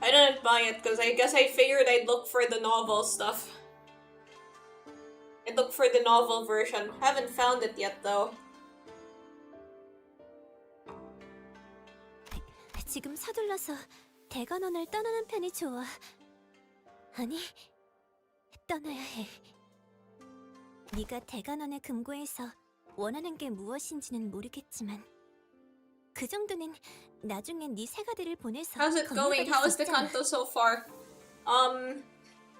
I didn't buy it because I guess I figured I'd look for the novel stuff. I'd look for the novel version. Haven't found it yet though. 지금 서둘러서 대관원을 떠나는 편이 좋아. 아니, 떠나야 해. 네가 대관원의 금고에서 원하는 게 무엇인지는 모르겠지만 그 정도는 나중에 네 새가들을 보내서 How's it going? 건네받을 How 수 is the 있잖아. canto so far?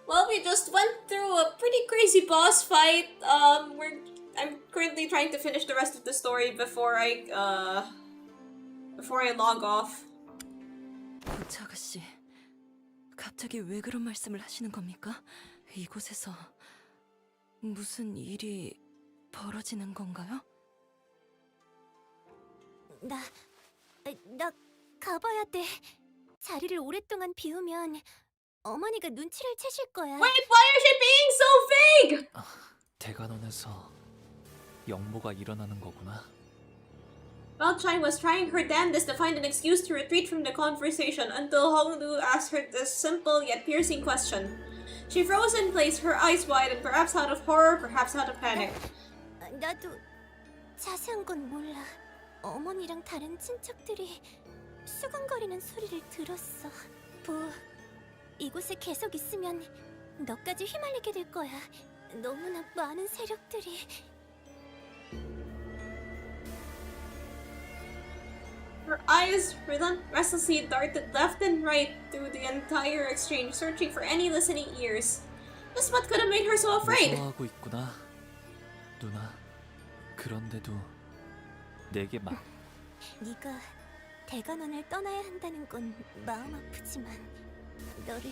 Well, we just went through a pretty crazy boss fight. I'm currently trying to finish the rest of the story before I log off. 고차 아가씨, 갑자기 왜 그런 말씀을 하시는 겁니까? 이곳에서 무슨 일이 벌어지는 건가요? 나 가봐야 돼. 자리를 오랫동안 비우면 어머니가 눈치를 채실 거야. Wait, why is she being so vague? 대관원에서 역모가 일어나는 거구나. Well, Chai was trying her damnedest to find an excuse to retreat from the conversation until Honglu asked her this simple yet piercing question. She froze in place, her eyes wide, and perhaps out of horror, perhaps out of panic. 나도 자세한 건 몰라. 어머니랑 다른 친척들이 수근거리는 소리를 들었어. 이곳에 계속 있으면 너까지 휘말리게 될 거야. 너무나 많은 세력들이. Her eyes restlessly darted left and right through the entire exchange, searching for any listening ears. Just what could have made her so afraid? 무서워하고 있구나, 누나. 그런데도 내게 네가 대관원을 떠나야 한다는 건 마음 아프지만 너를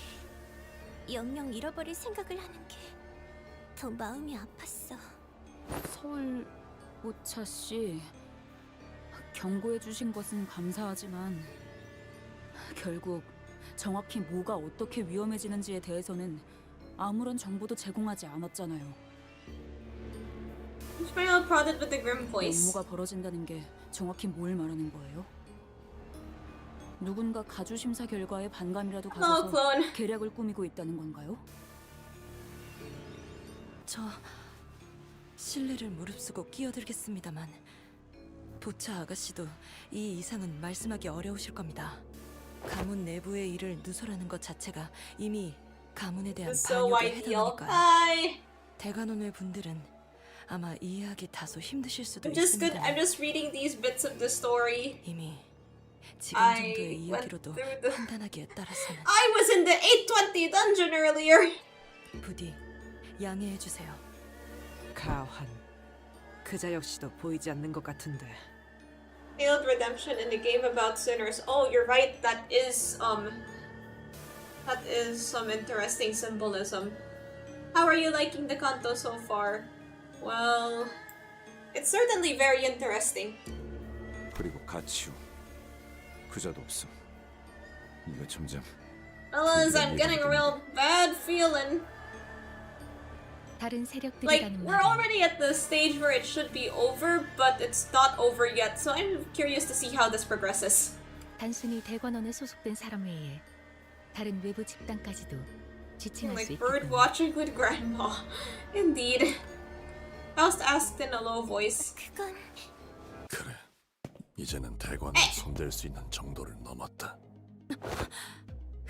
영영 잃어버릴 생각을 하는 게 더 마음이 아팠어. 서울 오차 씨, 경고해 주신 것은 감사하지만 결국 정확히 뭐가 어떻게 위험해지는지에 대해서는 아무런 정보도 제공하지 않았잖아요. Ishmael prodded with a grim voice. 업무가 벌어진다는 게 정확히 뭘 말하는 거예요? 누군가 가주 심사 결과에 반감이라도 가져서 clone. 계략을 꾸미고 있다는 건가요? 저 실례를 무릅쓰고 끼어들겠습니다만 보차 아가씨도 이 이상은 말씀하기 어려우실 겁니다. 가문 내부의 일을 누설하는 것 자체가 이미 가문에 대한 반역에 해당하니까요. Hi. 대관원회 분들은 아마 이해하기 다소 힘드실 수도 I'm just good. 있습니다. I'm just reading these bits of the story. 이미 지금 정도의 이야기로도 판단하기에 따라서는 I was in the 820 dungeon earlier. 부디 양해해 주세요. 가환, 그자 역시도 보이지 않는 것 같은데. Failed redemption in the game about sinners. Oh, you're right. That is some interesting symbolism. How are you liking the canto so far? Well, it's certainly very interesting. 그리고 가치우 그자도 없어. 이거 점점 Fellas, I'm getting a real bad feeling. 다른 Like, 세력들이라는 we're 말은 already at the stage where it should be over, but it's not over yet, so I'm curious to see how this progresses. 단순히 대관원에 소속된 사람 외에 다른 외부 집단까지도 지칭할 수 Like 있겠군요. bird watching with grandma. Indeed. Faust asked in a low voice. 그래, 이제는 대관을 손댈 수 있는 정도를 넘었다.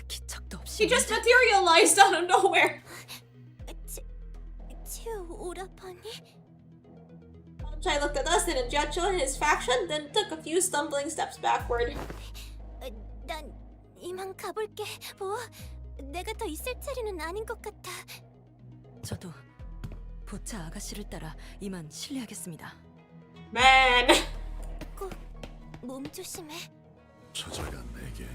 기척도 없이 He just materialized out of nowhere. 오라버니? Chai looked at us and Jacho and his faction, then took a few stumbling steps backward. 난 이만 가볼게. 뭐? 내가 더 있을 자리는 아닌 것 같아. 저도 보차 아가씨를 따라 이만 실례하겠습니다. Man. 꼭 몸 조심해. 저자가 내게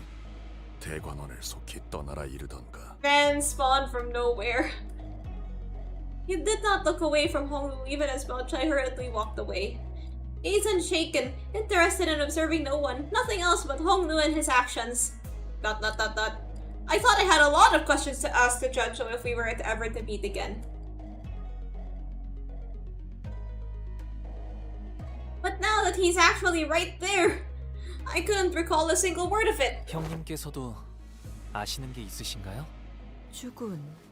대관원을 속히 떠나라 이르던가. Man spawned from nowhere. He did not look away from Honglu even as Chai hurriedly walked away. Gaze unshaken, interested in observing no one, nothing else but Honglu and his actions. ... I thought I had a lot of questions to ask to Jacho if we were ever to meet again. But now that he's actually right there, I couldn't recall a single word of it. 형님께서도 아시는 게 있으신가요? 죽은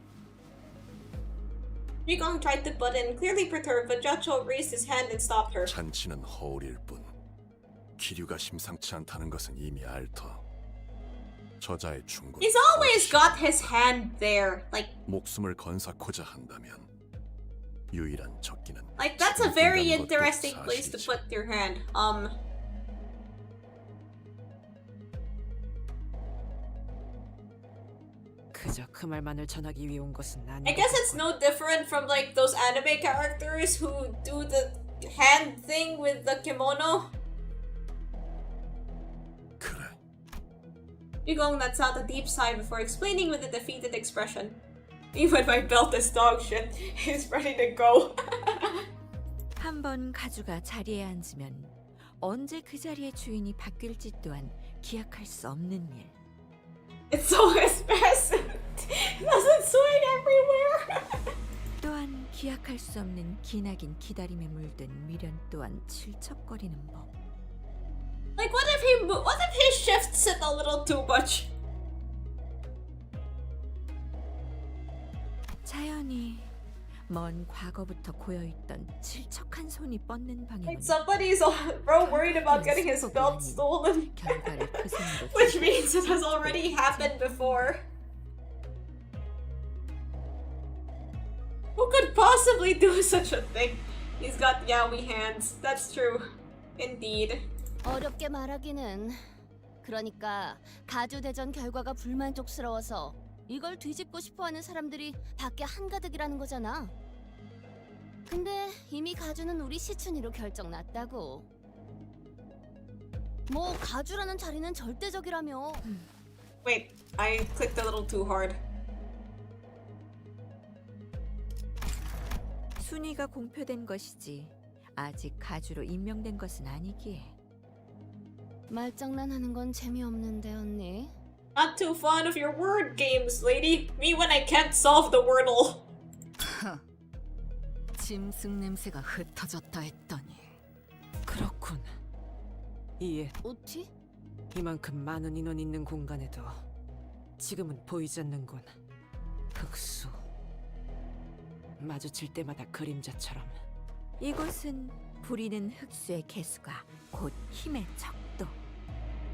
Yigong tried to butt in, clearly perturbed, but Jacho raised his hand and stopped her. 잔치는 허울일 뿐 기류가 심상치 않다는 것은 이미 알터. 저자의 충고. He's always got his hand there. 목숨을 건사코자 한다면 유일한 적기는 Like that's a very 지금 본다는 것도 interesting place to 사실이지. put your hand. 그저 그 말만을 전하기 위해 온 것은 아닌 I guess it's no different from like those anime characters who do the hand thing with the kimono. Yugong lets out a deep sigh before explaining with a defeated expression. Even my belt is dog shit. He's ready to go. 한 번 가주가 자리에 앉으면 언제 그 자리의 주인이 바뀔지 또한 기약할 수 없는 일. It's so expensive. It doesn't swing everywhere. 또한 기약할 수 없는 기나긴 기다림에 물든 미련 또한 질척거리는 법. Like what if he shifts it a little too much? 자연히 먼 과거부터 고여있던 질척한 손이 뻗는 방향은 Like somebody's bro worried about getting his belt stolen. 결과를 그 손으로 Which means it has already happened before. Who could possibly do such a thing? He's got yaoi hands. That's true. Indeed. 어렵게 말하기는. 그러니까 가주 대전 결과가 불만족스러워서 이걸 뒤집고 싶어하는 사람들이 밖에 한가득이라는 거잖아. 근데 이미 가주는 우리 시춘이로 결정 났다고. 뭐 가주라는 자리는 절대적이라며. Wait, I clicked a little too hard. 순위가 공표된 것이지 아직 가주로 임명된 것은 아니기에. 말장난하는 건 재미없는데 언니. Not too fond of your word games, lady. Me when I can't solve the wordle. 짐승 냄새가 흩어졌다 했더니 그렇군. 이해. 어찌? 이만큼 많은 인원 있는 공간에도 지금은 보이지 않는군. 흑수. 마주칠 때마다 그림자처럼. 이곳은 부리는 흑수의 개수가 곧 힘의 척도.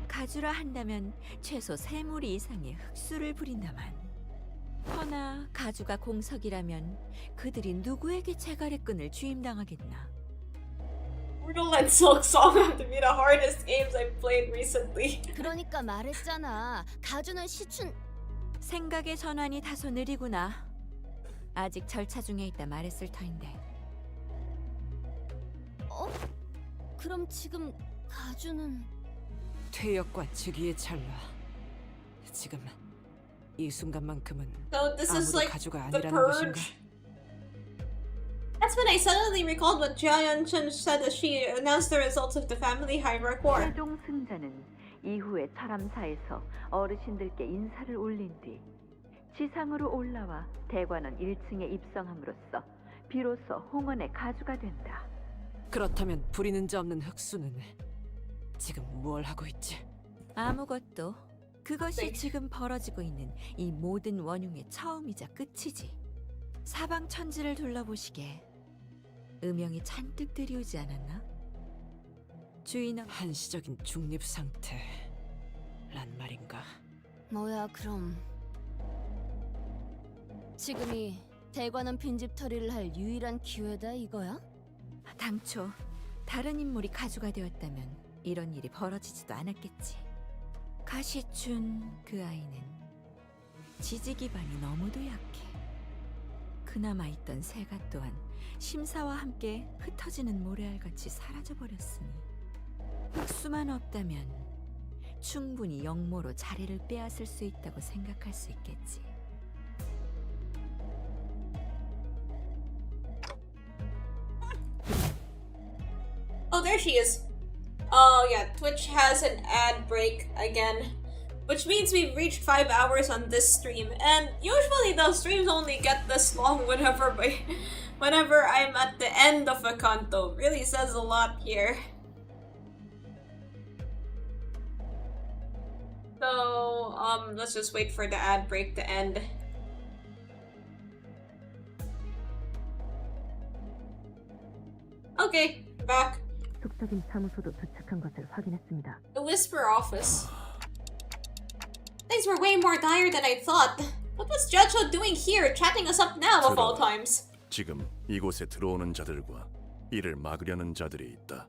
가주라 한다면 최소 3무리 이상의 흑수를 부린다만. 허나 가주가 공석이라면 그들이 누구에게 제갈의 끈을 주임당하겠나. Brutal and Silk Song have to be the hardest games I've played recently. 그러니까 말했잖아. 가주는 시춘. 생각의 전환이 다소 느리구나. 아직 절차 중에 있다 말했을 터인데. 어? 그럼 지금 가주는 퇴역과 즉위의 찰나. 지금 이 순간만큼은 So this is 아무도 like 가주가 the 아니라는 것인가? purge. That's when I suddenly recalled what Jia Yun-chun said as she announced the results of the family hierarch war. 최종 승자는 이후에 철암사에서 어르신들께 인사를 올린 뒤 지상으로 올라와 대관원 1층에 입성함으로써 비로소 홍원의 가주가 된다. 그렇다면 부리는 자 없는 흑수는 지금 뭘 하고 있지? 아무것도. 그것이 지금 벌어지고 있는 이 모든 원흉의 처음이자 끝이지. 사방 천지를 둘러보시게. 음영이 잔뜩 들이오지 않았나? 주인은 한시적인 중립 상태란 말인가? 뭐야 그럼 지금이 대관원 빈집털이를 할 유일한 기회다 이거야? 당초 다른 인물이 가주가 되었다면 이런 일이 벌어지지도 않았겠지. 가시춘 그 아이는 지지 기반이 너무도 약해. 그나마 있던 새가 또한 심사와 함께 흩어지는 모래알같이 사라져버렸으니 흑수만 없다면 충분히 영모로 자리를 빼앗을 수 있다고 생각할 수 있겠지. Oh, there she is. Oh yeah, Twitch has an ad break again, which means we've reached 5 hours on this stream, and usually the streams only get this long whenever I'm at the end of a canto. Really says a lot here. So, let's just wait for the ad break to end. Okay, back. 속적인 사무소도 도착한 것을 확인했습니다. The Whisper Office. Things were way more dire than I thought. What was Judge doing here, chatting us up now of all times? 지금 이곳에 들어오는 자들과 이를 막으려는 자들이 있다.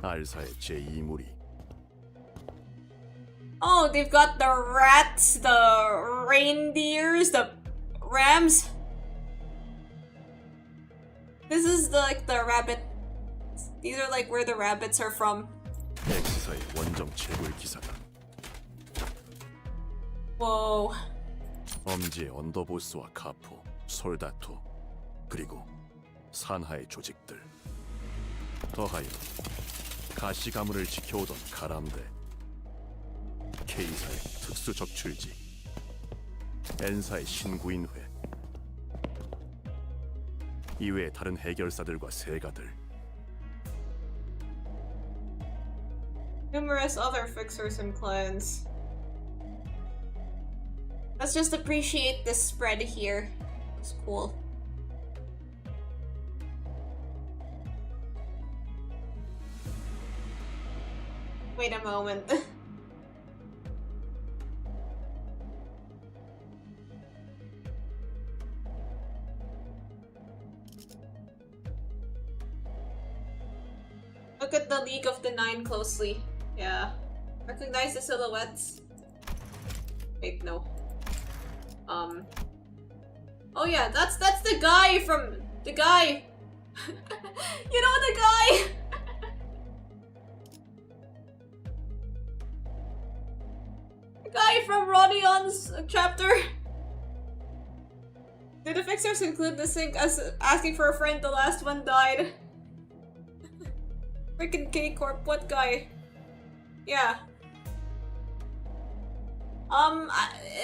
알사의 제2무리. Oh, they've got the rats, the reindeers, the rams. This is like the rabbit. These are like where the rabbits are from. X사의 원정 채굴 기사다. Whoa. 엄지의 언더보스와 카포, 솔다토, 그리고 산하의 조직들. 더하여 가시 가문을 지켜오던 가람대, K사의 특수 적출지, N사의 신구인회, 이외의 다른 해결사들과 세가들. Numerous other fixers and clans. Let's just appreciate this spread here. It's cool. Wait a moment. Look at the League of the Nine closely. Yeah. Recognize the silhouettes. Wait, no. Oh yeah, that's the guy from the guy. You know the guy. The guy from Rodion's chapter. Did the fixers include the sync as asking for a friend? The last one died. Freaking K-Corp, what guy? Yeah.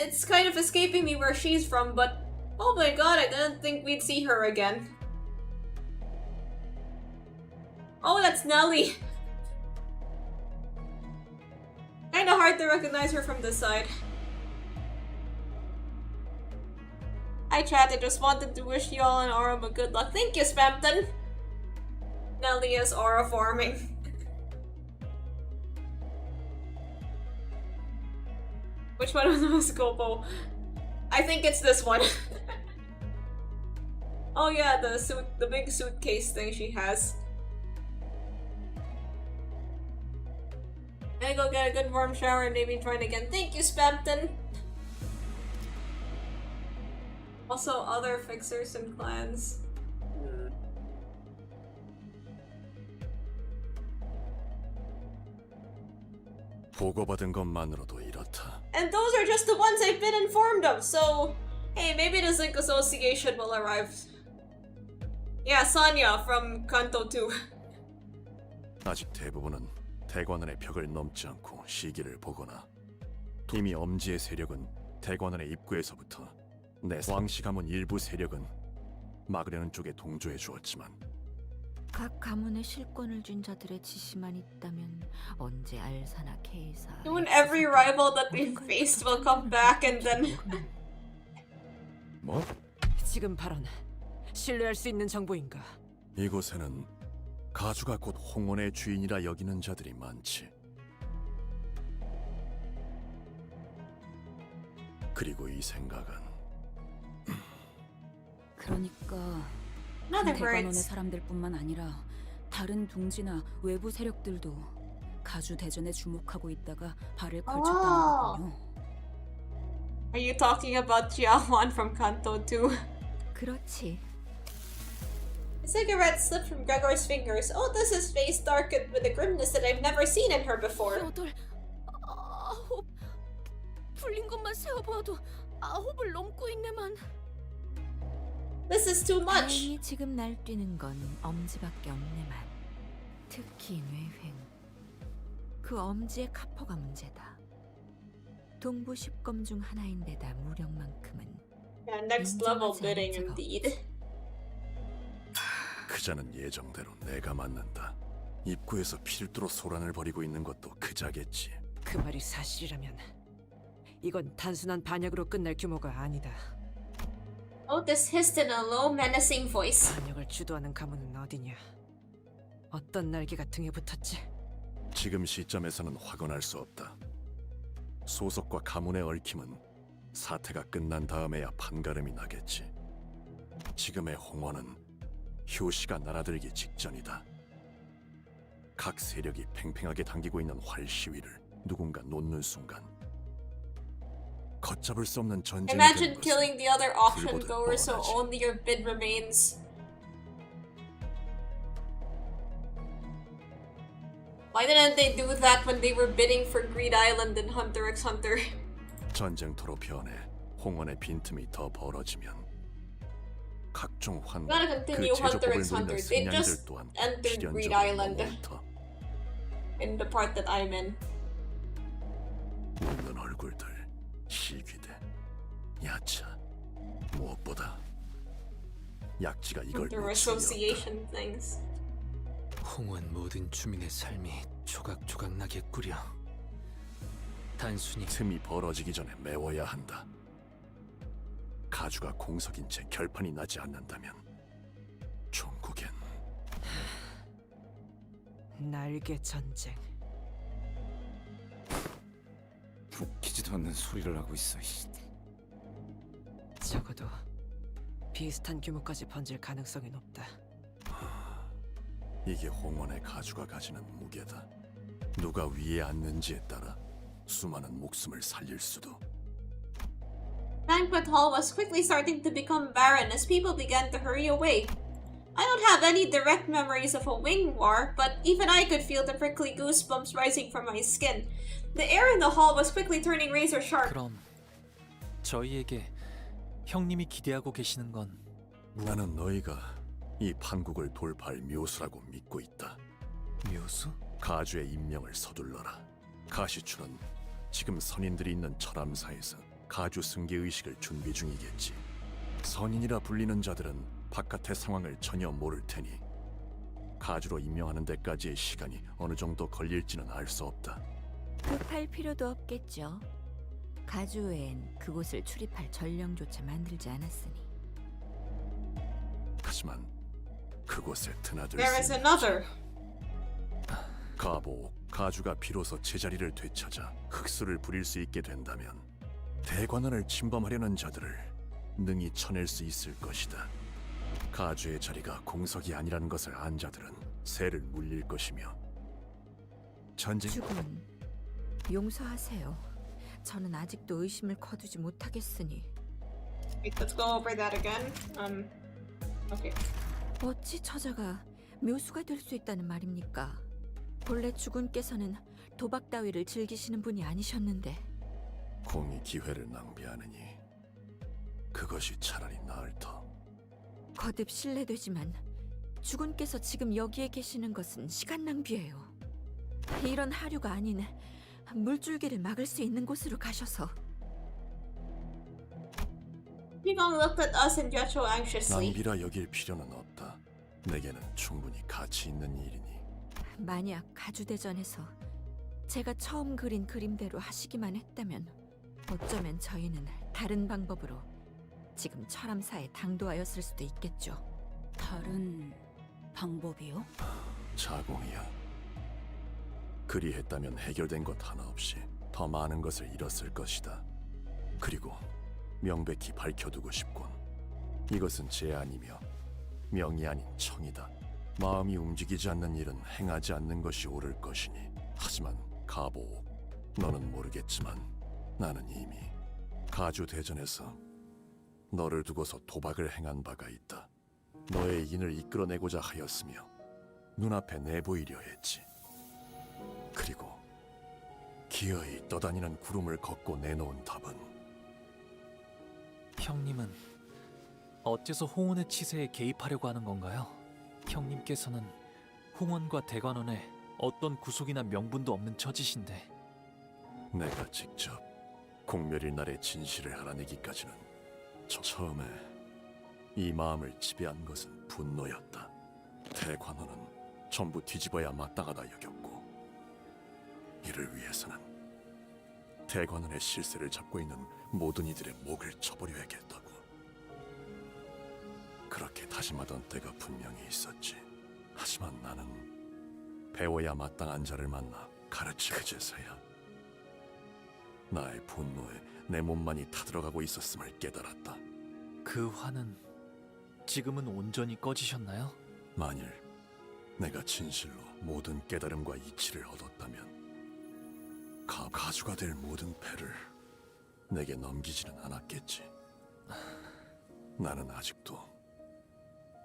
It's kind of escaping me where she's from, but oh my god, I didn't think we'd see her again. Oh, that's Nelly. Kinda hard to recognize her from this side. Hi chat, I just wanted to wish you all and Aurum a good luck. Thank you, Spamton. Nelly is aura forming. Which one of them is Gopo? I think it's this one. Oh yeah, the big suitcase thing she has. I'm gonna go get a good warm shower and maybe join again. Thank you, Spamton. Also, other fixers and clans. 보고받은 것만으로도 이렇다. And those are just the ones I've been informed of, so hey, maybe the Zinc Association will arrive. Yeah, Sonya from Kanto 2. 아직 대부분은 대관원의 벽을 넘지 않고 시기를 보거나 이미 엄지의 세력은 대관원의 입구에서부터 내 왕씨 가문 일부 세력은 막으려는 쪽에 동조해 주었지만 각 가문에 실권을 쥔 자들의 지시만 있다면 언제 알사나 케이사 Soon every rival that we've faced will come back and then... 뭐? 지금 발언 신뢰할 수 있는 정보인가? 이곳에는 가주가 곧 홍원의 주인이라 여기는 자들이 많지. 그리고 이 생각은 그러니까 Another 대관원의 words. 사람들뿐만 아니라 다른 둥지나 외부 세력들도 가주 대전에 주목하고 있다가 발을 걸쳤다는 거군요. Are you talking about Jiawan from Kanto 2? 그렇지. A cigarette slipped from Gregor's fingers. Otis's face darkened with a grimness that I've never seen in her before. 8, 9 풀린 것만 세어보아도 9을 넘고 있네만. This is too much. 다행히 지금 날뛰는 건 엄지밖에 없네만. 특히 뇌횡. 그 엄지의 카퍼가 문제다. 동부 10검 중 하나인데다 무력만큼은 Yeah, next level bidding indeed. 그자는 예정대로 내가 맞는다. 입구에서 필두로 소란을 벌이고 있는 것도 그자겠지. 그 말이 사실이라면 이건 단순한 반역으로 끝날 규모가 아니다. Otis hissed in a low, menacing voice. 반역을 주도하는 가문은 어디냐? 어떤 날개가 등에 붙었지? 지금 시점에서는 확언할 수 없다. 소속과 가문의 얽힘은 사태가 끝난 다음에야 판가름이 나겠지. 지금의 홍원은 효시가 날아들기 직전이다. 각 세력이 팽팽하게 당기고 있는 활 시위를 누군가 놓는 순간 걷잡을 수 없는 전쟁이 Imagine 되는 killing the other auction 불보듯 goers so 뻔하지. only your bid remains. Why didn't they do that when they were bidding for Greed Island and Hunter x Hunter? 전쟁터로 변해 홍원의 빈틈이 더 벌어지면 각종 환 Gotta 그 continue Hunter 제조법을 x 노리는 Hunter. They 승냥이들 just 또한 entered Greed 필연적으로 Island 넘어온다. in the part that I'm in. 웃는 얼굴들, 시귀대, 야차, 무엇보다 약지가 이걸 Hunter 놓치니 Association things. 홍원 모든 주민의 삶이 조각조각 나겠구려. 단순히 틈이 벌어지기 전에 메워야 한다. 가주가 공석인 채 결판이 나지 않는다면 종국엔 날개 전쟁. 웃기지도 않는 소리를 하고 있어. 적어도 비슷한 규모까지 번질 가능성이 높다. 이게 홍원의 가주가 가지는 무게다. 누가 위에 앉는지에 따라 수많은 목숨을 살릴 수도. Banquet Hall was quickly starting to become barren as people began to hurry away. I don't have any direct memories of a wing war, but even I could feel the prickly goosebumps rising from my skin. The air in the hall was quickly turning razor sharp. 그럼 저희에게 형님이 기대하고 계시는 건 나는 너희가 이 판국을 돌파할 묘수라고 믿고 있다. 묘수? 가주의 임명을 서둘러라. 가시출은 지금 선인들이 있는 철암사에서 가주 승계 의식을 준비 중이겠지. 선인이라 불리는 자들은 바깥의 상황을 전혀 모를 테니 가주로 임명하는 데까지의 시간이 어느 정도 걸릴지는 알 수 없다. 급할 필요도 없겠죠. 가주 외엔 그곳을 출입할 전령조차 만들지 않았으니. 하지만 그곳에 드나들 There is 수 있는 another. 가주가 비로소 제자리를 되찾아 흑수를 부릴 수 있게 된다면 대관원을 침범하려는 자들을 능히 쳐낼 수 있을 것이다. 가주의 자리가 공석이 아니라는 것을 안 자들은 새를 물릴 것이며 전쟁 주군, 용서하세요. 저는 아직도 의심을 거두지 못하겠으니. Wait, let's go over that again. Okay. 어찌 처자가 묘수가 될 수 있다는 말입니까? 본래 주군께서는 도박 따위를 즐기시는 분이 아니셨는데. 공이 기회를 낭비하느니 그것이 차라리 나을 터. 거듭 실례되지만 주군께서 지금 여기에 계시는 것은 시간 낭비예요. 이런 하류가 아닌 물줄기를 막을 수 있는 곳으로 가셔서. Pigong looked at us and Jethro anxiously. 낭비라 여길 필요는 없다. 내게는 충분히 가치 있는 일이니. 만약 가주대전에서 제가 처음 그린 그림대로 하시기만 했다면 어쩌면 저희는 다른 방법으로 지금 철암사에 당도하였을 수도 있겠죠. 다른 방법이요? 자공이야. 그리했다면 해결된 것 하나 없이 더 많은 것을 잃었을 것이다. 그리고 명백히 밝혀두고 싶군. 이것은 제안이며 명이 아닌 청이다. 마음이 움직이지 않는 일은 행하지 않는 것이 옳을 것이니. 하지만 가보옥, 너는 모르겠지만 나는 이미 가주 대전에서 너를 두고서 도박을 행한 바가 있다. 너의 인을 이끌어내고자 하였으며 눈앞에 내보이려 했지. 그리고 기어이 떠다니는 구름을 걷고 내놓은 답은 형님은 어째서 홍원의 치세에 개입하려고 하는 건가요? 형님께서는 홍원과 대관원에 어떤 구속이나 명분도 없는 처지신데. 내가 직접 공멸일 날의 진실을 알아내기까지는 처음에 이 마음을 지배한 것은 분노였다. 대관원은 전부 뒤집어야 마땅하다 여겼고 이를 위해서는 대관원의 실세를 잡고 있는 모든 이들의 목을 쳐버려야겠다고. 그렇게 다짐하던 때가 분명히 있었지. 하지만 나는 배워야 마땅한 자를 만나 가르치 그제서야 나의 분노에 내 몸만이 타들어가고 있었음을 깨달았다. 그 화는 지금은 온전히 꺼지셨나요? 만일 내가 진실로 모든 깨달음과 이치를 얻었다면 가주가 될 모든 패를 내게 넘기지는 않았겠지. 나는 아직도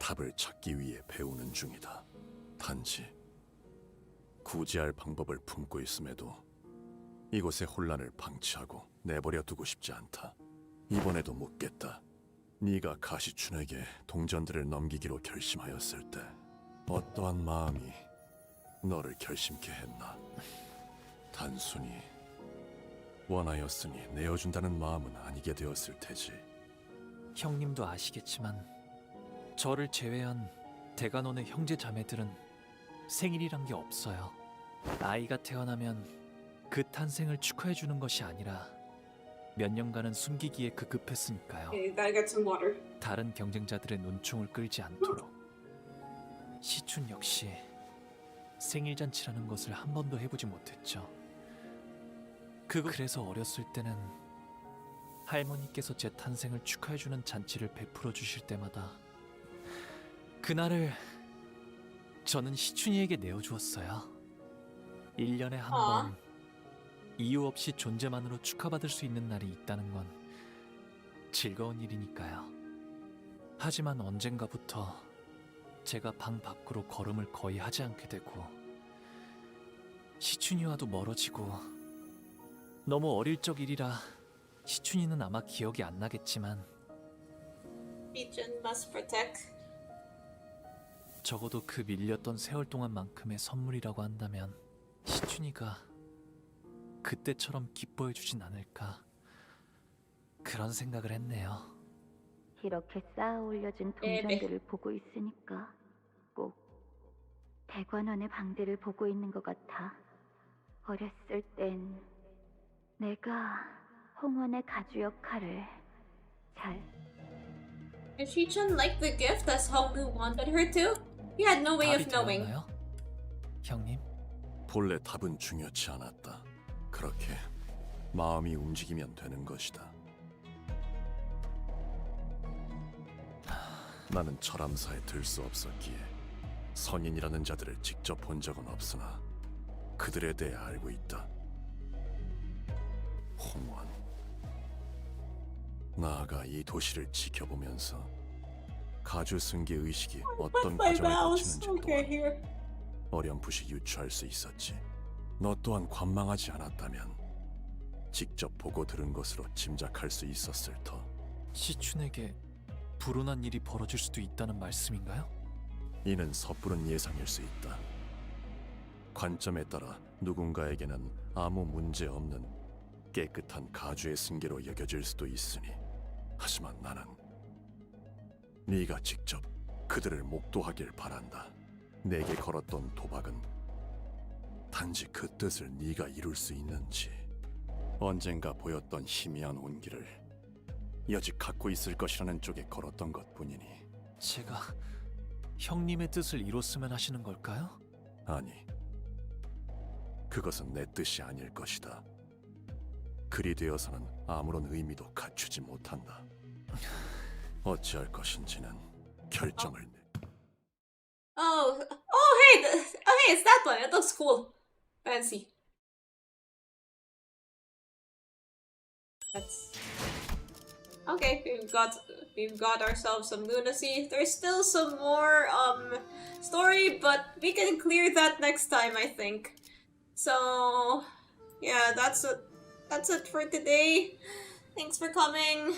답을 찾기 위해 배우는 중이다. 단지 구제할 방법을 품고 있음에도 이곳의 혼란을 방치하고 내버려 두고 싶지 않다. 이번에도 묻겠다. 네가 가시춘에게 동전들을 넘기기로 결심하였을 때 어떠한 마음이 너를 결심케 했나? 단순히 원하였으니 내어준다는 마음은 아니게 되었을 테지. 형님도 아시겠지만 저를 제외한 대관원의 형제 자매들은 생일이란 게 없어요. 아이가 태어나면 그 탄생을 축하해주는 것이 아니라 몇 년간은 숨기기에 급급했으니까요. Okay, gotta get some water. 다른 경쟁자들의 눈총을 끌지 않도록. 시춘 역시 생일잔치라는 것을 한 번도 해보지 못했죠. 그래서 어렸을 때는 할머니께서 제 탄생을 축하해주는 잔치를 베풀어 주실 때마다 그날을 저는 시춘이에게 내어주었어요. 1년에 한 번 이유 없이 존재만으로 축하받을 수 있는 날이 있다는 건 즐거운 일이니까요. 하지만 언젠가부터 제가 방 밖으로 걸음을 거의 하지 않게 되고 시춘이와도 멀어지고 너무 어릴 적 일이라 시춘이는 아마 기억이 안 나겠지만 Pigeon must protect. 적어도 그 밀렸던 세월 동안만큼의 선물이라고 한다면 시춘이가 그때처럼 기뻐해 주진 않을까 그런 생각을 했네요. 이렇게 쌓아 올려진 동전들을 보고 있으니까 꼭 대관원의 방들을 보고 있는 것 같아. 어렸을 땐 내가 홍원의 가주 역할을 잘 Did Shichun like the gift as Honggu wanted her to? He had no way of 답이 knowing. 되었나요? 형님? 본래 답은 중요치 않았다. 그렇게 마음이 움직이면 되는 것이다. 나는 철암사에 들 수 없었기에 선인이라는 자들을 직접 본 적은 없으나 그들에 대해 알고 있다. 홍원, 나아가 이 도시를 지켜보면서 가주 승계 의식이 어떤 과정을 거치는지 또한 어렴풋이 유추할 수 있었지. 너 또한 관망하지 않았다면 직접 보고 들은 것으로 짐작할 수 있었을 터. 시춘에게 불운한 일이 벌어질 수도 있다는 말씀인가요? 이는 섣부른 예상일 수 있다. 관점에 따라 누군가에게는 아무 문제 없는 깨끗한 가주의 승계로 여겨질 수도 있으니, 하지만 나는 네가 직접 그들을 목도하길 바란다. 내게 걸었던 도박은 단지 그 뜻을 네가 이룰 수 있는지, 언젠가 보였던 희미한 온기를 여직 갖고 있을 것이라는 쪽에 걸었던 것뿐이니. 제가 형님의 뜻을 이뤘으면 하시는 걸까요? 아니, 그것은 내 뜻이 아닐 것이다. 그리 되어서는 아무런 의미도 갖추지 못한다. 어찌할 것인지는 결정을 내. Oh, hey, hey, it's that one. It looks cool. Fancy. That's okay. We've got ourselves some lunacy. There's still some more story, but we can clear that next time, I think. So yeah, that's it for today. Thanks for coming.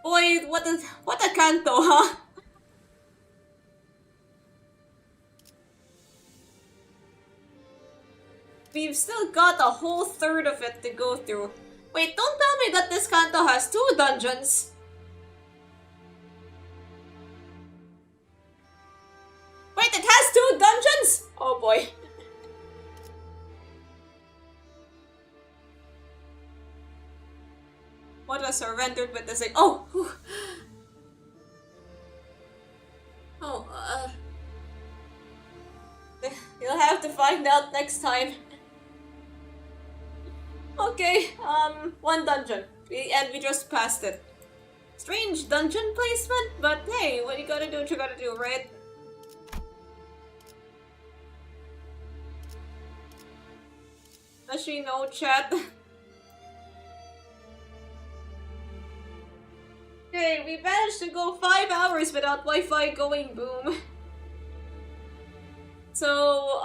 Boy, what a canto, huh? We've still got a whole third of it to go through. Wait, don't tell me that this canto has 2 dungeons. Wait, it has 2 dungeons? Oh boy. What a surrendered witnessing. Oh! Whew. Oh, you'll have to find out next time. Okay, 1 dungeon. And we just passed it. Strange dungeon placement, but hey, what you gotta do, what you gotta do, right? Does she know, chat? Okay, we managed to go 5 hours without Wi-Fi going boom. So,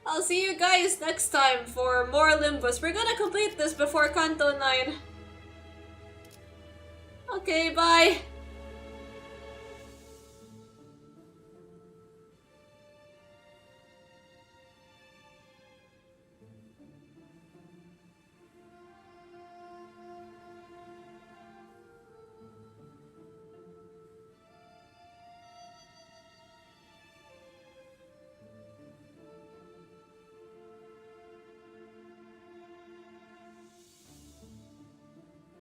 I'll see you guys next time for more Limbus. We're gonna complete this before Canto 9. Okay, bye!